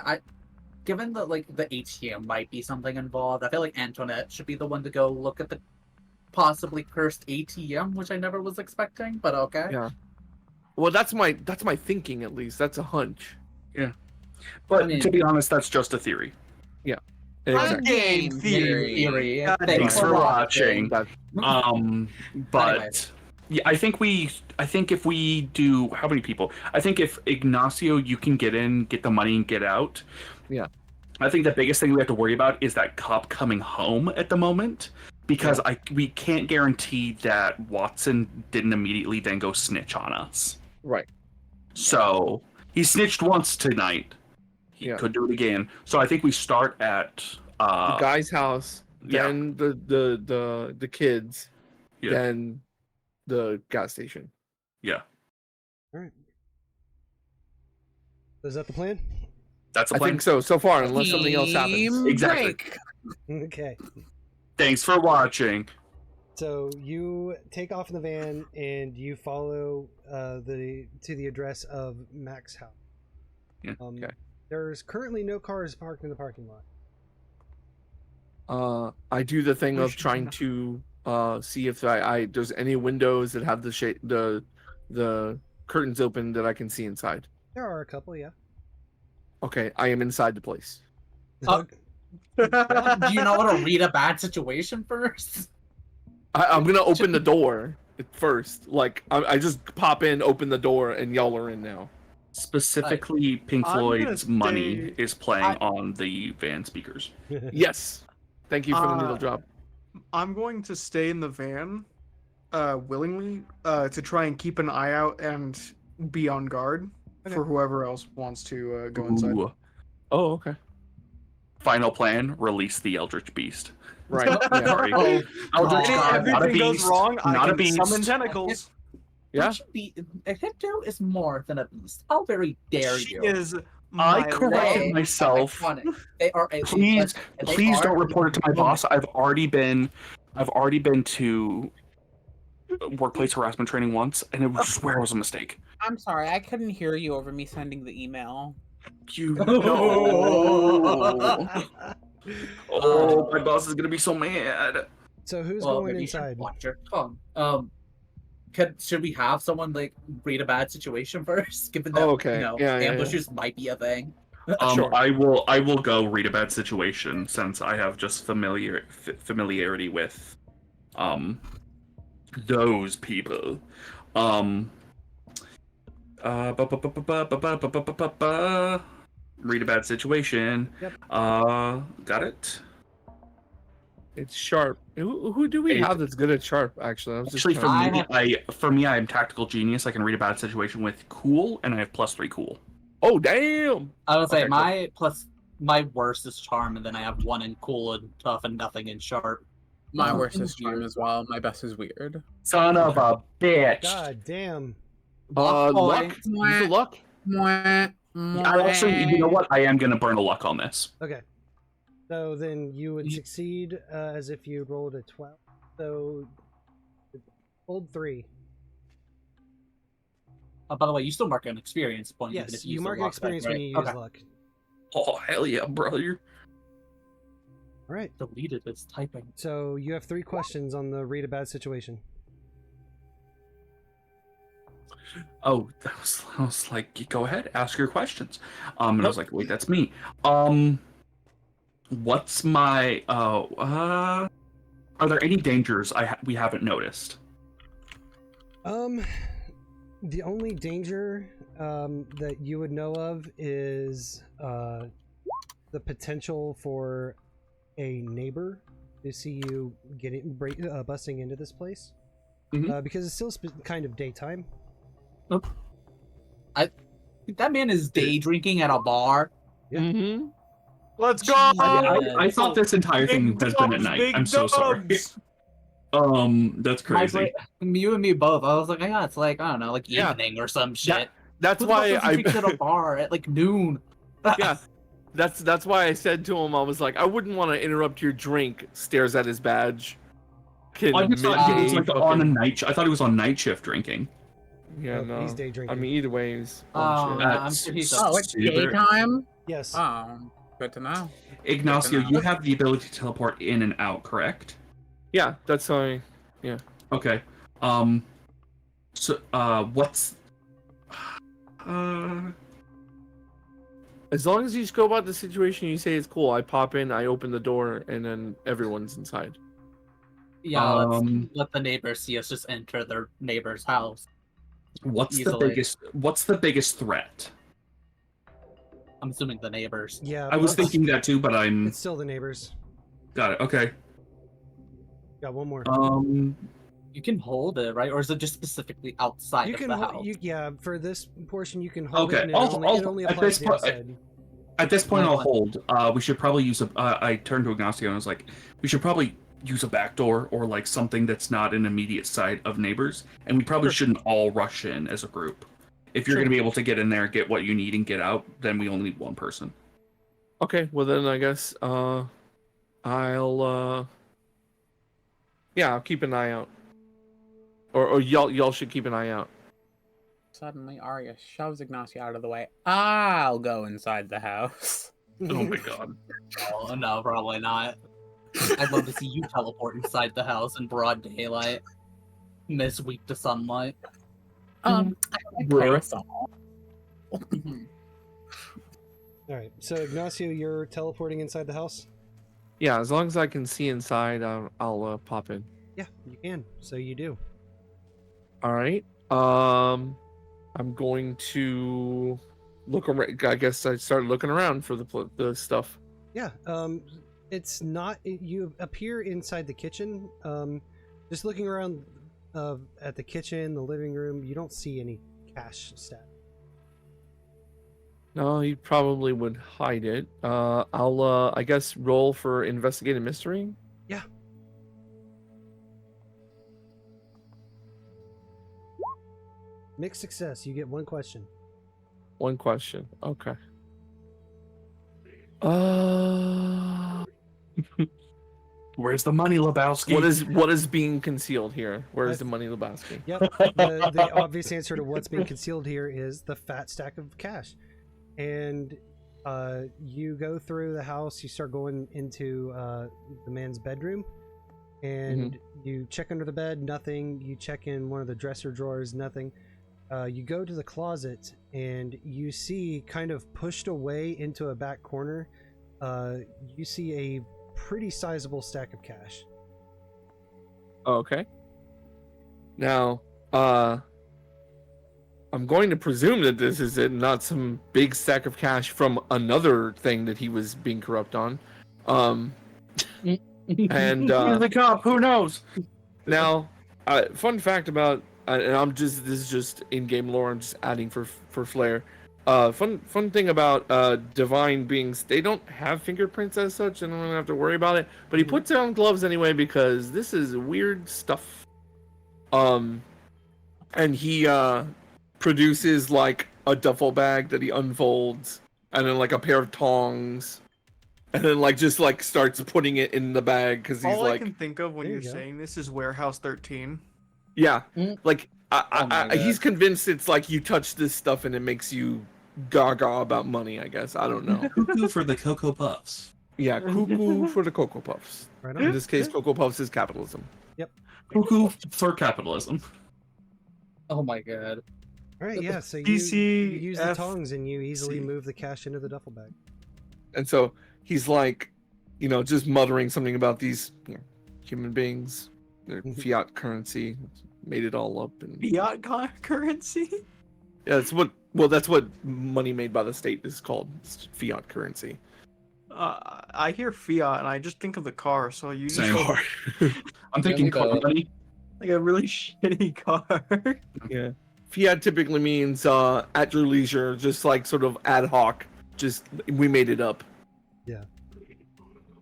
given that like the ATM might be something involved, I feel like Antoinette should be the one to go look at the possibly cursed ATM, which I never was expecting, but okay. Yeah. Well, that's my thinking, at least. That's a hunch. Yeah. But to be honest, that's just a theory. Yeah. Game theory. Thanks for watching. But yeah, I think if we do, how many people? I think if Ignacio, you can get in, get the money, and get out. Yeah. I think the biggest thing we have to worry about is that cop coming home at the moment, because we can't guarantee that Watson didn't immediately then go snitch on us. Right. So he snitched once tonight. He could do it again. So I think we start at the guy's house, then the kids, then the gas station. Yeah. All right. Is that the plan? That's the plan. I think so far, unless something else happens. Exactly. Okay. Thanks for watching. So you take off in the van and you follow to the address of Mac's house. Yeah. Okay. There's currently no cars parked in the parking lot. I do the thing of trying to see if there's any windows that have the curtains open that I can see inside. There are a couple, yeah. Okay, I am inside the place. Do you not want to read a bad situation first? I'm gonna open the door first. Like I just pop in, open the door, and y'all are in now. Specifically, Pink Floyd's Money is playing on the van speakers. Yes. Thank you for the needle drop. I'm going to stay in the van willingly to try and keep an eye out and be on guard for whoever else wants to go inside. Oh, okay. Final plan, release the Eldritch Beast. Right. Sorry. Eldritch God, not a beast. Goes wrong, not I a beast. Summon tentacles. Yeah. A Hipto is more than a beast. How very dare you? Is I corrected myself. They are a please don't report it to my boss. I've already been to workplace harassment training once, and it was swear it was a mistake. I'm sorry, I couldn't hear you over me sending the email. You know. Oh, my boss is gonna be so mad. So who's going inside? Watch your tongue. Should we have someone like read a bad situation first, given that ambushes might be a thing? Sure. I will go read a bad situation since I have just familiarity with those people. Read a bad situation. Yep. Got it. It's sharp. Who do we have that's good at sharp? Actually, for me, I am tactical genius. I can read a bad situation with cool, and I have +3 cool. Oh damn! I would say my worst is charm, and then I have 1 in cool and tough, and nothing in sharp. My worst is charm as well. My best is weird. Son of a bitch! God damn! Luck. Use the luck. I also, you know what? I am gonna burn a luck on this. Okay. So then you would succeed as if you rolled a 12. So hold 3. By the way, you still mark an experience point. even Yes, if you use the mark an luck, experience right? when you use luck. Oh, hell yeah, brother. All right. Deleted its typing. So you have 3 questions on the read a bad situation. Oh, I was like, go ahead, ask your questions. And I was like, wait, that's me. What's my are there any dangers we haven't noticed? The only danger that you would know of is the potential for a neighbor to see you busting into this place, because it's still kind of daytime. That man is day drinking at a bar. Yeah. Let's go! I thought this entire thing has been at night. I'm so sorry. That's crazy. You and me both. I was like, yeah, it's like, I don't know, like evening or some shit. That's Who the fuck why doesn't drink at a bar at like noon. Yeah. That's why I said to him, I was like, I wouldn't want to interrupt your drink. Stares at his badge. I just thought he was like on a night. I thought he was on night shift drinking. Yeah, Nope, no. he's day drinking. I mean, either way, he's I'm sure he's it's daytime? Yes. Good to know. Ignacio, you have the ability to teleport in and out, correct? Yeah, that's how yeah. Okay. So, what's... As long as you just go about the situation, you say it's cool. I pop in, I open the door, and then everyone's inside. Yeah, let the neighbors see us just enter their neighbor's house. What's the biggest threat? I'm assuming the neighbors. Yeah. I was thinking that too, but It's still the neighbors. Got it. Okay. Got one more. You can hold it, right? Or is it just specifically outside of the house? Yeah, for this portion you can hold it. Okay. And it only applies to the outside. At this point, I'll hold. We should probably use a. I turned to Ignacio and I was like, we should probably use a back door or like something that's not an immediate sight of neighbors, and we probably shouldn't all rush in as a group. If you're going to be able to get in there, get what you need, and get out, then we only need one person. Okay, well then I guess I'll keep an eye out. Or y'all should keep an eye out. Suddenly, Aria shoves Ignacio out of the way. I'll go inside the house. Oh my god. Oh, no, probably not. I'd love to see you teleport inside the house in broad daylight. Miss weak to sunlight. Parasol. Alright, so Ignacio, you're teleporting inside the house? Yeah, as long as I can see inside, I'll pop in. Yeah, you can. So you do. All right. I'm going to look around. I guess I started looking around for the stuff. Yeah. It's not. You appear inside the kitchen. Just looking around at the kitchen, the living room, you don't see any cash stat. No, he probably would hide it. I'll I guess roll for investigate a mystery. Yeah. Mixed success. You get one question. One question. Okay. Where's the money, Lebowski? What is being concealed here? Where is the money, Lebowski? Yep. The obvious answer to what's being concealed here is the fat stack of cash. And you go through the house. You start going into the man's bedroom, and you check under the bed. Nothing. You check in one of the dresser drawers. Nothing. You go to the closet, and you see, kind of pushed away into a back corner, you see a pretty sizable stack of cash. Okay. Now, I'm going to presume that this is it, not some big stack of cash from another thing that he was being corrupt on. And He's the cop. Who knows? Now, fun fact about, and this is just in-game lore. I'm just adding for flair. Fun thing about divine beings, they don't have fingerprints as such, and I don't have to worry about it. But he puts it on gloves anyway because this is weird stuff. And he produces like a duffel bag that he unfolds, and then like a pair of tongs, and then like just like starts putting it in the bag because he's All I like, can think of when There you're you go. saying this is Warehouse 13. yeah, Mm. like Oh my he's God. convinced it's like you touch this stuff and it makes you gaga about money. I guess I don't know. Cuckoo for the Cocoa Puffs. Yeah, cuckoo for the Cocoa Puffs. Right In on. this case, Good. Cocoa Puffs is capitalism. Cuckoo for capitalism. Oh my God. All right, yeah. So you PC, use the F, tongs and you easily C. move the cash into the duffel bag. And so he's like, just muttering something about these human beings, their fiat currency, made it all up. And Fiat currency? yeah, that's what money made by the state is called. It's fiat currency. I hear fiat and I just think of the car, so you just Same. I'm thinking Really bad. company. like a really shitty car. Yeah. Fiat typically means at your leisure, just like sort of ad hoc. Just we made it up. Yeah.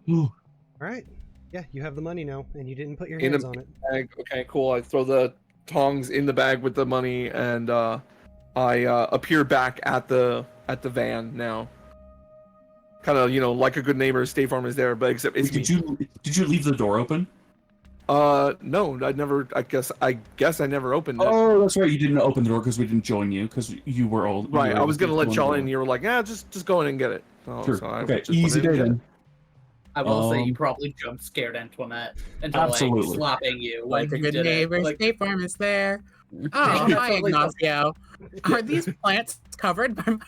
Ooh. All right. Yeah, you have the money now, and you didn't put your In hands a on it. bag. Okay, cool. I throw the tongs in the bag with the money, and I appear back at the van now. Kind of, like a good neighbor. State Farm is there, but except it's me. Did you leave the door open? No, I never. I guess I never opened it. Oh, that's right. You didn't open the door because we didn't join you because you were old. Right, I was gonna let y'all in. And you were like, yeah, just go in and get it. Sure. So I Okay, just went easy in and day get it. then. I will say you Um, probably jump scared Antoinette into Absolutely. like slapping you when Like a you good did neighbor, it. Like, State Farm is there. Oh, Yeah, hi, totally. Ignacio. Are these plants covered by my...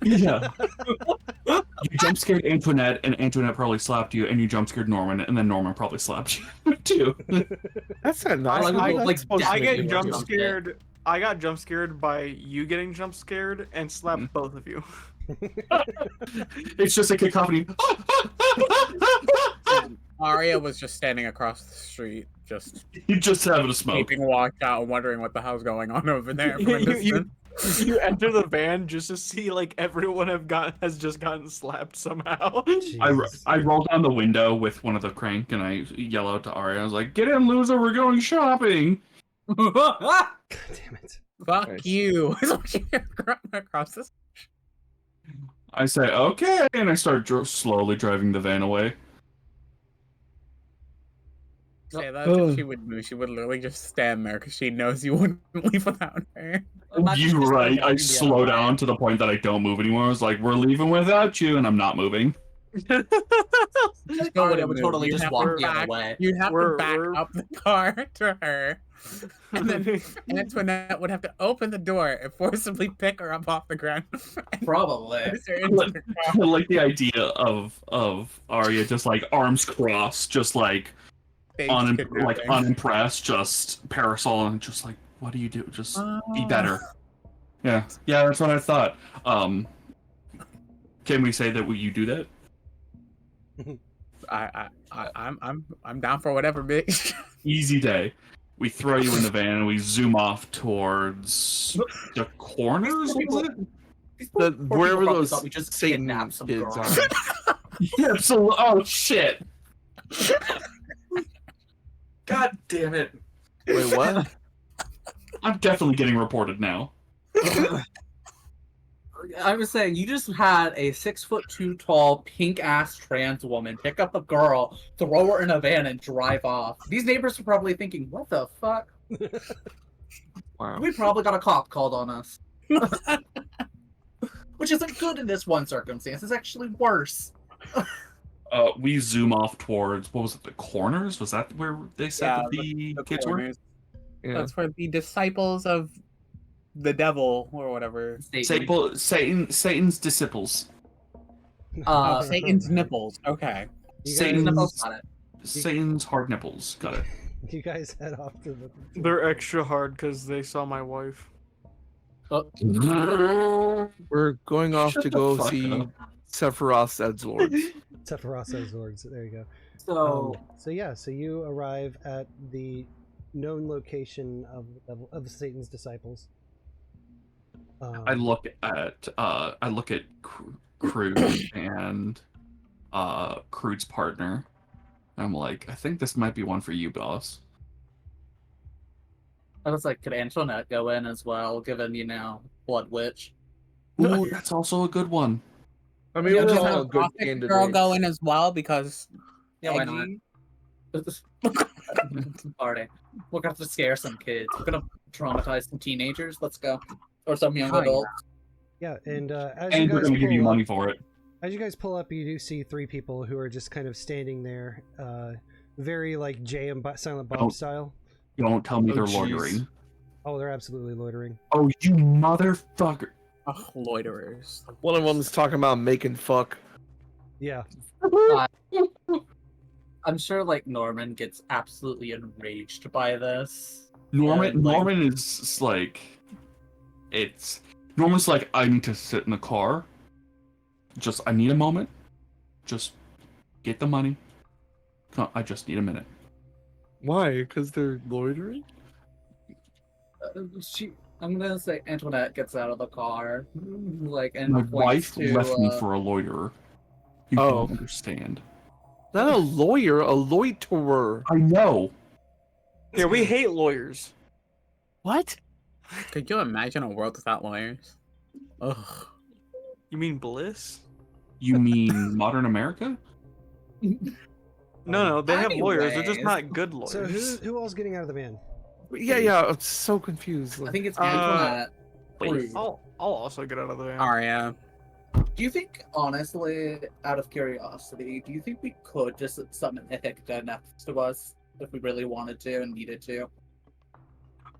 Yeah. You jump scared Antoinette, and Antoinette probably slapped you, and you jump scared Norman, and then Norman probably slapped you too. That's not nice. like, How like, that's like, supposed to I make get you jump feel? scared. I got jump scared by you getting jump scared and slapped both of you. It's just a cacophony. Aria was just standing across the street, just You just having a smoke. keeping watch out and wondering what the hell's going on over there from a You- distance. You enter the van just to see like everyone has just gotten slapped somehow. Jesus. I roll down the window with one of the crank, and I yell out to Aria. I was like, "Get in, loser! We're going shopping." God damn it. Fuck Nice. you. Is what you hear across this. I say, "Okay," and I start slowly driving the van away. Say that if she would move, she would literally just stand there because she knows you wouldn't leave without her. Imagine You're just right. walking I the slow other down way. to the point that I don't move anymore. I was like, "We're leaving without you," and I'm not moving. Just Aria wouldn't would move. totally You'd just have walk to the other back- way. You'd have to We're- back we're- up the car to her. And then Antoinette would have to open the door and forcibly pick her up off the ground. and Probably. place her into the I car. like the idea of Arya just like arms crossed, just like Staged like kidnapping. unimpressed, just parasol, and just like, what do you do? Just be Oh. better. Yeah, that's what I thought. Can we say that you do that? I'm down for whatever, bitch. Easy day. We throw you in the van and we zoom off towards the corners. Was it? Wherever probably those thought we just Satan kidnapped some kids girls. are. Absolutely. Oh shit! God damn it! Wait, what? I'm definitely getting reported now. I was saying, you just had a 6'2" tall, pink ass trans woman pick up a girl, throw her in a van, and drive off. These neighbors are probably thinking, "What the fuck?" Wow. We probably got a cop called on us. Which isn't good in this one circumstance. It's actually worse. We zoom off towards, what was it, the corners? Was that where they said Yeah, that the kids were? corners. Yeah. That's where the disciples of the devil or whatever. Satan's disciples. Satan's nipples. Okay. You Satan's, Nipples got it. Satan's hard nipples. Got it. You guys head off to the. They're extra hard because they saw my wife. We're going off Shut to the go fuck see up. Sephiroth's Edgelords. Sephiroth's Zords. There you go. So, So you arrive at the known location of Satan's disciples. I look at Crood and Crood's partner. I'm like, I think this might be one for you, boss. I was like, could Antoinette go in as well, given, Blood Witch? Ooh, that's also a good one. I mean, Yeah, we're just all have a good Gothic candidate. girl go in as well because Yeah, why not? Eggy. Party. We're gonna have to scare some kids. We're gonna traumatize some teenagers. Let's go. Or some young Oh, yeah. adults. Yeah, and as And you we're guys gonna give you pull up, money for it. as you guys pull up, you do see three people who are just kind of standing there, very like Jay and Silent Bob style. Don't tell me Oh, they're jeez. loitering. Oh, they're absolutely loitering. Oh, you motherfucker. Ugh, loiterers. One of them's talking about making fuck. Yeah. I'm sure like Norman gets absolutely enraged by this. Norman And, like- Norman is like, Norman's like, I need to sit in the car. I need a moment. Just get the money. No, I just need a minute. Why? Because they're loitering? I'm gonna say Antoinette gets out of the car, and My points wife to, left me for a loiterer. You don't understand. Not a lawyer, a loiterer. I know. Yeah, we hate lawyers. What? Could you imagine a world without lawyers? Ugh. You mean bliss? You mean modern America? No, they have lawyers. They're just Anyways. not good lawyers. So who all's getting out of the van? Yeah, I'm so confused. I think it's Antoinette. I'll also get out of the van. Aria. Do you think, honestly, out of curiosity, do you think we could just summon Ihikta next to us if we really wanted to and needed to?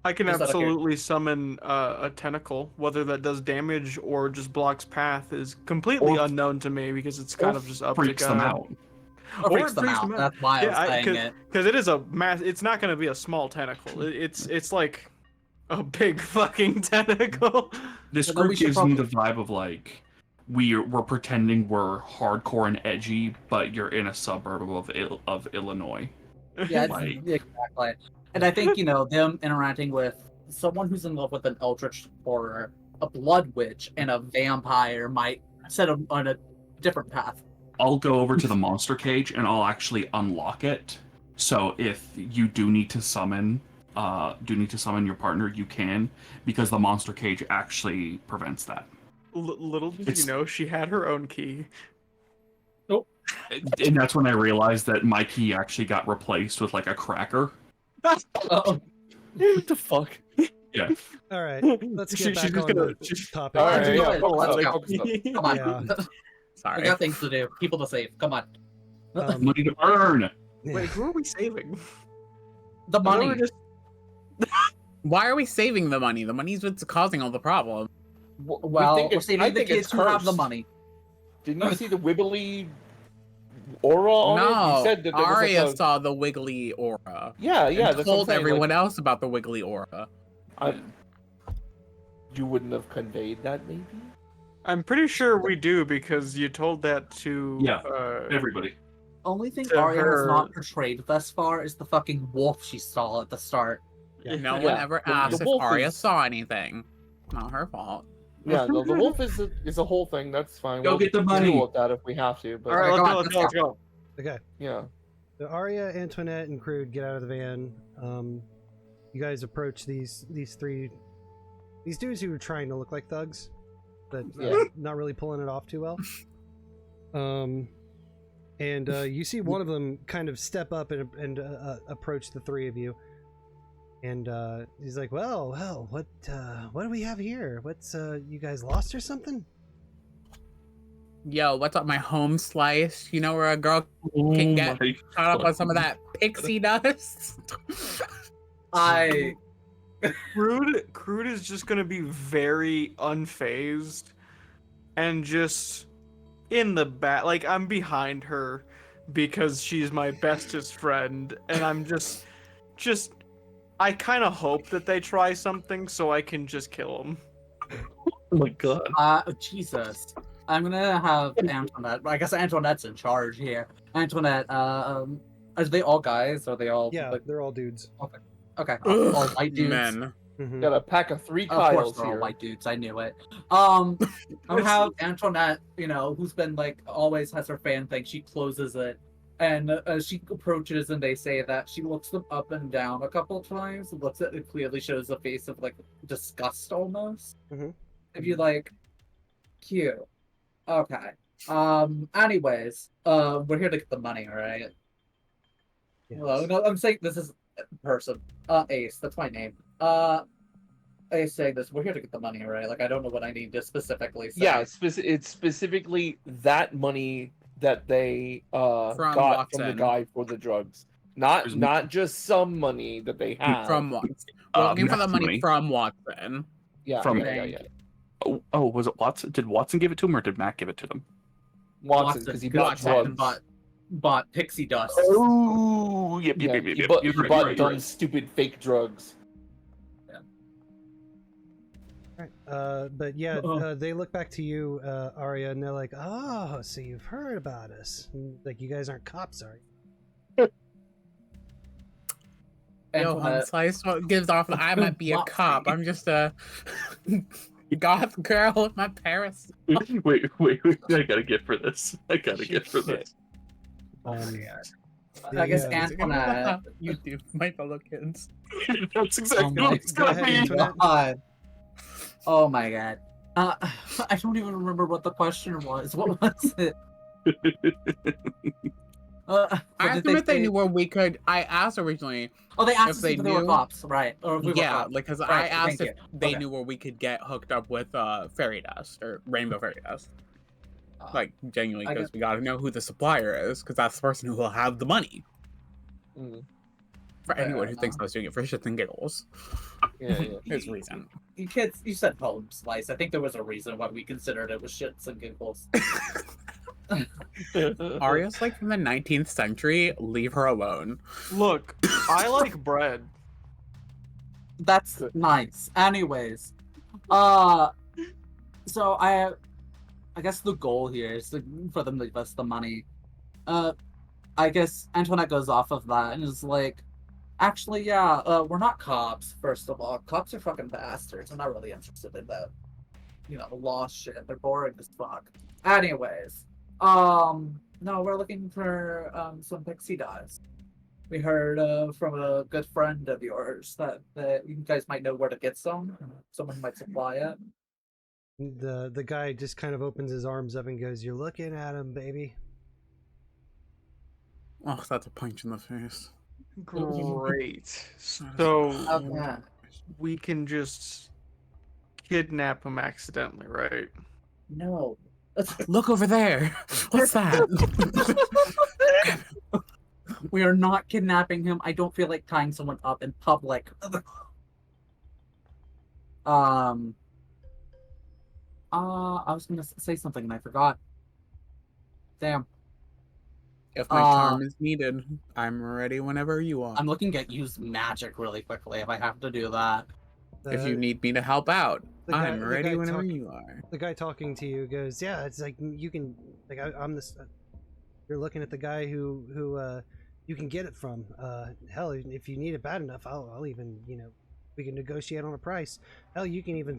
I can Just out of absolutely summon a tentacle. Whether that does damage or just blocks path is completely Or- unknown to me because it's kind of just up to Freaks them God. out. Or freaks them out. That's why I was saying it. Because it is a mass. It's not going to be a small tentacle. It's like a big fucking tentacle. This Well, then we group should gives me the vibe of like we're pretending we're hardcore and edgy, but you're in a suburb of Illinois. Yeah, Like- exactly. And I think, them interacting with someone who's in love with an eldritch horror, a blood witch, and a vampire might set them on a different path. I'll go over to the monster cage and I'll actually unlock it. So if you do need to summon your partner, you can, because the monster cage actually prevents that. Little did It's- you know, she had her own key. And that's when I realized that my key actually got replaced with like a cracker. Uh-oh. What the fuck? Yeah. All right, let's She- get she's back just on gonna- the topic. All right, Let's yeah, go. focus Let's up, go. focus up. Come on. Yeah. Sorry. We got things to do. People to save. Come on. Money to earn. Wait, who are we saving? The I thought we money. were just- Why are we saving the money? The money's what's causing all the problem. Well, think we're it's- saving I the think kids it's who have the cursed. money. Didn't you see the wibbly aura on it? No, You said that there Aria was like saw the wiggly aura. Yeah, and that's what I'm told saying, everyone like- else about the wiggly aura. You wouldn't have conveyed that, maybe? I'm pretty sure we do because you told that to Everybody. Only thing To Aria has her- not portrayed thus far is the fucking wolf she saw at the start. No one Yeah, ever the asked if wolf Aria is- saw anything. Not her fault. Yeah, no, the wolf is a whole thing. That's fine. Go We'll get the money. deal with that if we have to. But All right, Alright, let's come on, go. Okay. yeah, So Aria, Antoinette, and Crood get out of the van. You guys approach these dudes who are trying to look like thugs, but Yeah. not really pulling it off too well. And you see one of them kind of step up and approach the three of you. And he's like, "Well, what do we have here? What's you guys lost or something?" Yo, what's up, my home slice? You know where a girl can get caught up on some of that pixie dust? Crood is just gonna be very unfazed and just in the back. Like, I'm behind her because she's my bestest friend, and I'm just I kind of hope that they try something so I can just kill them. Oh my god. Jesus. I'm gonna have Antoinette. I guess Antoinette's in charge here. Antoinette, are they all guys? Are they all? Yeah, they're all dudes. Okay. All white dudes. Men. Mhm. got a pack of 3 Of course, Kyles they're all here. white dudes. I knew it. I'm gonna have Antoinette. Who's been like always has her fan thing. She closes it And she approaches, and they say that she looks them up and down a couple times. Looks at it, clearly shows a face of like disgust almost. If you like, cute. Okay. Anyways, we're here to get the money, right? Yes. Well, no, I'm saying this is person. Ace. That's my name. Ace saying this. We're here to get the money, right? Like, I don't know what I need to specifically say. Yeah, it's specifically that money that they got from the Watson. guy for the drugs. Not just some money that they have. From Watson. We're looking for the money from Watson. Yeah, From yeah. Oh, was it Watson? Did Watson give it to him, or did Matt give it to them? Watson, because he bought drugs. Bought pixie dust. Oh, yep. He bought dumb, stupid, fake drugs. Right. But yeah, they look back to you, Aria, and they're like, "Oh, so you've heard about us? Like, you guys aren't cops, are you?" Yo, Slice gives off that I might be a cop. I'm just a goth girl with my parents. Wait! I got a gift for this. I guess Antoinette. You do, my fellow kids. That's exactly what it's gonna be. Oh my god. I don't even remember what the question was. What was it? I asked them if they knew where we could. I asked originally. Oh, they asked if they were cops, right? Or if we were yeah, cops. because Right, I asked thank if you. they Okay. knew where we could get hooked up with fairy dust or rainbow fairy dust. Like genuinely, I because guess- we gotta know who the supplier is, because that's the person who will have the money. For anyone who thinks I was doing it for shits and giggles. Yeah. There's a reason. You kids, you said home slice. I think there was a reason why we considered it was shits and giggles. Aria's like from the 19th century. Leave her alone. Look, I like bread. That's nice. Anyways, so I guess the goal here is for them to give us the money. I guess Antoinette goes off of that and is like, actually, yeah, we're not cops. First of all, cops are fucking bastards. I'm not really interested in that. Law shit. They're boring as fuck. Anyways, no, we're looking for some pixie dust. We heard from a good friend of yours that you guys might know where to get some. Someone might supply it. The guy just kind of opens his arms up and goes, "You're looking at him, baby." Oh, that's a punch in the face. Great. So Okay. we can just kidnap him accidentally, right? No. Look over there. What's that? We are not kidnapping him. I don't feel like tying someone up in public. I was gonna say something and I forgot. Damn. If my charm is needed, I'm ready whenever you are. I'm looking at use magic really quickly if I have to do that. If you need me to help out, I'm the ready guy whenever you are. The guy talking to you goes, "Yeah, it's like you can, like I'm this. You're looking at the guy who you can get it from. Hell, if you need it bad enough, I'll even we can negotiate on a price. Hell, you can even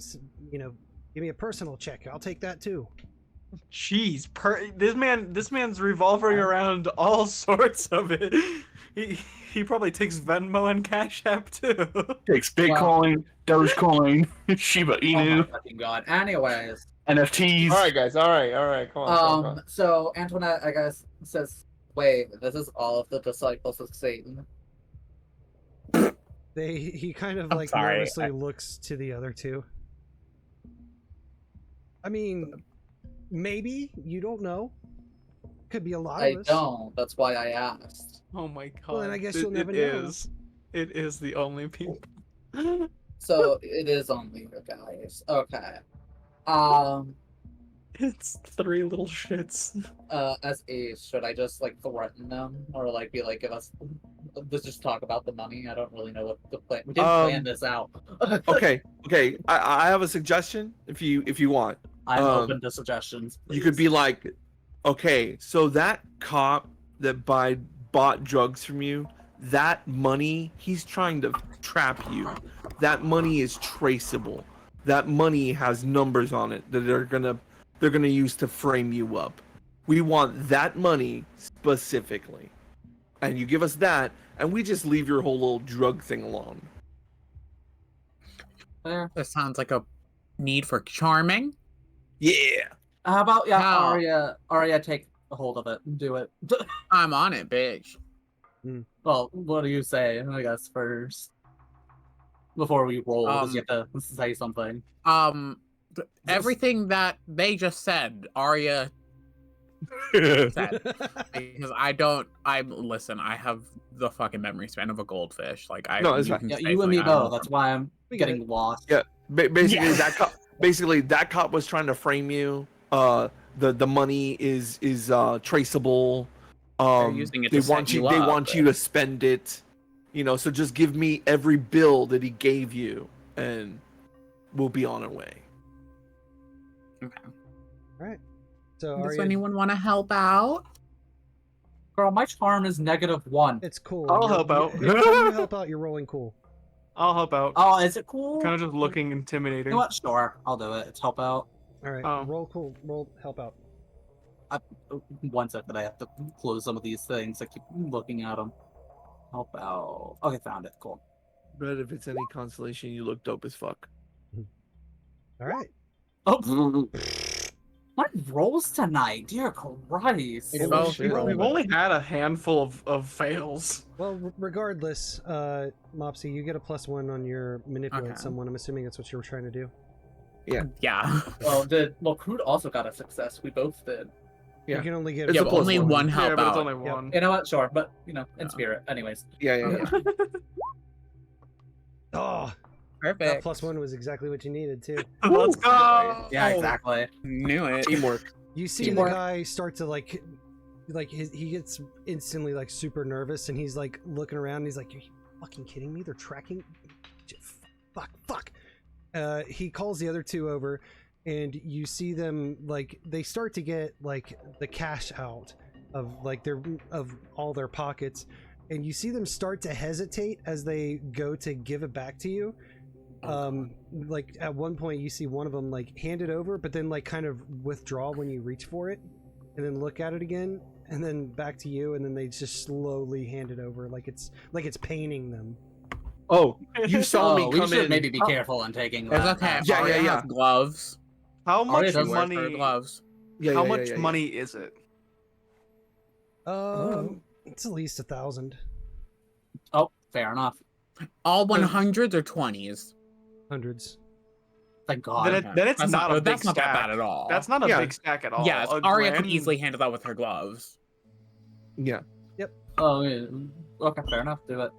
give me a personal check. I'll take that too." Jeez, this man's revolving around all sorts of it. He probably takes Venmo and Cash App too. Takes Bitcoin, Dogecoin, Shiba Inu. Oh my fucking god. Anyways. NFTs. All right, guys. All right. Come on. So Antoinette, I guess, says, "Wait, this is all of the disciples of Satan." He kind of sorry, nervously looks to the other two. I mean, maybe you don't know. Could be a lot of us. I don't. That's why I asked. Oh my god. Well, then I guess you'll never know. It is the only people. So it is only you guys. Okay. It's three little shits. As Ace, should I just threaten them or be like, give us? Let's just talk about the money. I don't really know what the plan. We didn't plan this out. Okay. I have a suggestion. If you want, I'm open to suggestions. You could be like, okay, so that cop that bought drugs from you, that money, he's trying to trap you. That money is traceable. That money has numbers on it that they're gonna use to frame you up. We want that money specifically. And you give us that, and we just leave your whole little drug thing alone. That sounds like a need for charming. Yeah. How about How? Aria take a hold of it and do it. I'm on it, bitch. Well, what do you say? I guess first. Before we roll, does you have to say something? Everything that they just said, Aria said. Because listen, I have the fucking memory span of a goldfish. Like, No, it's fine. Yeah, you and me both. That's why I'm getting lost. Yeah, basically that cop was trying to frame you. The money is traceable. using it They to want set you They up, want you to spend it. So just give me every bill that he gave you, and we'll be on our way. Okay. All right. So, Does Aria, anyone want to help out? Girl, my charm is -1. it's cool. I'll help out. If you help out, you're rolling cool. I'll help out. Oh, is it cool? Kind of just looking intimidating. You know what? Sure, I'll do it. It's help out. All right. Roll cool. Roll help out. 1 second, I have to close some of these things. I keep looking at them. Help out. Okay, found it. Cool. But if it's any consolation, you look dope as fuck. All right. Oh, my rolls tonight, dear Christ! We've only had a handful of fails. Well, regardless, Mopsy, you get a +1 on your manipulate someone. I'm assuming that's what you were trying to do. Yeah. Well, Crood also got a success. We both did. You can only get but only one help but it's out. only one. You know what? Sure, but in spirit, anyways. Yeah. Oh, perfect. That +1 was exactly what you needed too. Let's go. Yeah, exactly. Knew it. Teamwork. You see the guy start to he gets instantly super nervous, and he's looking around. And he's like, "Are you fucking kidding me? They're tracking. Fuck." He calls the other two over, and you see them they start to get the cash out of of all their pockets, and you see them start to hesitate as they go to give it back to you. At one point you see one of them hand it over, but then kind of withdraw when you reach for it, and then look at it again, and then back to you, and then they just slowly hand it over like it's paining them. Oh, you saw me come in. We should maybe be careful in taking that. It's okay. Aria has gloves. How much Aria money? wears her gloves. How much money is it? It's at least 1,000. Oh, fair enough. All 100s or 20s? Hundreds. Thank God. Then it's not a big that's not stack. that bad at all. That's not a big stack at all. Yes, Aria could easily handle that with her gloves. Yeah. Yep. Oh, yeah. Okay, fair enough. Do it.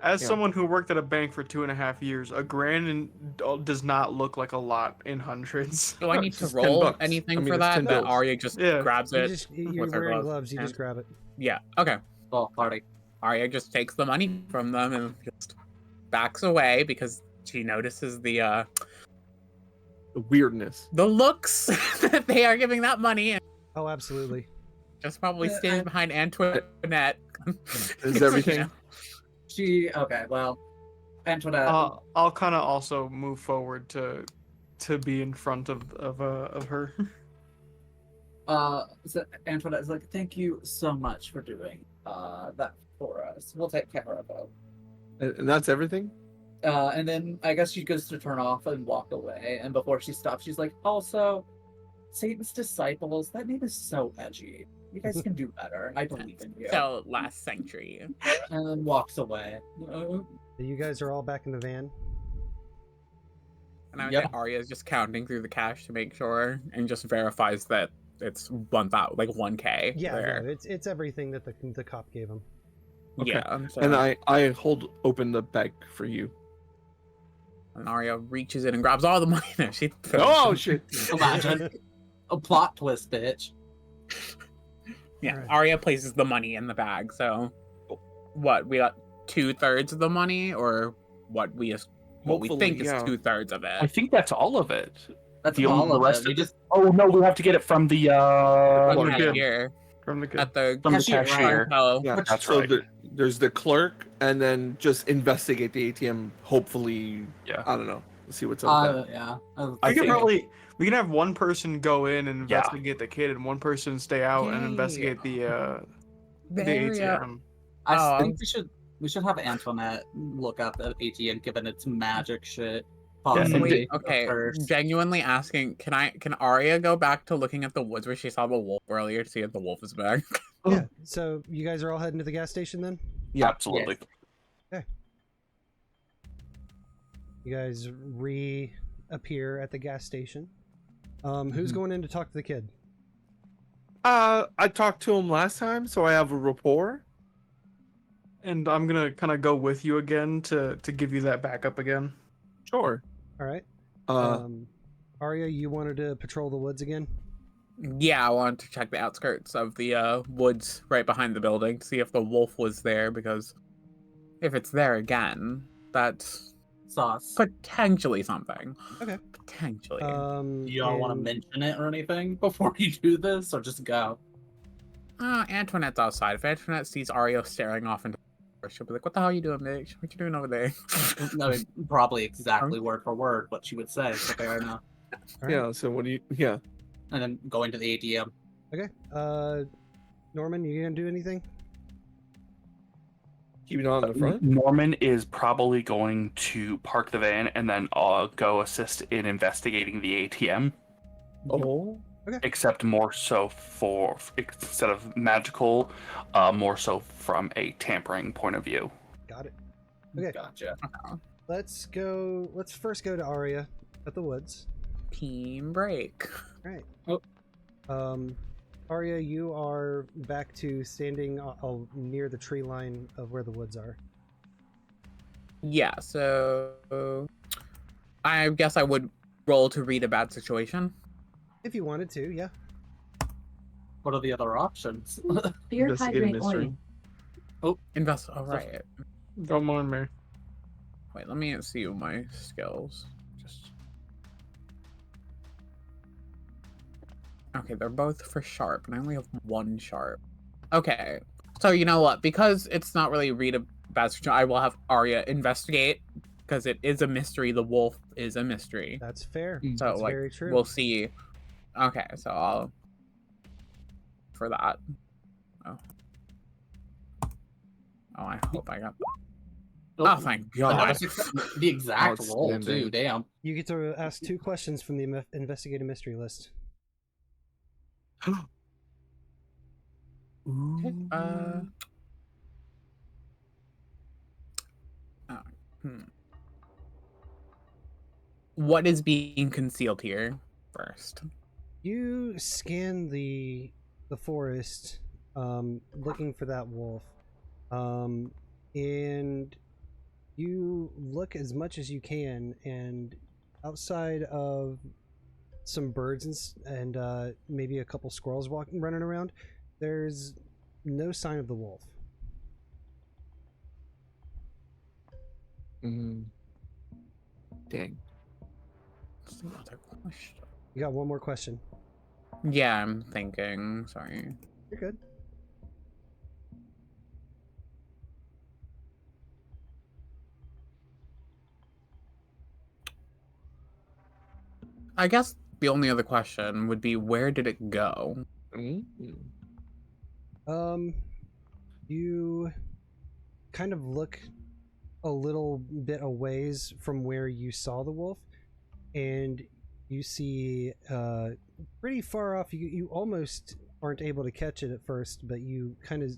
As someone who worked at a bank for 2.5 years, $1,000 does not look like a lot in hundreds. Do I need to roll anything for that? That Aria just grabs it You're with her wearing gloves. gloves. You just grab it. Yeah. Okay. Well, party. Aria just takes the money from them and just backs away because she notices the weirdness, the looks that they are giving that money. And oh, absolutely. Just probably standing behind Antoinette. Is everything? Okay, well, Antoinette. I'll kind of also move forward to be in front of her. So Antoinette is like, thank you so much for doing that for us. We'll take care of it. And that's everything? And then I guess she goes to turn off and walk away. And before she stops, she's like, also, Satan's Disciples, that name is so edgy. You guys can do better. I believe in you. So last century. And then walks away. You guys are all back in the van. And I would say Aria is just counting through the cash to make sure and just verifies that it's 1,000, like 1K. Yeah, there. no, it's everything that the cop gave him. Okay. Yeah. So, and I hold open the bag for you. And Aria reaches in and grabs all the money there. She shit. Imagine. A plot twist, bitch. Yeah, right. Aria places the money in the bag. So, what we got 2/3 of the money, or what we think is 2/3 of it. I think that's all of it. That's all of it. You just oh no, we have to get it from the cashier. From the cashier. Oh, yeah, that's so right. There's the clerk, and then just investigate the ATM. Hopefully, I don't know. See what's up there. Yeah. We can have one person go in and Yeah. investigate the kid, and one person stay out and Yay. investigate the Area. ATM. I think we should have Antoinette look at the ATM given its magic shit. Possibly. Okay, First. genuinely asking, can Aria go back to looking at the woods where she saw the wolf earlier to see if the wolf is back? Yeah. So you guys are all heading to the gas station then? Yeah, absolutely. Okay. You guys reappear at the gas station. Who's going in to talk to the kid? I talked to him last time, so I have a rapport. And I'm gonna kind of go with you again to give you that backup again. Sure. All right. Uh, Aria, you wanted to patrol the woods again? Yeah, I wanted to check the outskirts of the woods right behind the building to see if the wolf was there, because if it's there again, that's sauce. Potentially something. Okay. Potentially. Do y'all want to mention it or anything before you do this, or just go? Antoinette's outside. If Antoinette sees Aria staring off into the she'll be like, "What the hell are you doing, bitch? What you doing over there?" No, probably exactly word for word what she would say. So fair enough. Yeah. So what do you? Yeah. And then going to the ATM. Okay. Norman, you gonna do anything? Keep it on the front. Norman is probably going to park the van and then go assist in investigating the ATM. Oh. Okay. Except more so instead of magical, more so from a tampering point of view. Got it. Okay. Gotcha. Let's first go to Aria at the woods. Team break. All right. Aria, you are back to standing near the tree line of where the woods are. Yeah, so I guess I would roll to read a bad situation. If you wanted to, yeah. What are the other options? Investigate a mystery. Oh, right. Come on, man. Wait, let me see my skills. Okay, they're both for sharp, and I only have one sharp. Okay, so you know what? Because it's not really read a bad situation, I will have Aria investigate, because it is a mystery. The wolf is a mystery. That's fair. So, That's like, very true. we'll see. Okay, so I'll... For that. Oh, I hope I got that. Oh, thank God. The exact roll, too. Damn. You get to ask 2 questions from the investigative mystery list. What is being concealed here first? You scan the forest, looking for that wolf, and you look as much as you can, and outside of some birds and maybe a couple squirrels running around, there's no sign of the wolf. Dang. You got one more question. Yeah, I'm thinking. Sorry. You're good. I guess the only other question would be, where did it go? You kind of look a little bit a ways from where you saw the wolf, and you see pretty far off. You almost aren't able to catch it at first, but you kind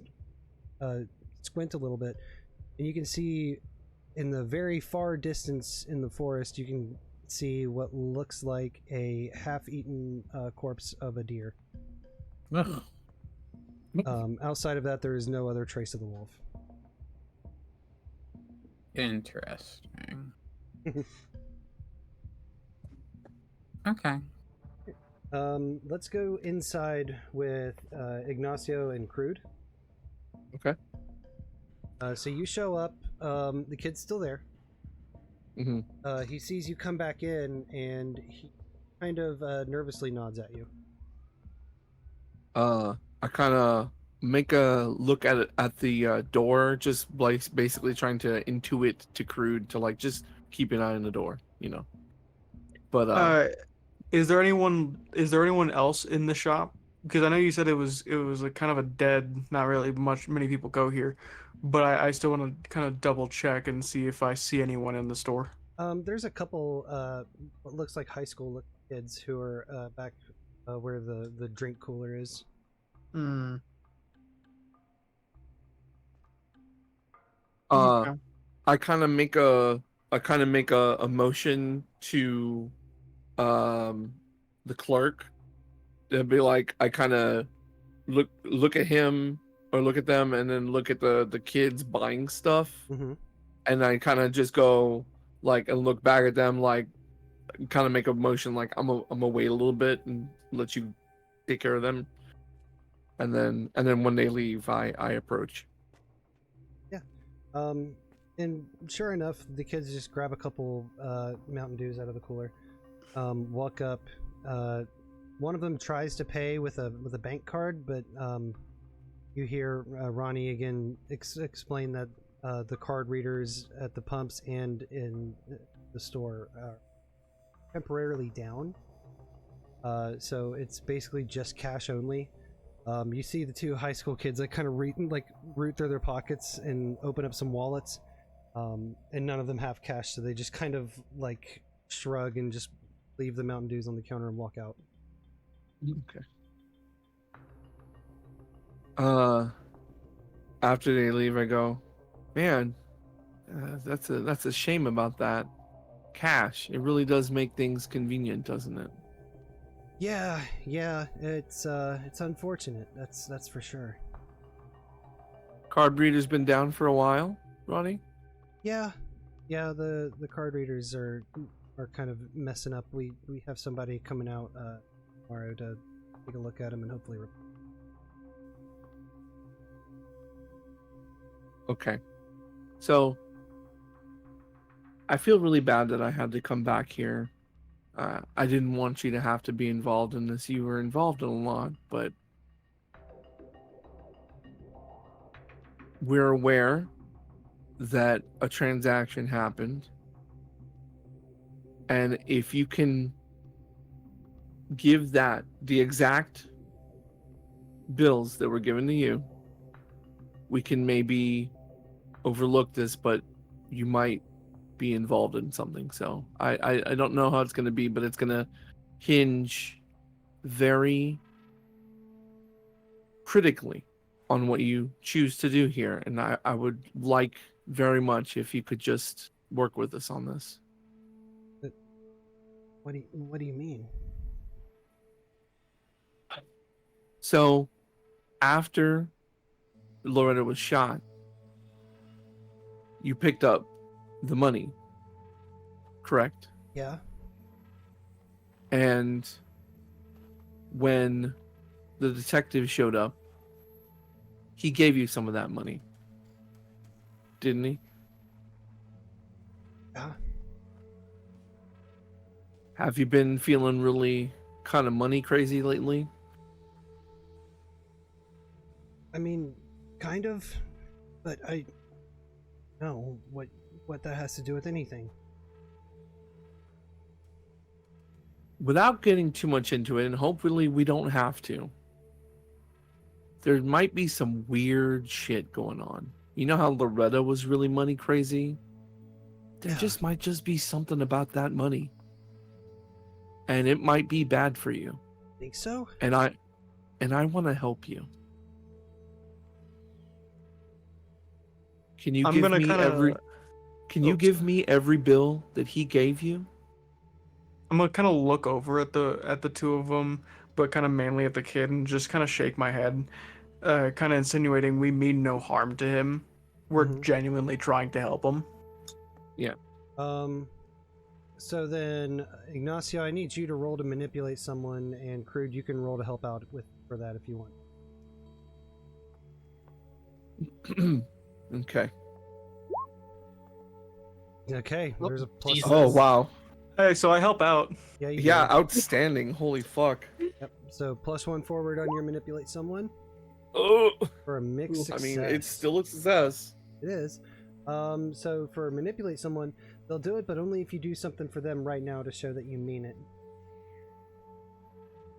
of squint a little bit, and you can see in the very far distance in the forest, you can see what looks like a half-eaten corpse of a deer. Outside of that, there is no other trace of the wolf. Interesting. Okay. Let's go inside with Ignacio and Crood. Okay. So you show up. The kid's still there. He sees you come back in, and he kind of nervously nods at you. I kind of make a look at the door, just like basically trying to intuit to Crood to like just keep an eye on the door. you know. But is there anyone else in the shop? Because I know you said it was like kind of a dead, not really many people go here, but I still want to kind of double check and see if I see anyone in the store. There's a couple what looks like high school kids who are back where the drink cooler is. Hmm. I kind of make a motion to the clerk. It'd be like I kind of look at him or look at them and then look at the kids buying stuff. Mm-hmm. And I kind of just go like and look back at them like kind of make a motion like I'm gonna wait a little bit and let you take care of them. And then when they leave, I approach. Yeah. And sure enough, the kids just grab a couple Mountain Dews out of the cooler, walk up. One of them tries to pay with a bank card, but you hear Ronnie again explain that the card readers at the pumps and in the store are temporarily down. So it's basically just cash only. You see the two high school kids like kind of root through their pockets and open up some wallets, and none of them have cash, so they just kind of like shrug and just leave the Mountain Dews on the counter and walk out. Okay. After they leave, I go, man, that's a shame about that cash. It really does make things convenient, doesn't it? Yeah, it's unfortunate. That's for sure. Card reader's been down for a while, Ronnie? Yeah, the card readers are kind of messing up. We have somebody coming out tomorrow to take a look at them and hopefully. Okay. So I feel really bad that I had to come back here. I didn't want you to have to be involved in this. You were involved in a lot, but we're aware that a transaction happened. And if you can give the exact bills that were given to you, we can maybe overlook this, but you might be involved in something. So I don't know how it's going to be, but it's going to hinge very critically on what you choose to do here. And I would like very much if you could just work with us on this. But what do you mean? So after Loretta was shot, you picked up the money, correct? Yeah. And when the detective showed up, he gave you some of that money, didn't he? Yeah. Have you been feeling really kind of money crazy lately? I mean, kind of, but I know what that has to do with anything. Without getting too much into it, and hopefully we don't have to, there might be some weird shit going on. You know how Loretta was really money crazy? There just might just be something about that money. And it might be bad for you. Think so? And I want to help you. Can you give me every bill that he gave you? I'm gonna kind of look over at the two of them, but kind of mainly at the kid, and just kind of shake my head, kind of insinuating we mean no harm to him. We're genuinely trying to help him. Yeah. So then, Ignacio, I need you to roll to manipulate someone, and Crood, you can roll to help out for that if you want. Okay. Okay, there's a plus. Oh, wow. Hey, so I help out. Yeah, outstanding. Holy fuck. Yep. So +1 forward on your manipulate someone. Oh. For a mixed success. I mean, it's still a success. It is. So for manipulate someone, They'll do it, but only if you do something for them right now to show that you mean it.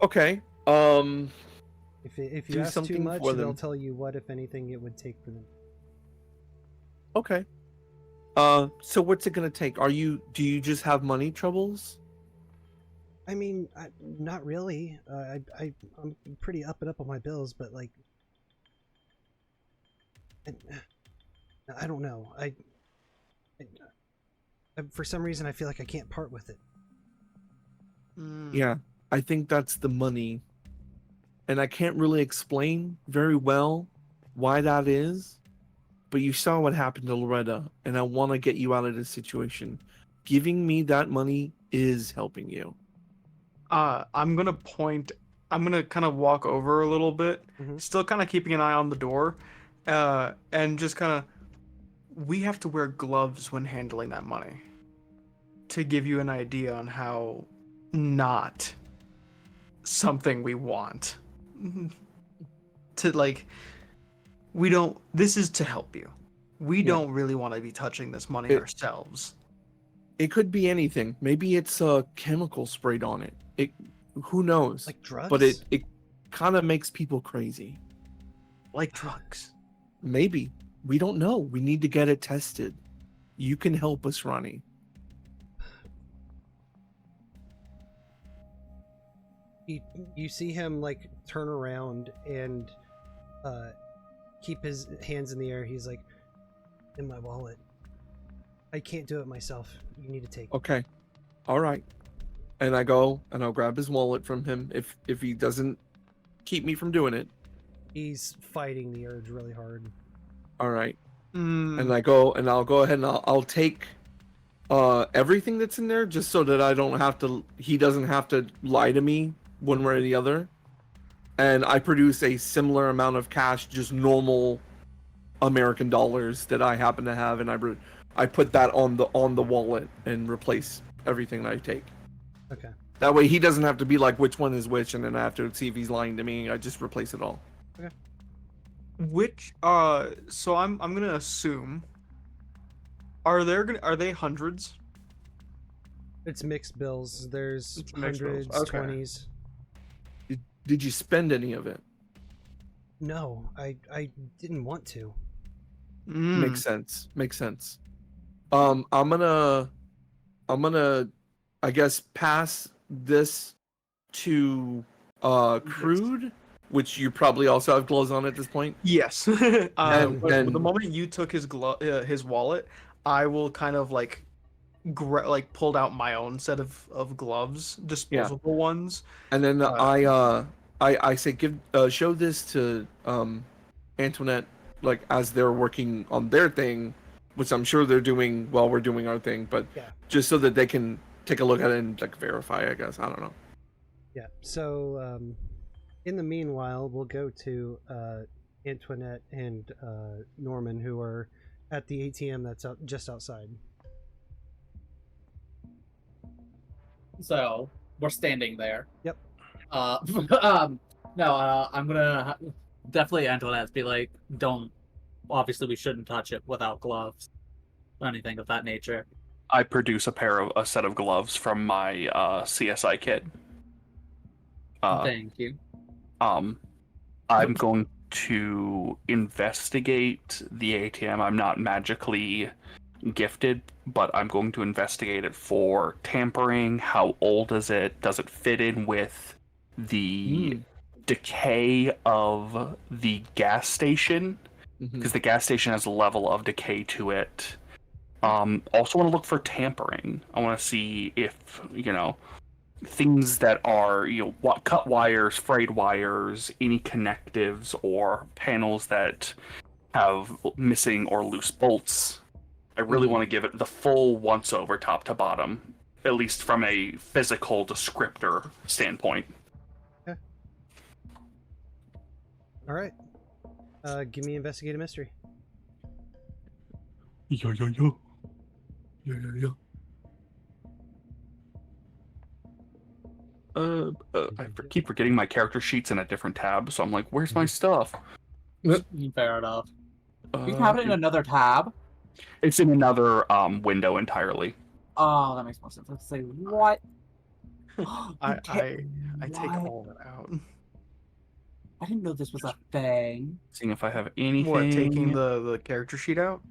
Okay. If you Do ask too something much, for they'll them. tell you what, if anything, it would take for them. Okay. So what's it gonna take? Do you just have money troubles? I mean, not really. I'm pretty up and up on my bills, but like, I don't know. For some reason, I feel like I can't part with it. Yeah, I think that's the money. And I can't really explain very well why that is, but you saw what happened to Loretta, and I want to get you out of this situation. Giving me that money is helping you. I'm gonna kind of walk over a little bit, still kind of keeping an eye on the door, and just kind of, we have to wear gloves when handling that money to give you an idea on how not something we want. To like, this is to help you. We don't really want to be touching this money ourselves. It could be anything. Maybe it's a chemical sprayed on it. Who knows? Like drugs? But it kind of makes people crazy. Like drugs. Maybe. We don't know. We need to get it tested. You can help us, Ronnie. You see him like turn around and keep his hands in the air. He's like, in my wallet. I can't do it myself. You need to take it. Okay. All right. And I go and I'll grab his wallet from him if he doesn't keep me from doing it. He's fighting the urge really hard. All right. And I go and I'll go ahead and I'll take everything that's in there just so that he doesn't have to lie to me one way or the other. And I produce a similar amount of cash, just normal American dollars that I happen to have, and I put that on the wallet and replace everything that I take. Okay. That way he doesn't have to be like which one is which, and then I have to see if he's lying to me. I just replace it all. Okay. So I'm gonna assume, are they hundreds? It's mixed bills. There's mixed bills. hundreds, Okay. 20s. Did you spend any of it? No, I didn't want to. Makes sense. I'm gonna I guess pass this to Crood, which you probably also have gloves on at this point. Yes. And the moment you took his wallet, I will kind of like pulled out my own set of gloves, disposable ones. And then I say show this to Antoinette, like as they're working on their thing, which I'm sure they're doing while we're doing our thing, but just so that they can take a look at it and like verify, I guess. I don't know. Yeah. So in the meanwhile, we'll go to Antoinette and Norman, who are at the ATM that's just outside. So we're standing there. Yep. I'm gonna definitely Antoinette be like, don't. Obviously, we shouldn't touch it without gloves, or anything of that nature. I produce a set of gloves from my CSI kit. Thank you. I'm going to investigate the ATM. I'm not magically gifted, but I'm going to investigate it for tampering. How old is it? Does it fit in with the decay of the gas station? Because the gas station has a level of decay to it. Also want to look for tampering. I want to see if, things that are, cut wires, frayed wires, any connectives or panels that have missing or loose bolts. I really want to give it the full once-over top to bottom, at least from a physical descriptor standpoint. Okay. All right. Give me investigate a mystery. Yo. I keep forgetting my character sheet's in a different tab, so I'm like, where's my stuff? Fair enough. You can have it in another tab. It's in another window entirely. Oh, that makes more sense. Let's say what? I take all that out. I didn't know this was a thing. Seeing if I have anything. What, taking the character sheet out?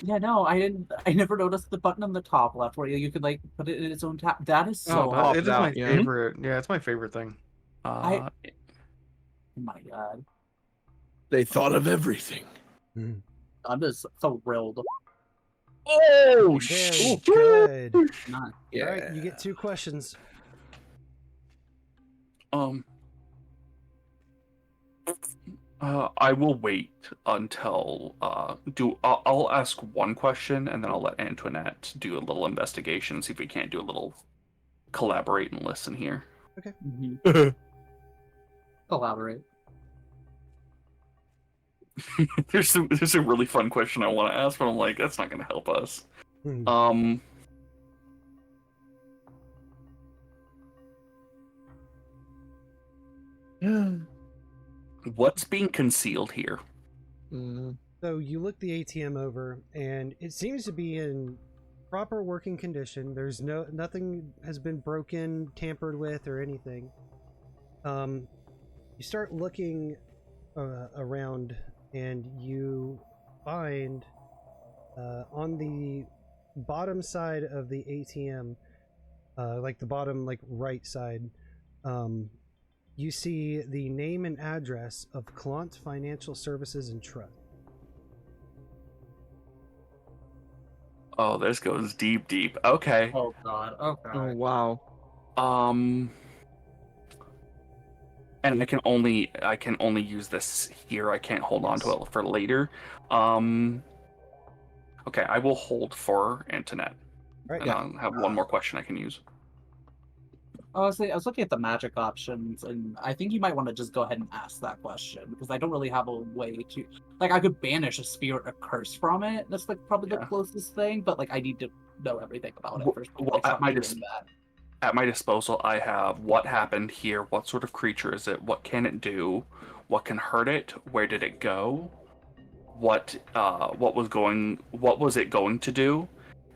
Yeah, no, I didn't. I never noticed the button on the top left where you could like put it in its own tab. That is so. Oh, it is my yeah. favorite. Yeah, it's my favorite thing. Oh my god, They thought of everything. I'm just so thrilled. Very Oh shit! good. Nice. All right, you get 2 questions. I will wait until I'll ask one question and then I'll let Antoinette do a little investigation, see if we can't do a little collaborate and listen here. Okay. Collaborate. There's a really fun question I want to ask, but I'm like, that's not going to help us. What's being concealed here? So you look the ATM over, and it seems to be in proper working condition. There's nothing has been broken, tampered with, or anything. You start looking around, and you find on the bottom side of the ATM, like the bottom right side, you see the name and address of Clant Financial Services and Trust. Oh, this goes deep. Okay. Oh god. Okay. Oh wow. And I can only use this here. I can't hold on to it for later. Okay, I will hold for Antoinette. Right. And I'll have one more question I can use. Honestly, I was looking at the magic options, and I think you might want to just go ahead and ask that question because I don't really have a way to, like, I could banish a spirit, a curse from it. That's like probably the closest thing, but like I need to know everything about it first. Well, at my disposal, I have what happened here, what sort of creature is it, what can it do, what can hurt it, where did it go, what was it going to do,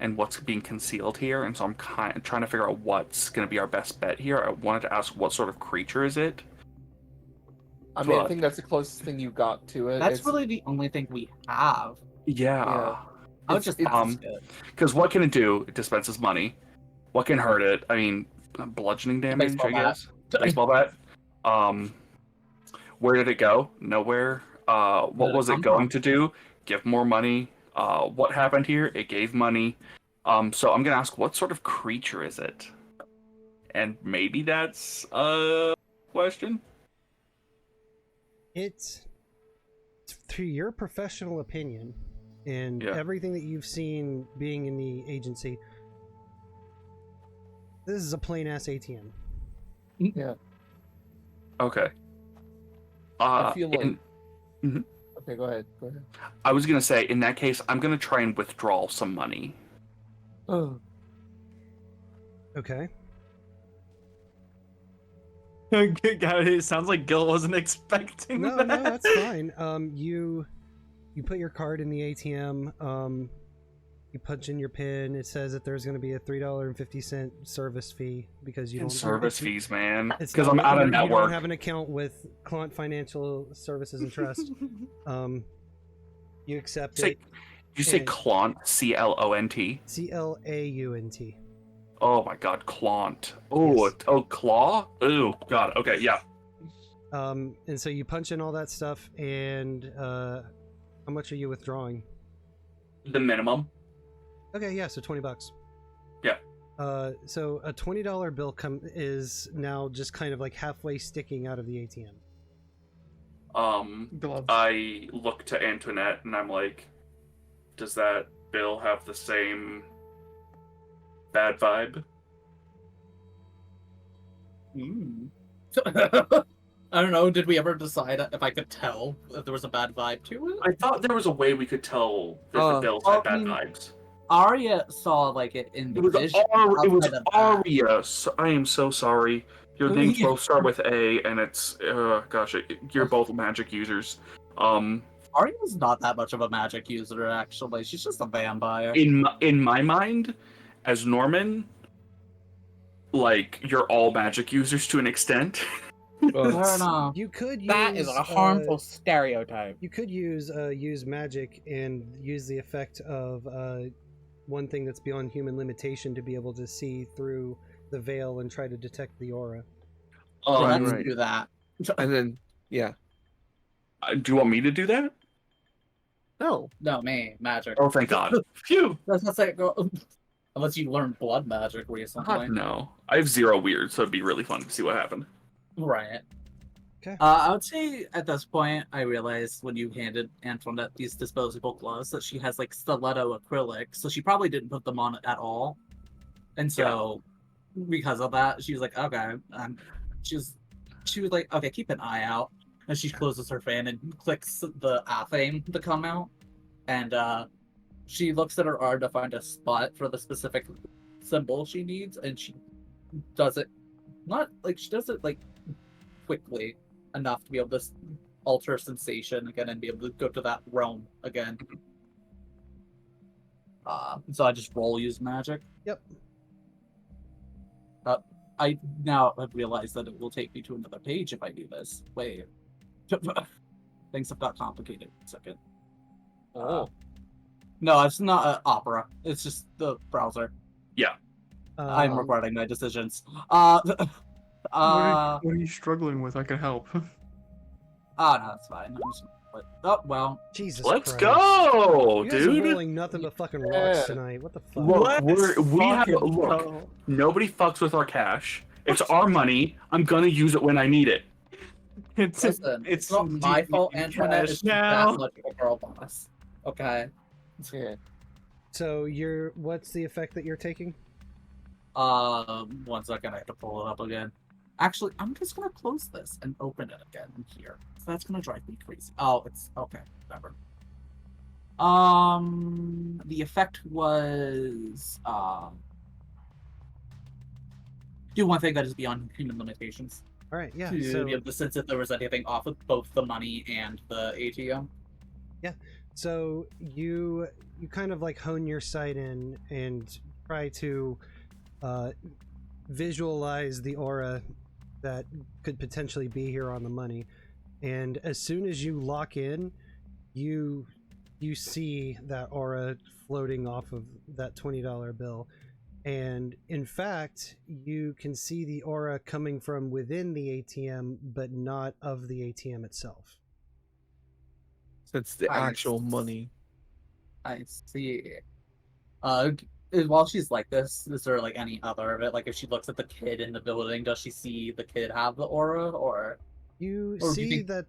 and what's being concealed here. And so I'm kind of trying to figure out what's going to be our best bet here. I wanted to ask what sort of creature is it. I mean, I think that's the closest thing you got to it. That's really the only thing we have. Yeah. I would just ask it. Because what can it do? It dispenses money. What can hurt it? I mean, bludgeoning damage, Baseball I guess. Baseball bat. Where did it go? Nowhere. What was it going to do? Give more money. What happened here? It gave money. So I'm gonna ask, what sort of creature is it? And maybe that's a question. It's through your professional opinion and everything that you've seen being in the agency. This is a plain ass ATM. Yeah. Okay. I feel like. Okay, go ahead. I was gonna say, in that case, I'm gonna try and withdraw some money. Oh. Okay. It sounds like Gil wasn't expecting that. No, that's fine. You put your card in the ATM. You punch in your PIN. It says that there's going to be a $3.50 service fee because you don't service fees, man. It's Because I'm out of You network. don't have an account with Clant Financial Services and Trust. You accept it. You say Clant, C-L-O-N-T? C-L-A-U-N-T. Oh my god, Clant. Oh, claw? Oh god. Okay, yeah. And so you punch in all that stuff, and how much are you withdrawing? The minimum. Okay, yeah, so $20. Yeah. So a $20 bill is now just kind of like halfway sticking out of the ATM. I look to Antoinette and I'm like, does that bill have the same bad vibe? I don't know. Did we ever decide if I could tell if there was a bad vibe to it? I thought there was a way we could tell that the bills had bad vibes. Aria saw like it in the vision. It was Aria. So, I am so sorry. Your names both start with A, and it's gosh, you're both magic users. Aria's not that much of a magic user, actually. She's just a vampire. In my mind, as Norman, like you're all magic users to an extent. Fair enough. You could use That is a harmful stereotype. You could use magic and use the effect of one thing that's beyond human limitation to be able to see through the veil and try to detect the aura. Let's do that. And then, yeah. Do you want me to do that? No. No, me. Magic. Oh, thank God. Phew. That's not say go. Unless you learned blood magic recently. No. I have 0 weird, so it'd be really fun to see what happened. Right. Okay. I would say at this point, I realized when you handed Antoinette these disposable gloves that she has like stiletto acrylic, so she probably didn't put them on at all. And so, because of that, she was like, okay. She was like, okay, keep an eye out. And she closes her fan and clicks the athame to come out. And she looks at her arm to find a spot for the specific symbol she needs, and she does it. She does it like quickly enough to be able to alter sensation again and be able to go to that realm again. So I just use magic. Yep. I now have realized that it will take me to another page if I do this. Wait. Things have got complicated. A second. No, it's not Opera. It's just the browser. Yeah. I'm regretting my decisions. What are you struggling with? I can help. Oh, no, that's fine. Oh, well. Jesus Let's Christ. go, You guys are dude. rolling nothing but fucking rocks tonight. What the fuck? Look, nobody fucks with our cash. It's our money. I'm gonna use it when I need it. It's not my fault, Antoinette is that much of a girl boss. Okay. Yeah. So what's the effect that you're taking? 1 second, I have to pull it up again. Actually, I'm just gonna close this and open it again here. So that's gonna drive me crazy. Oh, it's okay, whatever. The effect was do one thing that is beyond human limitations. All right, yeah. To be able to sense if there was anything off with both the money and the ATM. Yeah. So you kind of like hone your sight in and try to visualize the aura that could potentially be here on the money, and as soon as you lock in, you see that aura floating off of that $20 bill, and in fact you can see the aura coming from within the ATM but not of the ATM itself. So it's the actual money. I see. While she's like this, is there like any other of it? Like if she looks at the kid in the building, does she see the kid have the aura, or you see that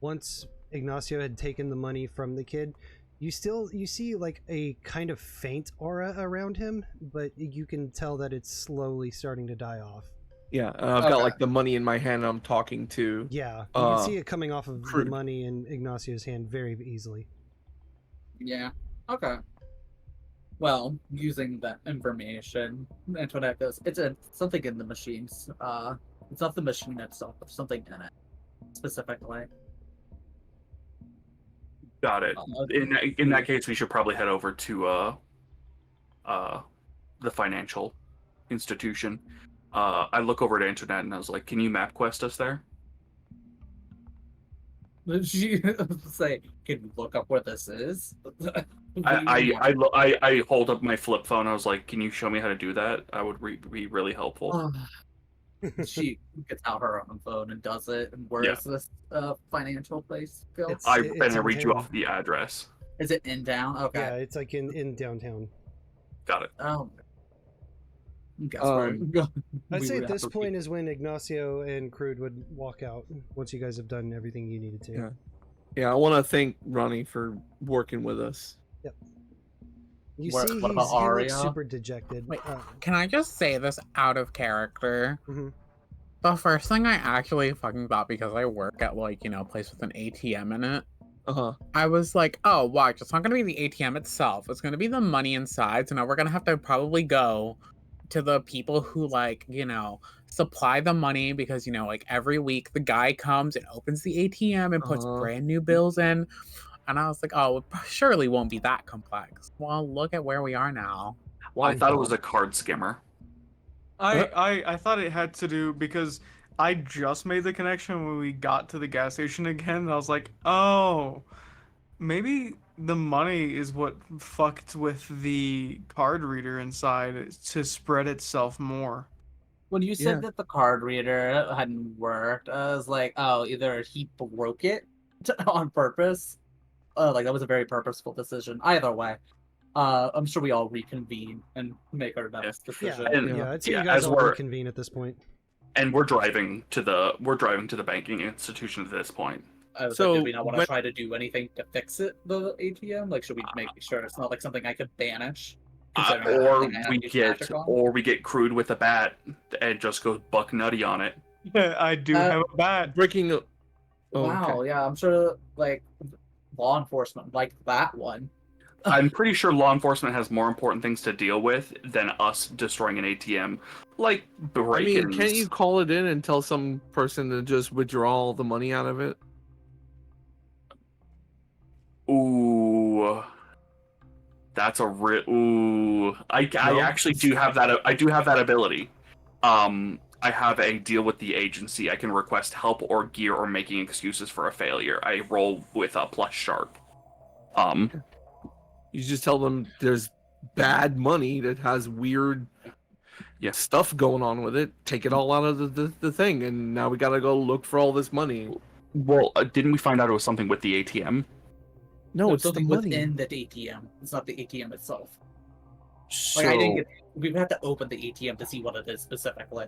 once Ignacio had taken the money from the kid, you see like a kind of faint aura around him, but you can tell that it's slowly starting to die off. Yeah, I've got like the money in my hand and I'm talking to. Yeah, you can see it coming off of the money in Ignacio's hand very easily. Yeah. Okay. Well, using that information, Antoinette goes, it's something in the machines. It's not the machine itself, but something in it, specifically. Got it. In that case, we should probably head over to the financial institution. I look over to Antoinette and I was like, "Can you map quest us there?" She say, "Can you look up where this is?" I hold up my flip phone. I was like, "Can you show me how to do that? That would be really helpful." She gets out her own phone and does it. And where is this financial place, Phil? I read you off the address. Is it in down? Okay. Yeah, it's like in downtown. Got it. Oh. I'd say at this point is when Ignacio and Crood would walk out once you guys have done everything you needed to. Yeah, I want to thank Ronnie for working with us. Yep. You see, he looks super dejected. Wait, can I just say this out of character? Mm-hmm. The first thing I actually fucking thought, because I work at like, a place with an ATM in it. I was like, oh, watch, it's not going to be the ATM itself. It's going to be the money inside. So now we're going to have to probably go to the people who supply the money because, you know, like every week the guy comes and opens the ATM and puts brand new bills in. And I was like, oh, it surely won't be that complex. Well, look at where we are now. Well, I thought it was a card skimmer. I thought it had to do because I just made the connection when we got to the gas station again. And I was like, oh, maybe the money is what fucked with the card reader inside to spread itself more. When you said that the card reader hadn't worked, I was like, oh, either he broke it on purpose. Like that was a very purposeful decision. Either way, I'm sure we all reconvene and make our next decision. I'd say you guys all reconvene at this point. And we're driving to the banking institution at this point. So, do we not want to try to do anything to fix it, the ATM? Like, should we make sure it's not like something I could banish? Or we get Crood with a bat and just go buck nutty on it. Yeah, I do have a bat. Breaking. Wow, yeah, I'm sure like law enforcement like that one. I'm pretty sure law enforcement has more important things to deal with than us destroying an ATM, like break-ins. I mean, can't you call it in and tell some person to just withdraw all the money out of it? Ooh, that's a I actually do have that. I do have that ability. I have a deal with the agency. I can request help or gear or making excuses for a failure. I roll with a plus sharp. You just tell them there's bad money that has weird stuff going on with it. Take it all out of the thing, and now we gotta go look for all this money. Well, didn't we find out it was something with the ATM? No, it's something the money within that ATM. It's not the ATM itself. So, like, we would have to open the ATM to see what it is specifically.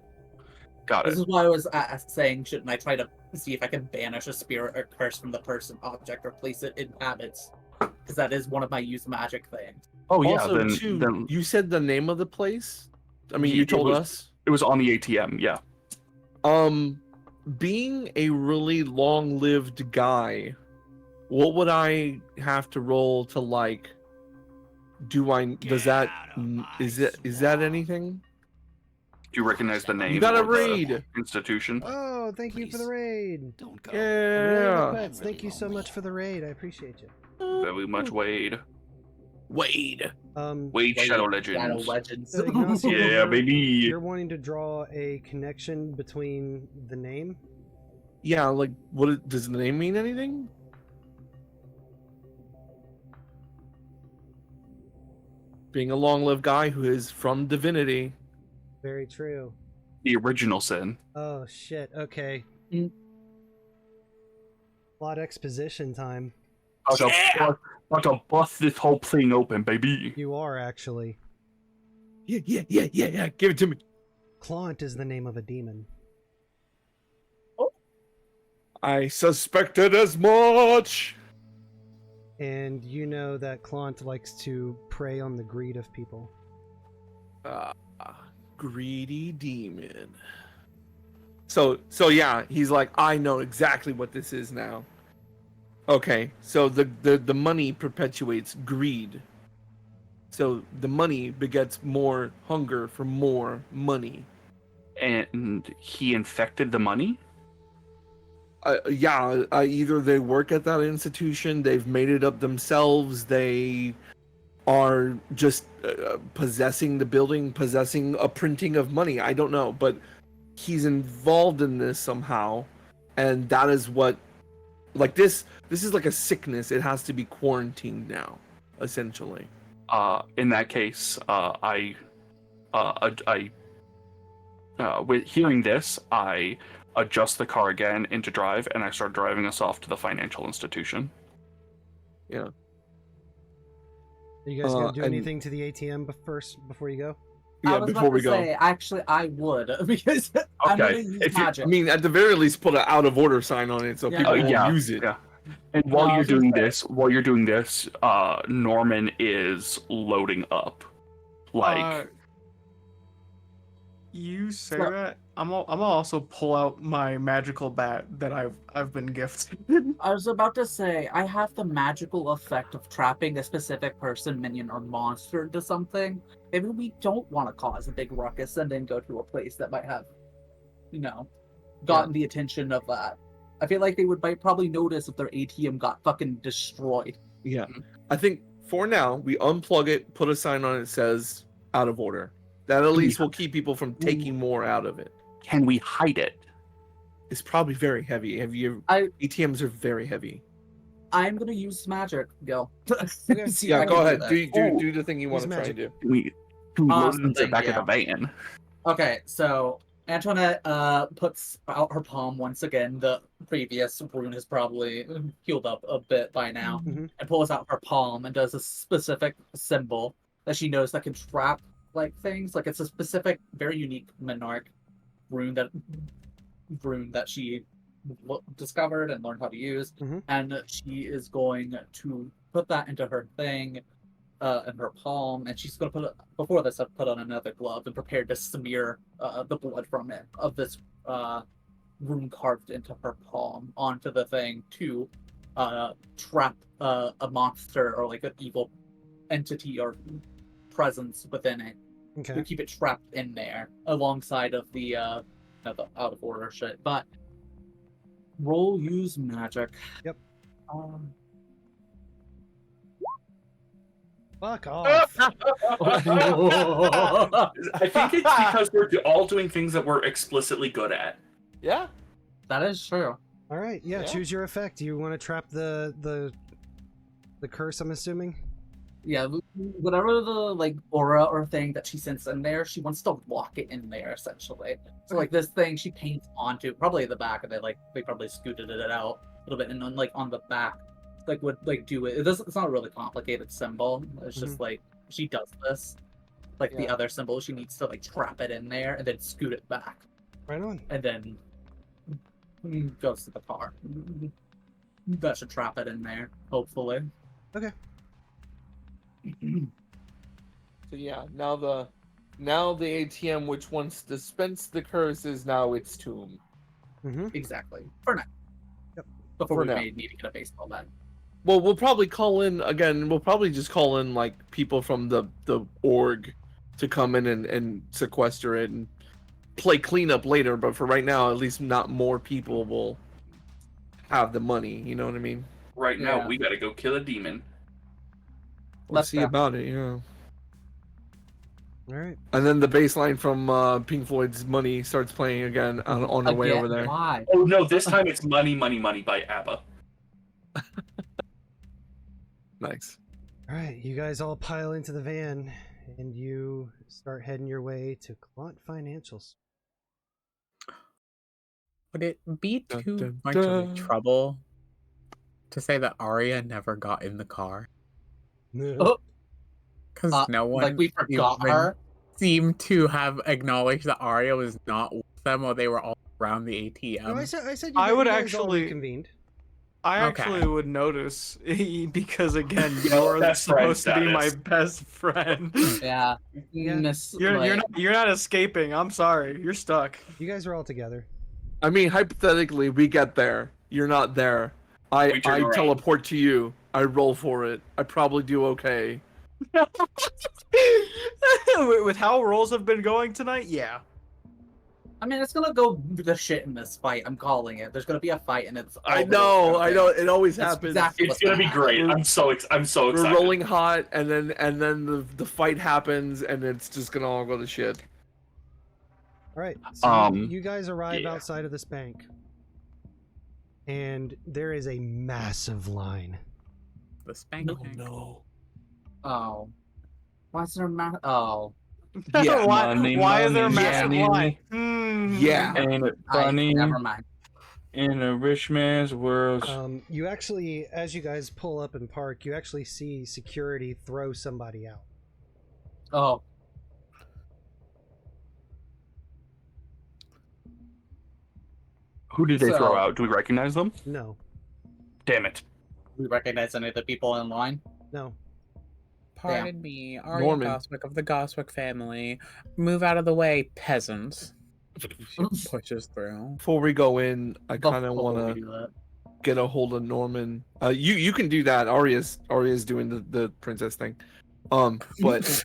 Got it. This is why I was saying, shouldn't I try to see if I can banish a spirit or curse from the person, object, or place it in habits? Because that is one of my use magic things. Oh yeah. Also, then you said the name of the place. I mean, you told us it was on the ATM. Yeah. Being a really long-lived guy, what would I have to roll to like? Is that anything? Do you recognize the name? You got a or the raid institution. Oh, thank you for the raid. Don't go. Yeah. Pets, thank you so much for the raid. I appreciate you. Very much Wade. Wade. Wade Shadow Legends. Shadow Legends. So, Ignacio, Yeah, baby. You're wanting to draw a connection between the name? Yeah, like does the name mean anything? Being a long-lived guy who is from divinity. Very true. The original sin. Oh shit. Okay. Plot exposition time. About to bust this whole thing open, baby. You are actually. Yeah. Give it to me. Clont is the name of a demon. I suspected as much. And you know that Clont likes to prey on the greed of people. Greedy demon. So yeah, he's like, I know exactly what this is now. Okay, so the money perpetuates greed. So the money begets more hunger for more money. And he infected the money? Either they work at that institution, they've made it up themselves, they are just possessing the building, possessing a printing of money. I don't know, but he's involved in this somehow, and that is what, like this is like a sickness. It has to be quarantined now, essentially. In that case, with hearing this, I adjust the car again into drive, and I start driving us off to the financial institution. Yeah. Are you guys gonna do anything to the ATM first before you go? Yeah, I was before about we to go. say, actually, I would because I'm gonna use magic. I mean, at the very least, put an out of order sign on it so people won't use it. Yeah. And while you're doing this, Norman is loading up. Like, you say that, I'm gonna also pull out my magical bat that I've been gifted. I was about to say, I have the magical effect of trapping a specific person, minion, or monster into something. Maybe we don't want to cause a big ruckus and then go to a place that might have gotten the attention of that. I feel like they would probably notice if their ATM got fucking destroyed. Yeah. I think for now, we unplug it, put a sign on it that says out of order. That at least will keep people from taking more out of it. Can we hide it? It's probably very heavy. ATMs are very heavy. I'm gonna use magic, Gil. Yeah, go ahead. Do the thing you want to try and do. We load it into the back of the van. Okay, so Antoinette puts out her palm once again. The previous rune has probably healed up a bit by now, and pulls out her palm and does a specific symbol that she knows that can trap like things. Like it's a specific, very unique monarch rune that she discovered and learned how to use, and she is going to put that into her thing. In her palm, and she's going to put on another glove and prepare to smear the blood from it of this rune carved into her palm onto the thing to trap a monster or like an evil entity or presence within it, to keep it trapped in there alongside of the out of order shit. But roll use magic. Yep. Fuck off. I think it's because we're all doing things that we're explicitly good at. Yeah. That is true. All right, yeah, choose your effect. You want to trap the curse, I'm assuming? Yeah, whatever the like aura or thing that she sends in there, she wants to lock it in there essentially. So like this thing she paints onto, probably the back of it, like they probably scooted it out a little bit, and then like on the back, like would like do it. It's not a really complicated symbol. It's just like she does this. Like the other symbol, she needs to like trap it in there and then scoot it back. Right on. And then goes to the car. That should trap it in there, hopefully. Okay. So yeah, now the ATM which once dispensed the curse is now its tomb. Exactly. For now. Yep. Before we need to get a baseball bat. Well, we'll probably call in again. We'll probably just call in like people from the org to come in and sequester it and play cleanup later. But for right now, at least not more people will have the money. You know what I mean? Right now, we gotta go kill a demon. Let's see about it. Yeah. All right. And then the bass line from Pink Floyd's "Money" starts playing again on the way over there. Why? Oh no! This time it's "Money, Money, Money" by ABBA. Nice. All right, you guys all pile into the van, and you start heading your way to Clont Financials. Would it be too much of a trouble to say that Aria never got in the car? No. Because no one like we forgot her. Seemed to have acknowledged that Aria was not with them while they were all around the ATM. No, I said I would you guys all actually reconvened. I actually would notice because again, you're supposed to be my best friend. Yeah. You're not escaping. I'm sorry. You're stuck. You guys are all together. I mean, hypothetically, we get there. You're not there. I teleport to you. I roll for it. I probably do okay. With how rolls have been going tonight, yeah. I mean, it's gonna go the shit in this fight. I'm calling it. There's gonna be a fight, and it's. I know. It always happens. Exactly it's gonna be great. I'm so excited. We're rolling hot, and then the fight happens, and it's just gonna all go to shit. All right. So you guys arrive outside of this bank, and there is a massive line. The spank. No. Oh. Why is there a Oh. Yeah. Why is there a massive line? Yeah. Ain't it funny? Never mind. In a rich man's world. You actually, as you guys pull up and park, you actually see security throw somebody out. Oh. Who did they throw out? Do we recognize them? No. Damn it. Do we recognize any of the people in line? No. Pardon me, Aria Goswick of the Goswick family. Move out of the way, peasants. She pushes through. Before we go in, I kind of want to get a hold of Norman. You can do that. Aria's doing the princess thing. But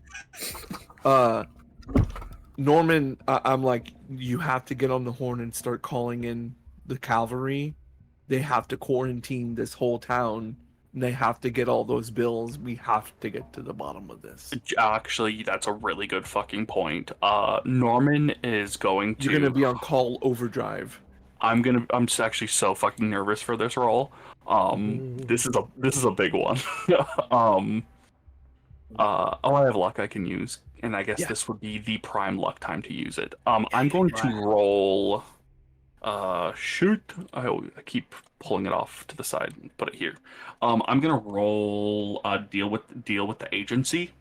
Norman, I'm like, you have to get on the horn and start calling in the cavalry. They have to quarantine this whole town. And they have to get all those bills. We have to get to the bottom of this. Actually, that's a really good fucking point. Norman is going to. You're gonna be on call overdrive. I'm actually so fucking nervous for this role. This is a big one. I have luck I can use, and I guess this would be the prime luck time to use it. I'm going to roll. Shoot! I keep pulling it off to the side and put it here. I'm gonna roll. Deal with the agency.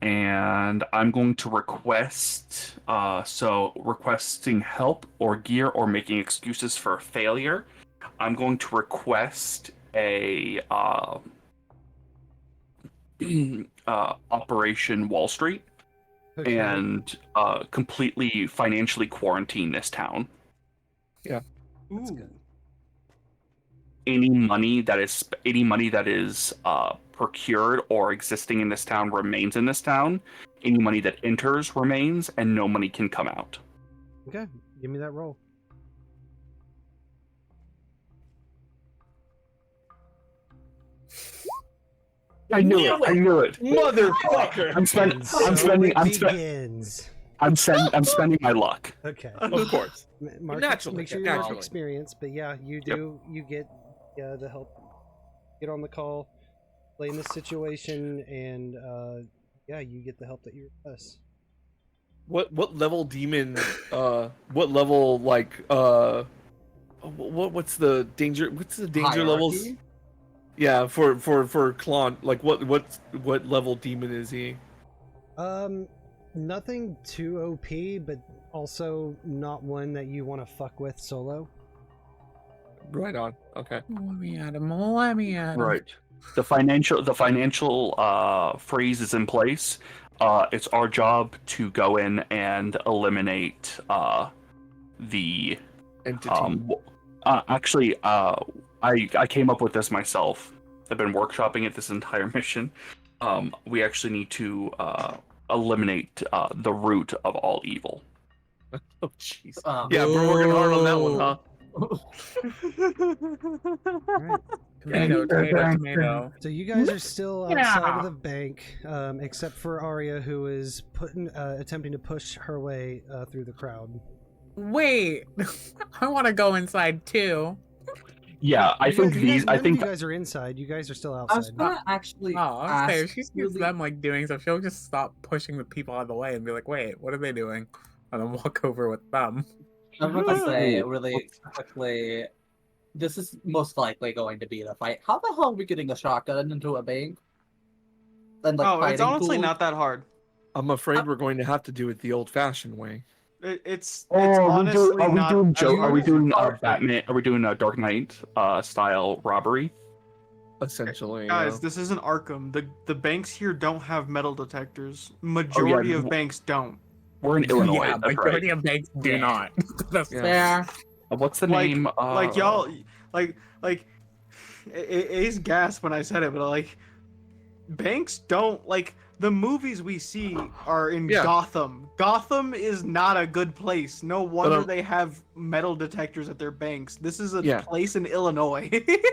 And I'm going to request, requesting help or gear or making excuses for failure. I'm going to request a Operation Wall Street and completely financially quarantine this town. Yeah. Ooh. Any money that is procured or existing in this town remains in this town. Any money that enters remains, and no money can come out. Okay, give me that roll. I knew it. Motherfucker! I'm spending my luck. Okay. Of course. Naturally. Make sure you mark experience, but yeah, you do. You get the help. Get on the call, play in this situation, and you get the help that you request. What level demon? What level what's the danger? What's the danger levels? Yeah, for Klon, like what level demon is he? Nothing too OP, but also not one that you want to fuck with solo. Right on. Okay. Let me at him. Right. The financial freeze is in place. It's our job to go in and eliminate the entity. I came up with this myself. I've been workshopping it this entire mission. We actually need to eliminate the root of all evil. Oh jeez. Yeah, we're working hard on that one, huh? Tomato. So you guys are still outside of the bank, except for Aria, who is attempting to push her way through the crowd. Wait, I want to go inside too. Yeah, I think you guys are inside. You guys are still outside. I was gonna actually. If she sees them doing stuff, she'll just stop pushing the people out of the way and be like, "Wait, what are they doing?" And then walk over with them. I'm gonna say really quickly, this is most likely going to be the fight. How the hell are we getting a shotgun into a bank? And it's honestly not that hard. I'm afraid we're going to have to do it the old-fashioned way. It's honestly not. Are we doing Batman? Are we doing a Dark Knight style robbery? Essentially, guys, this isn't Arkham. The banks here don't have metal detectors. Majority of banks don't. We're in Illinois. Yeah, majority of banks do not. That's fair. What's the name? Y'all, Ace gasped when I said it, but banks don't the movies we see are in Gotham. Gotham is not a good place. No wonder they have metal detectors at their banks. This is a place in Illinois.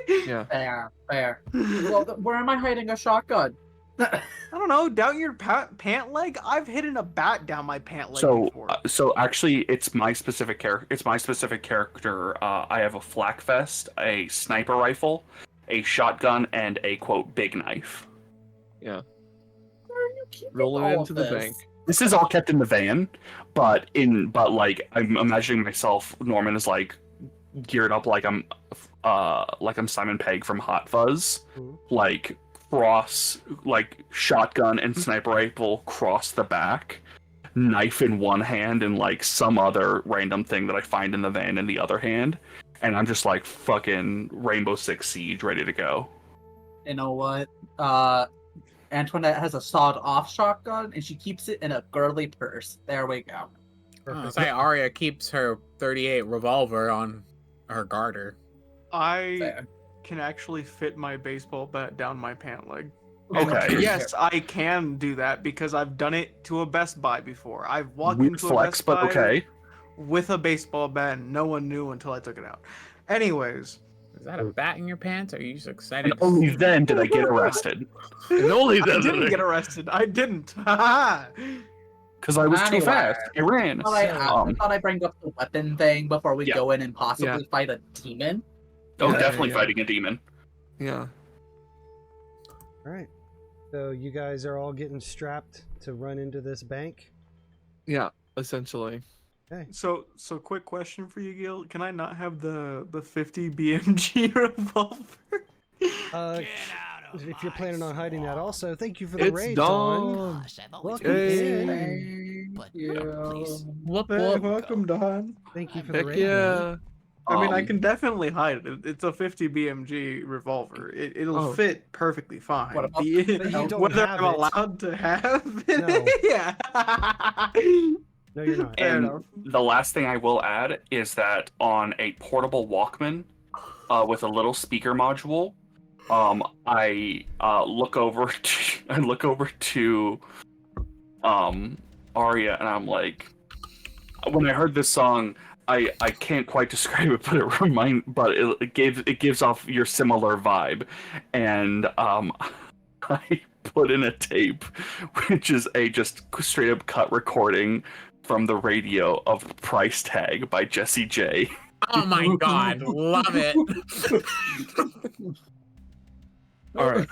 Yeah. Fair. Well, where am I hiding a shotgun? I don't know. Down your pant leg? I've hidden a bat down my pant leg before. So actually, it's my specific character. I have a flak vest, a sniper rifle, a shotgun, and a quote big knife. Yeah. Rolling into the bank. This is all kept in the van, but I'm imagining myself. Norman is geared up like I'm Simon Pegg from Hot Fuzz, shotgun and sniper rifle cross the back, knife in one hand, and some other random thing that I find in the van in the other hand, and I'm just fucking Rainbow Six Siege ready to go. You know what? Antoinette has a sawed-off shotgun, and she keeps it in a girly purse. There we go. Say Aria keeps her .38 revolver on her garter. I can actually fit my baseball bat down my pant leg. Okay. Yes, I can do that because I've done it to a Best Buy before. I've walked Weird into flex, a Best Buy but okay. with a baseball bat. And no one knew until I took it out. Anyways. Is that a bat in your pants? Or are you just excited? And only then did I get arrested. And only I then didn't get arrested. I didn't. Because I was too Anyway, fast. I ran. I thought I'd bring up the weapon thing before we Yeah. go in and possibly fight a demon. Oh, Yeah, definitely yeah. fighting a demon. Yeah. All right. So you guys are all getting strapped to run into this bank. Yeah, essentially. Okay. So quick question for you, Gil. Can I not have the 50 BMG revolver? If you're planning on hiding that, also thank you for the It's raid, Dawn. Dawn. Gosh, I've always Welcome Hey. in. But Yeah. please, Whoop, Hey, whoop. welcome, Don. Thank you for the Heck raid. Dawn. yeah. I mean, I Um, can definitely hide it. It's a 50 BMG revolver. It'll Oh. fit perfectly fine. What about But you don't Whether have I'm it. allowed to have it? No. Yeah. No, you're not. Fair And enough. the last thing I will add is that on a portable Walkman with a little speaker module, I look over to Aria, and I'm like, when I heard this song, I can't quite describe it, but it gives off your similar vibe, and I put in a tape, which is a just straight up cut recording from the radio of Price Tag by Jesse J. Oh my god, love it. All right.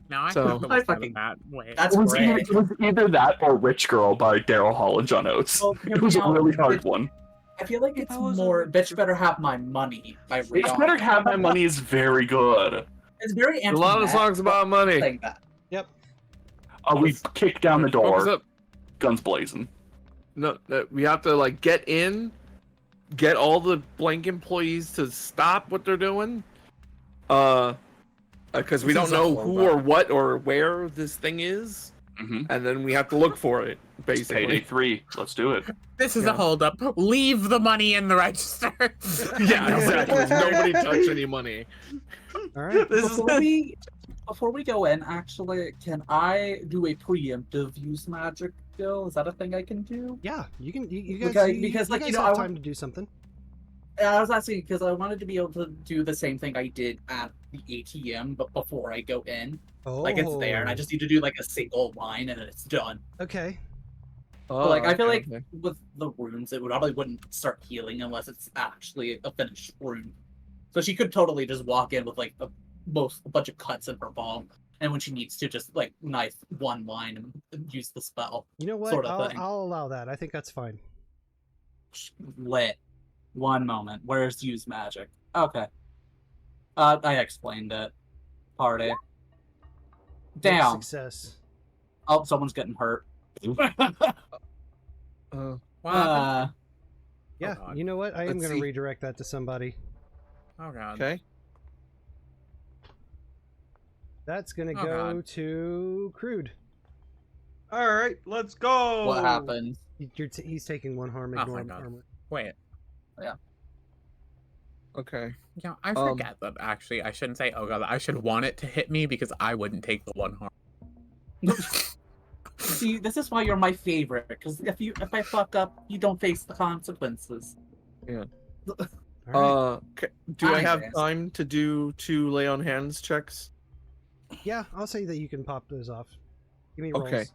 Now I So- have to listen to that. Wait. That's It was great. either that or Rich Girl by Daryl Hall and John Oates. Well, It was a really hard one. I feel like it's more "Bitch Better Have My Money" by It's Rihanna. Better Have My Money is very good. It's very A lot of Antoinette, songs about money. saying that. Yep. We kick down the Focus door, up. guns blazing. No, we have to like get in, get all the blank employees to stop what they're doing. Because we This don't is a know whole who lot. or what or where this thing is, and then we have to look for it. Basically, Payday 3. Let's do it. This is a holdup. Leave the money in the register. Yeah, exactly. Nobody touch any money. All right. Before we go in, actually, can I do a preemptive use magic skill? Is that a thing I can do? Yeah, you can. You guys, Okay, you, because, you like, guys you know, have I time to do something. I was asking because I wanted to be able to do the same thing I did at the ATM, but before I go in. Like, it's there, and I just need to do, like, a single line, and it's done. Okay. But, like, I feel okay, like with the runes, it probably wouldn't start healing unless it's actually a finished rune. So she could totally just walk in with, like, a bunch of cuts in her palm, and when she needs to just, like, knife one line and use the spell. You know what? Sort of thing. I'll allow that. I think that's fine. Lit. One moment. Where's use magic? Okay. I explained it. Party. Good Damn. success. Oh, someone's getting hurt. Yeah, God. you know what? I am Let's going to see. redirect that to somebody. Oh god. Okay. That's going to Oh, go God. to Crood. All right, let's go. What happened? He's taking one harm, Oh, ignore thank God. armor. Wait. Okay. Yeah, I forget that actually. I shouldn't say, oh god, I should want it to hit me because I wouldn't take the one harm. See, this is why you're my favorite, because if I fuck up, you don't face the consequences. Yeah. All right. Do I have Anyways. time to do 2 lay on hands checks? Yeah, I'll say that you can pop those off. Give me rolls. Okay.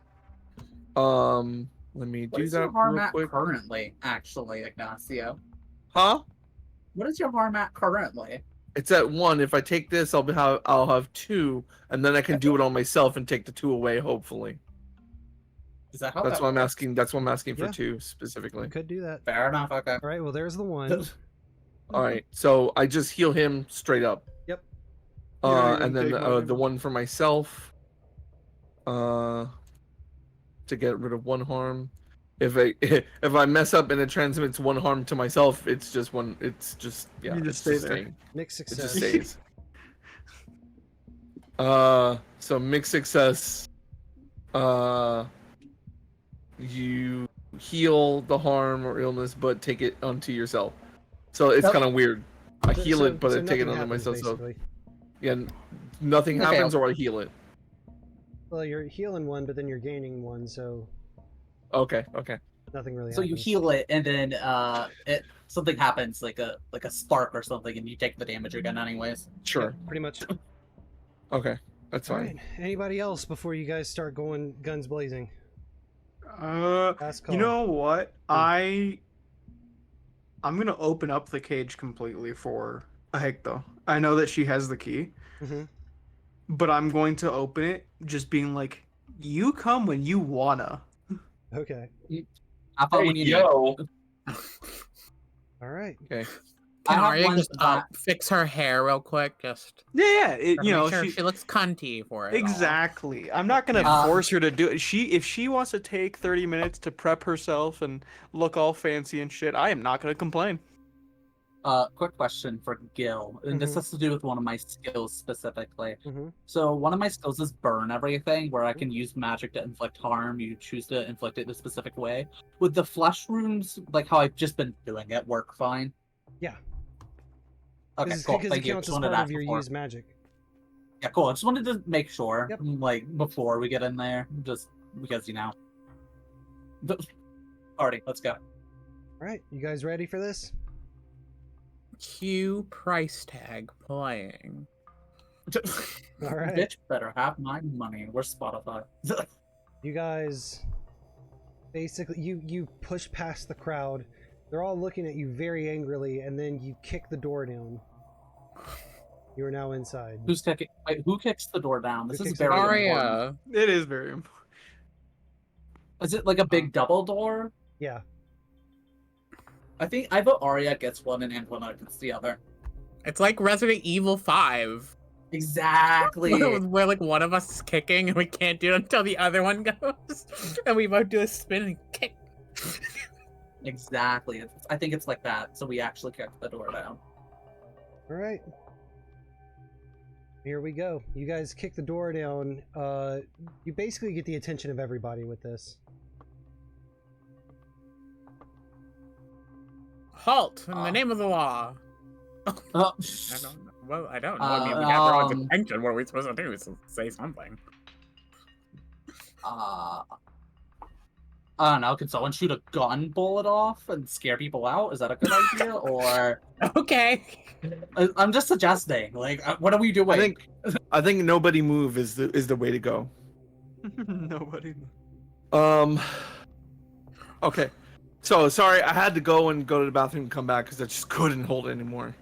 Let me What do is your that harm real at quick. currently, actually, Ignacio? Huh? What is your harm at currently? It's at 1. If I take this, I'll have 2, and then I can do it on myself and take the 2 away. Hopefully. Is that how That's that why I'm works? asking. That's why I'm asking for Yeah. 2 specifically. You could do that. Fair enough, okay. All right, well, there's the one. All right. So I just heal him straight up. Yep. And then the one for myself. To get rid of 1 harm. If I mess up and it transmits 1 harm to myself, it's just one. It's just yeah. You it's just stay there. staying. Mixed It success. just stays. So mixed success. You heal the harm or illness, but take it onto yourself. So it's Yep. kind of weird. I heal it, but I take it nothing onto happens, myself. So basically. yeah, nothing Okay, happens, or I heal it. Well, you're healing one, but then you're gaining one, so Okay. nothing really So happens. you heal it, and then something happens, like a spark or something, and you take the damage again, anyways. Sure. Yep, pretty much. Okay, that's All fine. right. Anybody else before you guys start going guns blazing? You know what? I'm gonna open up the cage completely for Ahekto. I know that she has the key, but I'm going to open it, just being like, "You come when you wanna." Okay. I thought when you yo. All right. Okay. Can I have Aria one just that- fix her hair real quick? Just Yeah. to You know, make sure she looks cunty for it. all. exactly. I'm not gonna force her to do it. If she wants to take 30 minutes to prep herself and look all fancy and shit, I am not gonna complain. Quick question for Gil, and this has to do with one of my skills specifically. Mm-hmm. So one of my skills is burn everything, where I can use magic to inflict harm. You choose to inflict it in a specific way. Would the flesh runes, like how I've just been doing it, work fine? Yeah. Okay, cool. Because Thank it you. counts Just as wanted to part ask of your before. used magic. Yeah, cool. I just wanted to make sure, Yep. like, before we get in there, just because, you know. Alrighty, let's go. All right. You guys ready for this? Cue price tag playing. All right. Bitch better have my money. Where's Spotify? You guys basically you push past the crowd. They're all looking at you very angrily, and then you kick the door down. You are now inside. Who's kicking? Wait, who kicks the door down? This is kicks the very door important. Aria. It is very important. Is it like a big double door? Yeah. I think I vote Aria gets one and Antoinette gets the other. It's like Resident Evil 5. Exactly. Where like one of us is kicking and we can't do it until the other one goes. And we both do a spin and kick. Exactly. I think it's like that. So we actually kick the door down. All right. Here we go. You guys kick the door down. You basically get the attention of everybody with this. Halt! In the name of the law. Oh. I don't know. Well, I don't know. I mean, we have everyone's attention. What are we supposed to do? So say something. I don't know. Can someone shoot a gun bullet off and scare people out? Is that a good idea? Or okay. I'm just suggesting. Like, what are we doing? I think nobody move is the way to go. Nobody. Okay. So sorry, I had to go to the bathroom and come back because I just couldn't hold it anymore.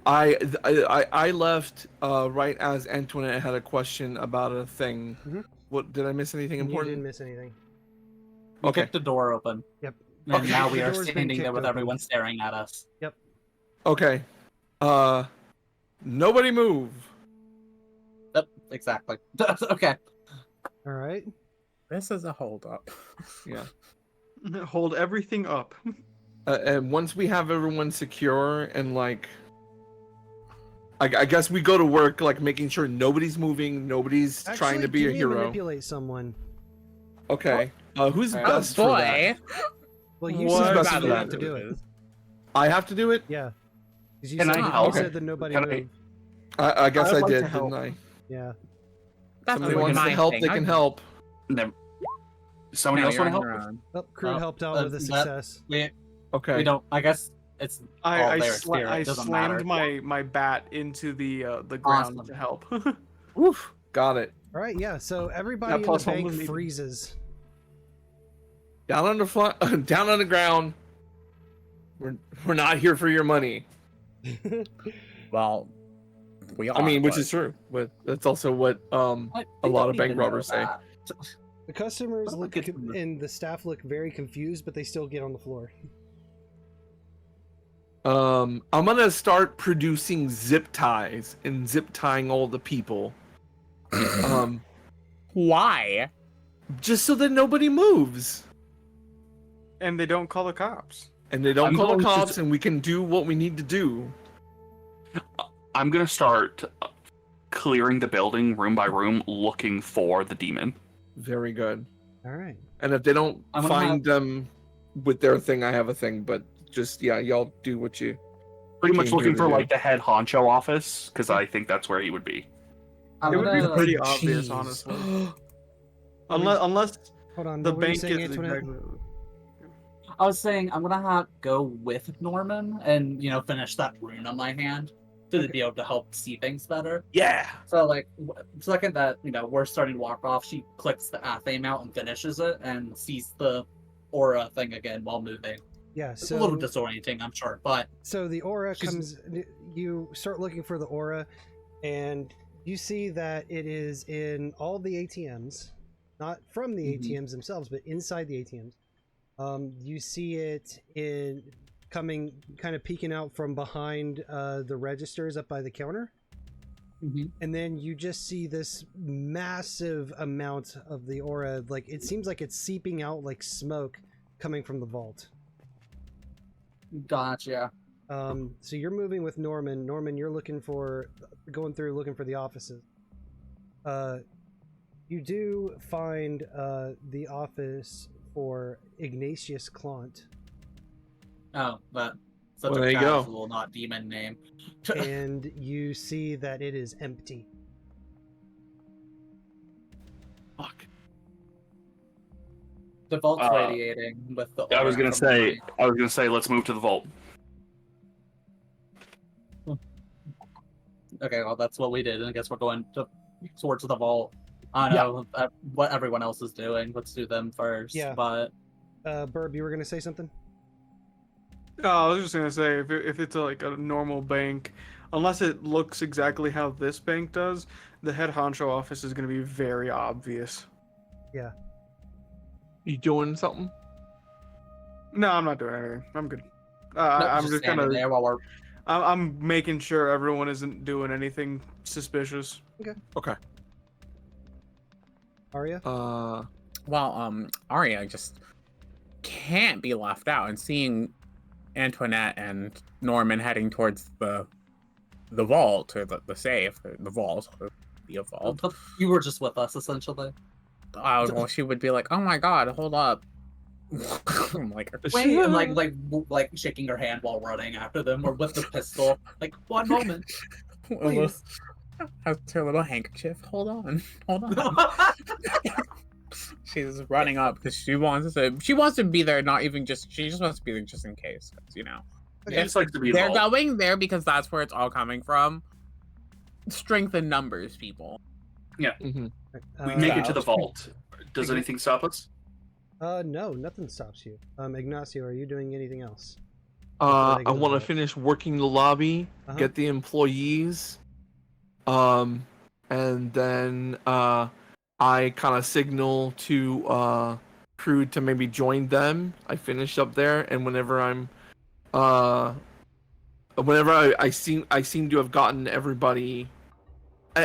I left right as Antoinette had a question about a thing. Mm-hmm. What did I miss anything important? You didn't miss anything. We kicked the door open. Yep. And now we The are door's been standing there kicked with open. everyone staring at us. Yep. Okay. Nobody move. Yep, exactly. Okay. All right. This is a holdup. Yeah. Hold everything up. And once we have everyone secure and like, I guess we go to work like making sure nobody's moving, nobody's trying to be give a me hero. Manipulate someone. Okay. Who's Oh, best for that? Well, you Who's said best you for have that? to do it. I have to do it? Yeah. 'Cause you Can said, I you help? said that nobody Can I- moved. I guess I'd I like to did, help. didn't I? Yeah. Somebody wants to help, they can help. Somebody else want to help? Oh, Crood helped out with a success. Okay. We don't. I guess it's. I their spirit. I It doesn't slammed matter. my bat into the ground Awesome. to help. Oof. Got it. All right, yeah. So everybody in the plus one bank was needed. freezes. Down on the down on the ground. We're not here for your money. Well, we are. I mean, which but- is true, but that's also what a lot of bank robbers say. The customers look and the staff look very confused, but they still get on the floor. I'm gonna start producing zip ties and zip tying all the people. Why? Just so that nobody moves. And they don't call the cops. And they don't I'm call the going to- cops, and we can do what we need to do. I'm gonna start clearing the building room by room, looking for the demon. Very good. All right. And if they don't I'm gonna find them with their thing, I have a thing. But just y'all do what you. pretty much came here looking to for do. like the head honcho office because I think that's where he would be. It would be gonna- pretty obvious, Jeez. honestly. Unless Hold on, the what were you bank saying, is Antoinette? exactly. I was saying I'm gonna go with Norman and finish that rune on my hand to be able to help see things better. Yeah. So like, second that we're starting to walk off, she clicks the athame out and finishes it and sees the aura thing again while moving. Yeah, It's so a little disorienting, I'm sure, but so the aura comes. You start looking for the aura, and you see that it is in all the ATMs, not from the ATMs themselves, but inside the ATMs. You see it in coming, kind of peeking out from behind the registers up by the counter. And then you just see this massive amount of the aura, like it seems like it's seeping out like smoke coming from the vault. Gotcha. So you're moving with Norman. Norman, you're going through looking for the offices. You do find the office for Ignatius Clant. Oh, but such Well, a there you go. casual, not demon name. And you see that it is empty. Fuck. The vault's radiating with the I was aura gonna from the say, let's move to the vault. light. Okay, well that's what we did, and I guess we're going towards the vault. I don't know what everyone else is doing. Let's do them first. Yeah. But Birb, you were going to say something? Oh, I was just gonna say, if it's like a normal bank, unless it looks exactly how this bank does, the head honcho office is gonna be very obvious. Yeah. You doing something? No, I'm not doing anything. I'm good. I'm I'm just standing gonna. there while we're. I'm making sure everyone isn't doing anything suspicious. Okay. Aria? Well, Aria just can't be left out, and seeing Antoinette and Norman heading towards the vault, or the safe, or the vault, or the vault. You were just with us, essentially. Well, she would be like, "Oh my god, hold up!" I'm like, Wait, and like shaking her hand while running after them, or with the pistol. Like, one moment, please. has her little handkerchief. Hold on. She's running up because she wants to be there. Not even just she just wants to be there just in case, Yeah, just like to be they're involved. going there because that's where it's all coming from. Strength in numbers, people. Yeah. Mm-hmm. We make it to the vault. Does anything stop us? No, nothing stops you. Ignacio, are you doing anything else? I want to finish working the lobby, get the employees, and then I kind of signal to Crood to maybe join them. I finish up there, and whenever I seem to have gotten everybody.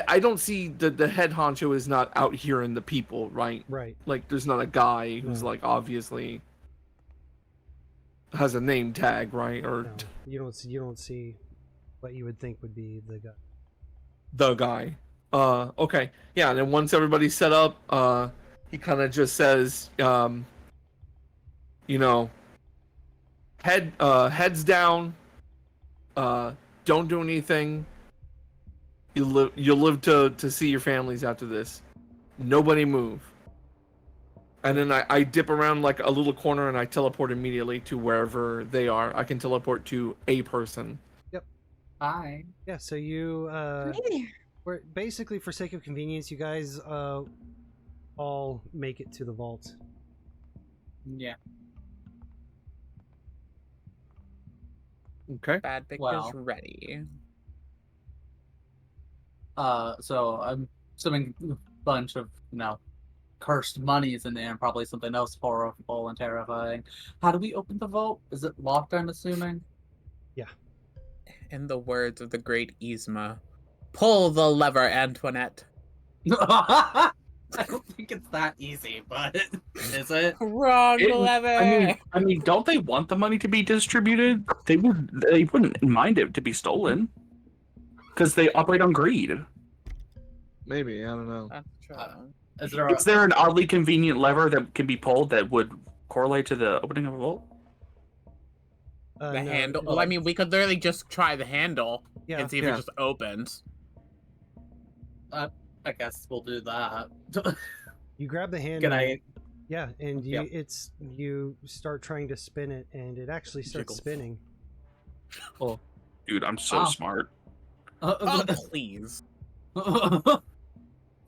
I don't see the head honcho is not out here in the people, right? Right. Like, there's not a guy who's like obviously has a name tag, right? Or No, you don't see what you would think would be the guy. the guy. Okay. Yeah, and then once everybody's set up, he kind of just says, heads down. Don't do anything. You'll live to see your families after this. Nobody move. And then I dip around like a little corner and I teleport immediately to wherever they are. I can teleport to a person. Yep. Hi. Yeah, so you we're basically, for sake of convenience, you guys all make it to the vault. Yeah. Okay. Bad Vic Well. is ready. So I'm assuming a bunch of cursed monies in there, and probably something else horrible and terrifying. How do we open the vault? Is it locked? I'm assuming. Yeah. In the words of the great Yzma, pull the lever, Antoinette. I don't think it's that easy, but is it? Wrong lever. I mean, don't they want the money to be distributed? They wouldn't mind it to be stolen, because they operate on greed. Maybe, I don't know. Is there Is there an oddly convenient lever that can be pulled that would correlate to the opening of a vault? The no, handle. Well, I mean, we could literally just try the handle Yeah. and see if it just opens. I guess we'll do that. You grab the handle. Can I? Yeah, and Yep. you start trying to spin it, and it actually starts Jiggle. spinning. Oh, dude, I'm so smart. Oh, please.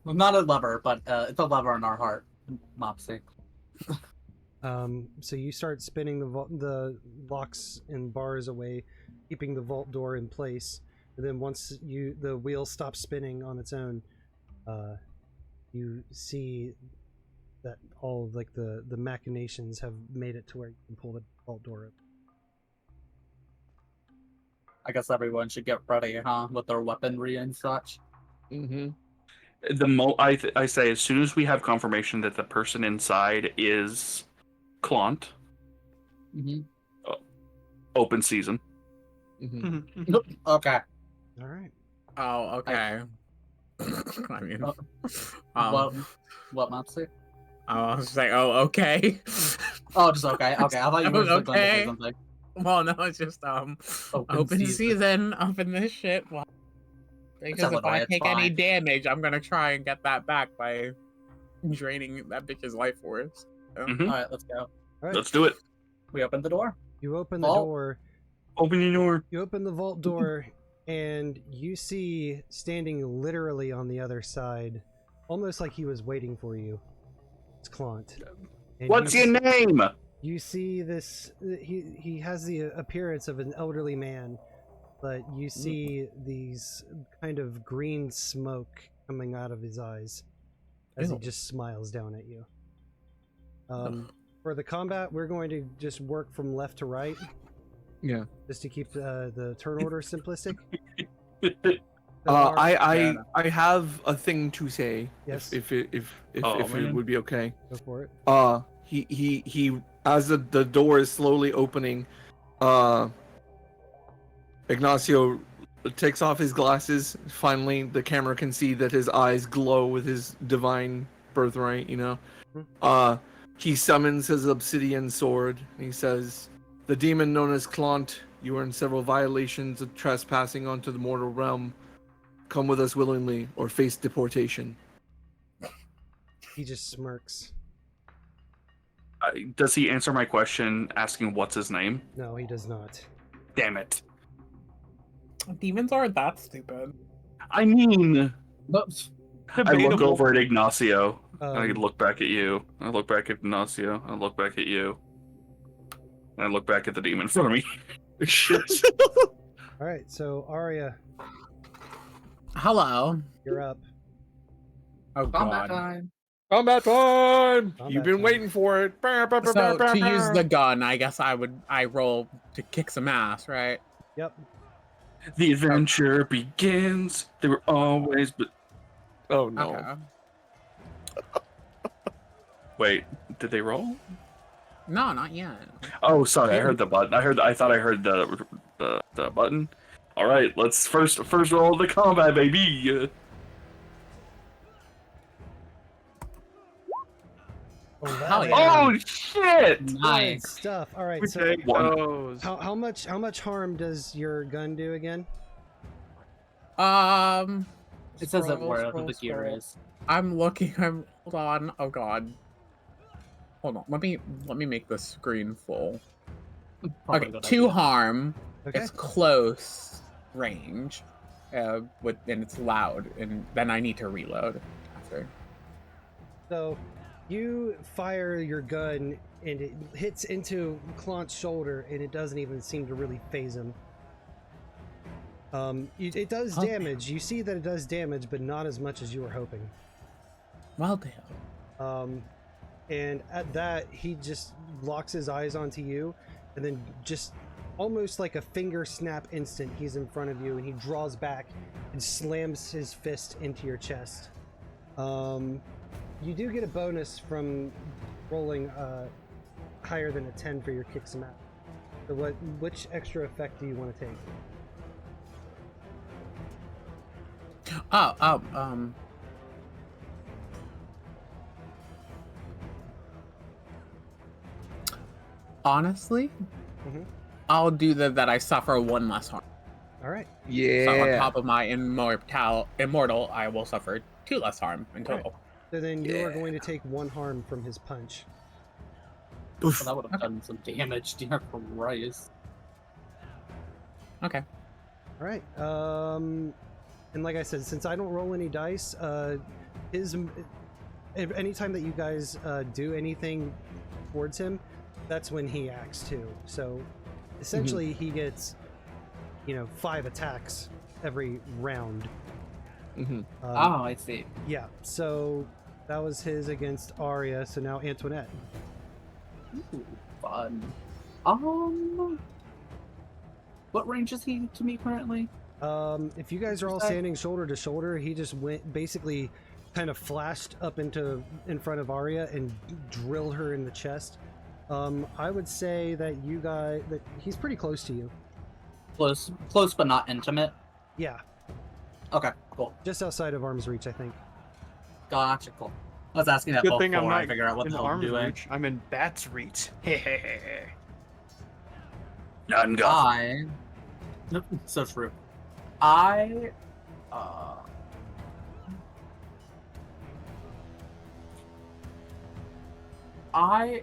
Not a lever, but it's a lever in our heart, Mopsy. So you start spinning the locks and bars away, keeping the vault door in place. And then once the wheel stops spinning on its own, you see that all of, like, the machinations have made it to where you can pull the vault door open. I guess everyone should get ready, huh, with their weaponry and such. Mm-hmm. I say as soon as we have confirmation that the person inside is Clont, open season. Mm-hmm. Okay. All right. Oh, okay. I mean, what Mopsy? I was just like, oh, okay. Oh, just okay. Okay, I thought you were just going to say something. Well, no, it's just open season up in this shit. Well, because if I take any damage, I'm gonna try and get that back by draining that bitch's life force. So. All right, let's go. All right. Let's do it. We open the door. You open the door. Open your door. You open the vault door, and you see standing literally on the other side, almost like he was waiting for you. It's Clont. And What's your name? You see this. He has the appearance of an elderly man, but you see these kind of green smoke coming out of his eyes as he just smiles down at you. For the combat, we're going to just work from left to right. Yeah. Just to keep the turn order simplistic. I have a thing to say. Yes. If it would be okay. Go for it. He as the door is slowly opening, Ignacio takes off his glasses. Finally, the camera can see that his eyes glow with his divine birthright, you know. He summons his obsidian sword. And he says, "The demon known as Clont, you are in several violations of trespassing onto the mortal realm. Come with us willingly or face deportation." He just smirks. Does he answer my question asking what's his name? No, he does not. Damn it. Demons aren't that stupid. I mean, I look Debatable. over at Ignacio. I look back at you. I look back at Ignacio. I look back at you. And I look back at the demon in front of me. All right, so Aria, Hello. you're up. Oh, Combat God. time. Combat time! Combat You've been time. waiting for it. So, to use the gun, I guess I roll to kick some ass, right? Yep. The adventure begins. They were always... Oh, no. Okay. Wait, did they roll? No, not yet. Oh, sorry, I heard the button. I thought I heard the button. All right, let's first roll the combat, baby. Hell yeah. Oh shit! Good Nice. stuff. All right, We so take those. how much harm does your gun do again? It says it where the gear is. I'm looking. Hold on. Oh God. Hold on. Let me make the screen full. Probably Okay, good 2 idea. harm. Okay. It's close range, and it's loud, and then I need to reload after. So you fire your gun and it hits into Clont's shoulder, and it doesn't even seem to really phase him. It does damage. You see that it does damage, but not as much as you were hoping. Well, damn. And at that, he just locks his eyes onto you, and then just almost like a finger snap instant, he's in front of you, and he draws back and slams his fist into your chest. You do get a bonus from rolling higher than a 10 for your kick some out. So which extra effect do you want to take? Honestly, I'll do that I suffer 1 less harm. All right. Yeah. So on top of my immortal, I will suffer 2 less harm in total. Right. So then you are going to take 1 harm from his punch. Well, that would have done some damage, dear Christ. Okay. All right. And like I said, since I don't roll any dice, anytime that you guys do anything towards him, that's when he acts too. So essentially, he gets, 5 attacks every round. I see. Yeah. So that was his against Aria. So now Antoinette. Ooh, fun. What range is he to me currently? If you guys are all standing shoulder to shoulder, he just basically kind of flashed up in front of Aria and drilled her in the chest. I would say that that he's pretty close to you. Close but not intimate. Yeah. Okay, cool. Just outside of arm's reach, I think. Gotcha, cool. I was asking that Good before thing I'm I not figure out what in the hell I'm arm's doing. reach. I'm in bat's reach. None go. So true. I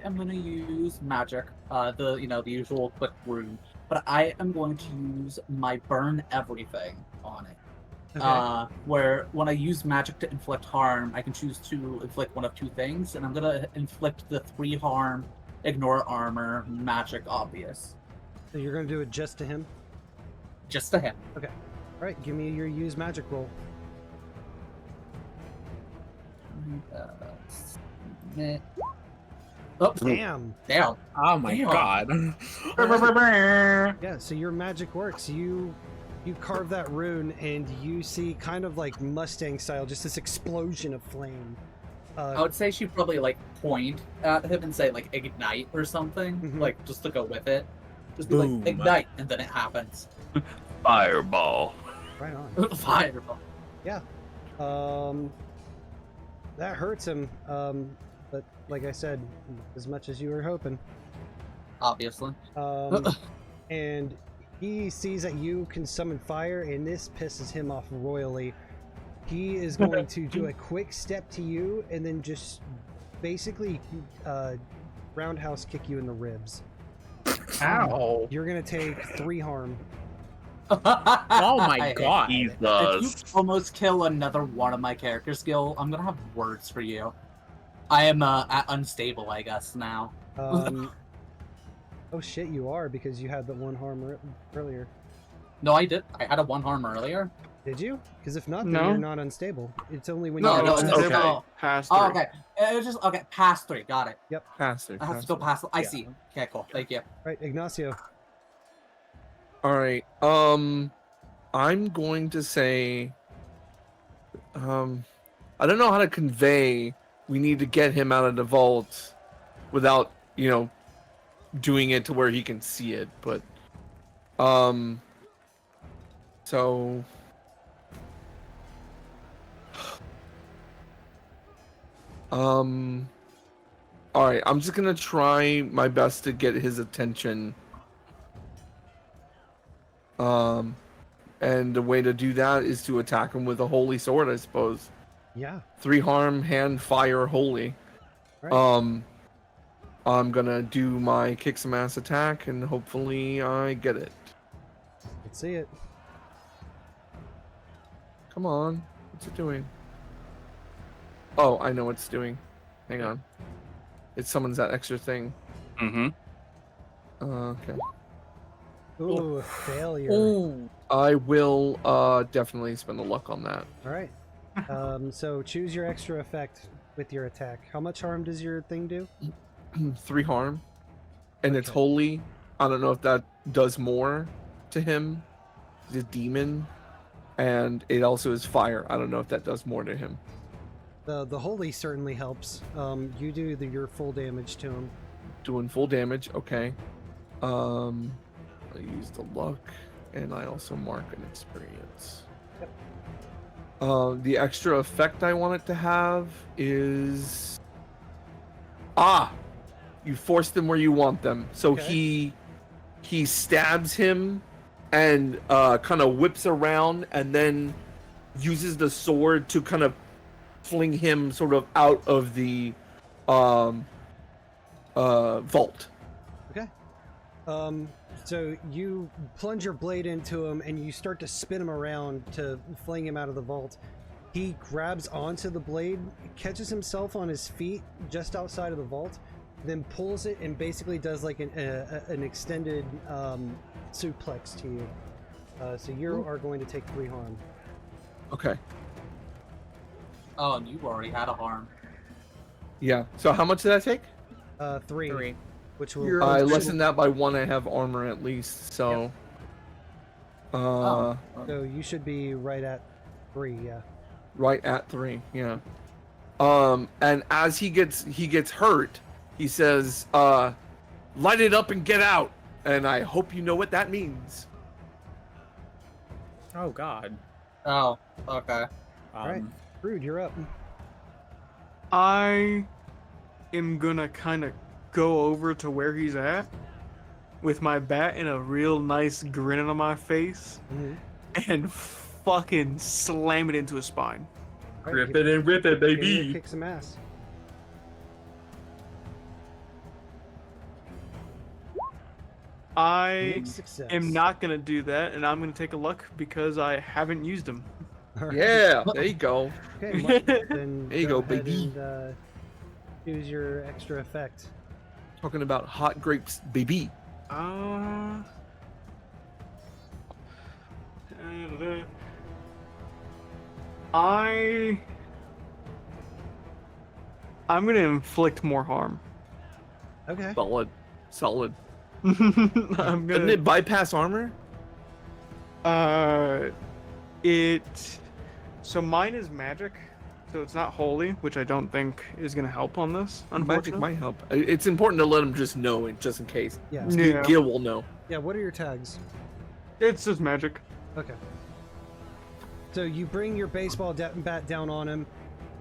am gonna use magic, the usual quick rune, but I am going to use my burn everything on it. Okay. Where when I use magic to inflict harm, I can choose to inflict one of 2 things, and I'm gonna inflict the 3 harm, ignore armor, magic obvious. So you're going to do it just to him? Just to him. Okay. All right, give me your use magic roll. Oh, Damn. Damn. Oh my god. Yeah, so your magic works. You carve that rune and you see kind of like Mustang style, just this explosion of flame. I would say she'd probably point at him and say ignite or something, just to go with it. Just be Boom. Ignite, and then it happens. Fireball. Right on. Fireball. Yeah. That hurts him. But like I said, as much as you were hoping. Obviously. And he sees that you can summon fire, and this pisses him off royally. He is going to do a quick step to you, and then just basically roundhouse kick you in the ribs. Ow. You're gonna take 3 harm. Oh my god. If you almost kill another one of my character skill, I'm gonna have words for you. I am unstable, I guess, now. Oh shit, you are, because you had the 1 harm earlier. No, I did. I had a 1 harm earlier. Did you? Because if not, then No. you're not unstable. It's only when No, you no, get it's to- okay. Past Oh, 3. okay. It was just past 3. Got it. Yep. Past it. I have to go past. I see. Okay, cool. Thank you. Right, Ignacio. All right. I'm going to say, I don't know how to convey. We need to get him out of the vault without, doing it to where he can see it. But, so. All right. I'm just gonna try my best to get his attention. And the way to do that is to attack him with a holy sword, I suppose. Yeah. 3 harm, hand, fire, holy. Right. I'm gonna do my kick some ass attack, and hopefully I get it. Let's see it. Come on, what's it doing? Oh, I know what it's doing. Hang on. It summons that extra thing. Okay. Ooh, failure. Ooh. I will definitely spend the luck on that. All right. So choose your extra effect with your attack. How much harm does your thing do? 3 harm, and it's holy. I don't know if that does more to him. He's a demon, and it also is fire. I don't know if that does more to him. The holy certainly helps. You do your full damage to him. Doing full damage. Okay. I use the luck, and I also mark an experience. Yep. The extra effect I want it to have is you force them where you want them. So Okay. he he stabs him and kind of whips around and then uses the sword to kind of fling him sort of out of the vault. Okay. So you plunge your blade into him and you start to spin him around to fling him out of the vault. He grabs onto the blade, catches himself on his feet just outside of the vault, then pulls it and basically does like an extended suplex to you. So you are going to take 3 harm. Okay. Oh, and you already had a harm. Yeah. So how much did I take? 3. Which will I lessen that by 1. I have armor at least, so. Yep. So you should be right at 3, yeah. Right at 3, yeah. And as he gets hurt, he says, "Light it up and get out." And I hope you know what that means. Oh God. Oh, okay. Alright, Crood, you're up. I am gonna kind of go over to where he's at with my bat and a real nice grin on my face and fucking slam it into his spine. Rip it and rip it, baby. Kick some ass. I am not gonna do that, and I'm gonna take a luck because I haven't used them. Right. Yeah, there you go. Okay, then there you go, ahead baby. And, use your extra effect. Talking about hot grapes, baby. I'm gonna inflict more harm. Okay. Solid. I'm gonna. Doesn't it bypass armor? So mine is magic, so it's not holy, which I don't think is gonna help on this. Magic Unfortunately, might help. It's important to let him just know it, just in case. Yeah. Gil will know. Yeah. What are your tags? It's just magic. Okay. So you bring your baseball bat down on him,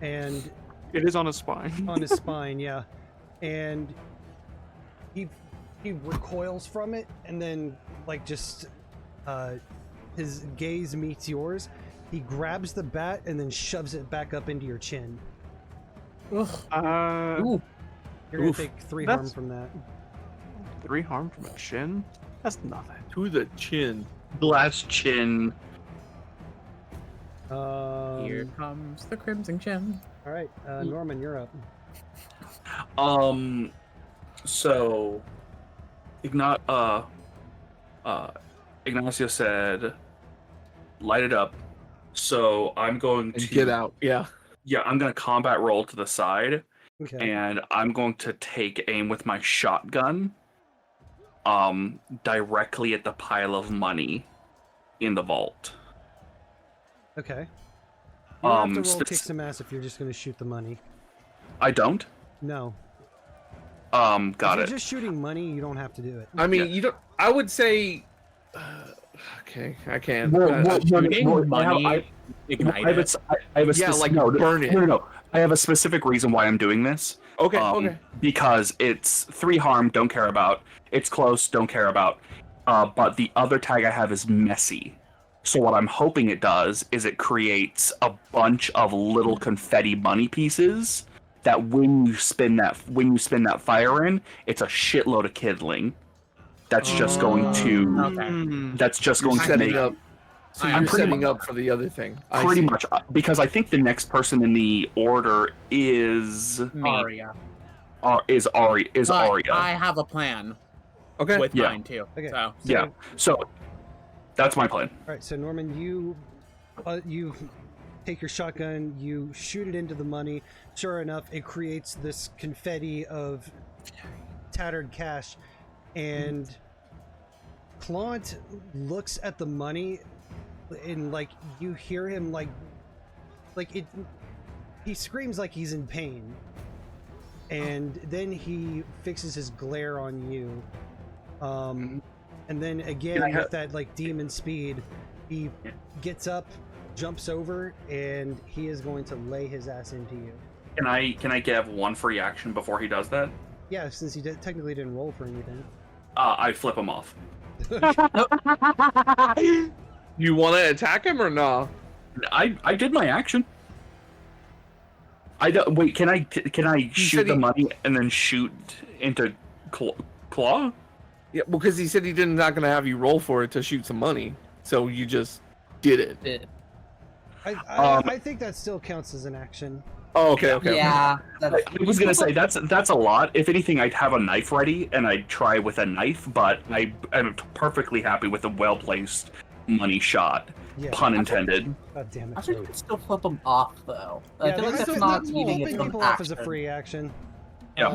and it is on his spine. On his spine, yeah. And he recoils from it, and then like just his gaze meets yours. He grabs the bat and then shoves it back up into your chin. Ooh. You're gonna take 3 harm from that. 3 harm from a chin? That's nothing. To the chin. Glass chin. Here comes the crimson chin. All right, Norman, you're up. So Ignacio said, "Light it up." So I'm going to get out. Yeah. Yeah, I'm gonna combat roll to the side, okay. And I'm going to take aim with my shotgun, directly at the pile of money in the vault. Okay. You don't have to roll kick some ass if you're just gonna shoot the money. I don't. No. Got if you're it. just shooting money, you don't have to do it. I mean, you don't. I would say. Okay, I can. Shooting money. I have a yeah, like no, burn it. No. I have a specific reason why I'm doing this. Okay, okay. Because it's 3 harm, don't care about. It's close, don't care about. But the other tag I have is messy. So what I'm hoping it does is it creates a bunch of little confetti money pieces that when you spin that fire in, it's a shitload of kindling. That's just going to. That's just going to make up. So you're setting up for the other thing. Pretty much, because I think the next person in the order is Aria. Is Aria. I have a plan. Okay. With mine too. Okay. So that's my plan. All right. So Norman, you take your shotgun, you shoot it into the money. Sure enough, it creates this confetti of tattered cash, and Claude looks at the money, and like you hear him like it. He screams like he's in pain, and then he fixes his glare on you. And then again with that like demon speed, he gets up, jumps over, and he is going to lay his ass into you. Can I give one free action before he does that? Yeah, since he technically didn't roll for anything. I flip him off. You want to attack him or no? I did my action. I don't wait. Can I shoot the money and then shoot into claw? Yeah, because he said he's not going to have you roll for it to shoot some money, so you just did it. I think that still counts as an action. Oh, okay. Yeah. I was gonna say that's a lot. If anything, I'd have a knife ready and I'd try with a knife, but I'm perfectly happy with a well-placed money shot. Yeah. Pun intended. God damn it. I think you can still flip them off though. I feel like that's not eating its own people off as a free action. Yeah.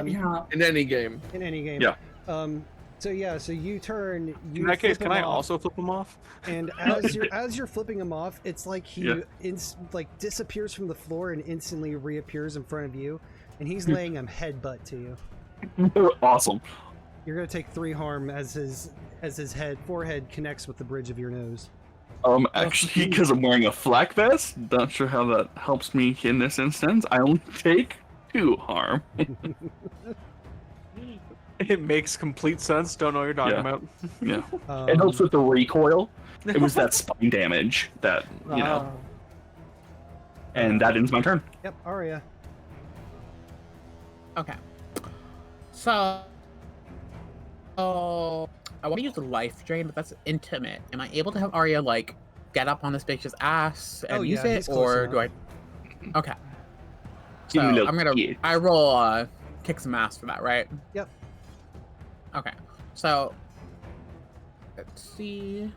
In any game. In any game. Yeah. So you turn. In that case, can I also flip him off? And as you're flipping him off, it's like he disappears from the floor and instantly reappears in front of you, and he's laying a headbutt to you. Awesome. You're gonna take 3 harm as his forehead connects with the bridge of your nose. Actually, because I'm wearing a flak vest, not sure how that helps me in this instance. I only take 2 harm. It makes complete sense. Don't know what you're talking about. Yeah. It helps with the recoil. It was that spine damage that, you know. And that ends my turn. Yep, Aria. Okay. So I want to use the life drain, but that's intimate. Am I able to have Aria like get up on this bitch's ass and use it, or do I? Okay. So I roll kick some ass for that, right? Yep. Okay. So let's see.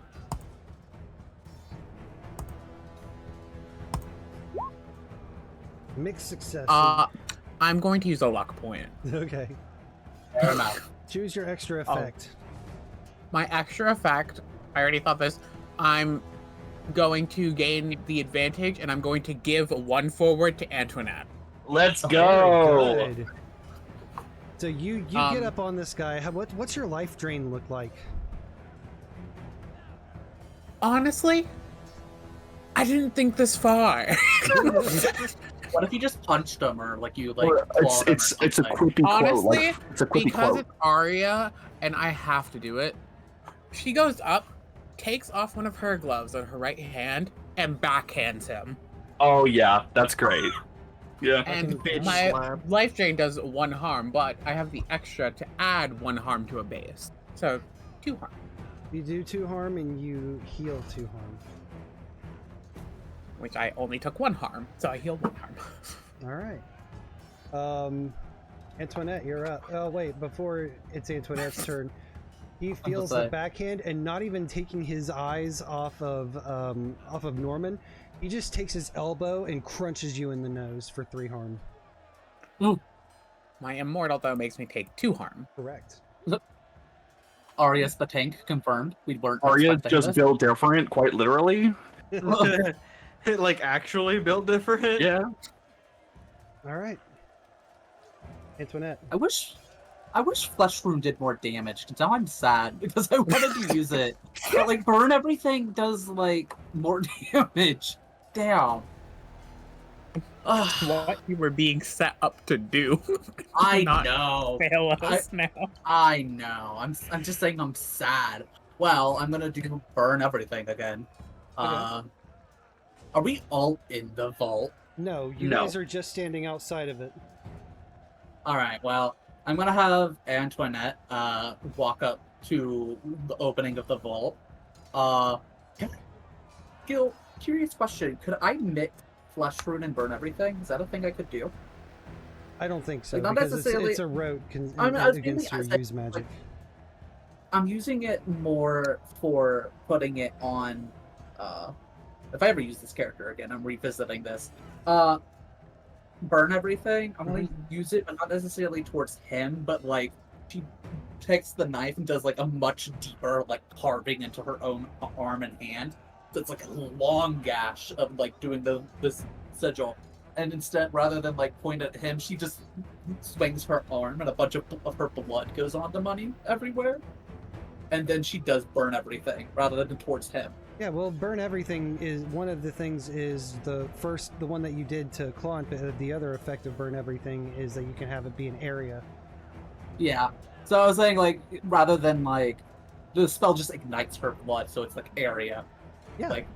Mixed success. I'm going to use a luck point. Okay. Fair enough. Choose your extra effect. My extra effect, I already thought this. I'm going to gain the advantage, and I'm going to give 1 forward to Antoinette. Let's go. Very good. So you get up on this guy. What's your life drain look like? Honestly, I didn't think this far. What if you just punched him or like you like? It's a creepy quote. Honestly, It's a creepy because quote. it's Aria and I have to do it. She goes up, takes off one of her gloves on her right hand, and backhands him. Oh yeah, that's great. Yeah. And my life drain does 1 harm, but I have the extra to add 1 harm to a base. So 2 harm. You do 2 harm and you heal 2 harm. Which I only took 1 harm, so I healed 1 harm. All right. Antoinette, you're up. Oh wait, before it's Antoinette's turn, he feels the backhand and not even taking his eyes off of Norman. He just takes his elbow and crunches you in the nose for 3 harm. Ooh. My immortal, though, makes me take 2 harm. Correct. Aria's the tank, confirmed. We weren't Aria expecting just this. built different, quite literally. Like actually built different? Yeah. Alright. Antoinette. I wish Flesh Room did more damage, because now I'm sad, because I wanted to use it. But, like, burn everything does, like, more damage. Damn. What you were being set up to do. I Not know. Fail us now. I know. I'm just saying I'm sad. Well, I'm gonna do burn everything again. Okay. Are we all in the vault? No, you guys are just standing outside of it. Alright, well, I'm gonna have Antoinette walk up to the opening of the vault. Gil, curious question. Could I mix Flesh Rune and burn everything? Is that a thing I could do? I don't think so, Like, not because necessarily- it's a rote against your use magic. I'm using it more for putting it on, if I ever use this character again, I'm revisiting this. Burn everything, I'm gonna use it, but not necessarily towards him, but like, she takes the knife and does like a much deeper, like, carving into her own arm and hand. So it's like a long gash of like doing this sigil. And instead, rather than like point at him, she just swings her arm and a bunch of her blood goes on the money everywhere. And then she does burn everything rather than towards him. Yeah, well, burn everything is one of the things. Is the one that you did to Claude, but the other effect of burn everything is that you can have it be an area. Yeah. So I was saying, like, rather than, like, the spell just ignites her blood, so it's like Aria. Yeah. Like,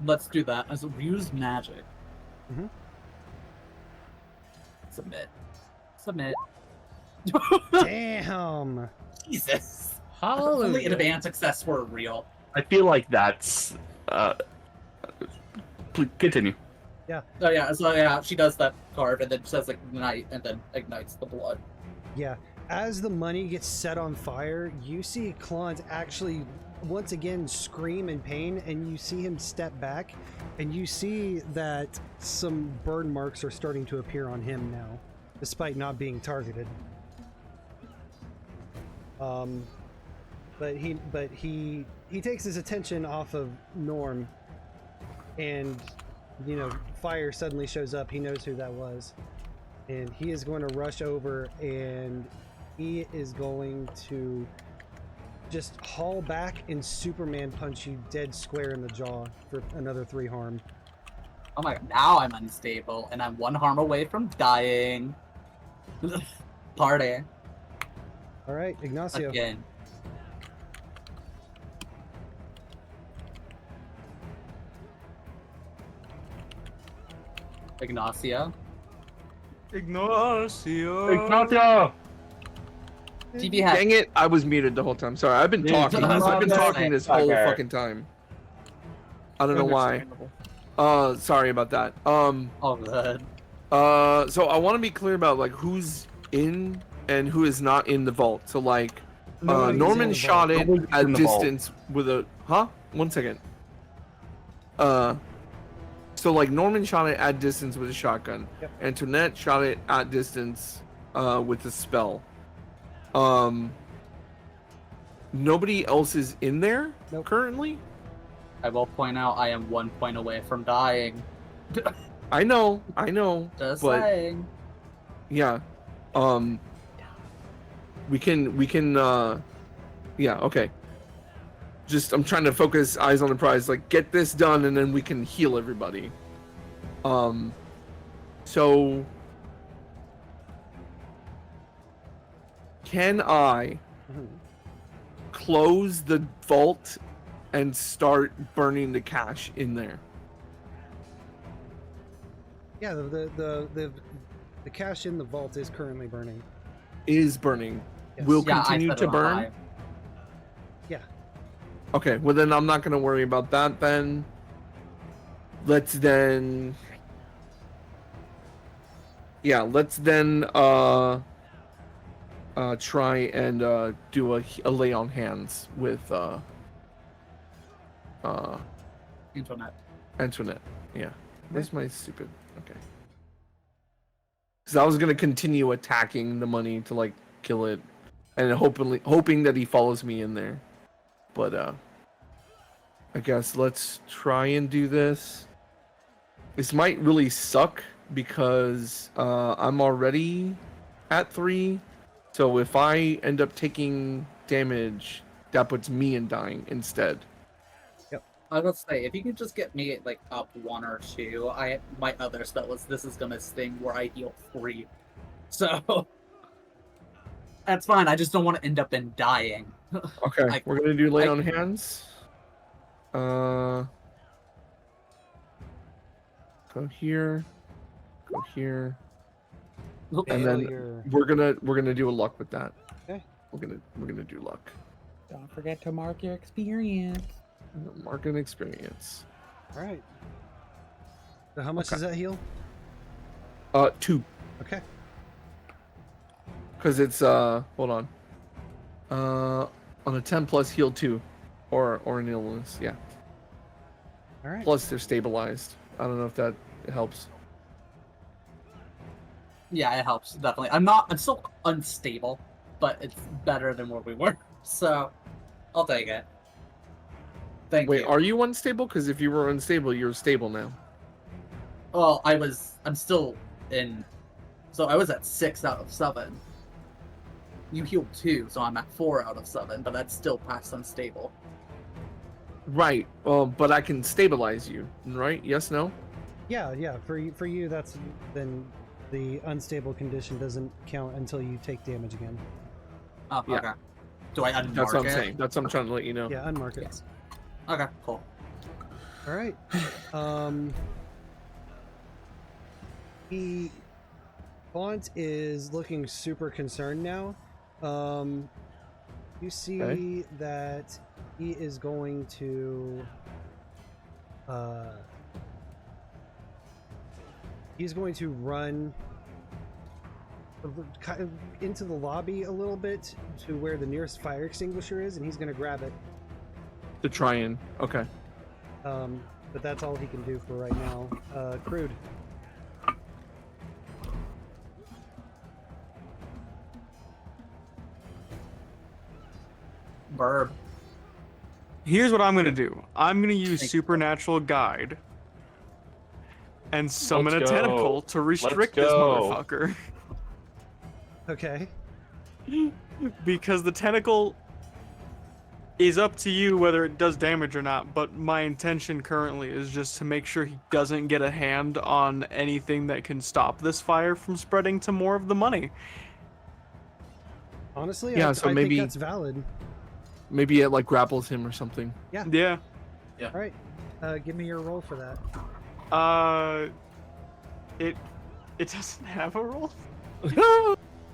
let's do that as a use magic. Mm-hmm. Submit. Submit. Damn. Jesus. Hallelujah. Only advanced success were real. I feel like that's. Please continue. Yeah. Oh yeah, so yeah, she does that carve and then says ignite and then ignites the blood. Yeah. As the money gets set on fire, you see Klont actually once again scream in pain, and you see him step back, and you see that some burn marks are starting to appear on him now, despite not being targeted. But he takes his attention off of Norm, and fire suddenly shows up. He knows who that was, and he is going to rush over, and he is going to just haul back and Superman punch you dead square in the jaw for another 3 harm. Oh my god, now I'm unstable, and I'm 1 harm away from dying. Party. Alright, Ignacio. Again. Ignacio. Ignacio! TVHEADD. Dang it, I was muted the whole time. Sorry, I've been talking. I've been talking this whole fucking time. I don't know why. Sorry about that. Oh, good. So I want to be clear about who's in and who is not in the vault. So Norman shot it at distance with a 1 second. So Norman shot it at distance with a shotgun. Yep. Antoinette shot it at distance with a spell. Nobody else is in there currently. I will point out I am 1 point away from dying. I know. Just but saying. yeah, we can. Yeah, okay. Just I'm trying to focus eyes on the prize. Get this done, and then we can heal everybody. So. Can I close the vault and start burning the cash in there? Yeah, the cash in the vault is currently burning. Is burning. Yes. Will Yeah, continue to burn? Yeah. Okay, well then I'm not going to worry about that then. Let's then try and do a lay on hands with Antoinette. Yeah. Where's my stupid? Okay. Because I was gonna continue attacking the money to kill it, and hoping that he follows me in there. But I guess let's try and do this. This might really suck because I'm already at 3. So if I end up taking damage, that puts me in dying instead. Yep. I was gonna say, if you could just get me up 1 or 2, my other spell was This Is Gonna Sting, where I heal 3. So that's fine. I just don't want to end up in dying. Okay, we're gonna do lay on hands. Go here. Go here. And then we're gonna do a luck with that. Okay. We're gonna do luck. Don't forget to mark your experience. Mark an experience. All right. So how much does that heal? 2. Okay. Because it's hold on. On a 10 plus heal 2, or an illness. Yeah. All right. Plus they're stabilized. I don't know if that helps. Yeah, it helps, definitely. I'm still unstable, but it's better than where we were. So, I'll take it. Thank you. Wait, are you unstable? Because if you were unstable, you're stable now. Well, I'm still in... So I was at 6 out of 7. You healed 2, so I'm at 4 out of 7, but that's still past unstable. Right. But I can stabilize you, right? Yes, no? Yeah. For you, that's then the unstable condition doesn't count until you take damage again. Oh, Yeah. okay. Do I unmark That's what I'm it? saying. That's what I'm trying to let you know. Yeah, unmark it. Yes. Okay, cool. All right. Font is looking super concerned now. You see that he is going to run kind of into the lobby a little bit to where the nearest fire extinguisher is, and he's going to grab it. To try and okay. But that's all he can do for right now. Crood. Birb. Here's what I'm gonna do. I'm gonna use Supernatural Guide and summon Let's a go. tentacle to restrict Let's this go. motherfucker. Okay. Because the tentacle is up to you whether it does damage or not, but my intention currently is just to make sure he doesn't get a hand on anything that can stop this fire from spreading to more of the money. Honestly, Yeah, I so think maybe that's valid. maybe it like grapples him or something. Yeah. Yeah. Yeah. All right. Give me your roll for that. It doesn't have a roll.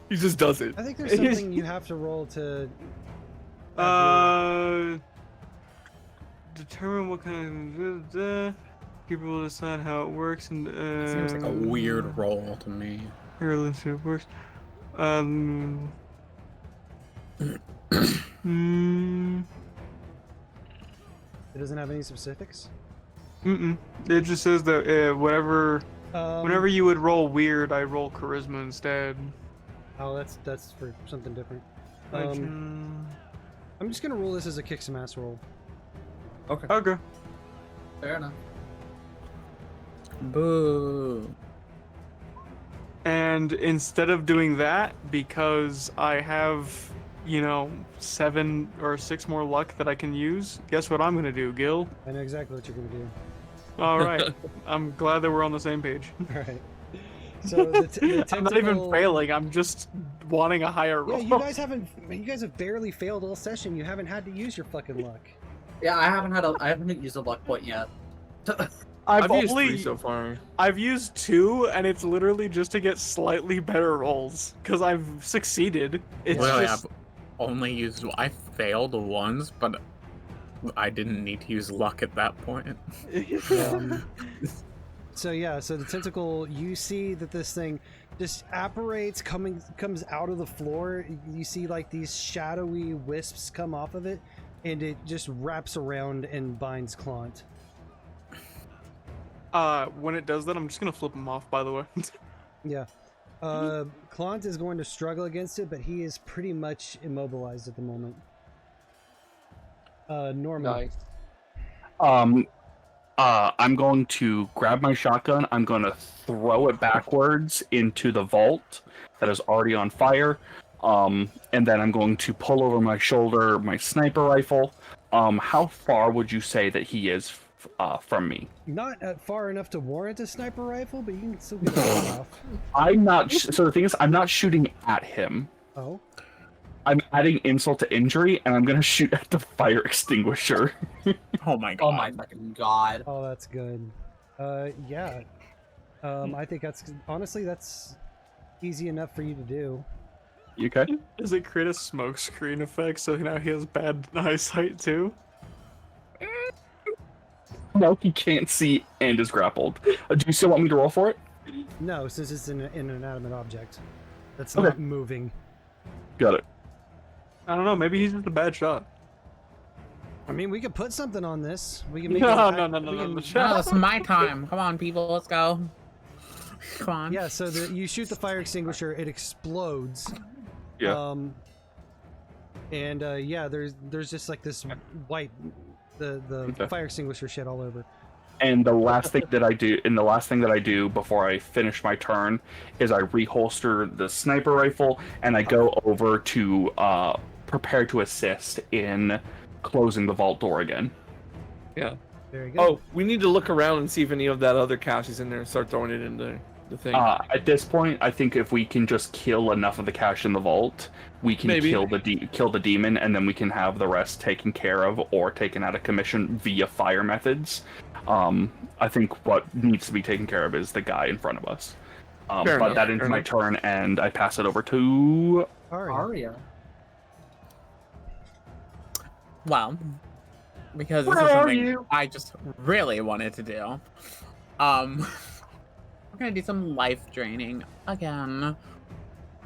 He just does it. I think there's something you have to roll to. Determine what kind of people will decide how it works and Seems like a weird roll to me. Here, let's see how it works. It doesn't have any specifics. It just says that whenever you would roll weird, I roll charisma instead. Oh, that's for something different. I'm just gonna roll this as a kick some ass roll. Okay. Okay. Fair enough. Boo. And instead of doing that, because I have, 7 or 6 more luck that I can use, guess what I'm gonna do, Gil? I know exactly what you're gonna do. All right. I'm glad that we're on the same page. All right. So the tentacle... I'm not even failing. I'm just wanting a higher roll. Yeah, you guys have barely failed all session. You haven't had to use your fucking luck. Yeah, I haven't used a luck point yet. I've used only 3 so far. I've used 2, and it's literally just to get slightly better rolls because I've succeeded. It's Well, just I've only used. I failed once, but I didn't need to use luck at that point. So the tentacle, you see that this thing just apparates, comes out of the floor. You see like these shadowy wisps come off of it, and it just wraps around and binds Clont. when it does that, I'm just gonna flip him off. By the way. Yeah. Clont is going to struggle against it, but he is pretty much immobilized at the moment. Norman. Nice. I'm going to grab my shotgun. I'm going to throw it backwards into the vault that is already on fire. And then I'm going to pull over my shoulder my sniper rifle. How far would you say that he is from me? Not far enough to warrant a sniper rifle, but you can still get it off. I'm not. So the thing is, I'm not shooting at him. Oh. I'm adding insult to injury, and I'm gonna shoot at the fire extinguisher. Oh my god. Oh my fucking god. Oh, that's good. Yeah. I think that's easy enough for you to do. You okay? Does it create a smoke screen effect so now he has bad eyesight too? No, he can't see and is grappled. Do you still want me to roll for it? No, since it's an inanimate object that's Okay. not moving. Got it. I don't know. Maybe he's just a bad shot. I mean, we could put something on this. We can make No, it no. No, it's my time. Come on, people, let's go. Come on. Yeah, so you shoot the fire extinguisher, it explodes. Yeah. Yeah, there's just like this white, the Okay. fire extinguisher shit all over. And the last thing that I do before I finish my turn is I reholster the sniper rifle and I go over to prepare to assist in closing the vault door again. Yeah. Very good. Oh, we need to look around and see if any of that other cash is in there and start throwing it in there. the thing. At this point, I think if we can just kill enough of the cash in the vault, we can kill the demon, and then we can have the rest taken care of or taken out of commission via fire methods. I think what needs to be taken care of is the guy in front of us. But that ends my turn, and I pass it over to Aria. Well, because this is something I just really wanted to do. We're gonna do some life draining again.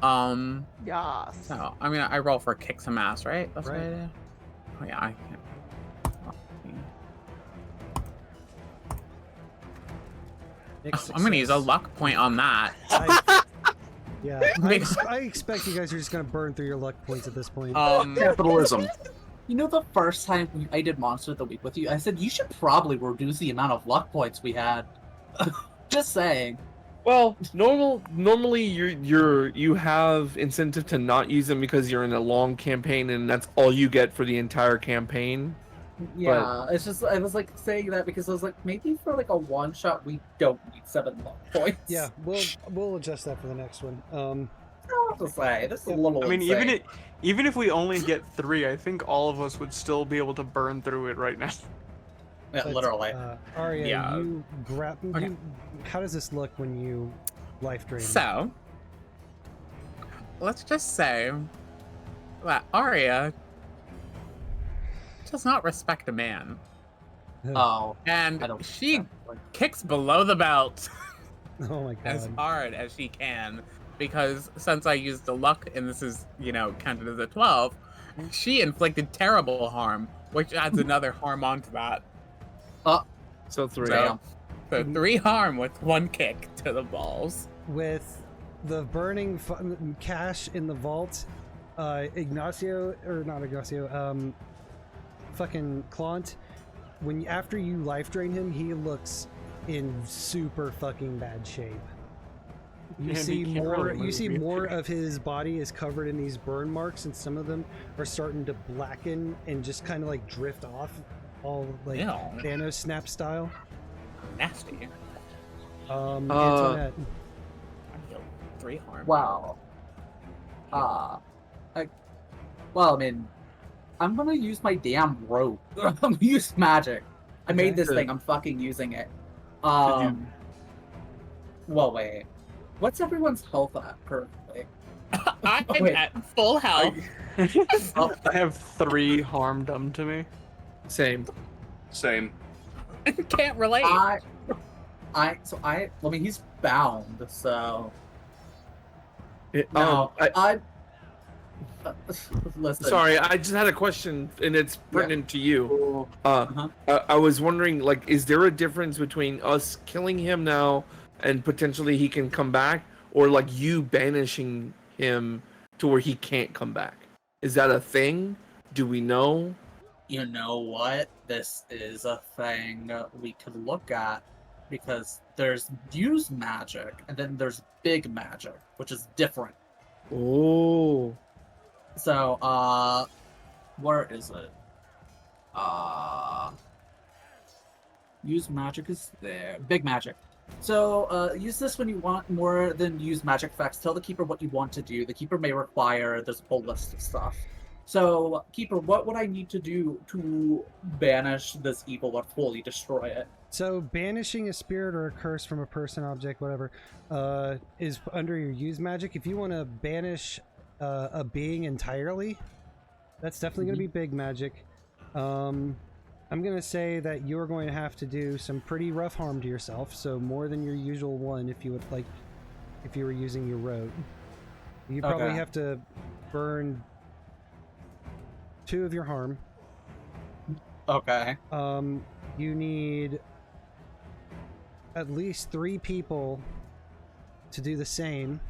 Yes. So I roll for kick some ass, right? That's what I do. Oh yeah, I can. I'm gonna use a luck point on that. I expect you guys are just gonna burn through your luck points at this point. Capitalism. You know, the first time I did Monster of the Week with you, I said you should probably reduce the amount of luck points we had. Just saying. Well, normally you have incentive to not use them because you're in a long campaign and that's all you get for the entire campaign. Yeah, it's just I was like saying that because I was like maybe for like a one shot we don't need 7 luck points. Yeah, we'll adjust that for the next one. I have to say this is a little. I mean, insane. even if we only get 3, I think all of us would still be able to burn through it right now. Yeah, literally. Aria, you grab. Okay. How does this look when you life drain? So, let's just say that Aria does not respect a man. Oh, and she kicks below the belt oh my god, as hard as she can. Because since I used the luck, and this is, counted as a 12, she inflicted terrible harm, which adds another harm onto that. So 3. So 3 harm with 1 kick to the balls. With the burning cash in the vault, Ignacio, fucking Clant, after you life drain him, he looks in super fucking bad shape. You see more of his body is covered in these burn marks, and some of them are starting to blacken and just kind of like drift off, all like Thanos snap style. Nasty. Antoinette. 3 harm. Wow. I'm gonna use my damn rope. I'm gonna use magic. I made this thing. I'm fucking using it. Well, wait. What's everyone's health at currently? I'm at full health. I have 3 harm done to me. Same. Can't relate. He's bound, so. Listen. Sorry, I just had a question, and it's pertinent to you. I was wondering, is there a difference between us killing him now and potentially he can come back, or you banishing him to where he can't come back? Is that a thing? Do we know? You know what? This is a thing we could look at, because there's use magic and then there's big magic, which is different. Oh. So, where is it? Use magic is there. Big magic. So, use this when you want more than use magic effects. Tell the keeper what you want to do. The keeper may require, there's a whole list of stuff. So, keeper, what would I need to do to banish this evil or fully destroy it? So, banishing a spirit or a curse from a person, object, whatever, is under your use magic. If you want to banish a being entirely, that's definitely going to be big magic. I'm going to say that you're going to have to do some pretty rough harm to yourself, so more than your usual 1 if you would if you were using your rote. You probably have to burn 2 of your harm. Okay. You need at least 3 people to do the same.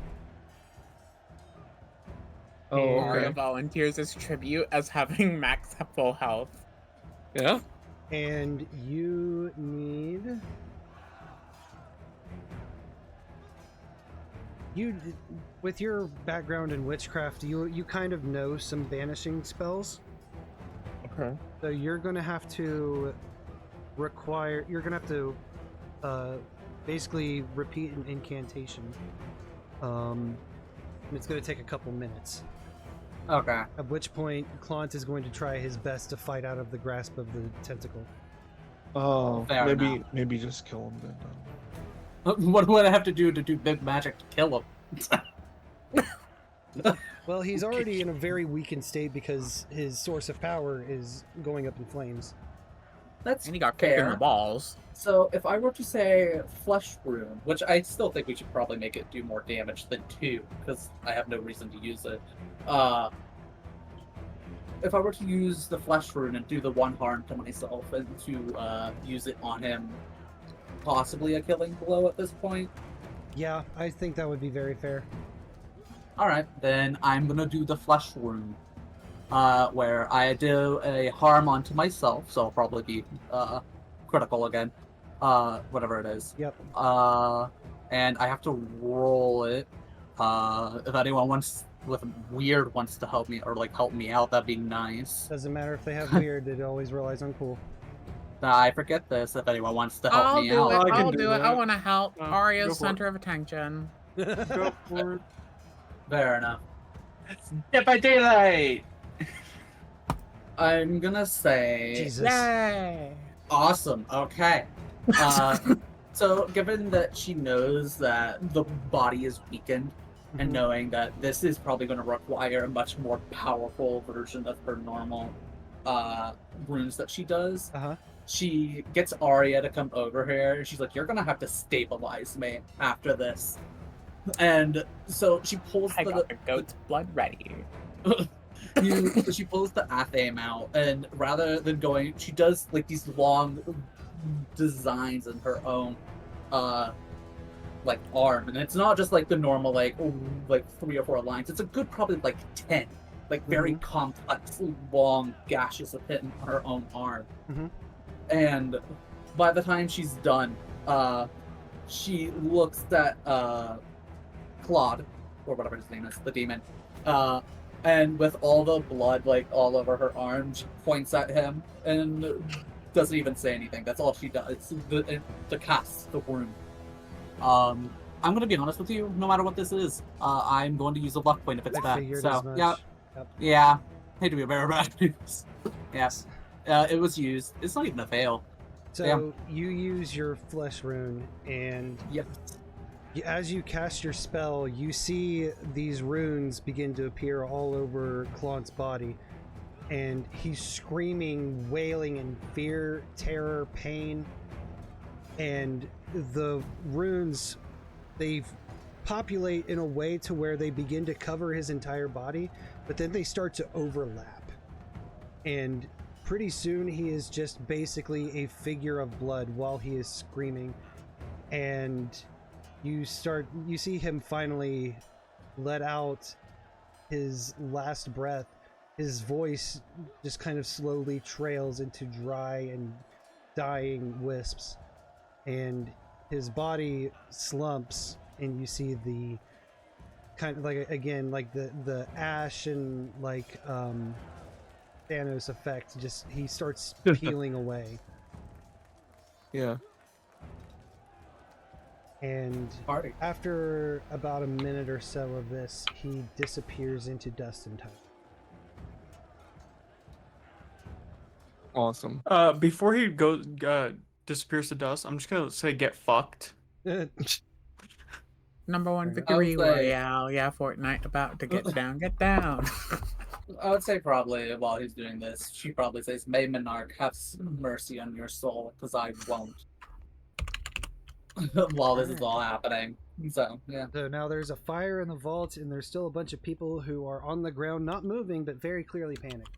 Aria volunteers as tribute as having max full health. Yeah. And you need... with your background in witchcraft, you kind of know some banishing spells. Okay. So you're gonna have to basically repeat an incantation. And it's going to take a couple minutes. Okay. At which point, Clont is going to try his best to fight out of the grasp of the tentacle. Oh, Fair enough. maybe just kill him then. What would I have to do big magic to kill him? Well, he's already in a very weakened state because his source of power is going up in flames. That's And he got kicked in the balls. So if I were to say flesh rune, which I still think we should probably make it do more damage than 2, because I have no reason to use it. If I were to use the flesh rune and do the 1 harm to myself and to use it on him, possibly a killing blow at this point. Yeah, I think that would be very fair. Alright, then I'm gonna do the flesh rune. Where I do a harm onto myself, so I'll probably be critical again. Whatever it is. Yep. And I have to roll it. If anyone wants to help me or help me out, that'd be nice. Doesn't matter if they have weird, it always relies on cool. I forget this. If anyone wants to help me out, I'll do it. I want to help. Aria's go for it. center of attention. Go for it. Fair enough. Dead by daylight. I'm gonna say. Jesus. Yay! Awesome. Okay. So, given that she knows that the body is weakened, and knowing that this is probably going to require a much more powerful version of her normal runes that she does, she gets Aria to come over here, and she's like, "You're going to have to stabilize me after this." And so she pulls the goat's blood ready. She pulls the athame out, and rather than going, she does these long designs in her own arm, and it's not just the normal 3 or 4 lines. It's a good probably 10 very complex long gashes of hit on her own arm. And by the time she's done, she looks at Claude, or whatever his name is, the demon, and with all the blood all over her arm, she points at him and doesn't even say anything. That's all she does to cast the wound. I'm gonna be honest with you. No matter what this is, I'm going to use a luck point if it's bad. So yeah. Hate to be a bearer of bad news. Yes, it was used. It's not even a fail. So you use your flesh rune, and as you cast your spell, you see these runes begin to appear all over Clont's body, and he's screaming, wailing in fear, terror, pain, and the runes, they populate in a way to where they begin to cover his entire body, but then they start to overlap, and pretty soon he is just basically a figure of blood while he is screaming. And you see him finally let out his last breath. His voice just kind of slowly trails into dry and dying wisps, and his body slumps, and you see the kind of the ash and Thanos effect. Just he starts peeling away. Yeah. And after about a minute or so of this, he disappears into dust and time. Awesome. Before he disappears to dust, I'm just gonna say get fucked. Number 1 victory royale. Yeah, Fortnite about to get down. Get down. I would say probably while he's doing this, she probably says, "May Monarch have mercy on your soul, because I won't." While this is all happening. So, yeah. So now there's a fire in the vault, and there's still a bunch of people who are on the ground, not moving, but very clearly panicked.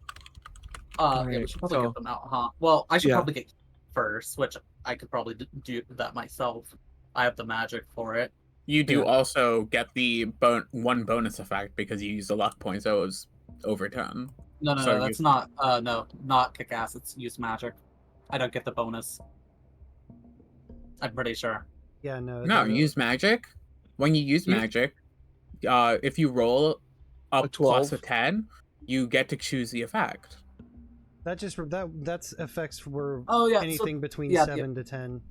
Yeah, we should probably get them out, huh? Well, I should probably get first, which I could probably do that myself. I have the magic for it. You do also get the one bonus effect because you used the luck point, so it was overturned. No, that's not. Not kick ass. It's use magic. I don't get the bonus. I'm pretty sure. Yeah, no. No, use magic. When you use magic, if you roll up plus a 10, you get to choose the effect. That's effects were anything between 7 to 10.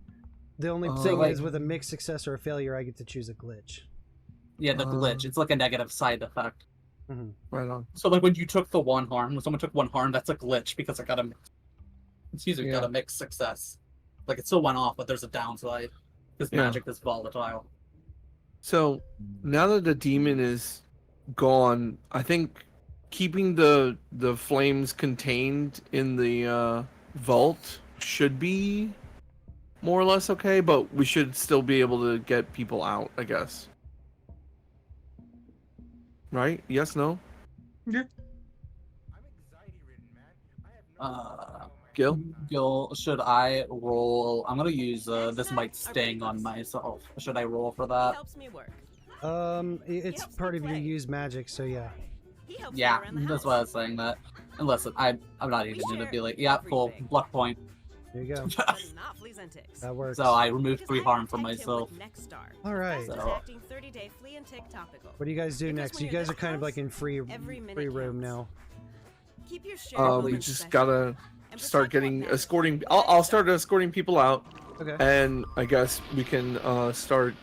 The only So, thing like- is, with a mixed success or a failure, I get to choose a glitch. Yeah, the glitch. It's like a negative side effect. Mm-hmm. Right on. So like when you took the 1 harm, when someone took 1 harm, that's a glitch because I got a got a mixed success. Like it still went off, but there's a downside because Yeah. magic is volatile. So now that the demon is gone, I think keeping the flames contained in the vault should be more or less okay, but we should still be able to get people out, I guess. Right? Yes, no? Gil, should I roll? I'm gonna use this might sting on myself. Should I roll for that? It's part of your use magic, so yeah. Yeah, that's why I was saying that. And listen, I'm not even gonna be like, yeah, full luck point. There you go. That works. So I removed 3 harm from myself. All right. So, What do you guys do next? You guys are kind of like in free room now. We just gotta start escorting. I'll start escorting people out. Okay. And I guess we can start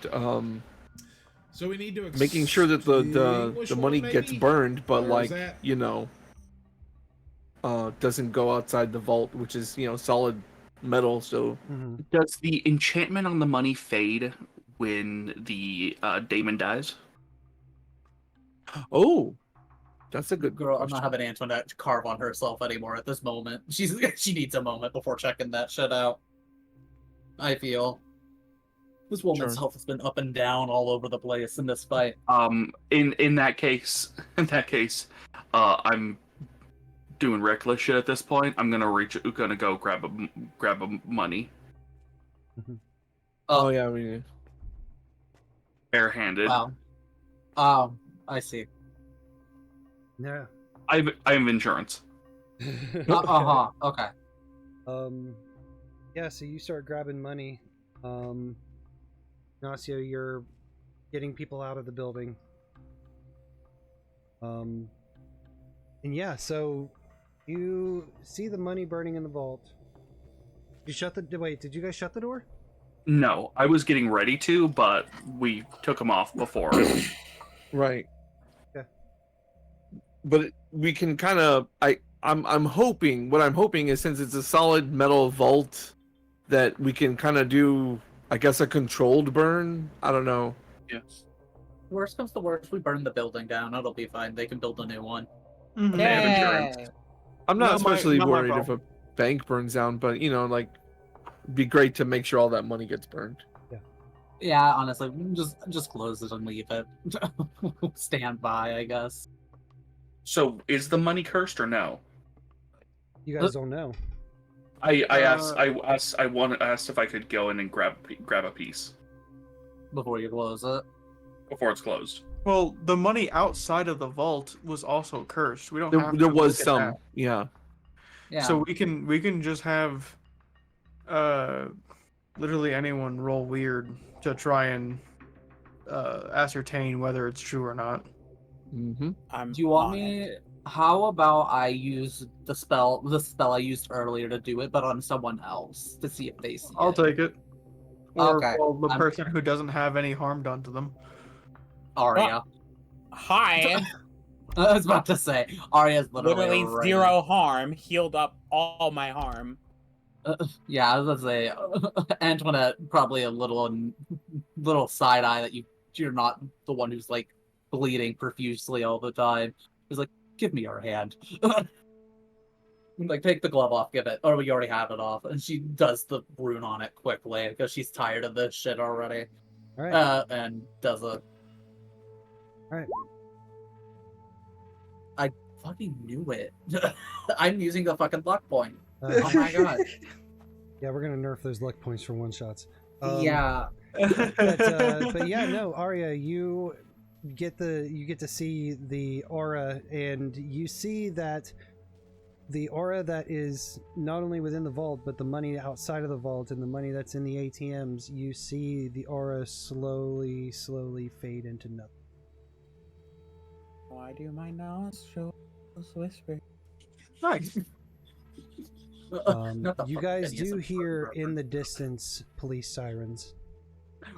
So we need to making sure that the money one, gets maybe? burned, but Or is like that- doesn't go outside the vault, which is solid metal. So Does the enchantment on the money fade when the daemon dies? Oh, that's a good girl, I'm not having Antoinette carve on herself anymore at this moment. She needs a moment before checking that shit out. I feel this woman's Sure. health has been up and down all over the place in this fight. In that case, I'm doing reckless shit at this point. I'm gonna go grab a money. Oh yeah, we do. Barehanded. Wow. Oh, I see. Yeah. I have insurance. Okay. Yeah, so you start grabbing money. Ignacio, you're getting people out of the building. And yeah, so you see the money burning in the vault. Did you guys shut the door? No, I was getting ready to, but we took them off before. Right. Okay. But we can kind of. I'm hoping. What I'm hoping is, since it's a solid metal vault, that we can kind of do, I guess, a controlled burn. I don't know. Yes. Worst comes to worst, we burn the building down. It'll be fine. They can build a new one. Mm-hmm. They have insurance. I'm not especially not my worried if a bank burns down, but like, it'd be great to make sure all that money gets burned. Yeah, honestly, just close it and leave it. Stand by, I guess. So is the money cursed or no? You guys don't know. I asked if I could go in and grab a piece Before you close it. before it's closed. Well, the money outside of the vault was also cursed. We don't have to There was look at some, that. yeah. So we can just have literally anyone roll weird to try and ascertain whether it's true or not. Mm-hmm. Do you want me? How about I use the spell I used earlier to do it, but on someone else to see if they see I'll it? take it. Or Okay, well, the I'm- person who doesn't have any harm done to them. Aria. Hi. I was about to say Aria's literally right. 0 harm, healed up all my harm. Yeah, I was gonna say Antoinette probably a little side eye that you're not the one who's like bleeding profusely all the time. He's like, give me your hand. Like, take the glove off, give it. Or we already have it off. And she does the rune on it quickly because she's tired of this shit already. All right. And does a. Alright. I fucking knew it. I'm using the fucking luck point. Oh my god. Yeah, we're gonna nerf those luck points for one shots. Yeah. But yeah, no, Aria, you get to see the aura, and you see that the aura that is not only within the vault, but the money outside of the vault and the money that's in the ATMs, you see the aura slowly fade into nothing. Why do my nostrils whisper? Nice. Not the You fuck guys Phineas do and hear Ferb in the distance police sirens.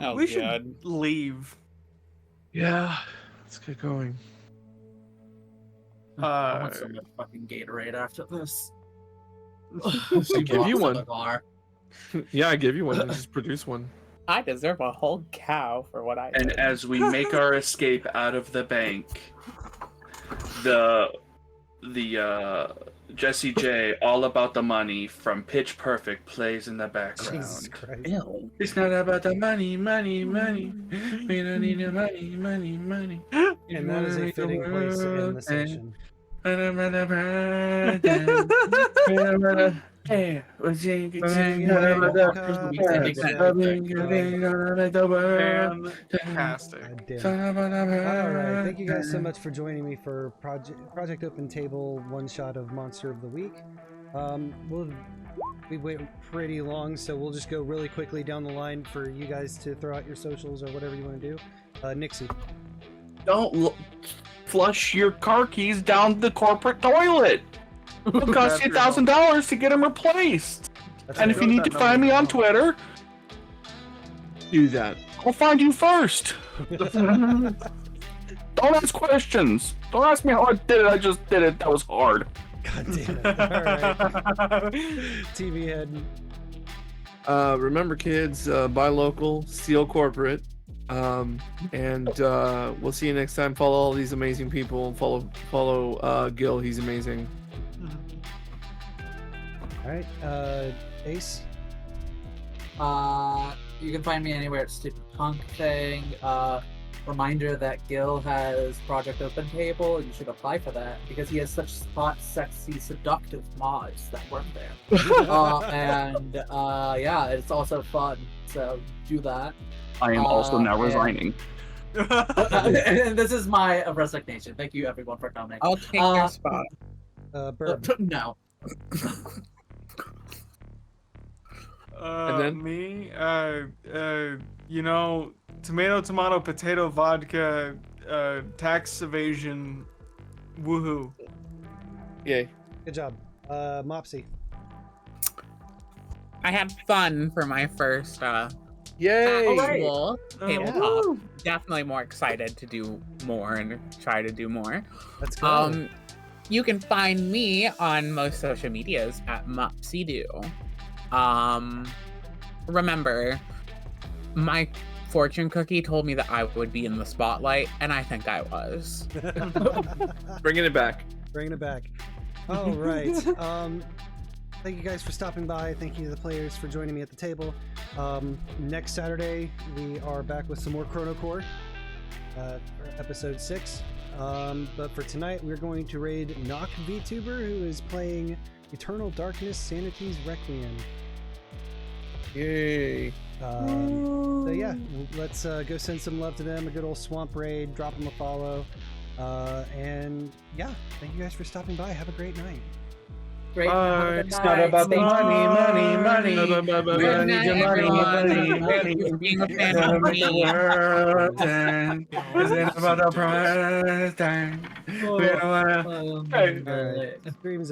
Oh, We God. should leave. Yeah, let's get going. I want so much fucking Gatorade after this. I'll give you one. Yeah, I give you one. I just produce one. I deserve a whole cow for what I And did. as we make our escape out of the bank, the Jesse J All About the Money from Pitch Perfect plays in the background. Jesus Christ. Ew. It's not about the money, money, money. We don't need the money, money, money. And that is a fitting place to end the session. Fantastic. God damn it. All right, thank you guys so much for joining me for Project Open Table one shot of Monster of the Week. We went pretty long, so we'll just go really quickly down the line for you guys to throw out your socials or whatever you want to do. Nixxy. Don't flush your car keys down the corporate toilet. It'll cost you $1,000 to get them replaced. And if you need to find me on Twitter, do that. I'll find you first. Don't ask questions. Don't ask me how I did it. I just did it. That was hard. God damn it. All right. TVHEADD. Remember, kids, buy local, steal corporate. And we'll see you next time. Follow all these amazing people. Follow Gil. He's amazing. All right, Ace. You can find me anywhere at StupidPunkThing. Reminder that Gil has Project Open Table, and you should apply for that because he has such hot, sexy, seductive mods that work there. Yeah, it's also fun. So do that. I am also now resigning. And this is my resignation. Thank you, everyone, for coming. I'll take your spot. Birb. No. And then? Me, you know, tomato, potato, vodka, tax evasion, woohoo. Yay. Good job. Mopsy. I had fun for my first Yay! actual tabletop. Definitely more excited to do more and try to do more. Let's go. You can find me on most social medias at Mopsy. Remember, my fortune cookie told me that I would be in the spotlight, and I think I was. Bringing it back. Bringing it back. All right. Thank you guys for stopping by. Thank you to the players for joining me at the table. Next Saturday, we are back with some more Chrono Core, for episode 6. But for tonight, we're going to raid Knock VTuber, who is playing Eternal Darkness Sanity's Requiem. Yay. So yeah, let's go send some love to them, a good old swamp raid, drop them a follow. And yeah, thank you guys for stopping by. Have a great night. Great. It's not about the money. Good night, everyone. Thank you for being a fan of me. It's about the price tag. Streams